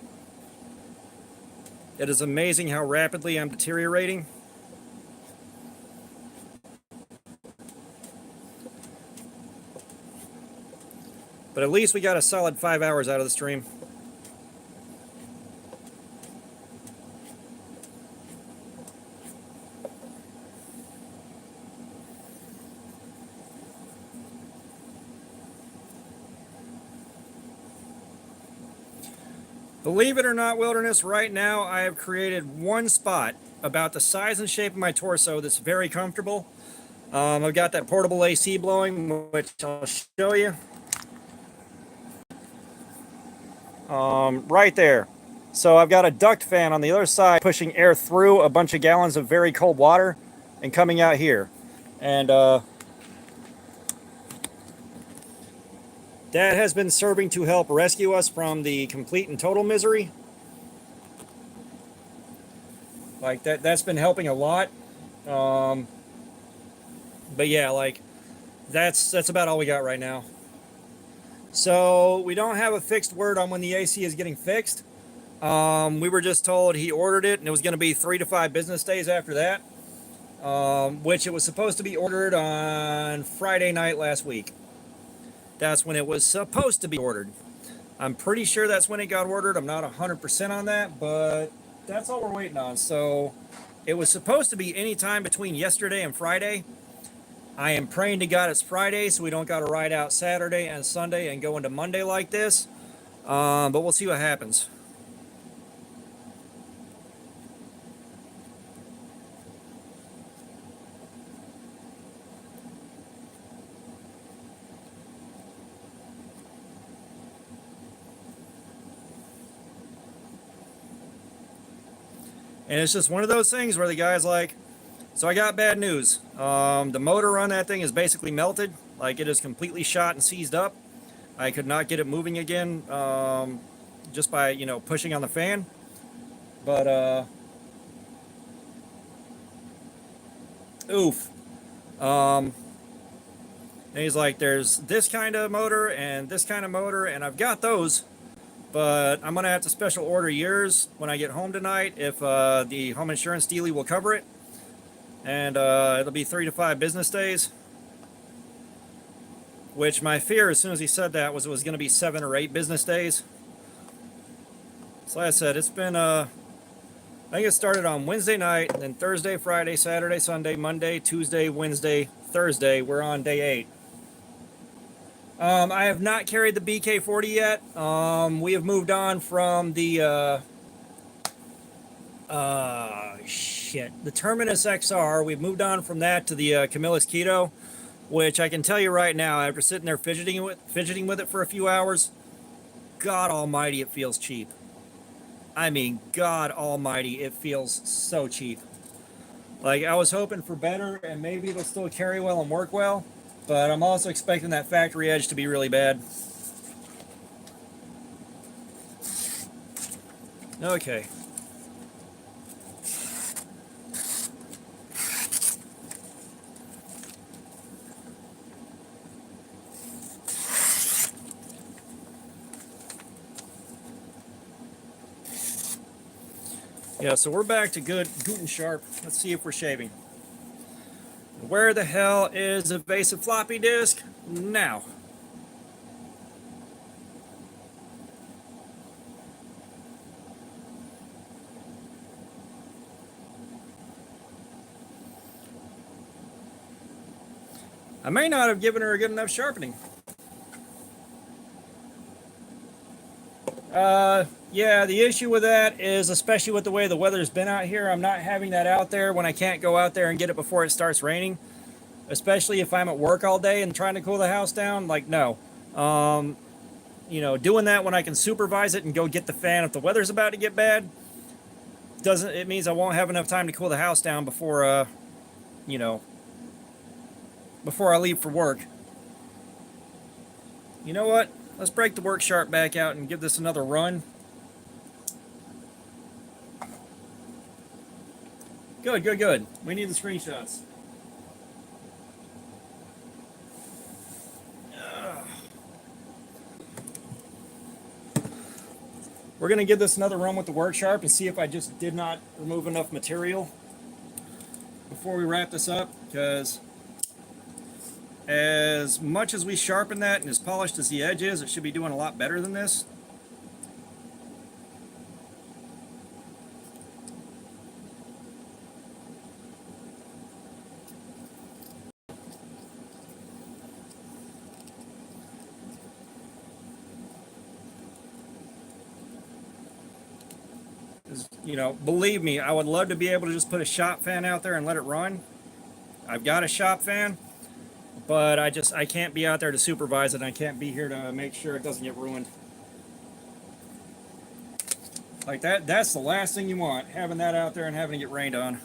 It is amazing how rapidly I'm deteriorating. But at least we got a solid 5 hours out of the stream. Believe it or not, Wilderness, right now I have created one spot about the size and shape of my torso that's very comfortable. I've got that portable AC blowing, which I'll show you. Right there. So I've got a duct fan on the other side pushing air through a bunch of gallons of very cold water and coming out here. And that has been serving to help rescue us from the complete and total misery. Like that's been helping a lot. But yeah, like that's about all we got right now. So we don't have a fixed word on when the AC is getting fixed. We were just told he ordered it and it was going to be 3 to 5 business days after that, which it was supposed to be ordered on Friday night last week. That's when it was supposed to be ordered. I'm pretty sure that's when it got ordered. I'm not 100% on that, but that's all we're waiting on. So it was supposed to be any time between yesterday and Friday. I am praying to God it's Friday so we don't got to ride out Saturday and Sunday and go into Monday like this. But we'll see what happens. And it's just one of those things where the guy's like, so I got bad news. The motor on that thing is basically melted. Like it is completely shot and seized up. I could not get it moving again just by, pushing on the fan. But, oof. And he's like, there's this kind of motor and this kind of motor, and I've got those. But I'm going to have to special order yours when I get home tonight if the home insurance dealie will cover it. And it'll be 3 to 5 business days. Which my fear as soon as he said that was it was going to be 7 or 8 business days. So like I said, it's been, I think it started on Wednesday night, then Thursday, Friday, Saturday, Sunday, Monday, Tuesday, Wednesday, Thursday. We're on day 8. I have not carried the BK40 yet. We have moved on from the the Terminus XR. We've moved on from that to the Camillus Keto, which I can tell you right now, after sitting there fidgeting with it for a few hours, God Almighty, it feels cheap. I mean, God Almighty, it feels so cheap. Like I was hoping for better, and maybe it'll still carry well and work well. But I'm also expecting that factory edge to be really bad. Okay. Yeah, so we're back to good and sharp. Let's see if we're shaving. Where the hell is evasive floppy disk? Now. I may not have given her a good enough sharpening. Yeah, the issue with that is, especially with the way the weather's been out here, I'm not having that out there when I can't go out there and get it before it starts raining. Especially if I'm at work all day and trying to cool the house down, like, no. You know, doing that when I can supervise it and go get the fan if the weather's about to get bad, it means I won't have enough time to cool the house down before, you know, before I leave for work. You know what? Let's break the work sharp back out and give this another run. Good, good, good. We need the screenshots. We're going to give this another run with the work sharp and see if I just did not remove enough material before we wrap this up, because as much as we sharpen that and as polished as the edge is, it should be doing a lot better than this. You know, believe me, I would love to be able to just put a shop fan out there and let it run. I've got a shop fan, but I can't be out there to supervise it, and I can't be here to make sure it doesn't get ruined. Like that's the last thing you want, having that out there and having it get rained on.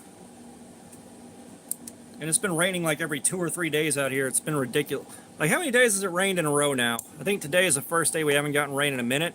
And it's been raining like every 2 or 3 days out here. It's been ridiculous. Like, how many days has it rained in a row now? I think today is the first day we haven't gotten rain in a minute.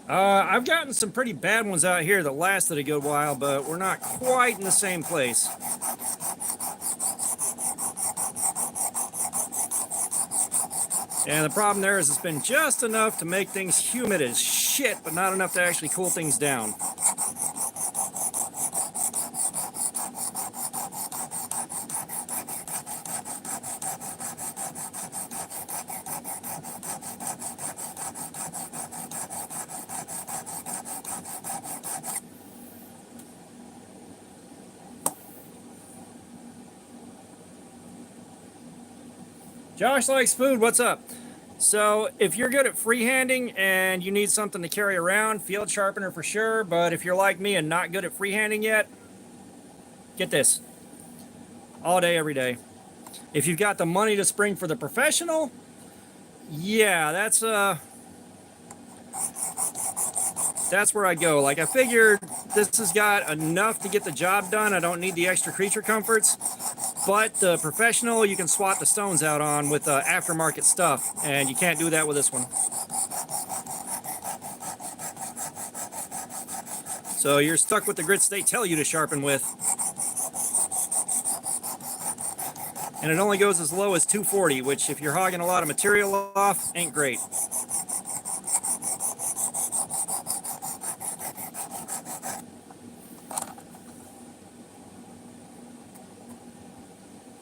I've gotten some pretty bad ones out here that lasted a good while, but we're not quite in the same place. And the problem there is it's been just enough to make things humid as shit, but not enough to actually cool things down. Josh likes food, what's up? So if you're good at freehanding and you need something to carry around, field sharpener for sure. But if you're like me and not good at freehanding yet, get this. All day, every day. If you've got the money to spring for the professional, yeah, that's where I go. Like, I figured this has got enough to get the job done. I don't need the extra creature comforts. But the professional, you can swap the stones out on with aftermarket stuff, and you can't do that with this one. So you're stuck with the grits they tell you to sharpen with. And it only goes as low as 240, which, if you're hogging a lot of material off, ain't great.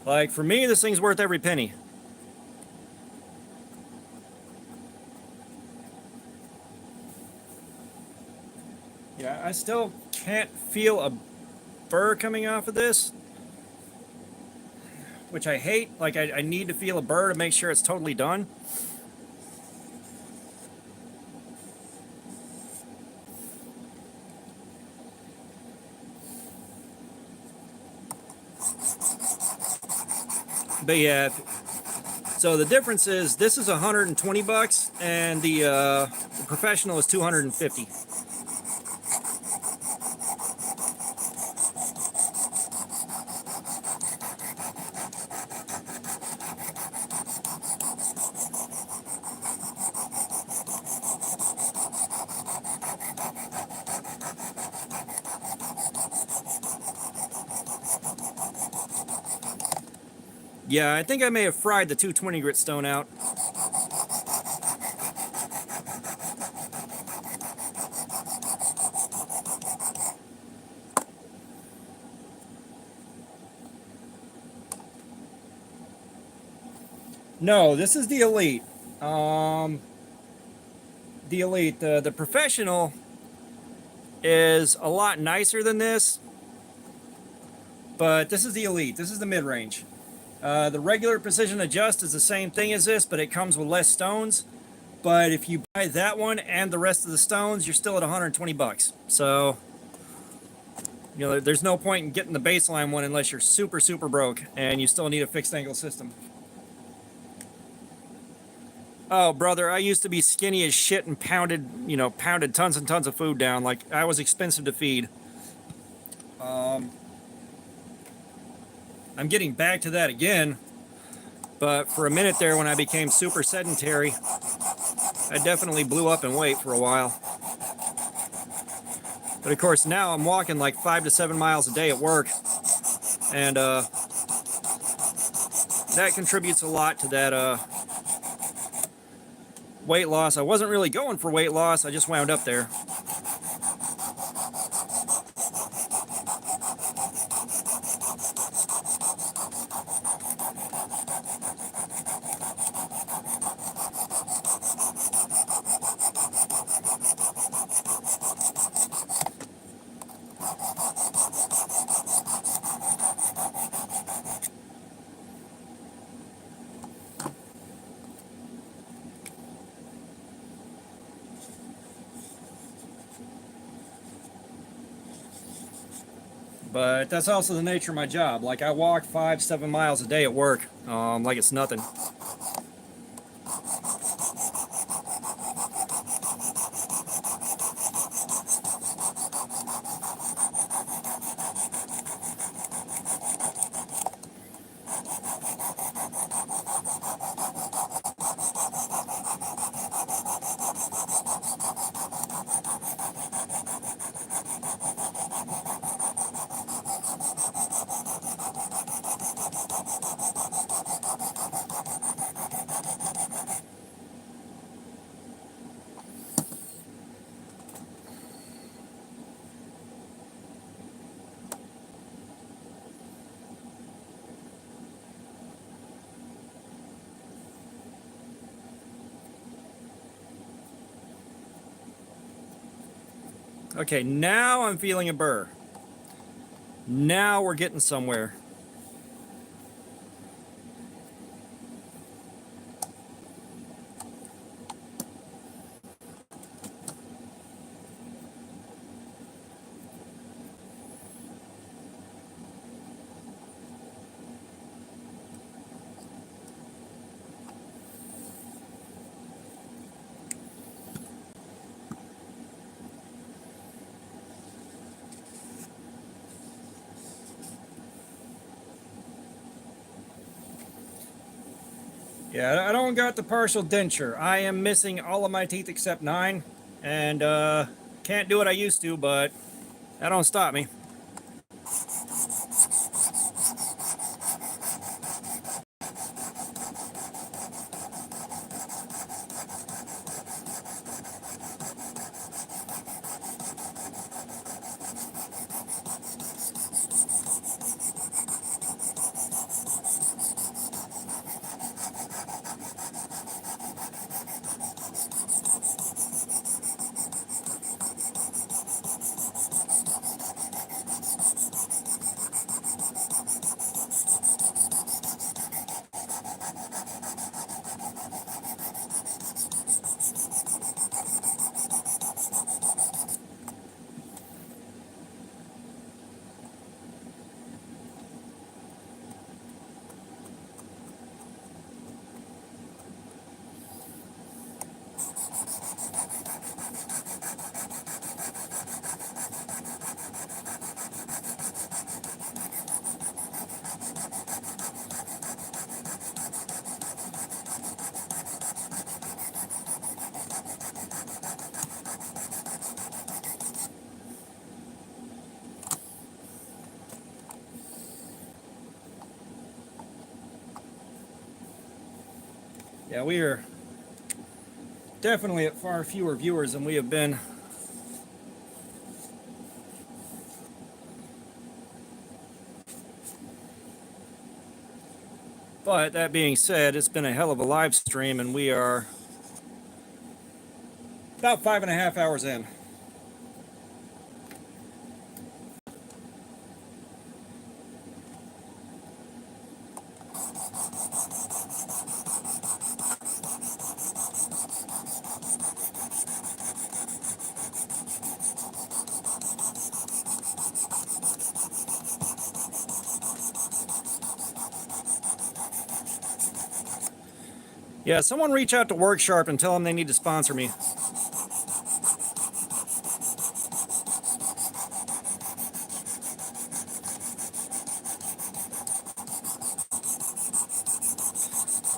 Like, for me, this thing's worth every penny. Yeah, I still can't feel a burr coming off of this, which I hate. Like, I need to feel a burr to make sure it's totally done. But yeah, so the difference is this is $120 and the professional is $250. Yeah, I think I may have fried the 220 grit stone out. No, this is the Elite. The Elite. The Professional is a lot nicer than this, but this is the Elite. This is the mid-range. The regular Precision Adjust is the same thing as this, but it comes with less stones. But if you buy that one and the rest of the stones, you're still at 120 bucks. So, you know, there's no point in getting the baseline one unless you're super, super broke and you still need a fixed angle system. Oh, brother, I used to be skinny as shit and pounded tons and tons of food down. Like, I was expensive to feed. I'm getting back to that again. But for a minute there, when I became super sedentary, I definitely blew up in weight for a while. But of course, now I'm walking like 5 to 7 miles a day at work. And that contributes a lot to that weight loss. I wasn't really going for weight loss, I just wound up there. But that's also the nature of my job. Like, I walk 5, 7 miles a day at work, like it's nothing. Okay, now I'm feeling a burr. Now we're getting somewhere. Yeah, I don't got the partial denture. I am missing all of my teeth except 9, and can't do what I used to, but that don't stop me. Yeah, we are definitely at far fewer viewers than we have been. But that being said, it's been a hell of a live stream, and we are about 5.5 hours in. Yeah, someone reach out to WorkSharp and tell them they need to sponsor me.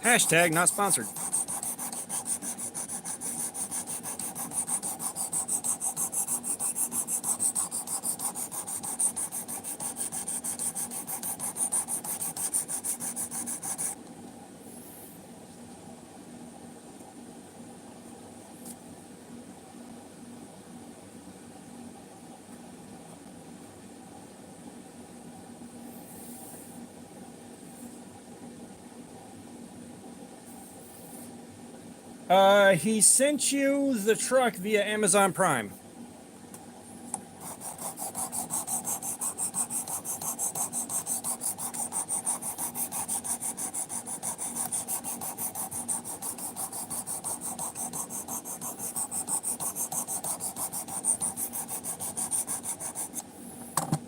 Hashtag not sponsored. He sent you the truck via Amazon Prime.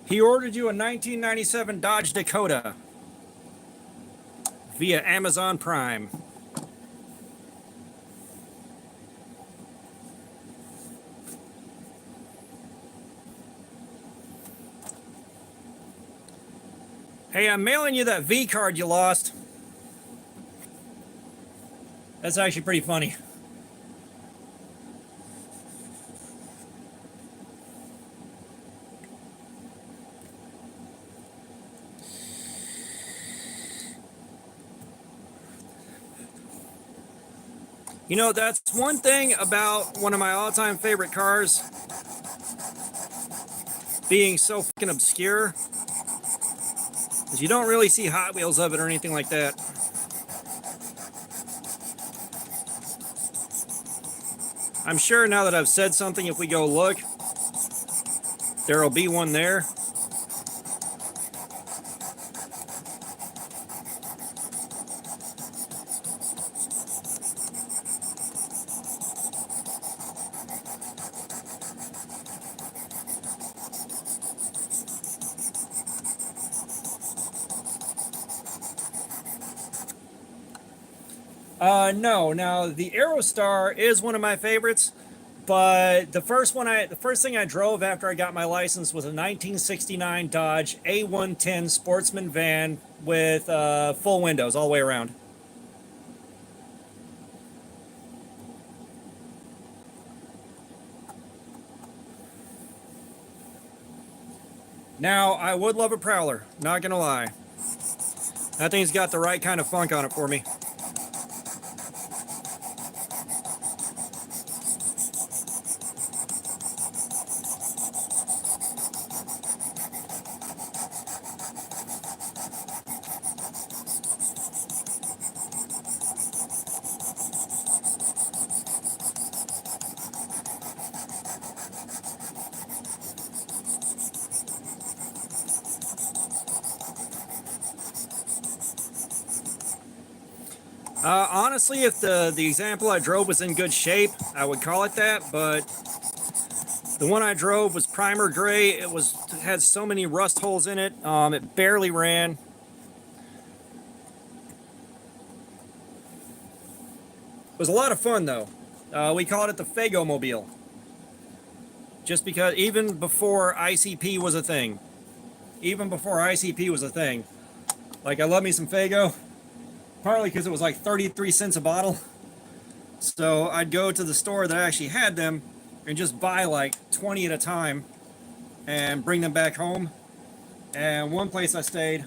He ordered you a 1997 Dodge Dakota via Amazon Prime. Hey, I'm mailing you that V card you lost. That's actually pretty funny. You know, that's one thing about one of my all-time favorite cars being so fucking obscure, is you don't really see Hot Wheels of it or anything like that. I'm sure now that I've said something, if we go look, there'll be one there. No. Now the Aerostar is one of my favorites, but the first thing I drove after I got my license was a 1969 Dodge A110 Sportsman van with full windows all the way around. Now I would love a Prowler, not gonna lie. That thing's got the right kind of funk on it for me. Honestly, if the example I drove was in good shape, I would call it that, but the one I drove was primer gray. It had so many rust holes in it. It barely ran. It was a lot of fun, though. We called it the Fago-mobile. Just because even before ICP was a thing. Like, I love me some Fago. Partly because it was like 33 cents a bottle. So I'd go to the store that actually had them and just buy like 20 at a time and bring them back home. And one place I stayed,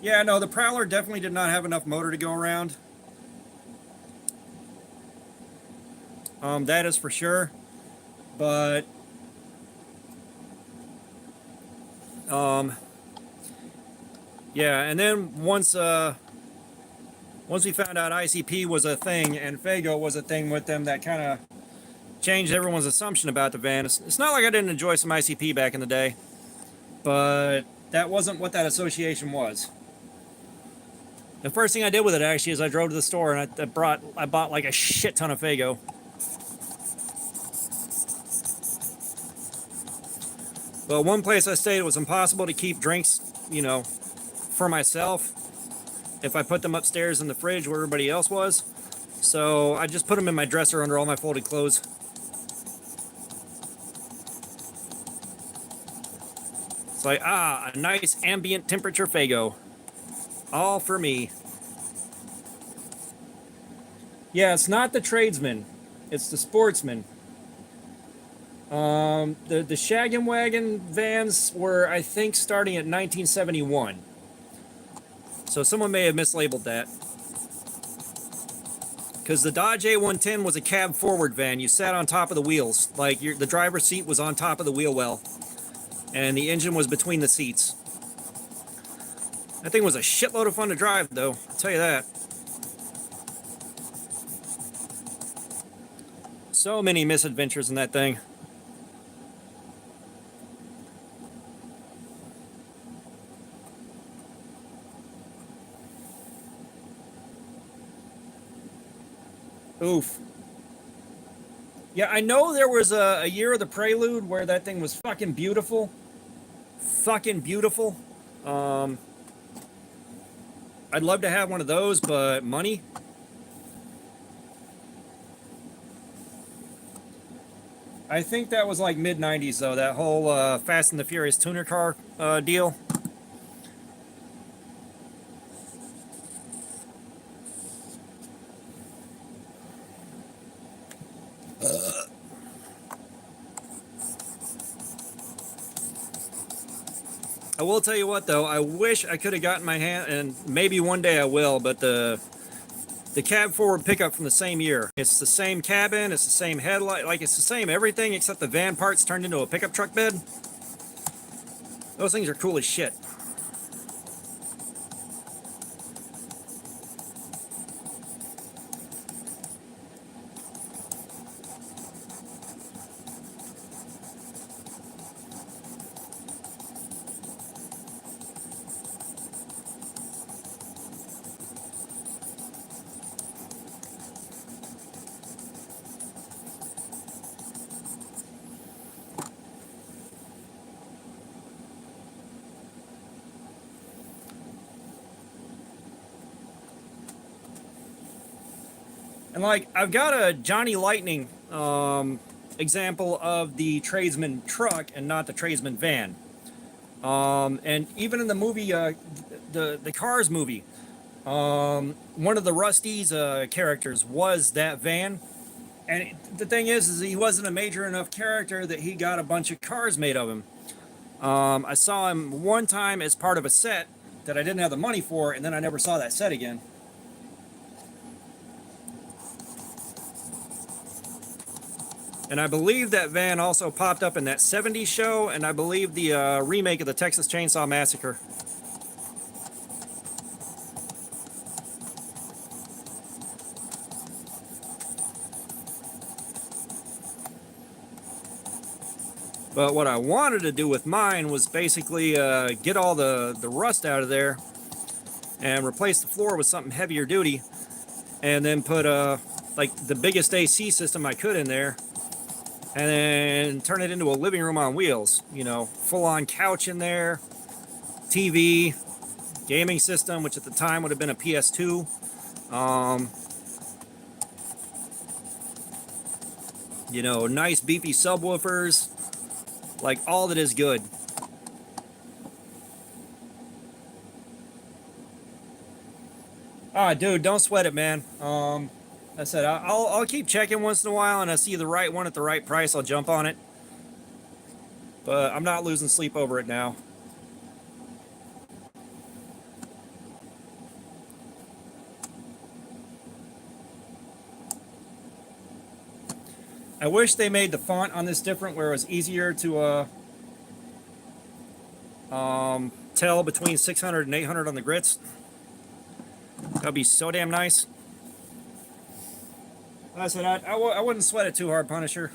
Yeah, no, the Prowler definitely did not have enough motor to go around. That is for sure. But yeah, and then once we found out ICP was a thing and Fago was a thing with them, that kind of changed everyone's assumption about the van. It's not like I didn't enjoy some ICP back in the day, but that wasn't what that association was. The first thing I did with it actually is I drove to the store and I bought like a shit ton of Fago. But one place I stayed, it was impossible to keep drinks, you know, for myself if I put them upstairs in the fridge where everybody else was. So I just put them in my dresser under all my folded clothes. It's like, a nice ambient temperature Fago. All for me. Yeah, it's not the tradesman. It's the sportsman. The Shag and Wagon vans were, I think, starting at 1971. So someone may have mislabeled that. Because the Dodge A110 was a cab forward van. You sat on top of the wheels. Like the driver's seat was on top of the wheel well. And the engine was between the seats. That thing was a shitload of fun to drive, though. I'll tell you that. So many misadventures in that thing. Oof. Yeah, I know there was a year of the Prelude where that thing was fucking beautiful. Fucking beautiful. I'd love to have one of those, but money? I think that was like mid-90s, though, that whole Fast and the Furious tuner car deal. I will tell you what, though, I wish I could have gotten my hand, and maybe one day I will, but the cab forward pickup from the same year. It's the same cabin, it's the same headlight, like it's the same everything except the van parts turned into a pickup truck bed. Those things are cool as shit. And like, I've got a Johnny Lightning example of the tradesman truck and not the tradesman van. And even in the movie, the Cars movie, one of the Rusty's characters was that van. And the thing is he wasn't a major enough character that he got a bunch of cars made of him. I saw him one time as part of a set that I didn't have the money for, and then I never saw that set again. And I believe that van also popped up in that 70s show, and I believe the remake of the Texas Chainsaw Massacre. But what I wanted to do with mine was basically get all the rust out of there and replace the floor with something heavier duty, and then put like the biggest AC system I could in there, and then turn it into a living room on wheels. You know, full-on couch in there, TV, gaming system, which at the time would have been a PS2. You know, nice beefy subwoofers, like all that is good. Ah, dude, don't sweat it, man. I said I'll keep checking once in a while, and I see the right one at the right price, I'll jump on it. But I'm not losing sleep over it now. I wish they made the font on this different, where it was easier to tell between 600 and 800 on the grits. That'd be so damn nice. Like I said, I wouldn't sweat it too hard, Punisher.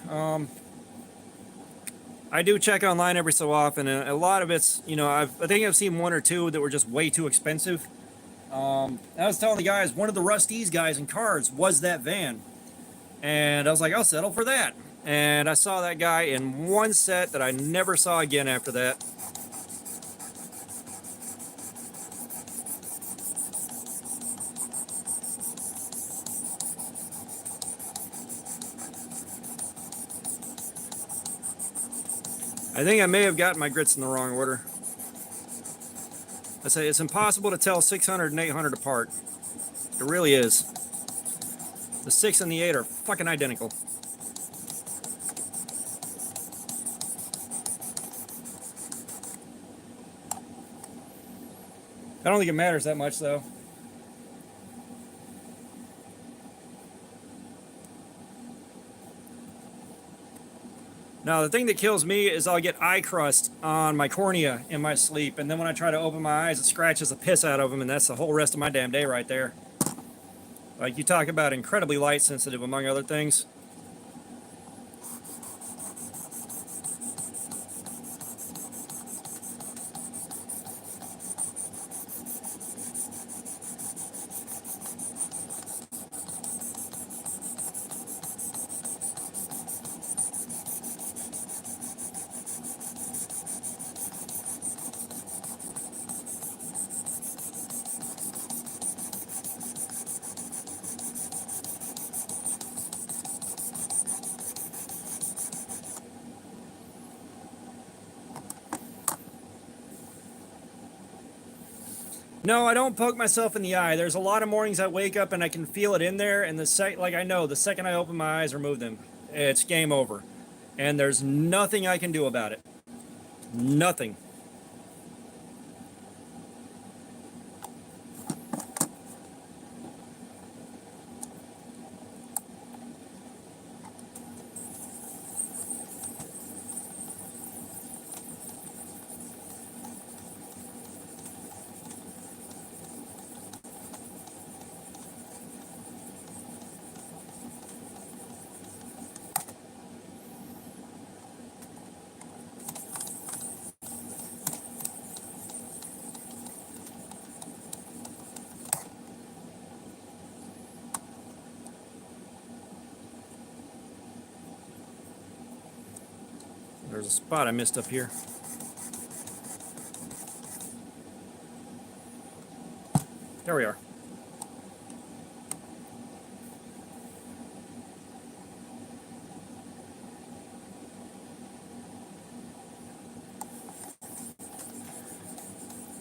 I do check online every so often, and a lot of it's, you know, I think I've seen one or two that were just way too expensive. I was telling the guys, one of the Rusty's guys in cards was that van, and I was like, I'll settle for that. And I saw that guy in one set that I never saw again after that. I think I may have gotten my grits in the wrong order. I say it's impossible to tell 600 and 800 apart. It really is. The 6 and the 8 are fucking identical. I don't think it matters that much, though. Now, the thing that kills me is I'll get eye crust on my cornea in my sleep, and then when I try to open my eyes, it scratches the piss out of them, and that's the whole rest of my damn day right there. Like, you talk about incredibly light sensitive, among other things. No, I don't poke myself in the eye. There's a lot of mornings I wake up and I can feel it in there, and I know the second I open my eyes or move them, it's game over. And there's nothing I can do about it. Nothing. There's a spot I missed up here. There we are.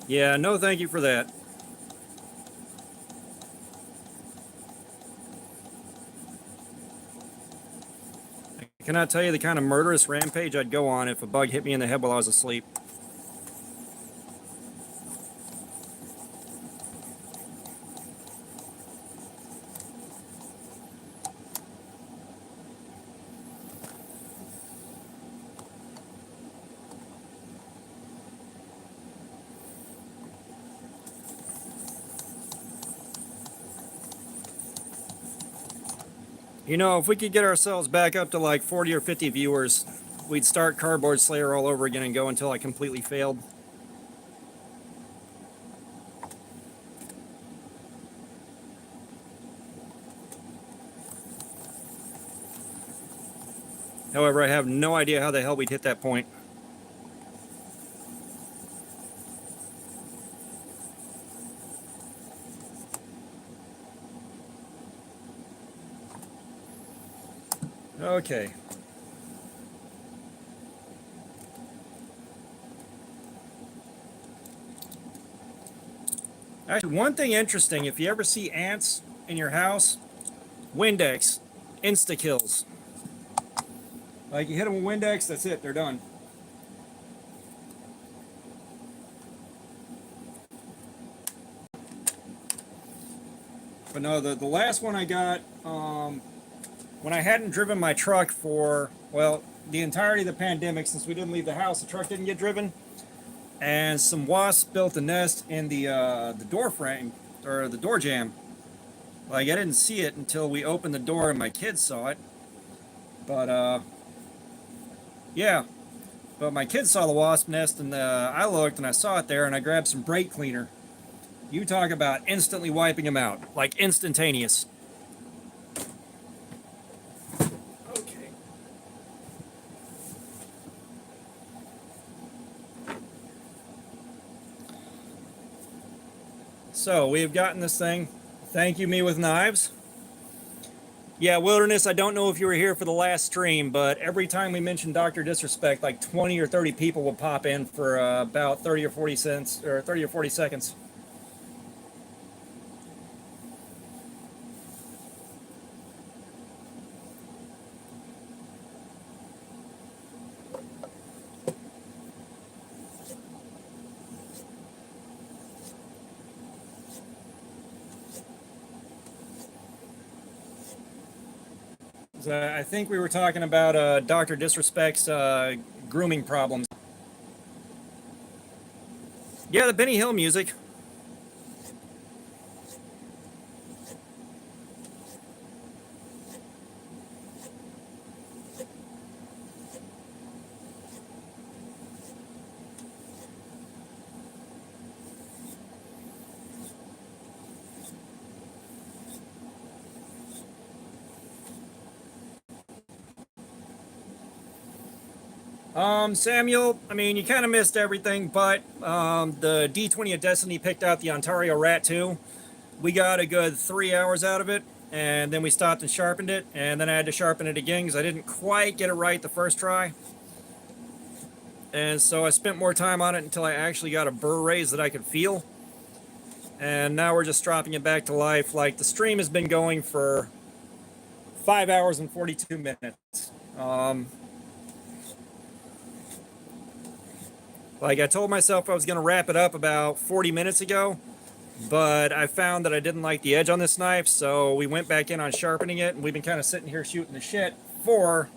Yeah, no thank you for that. I cannot tell you the kind of murderous rampage I'd go on if a bug hit me in the head while I was asleep. You know, if we could get ourselves back up to like 40 or 50 viewers, we'd start Cardboard Slayer all over again and go until I completely failed. However, I have no idea how the hell we'd hit that point. Okay. Actually, one thing interesting, if you ever see ants in your house, Windex, insta-kills. Like, you hit them with Windex, that's it, they're done. But no, the last one I got, when I hadn't driven my truck for, well, the entirety of the pandemic, since we didn't leave the house, the truck didn't get driven, and some wasps built a nest in the door frame, or the door jamb. Like, I didn't see it until we opened the door and my kids saw it. But yeah, but my kids saw the wasp nest, and I looked and I saw it there, and I grabbed some brake cleaner. You talk about instantly wiping them out, like instantaneous. Okay. So we've gotten this thing. Thank you, me with knives. Yeah, Wilderness, I don't know if you were here for the last stream, but every time we mention Dr. Disrespect, like 20 or 30 people will pop in for about 30 or 40 cents, or 30 or 40 seconds. I think we were talking about Dr. Disrespect's grooming problems. Yeah, the Benny Hill music. Samuel, I mean, you kind of missed everything, but the D20 of Destiny picked out the Ontario Rat 2. We got a good 3 hours out of it, and then we stopped and sharpened it, and then I had to sharpen it again because I didn't quite get it right the first try. And so I spent more time on it until I actually got a burr raise that I could feel. And now we're just dropping it back to life. Like, the stream has been going for 5 hours and 42 minutes. Like, I told myself I was going to wrap it up about 40 minutes ago, but I found that I didn't like the edge on this knife, so we went back in on sharpening it, and we've been kind of sitting here shooting the shit for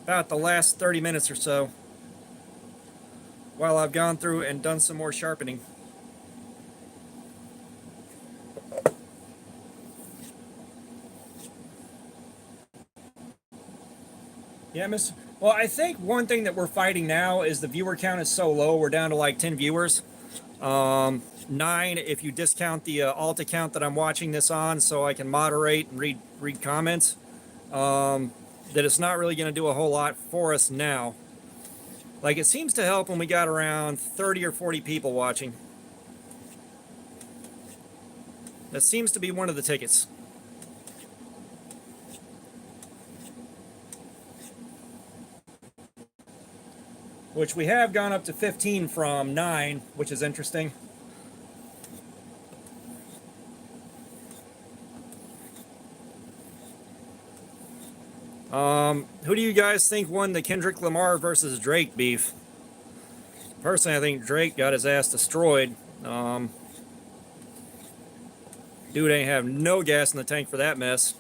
about the last 30 minutes or so while I've gone through and done some more sharpening. Yeah, Miss. Well, I think one thing that we're fighting now is the viewer count is so low. We're down to like 10 viewers. 9 if you discount the alt account that I'm watching this on, so I can moderate and read comments. That it's not really going to do a whole lot for us now. Like, it seems to help when we got around 30 or 40 people watching. That seems to be one of the tickets. Which we have gone up to 15 from 9, which is interesting. Who do you guys think won the Kendrick Lamar versus Drake beef? Personally, I think Drake got his ass destroyed. Dude ain't have no gas in the tank for that mess.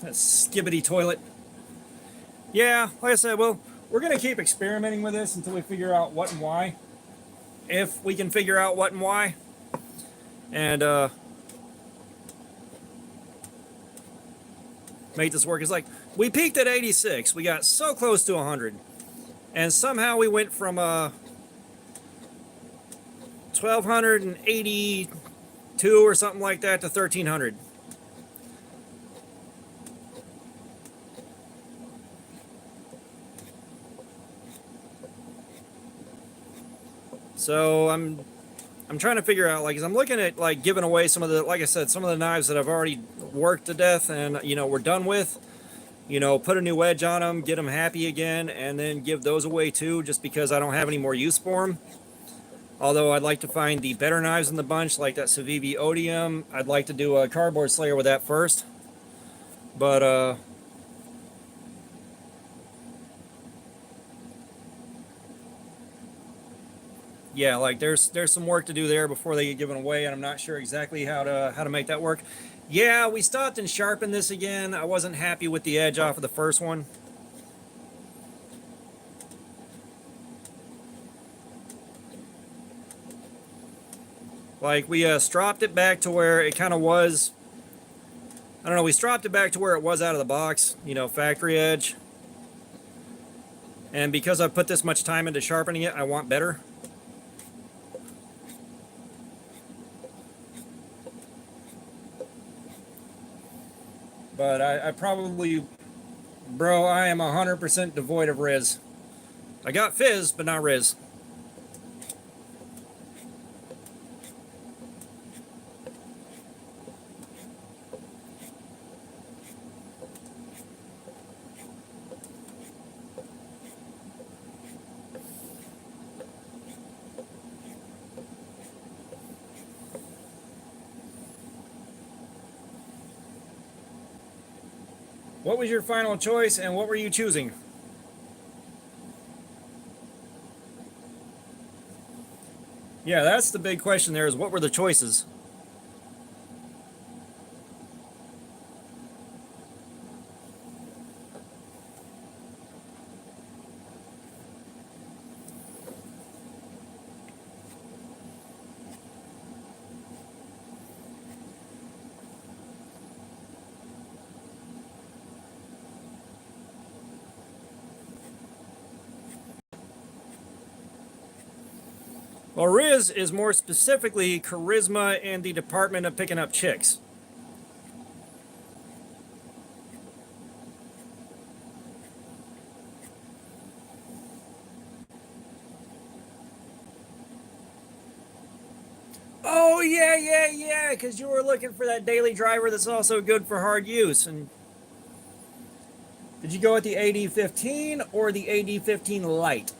That skibbity toilet. Yeah, like I said, well, we're going to keep experimenting with this until we figure out what and why. If we can figure out what and why. And make this work. It's like, we peaked at 86. We got so close to 100. And somehow we went from 1,282 or something like that to 1,300. So I'm trying to figure out, like, as I'm looking at, like, giving away some of the, like I said, some of the knives that I've already worked to death and, you know, we're done with, you know, put a new edge on them, get them happy again, and then give those away too, just because I don't have any more use for them. Although I'd like to find the better knives in the bunch, like that Civivi Odium. I'd like to do a cardboard slayer with that first. But, yeah, like there's some work to do there before they get given away, and I'm not sure exactly how to make that work. Yeah, we stopped and sharpened this again. I wasn't happy with the edge off of the first one. Like, we stropped it back to where it kind of was. I don't know, we stropped it back to where it was out of the box, you know, factory edge. And because I put this much time into sharpening it, I want better. But I probably, bro, I am 100% devoid of Riz. I got Fizz, but not Riz. What was your final choice, and what were you choosing? Yeah, that's the big question there, is what were the choices? Well, Riz is more specifically charisma in the department of picking up chicks. Oh, yeah, because you were looking for that daily driver that's also good for hard use. And did you go with the AD15 or the AD15 Lite?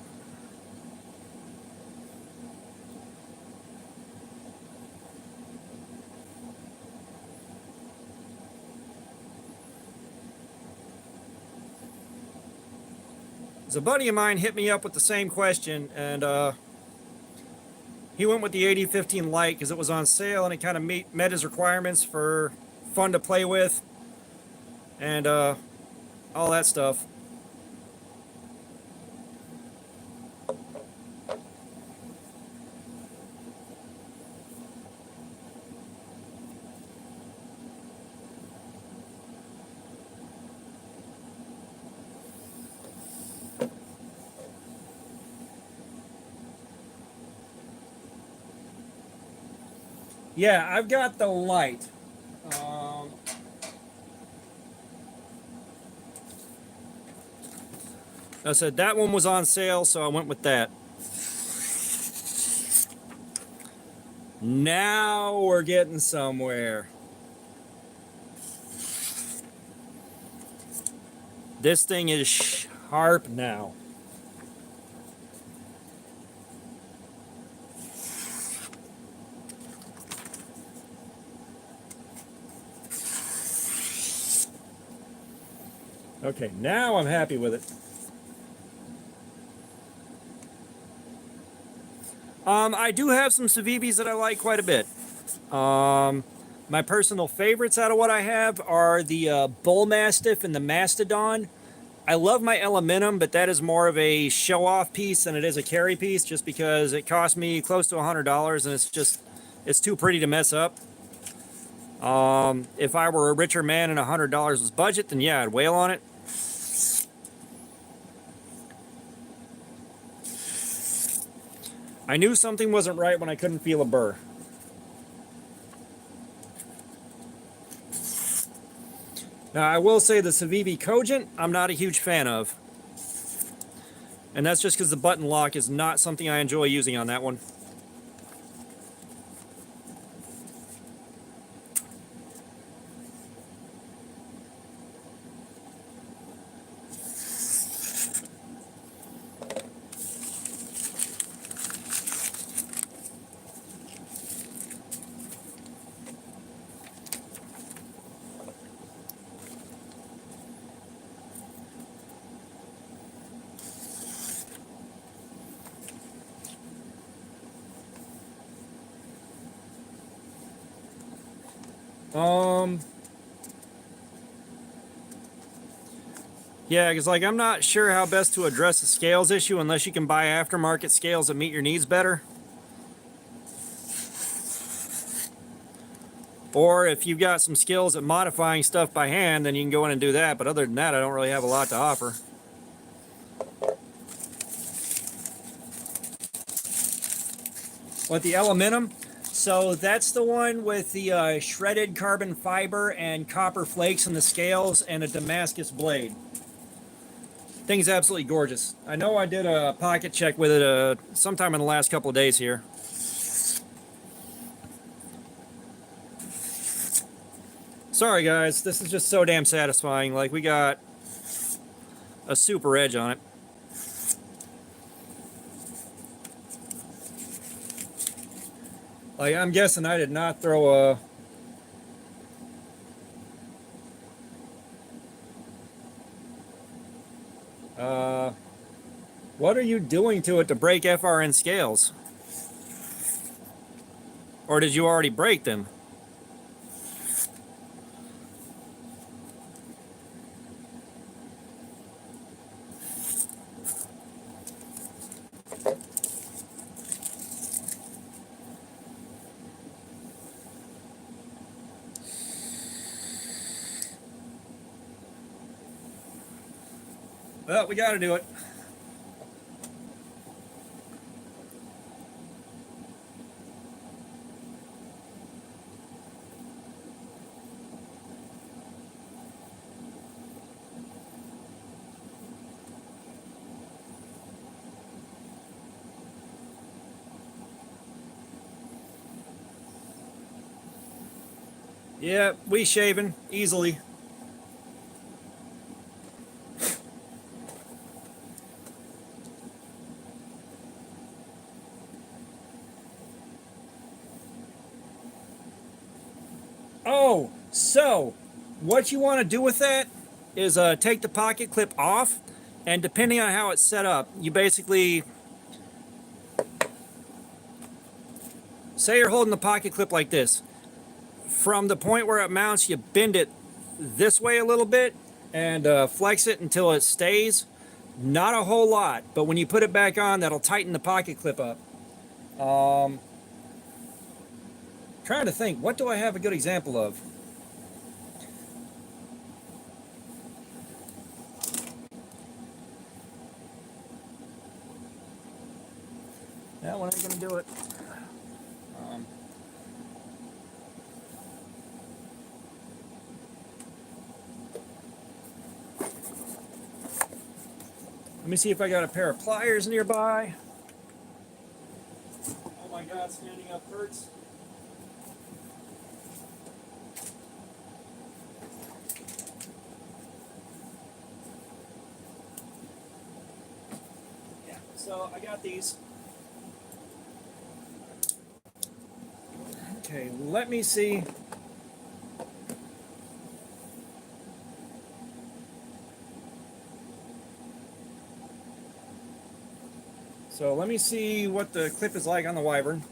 Because a buddy of mine hit me up with the same question, and he went with the AD15 Lite because it was on sale and it kind of met his requirements for fun to play with and all that stuff. Yeah, I've got the Lite. I said that one was on sale, so I went with that. Now we're getting somewhere. This thing is sharp now. Okay, now I'm happy with it. I do have some Civivis that I like quite a bit. My personal favorites out of what I have are the Bull Mastiff and the Mastodon. I love my Elementum, but that is more of a show-off piece than it is a carry piece, just because it cost me close to $100, and it's too pretty to mess up. If I were a richer man and $100 was budget, then yeah, I'd wail on it. I knew something wasn't right when I couldn't feel a burr. Now, I will say the Civivi Cogent, I'm not a huge fan of. And that's just because the button lock is not something I enjoy using on that one. Yeah, because like I'm not sure how best to address the scales issue unless you can buy aftermarket scales that meet your needs better. Or if you've got some skills at modifying stuff by hand, then you can go in and do that. But other than that, I don't really have a lot to offer. What, the aluminum? So that's the one with the shredded carbon fiber and copper flakes in the scales and a Damascus blade. Thing's absolutely gorgeous. I know I did a pocket check with it sometime in the last couple of days here. Sorry guys, this is just so damn satisfying. Like, we got a super edge on it. Like, I'm guessing I did not throw what are you doing to it to break FRN scales? Or did you already break them? Well, we got to do it. Yeah, we shaving easily. Oh, so what you want to do with that is take the pocket clip off, and depending on how it's set up, you basically, say you're holding the pocket clip like this. From the point where it mounts, you bend it this way a little bit and flex it until it stays. Not a whole lot, but when you put it back on, that'll tighten the pocket clip up. Trying to think, what do I have a good example of? That one ain't gonna do it. Let me see if I got a pair of pliers nearby. Oh my God, standing up hurts. Yeah, so I got these. Okay, let me see. So let me see what the clip is like on the Wyvern.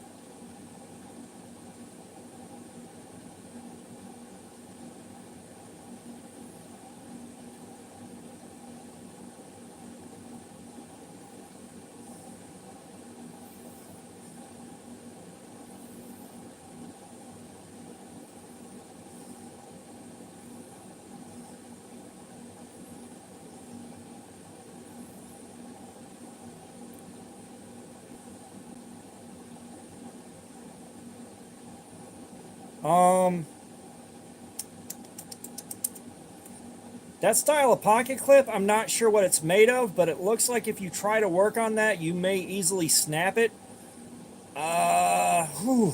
That style of pocket clip, I'm not sure what it's made of, but it looks like if you try to work on that, you may easily snap it. Whew.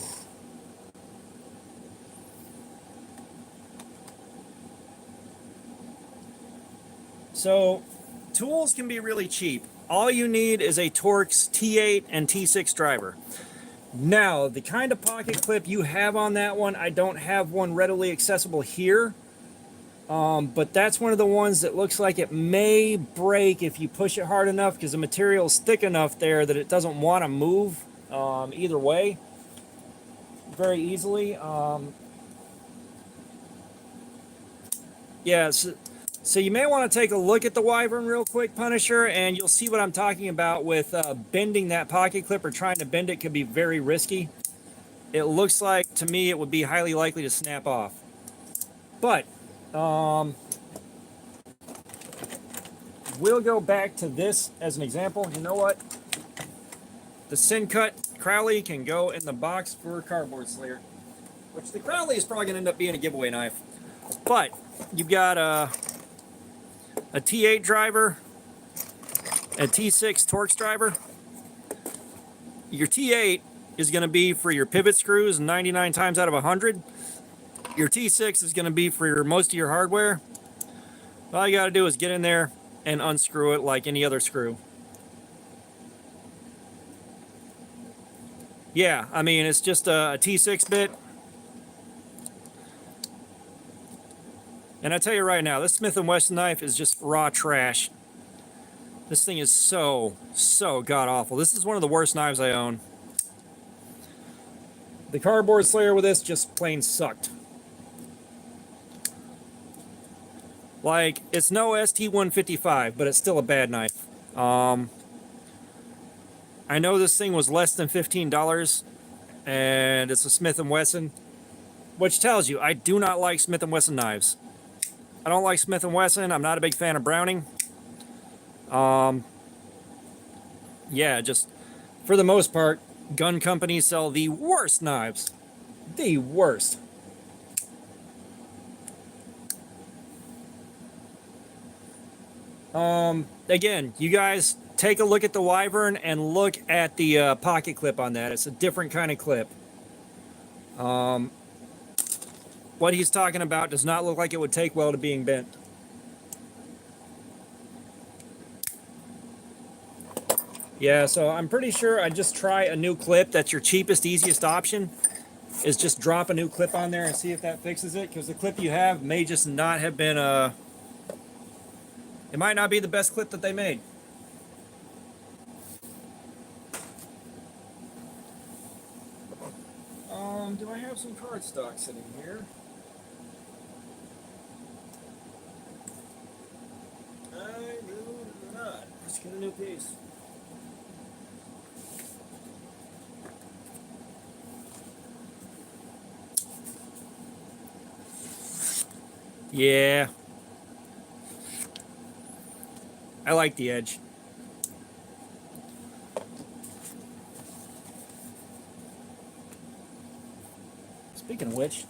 So, tools can be really cheap. All you need is a Torx T8 and T6 driver. Now, the kind of pocket clip you have on that one, I don't have one readily accessible here. But that's one of the ones that looks like it may break if you push it hard enough, because the material is thick enough there that it doesn't want to move either way very easily. Yeah, so you may want to take a look at the Wyvern real quick, Punisher, and you'll see what I'm talking about with bending that pocket clip or trying to bend it could be very risky. It looks like, to me, it would be highly likely to snap off. But, we'll go back to this as an example. You know what? The Sin Cut Crowley can go in the box for Cardboard Slayer, which the Crowley is probably going to end up being a giveaway knife. But you've got a T8 driver, a T6 Torx driver. Your T8 is going to be for your pivot screws 99 times out of 100. Your T6 is going to be for most of your hardware. All you got to do is get in there and unscrew it like any other screw. Yeah, I mean, it's just a T6 bit. And I tell you right now, this Smith & Wesson knife is just raw trash. This thing is so god-awful. This is one of the worst knives I own. The Cardboard Slayer with this just plain sucked. Like, it's no ST-155, but it's still a bad knife. I know this thing was less than $15, and it's a Smith & Wesson, which tells you I do not like Smith & Wesson knives. I don't like Smith & Wesson. I'm not a big fan of Browning. Yeah, just for the most part, gun companies sell the worst knives. The worst. Again, you guys take a look at the Wyvern and look at the pocket clip on that. It's a different kind of clip. What he's talking about does not look like it would take well to being bent. Yeah, so I'm pretty sure I'd just try a new clip. That's your cheapest, easiest option, is just drop a new clip on there and see if that fixes it, because the clip you have may just not have been, it might not be the best clip that they made. Do I have some cardstock sitting here? I do not. Let's get a new piece. Yeah. I like the edge. Speaking of which,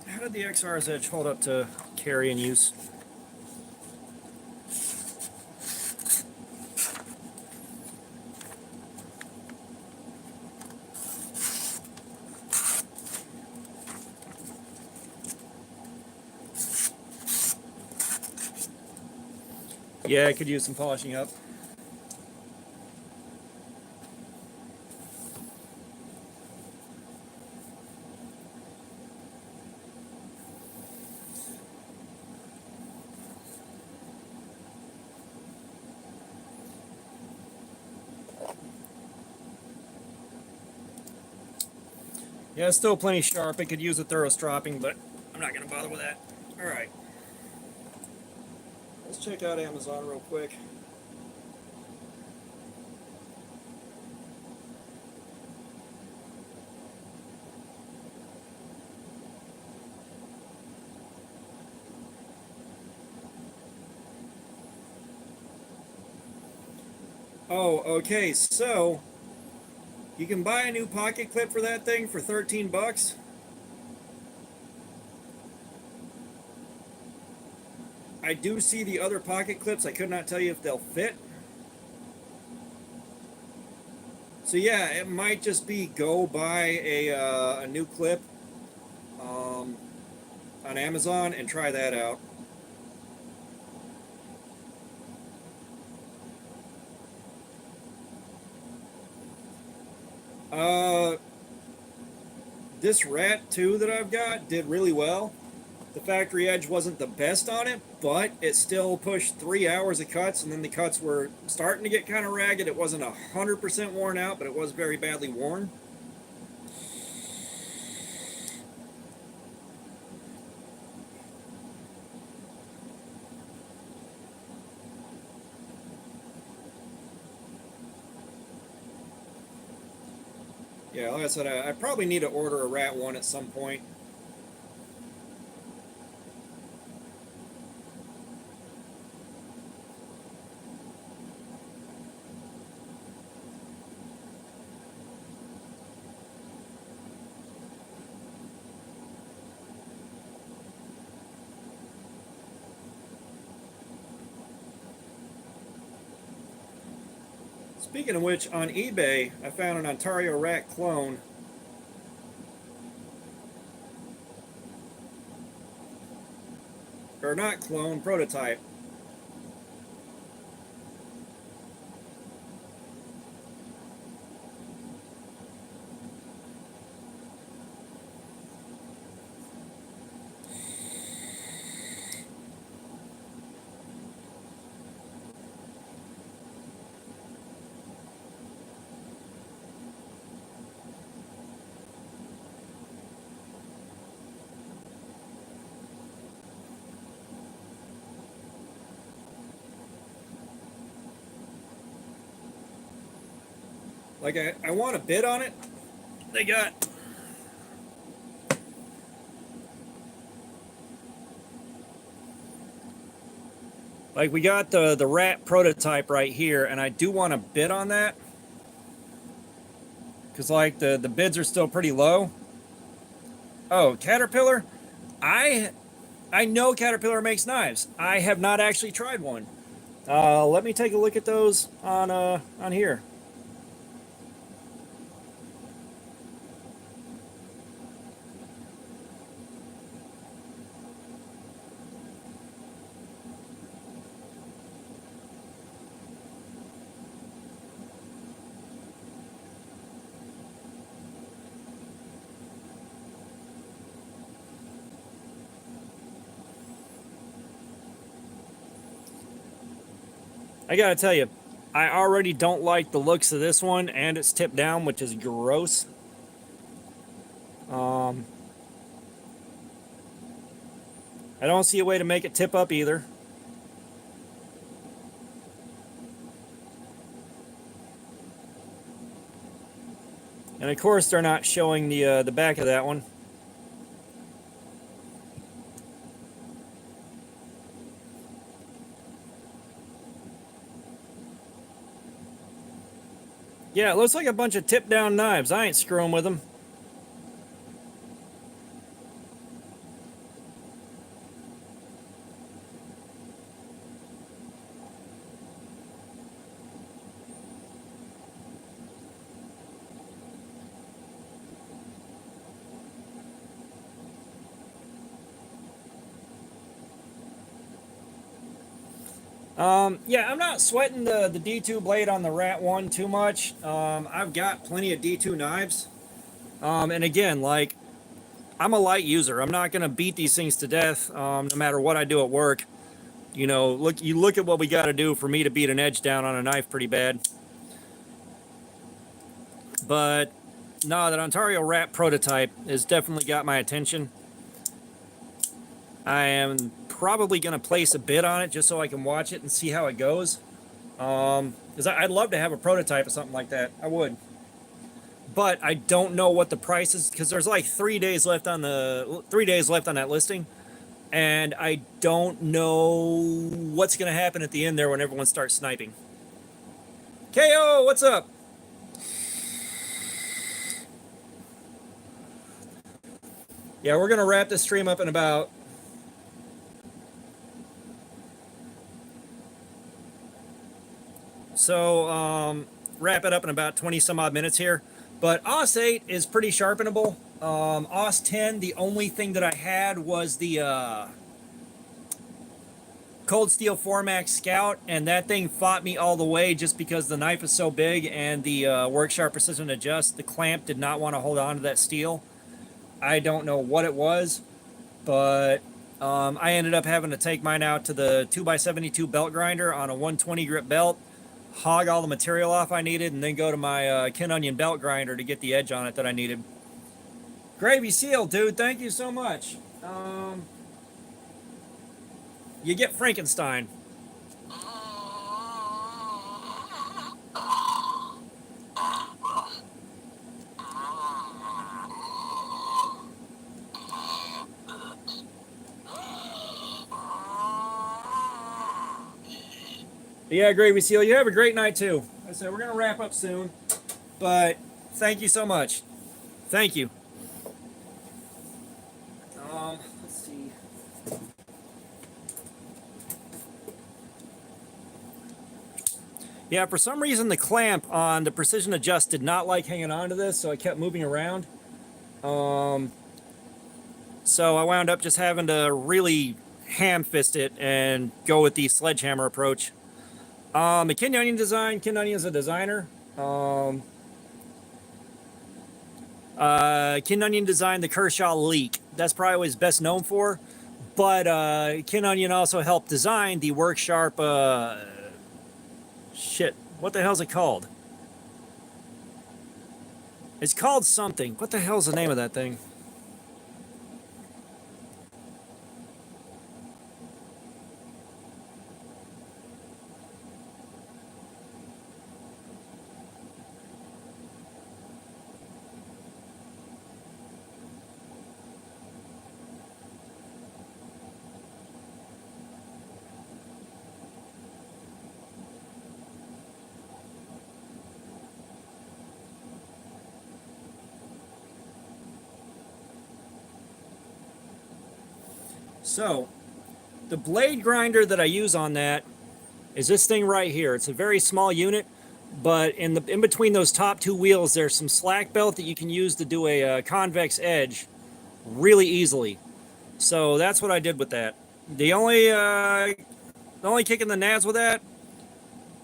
how did the XR's edge hold up to carry and use? Yeah, I could use some polishing up. Yeah, it's still plenty sharp. It could use a thorough stropping, but I'm not going to bother with that. All right. Let's check out Amazon real quick. Oh, okay, so you can buy a new pocket clip for that thing for 13 bucks. I do see the other pocket clips. I could not tell you if they'll fit. So yeah, it might just be go buy a new clip on Amazon and try that out. This Rat 2 that I've got did really well. The factory edge wasn't the best on it, but it still pushed 3 hours of cuts, and then the cuts were starting to get kind of ragged. It wasn't 100% worn out, but it was very badly worn. Yeah, like I said, I probably need to order a rat one at some point. Speaking of which, on eBay, I found an Ontario rat clone. Or not clone, prototype. Like, I want a bid on it. They got... Like, we got the rat prototype right here, and I do want to bid on that. Because, like, the bids are still pretty low. Oh, Caterpillar? I know Caterpillar makes knives. I have not actually tried one. Let me take a look at those on here. I gotta tell you, I already don't like the looks of this one, and it's tipped down, which is gross. I don't see a way to make it tip up either. And of course, they're not showing the back of that one. Yeah, it looks like a bunch of tipped down knives. I ain't screwing with them. Yeah, I'm not sweating the D2 blade on the Rat 1 too much. I've got plenty of D2 knives. And again, like, I'm a light user. I'm not going to beat these things to death, no matter what I do at work. You know, look at what we got to do for me to beat an edge down on a knife pretty bad. But, no, that Ontario Rat prototype has definitely got my attention. I am probably going to place a bid on it just so I can watch it and see how it goes. Because I'd love to have a prototype of something like that. I would. But I don't know what the price is, because there's like 3 days left on that listing, and I don't know what's going to happen at the end there when everyone starts sniping. KO, what's up? Yeah, we're going to wrap this stream up in about... So, wrap it up in about 20 some odd minutes here. But OS 8 is pretty sharpenable. OS 10, the only thing that I had was the Cold Steel 4MAX Scout, and that thing fought me all the way just because the knife is so big and the Work Sharp Precision Adjust, the clamp did not want to hold on to that steel. I don't know what it was, but I ended up having to take mine out to the 2x72 belt grinder on a 120 grip belt, hog all the material off I needed, and then go to my Kin Onion belt grinder to get the edge on it that I needed. Gravy Seal, dude, thank you so much. You get Frankenstein. Yeah, Gravy Seal, you have a great night too. I said we're gonna wrap up soon, but thank you so much. Thank you. Let's see. Yeah, for some reason the clamp on the Precision Adjust did not like hanging on to this, so I kept moving around. So I wound up just having to really ham-fist it and go with the sledgehammer approach. The Kin Onion design, Kin Onion is a designer. Kin Onion designed the Kershaw Leak. That's probably what he's best known for. But Kin Onion also helped design the Work Sharp, shit, what the hell's it called? It's called something. What the hell's the name of that thing? So, the blade grinder that I use on that is this thing right here. It's a very small unit, but in between those top two wheels, there's some slack belt that you can use to do a convex edge really easily. So that's what I did with that. The only kick in the nads with that.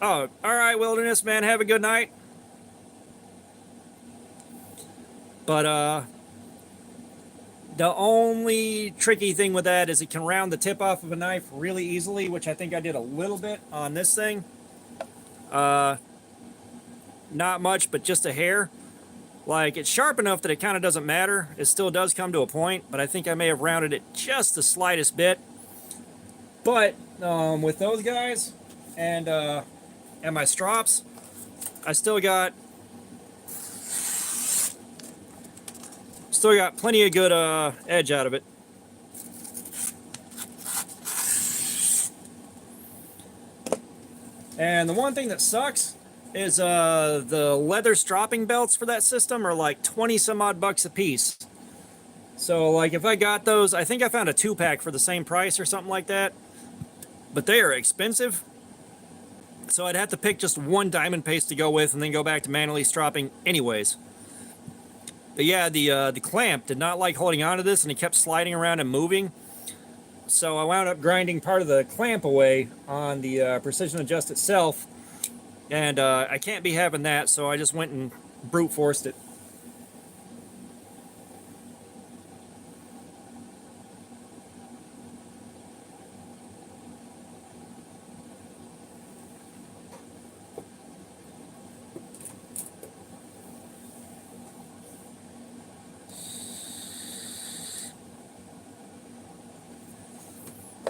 Oh, all right, Wilderness man, have a good night. But the only tricky thing with that is it can round the tip off of a knife really easily, which I think I did a little bit on this thing. Not much, but just a hair. Like, it's sharp enough that it kind of doesn't matter. It still does come to a point, but I think I may have rounded it just the slightest bit. But with those guys and my strops, I still got plenty of good edge out of it. And the one thing that sucks is the leather stropping belts for that system are like 20 some odd bucks a piece. So like if I got those, I think I found a 2-pack for the same price or something like that. But they are expensive. So I'd have to pick just one diamond paste to go with and then go back to manually stropping anyways. But yeah, the clamp did not like holding onto this, and it kept sliding around and moving. So I wound up grinding part of the clamp away on the Precision Adjust itself, and I can't be having that, so I just went and brute forced it.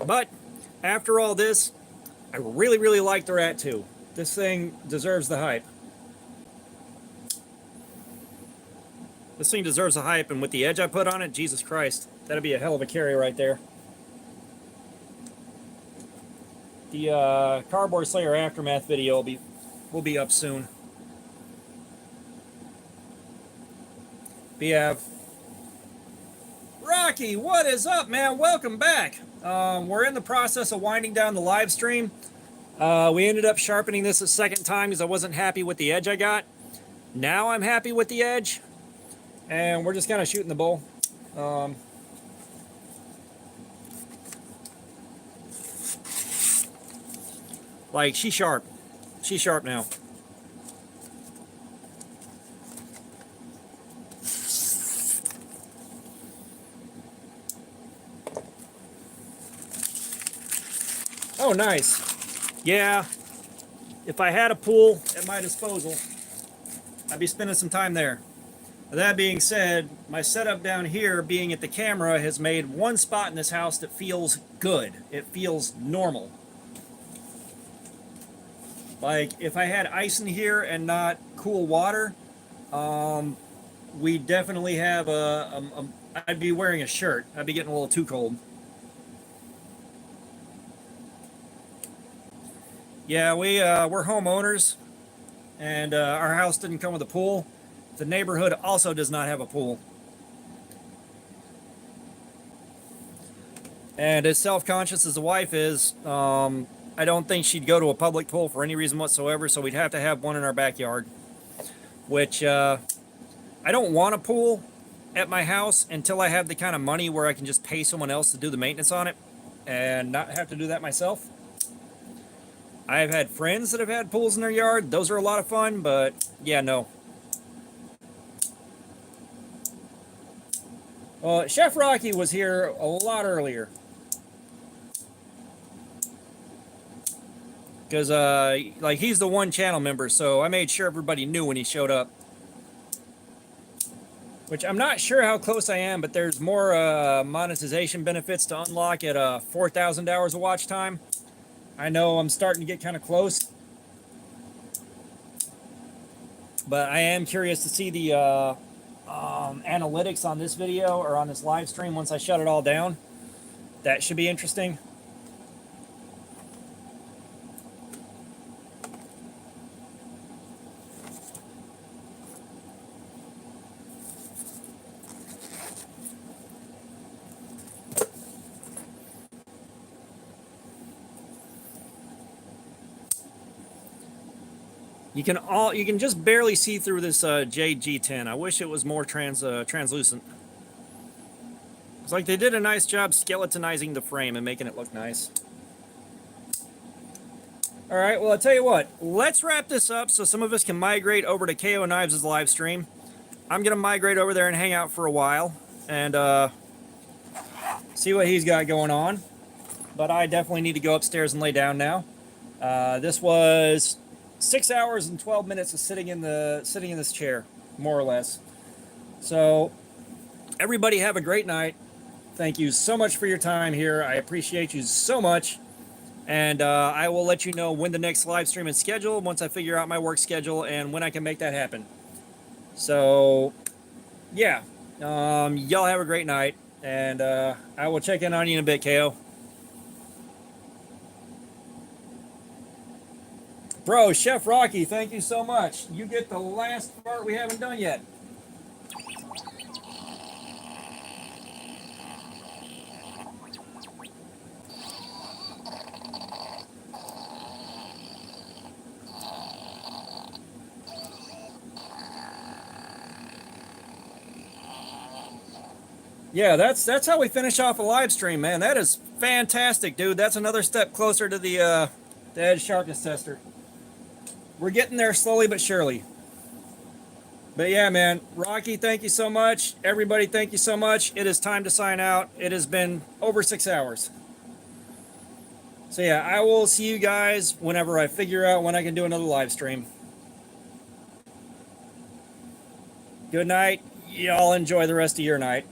But after all this, I really, really like the Rat 2. This thing deserves the hype. This thing deserves the hype, and with the edge I put on it, Jesus Christ, that'd be a hell of a carry right there. The Cardboard Slayer Aftermath video will be up soon. But yeah, Rocky, what is up, man? Welcome back. We're in the process of winding down the live stream. We ended up sharpening this a second time because I wasn't happy with the edge I got. Now I'm happy with the edge, and we're just kind of shooting the bull. Like, she's sharp. She's sharp now. Oh, nice. Yeah, if I had a pool at my disposal, I'd be spending some time there. That being said, my setup down here, being at the camera, has made one spot in this house that feels good. It feels normal. Like, if I had ice in here and not cool water, we definitely have I'd be wearing a shirt. I'd be getting a little too cold. Yeah, we're homeowners, and our house didn't come with a pool. The neighborhood also does not have a pool. And as self-conscious as the wife is, I don't think she'd go to a public pool for any reason whatsoever, so we'd have to have one in our backyard. Which, I don't want a pool at my house until I have the kind of money where I can just pay someone else to do the maintenance on it and not have to do that myself. I've had friends that have had pools in their yard. Those are a lot of fun, but yeah, no. Chef Rocky was here a lot earlier. Because, like, he's the one channel member, so I made sure everybody knew when he showed up. Which I'm not sure how close I am, but there's more monetization benefits to unlock at 4,000 hours of watch time. I know I'm starting to get kind of close. But I am curious to see the analytics on this video or on this live stream once I shut it all down. That should be interesting. You can just barely see through this JG10. I wish it was more translucent. It's like they did a nice job skeletonizing the frame and making it look nice. All right, well, I'll tell you what. Let's wrap this up so some of us can migrate over to KO Knives' live stream. I'm going to migrate over there and hang out for a while and see what he's got going on. But I definitely need to go upstairs and lay down now. This was 6 hours and 12 minutes of sitting in this chair, more or less. So, everybody have a great night. Thank you so much for your time here. I appreciate you so much. And I will let you know when the next live stream is scheduled, once I figure out my work schedule and when I can make that happen. So, yeah. Y'all have a great night. And I will check in on you in a bit, KO. Bro, Chef Rocky, thank you so much. You get the last part we haven't done yet. Yeah, that's how we finish off a live stream, man. That is fantastic, dude. That's another step closer to the edge sharpness tester. We're getting there slowly but surely. But yeah, man, Rocky, thank you so much. Everybody, thank you so much. It is time to sign out. It has been over 6 hours. So yeah, I will see you guys whenever I figure out when I can do another live stream. Good night. Y'all enjoy the rest of your night.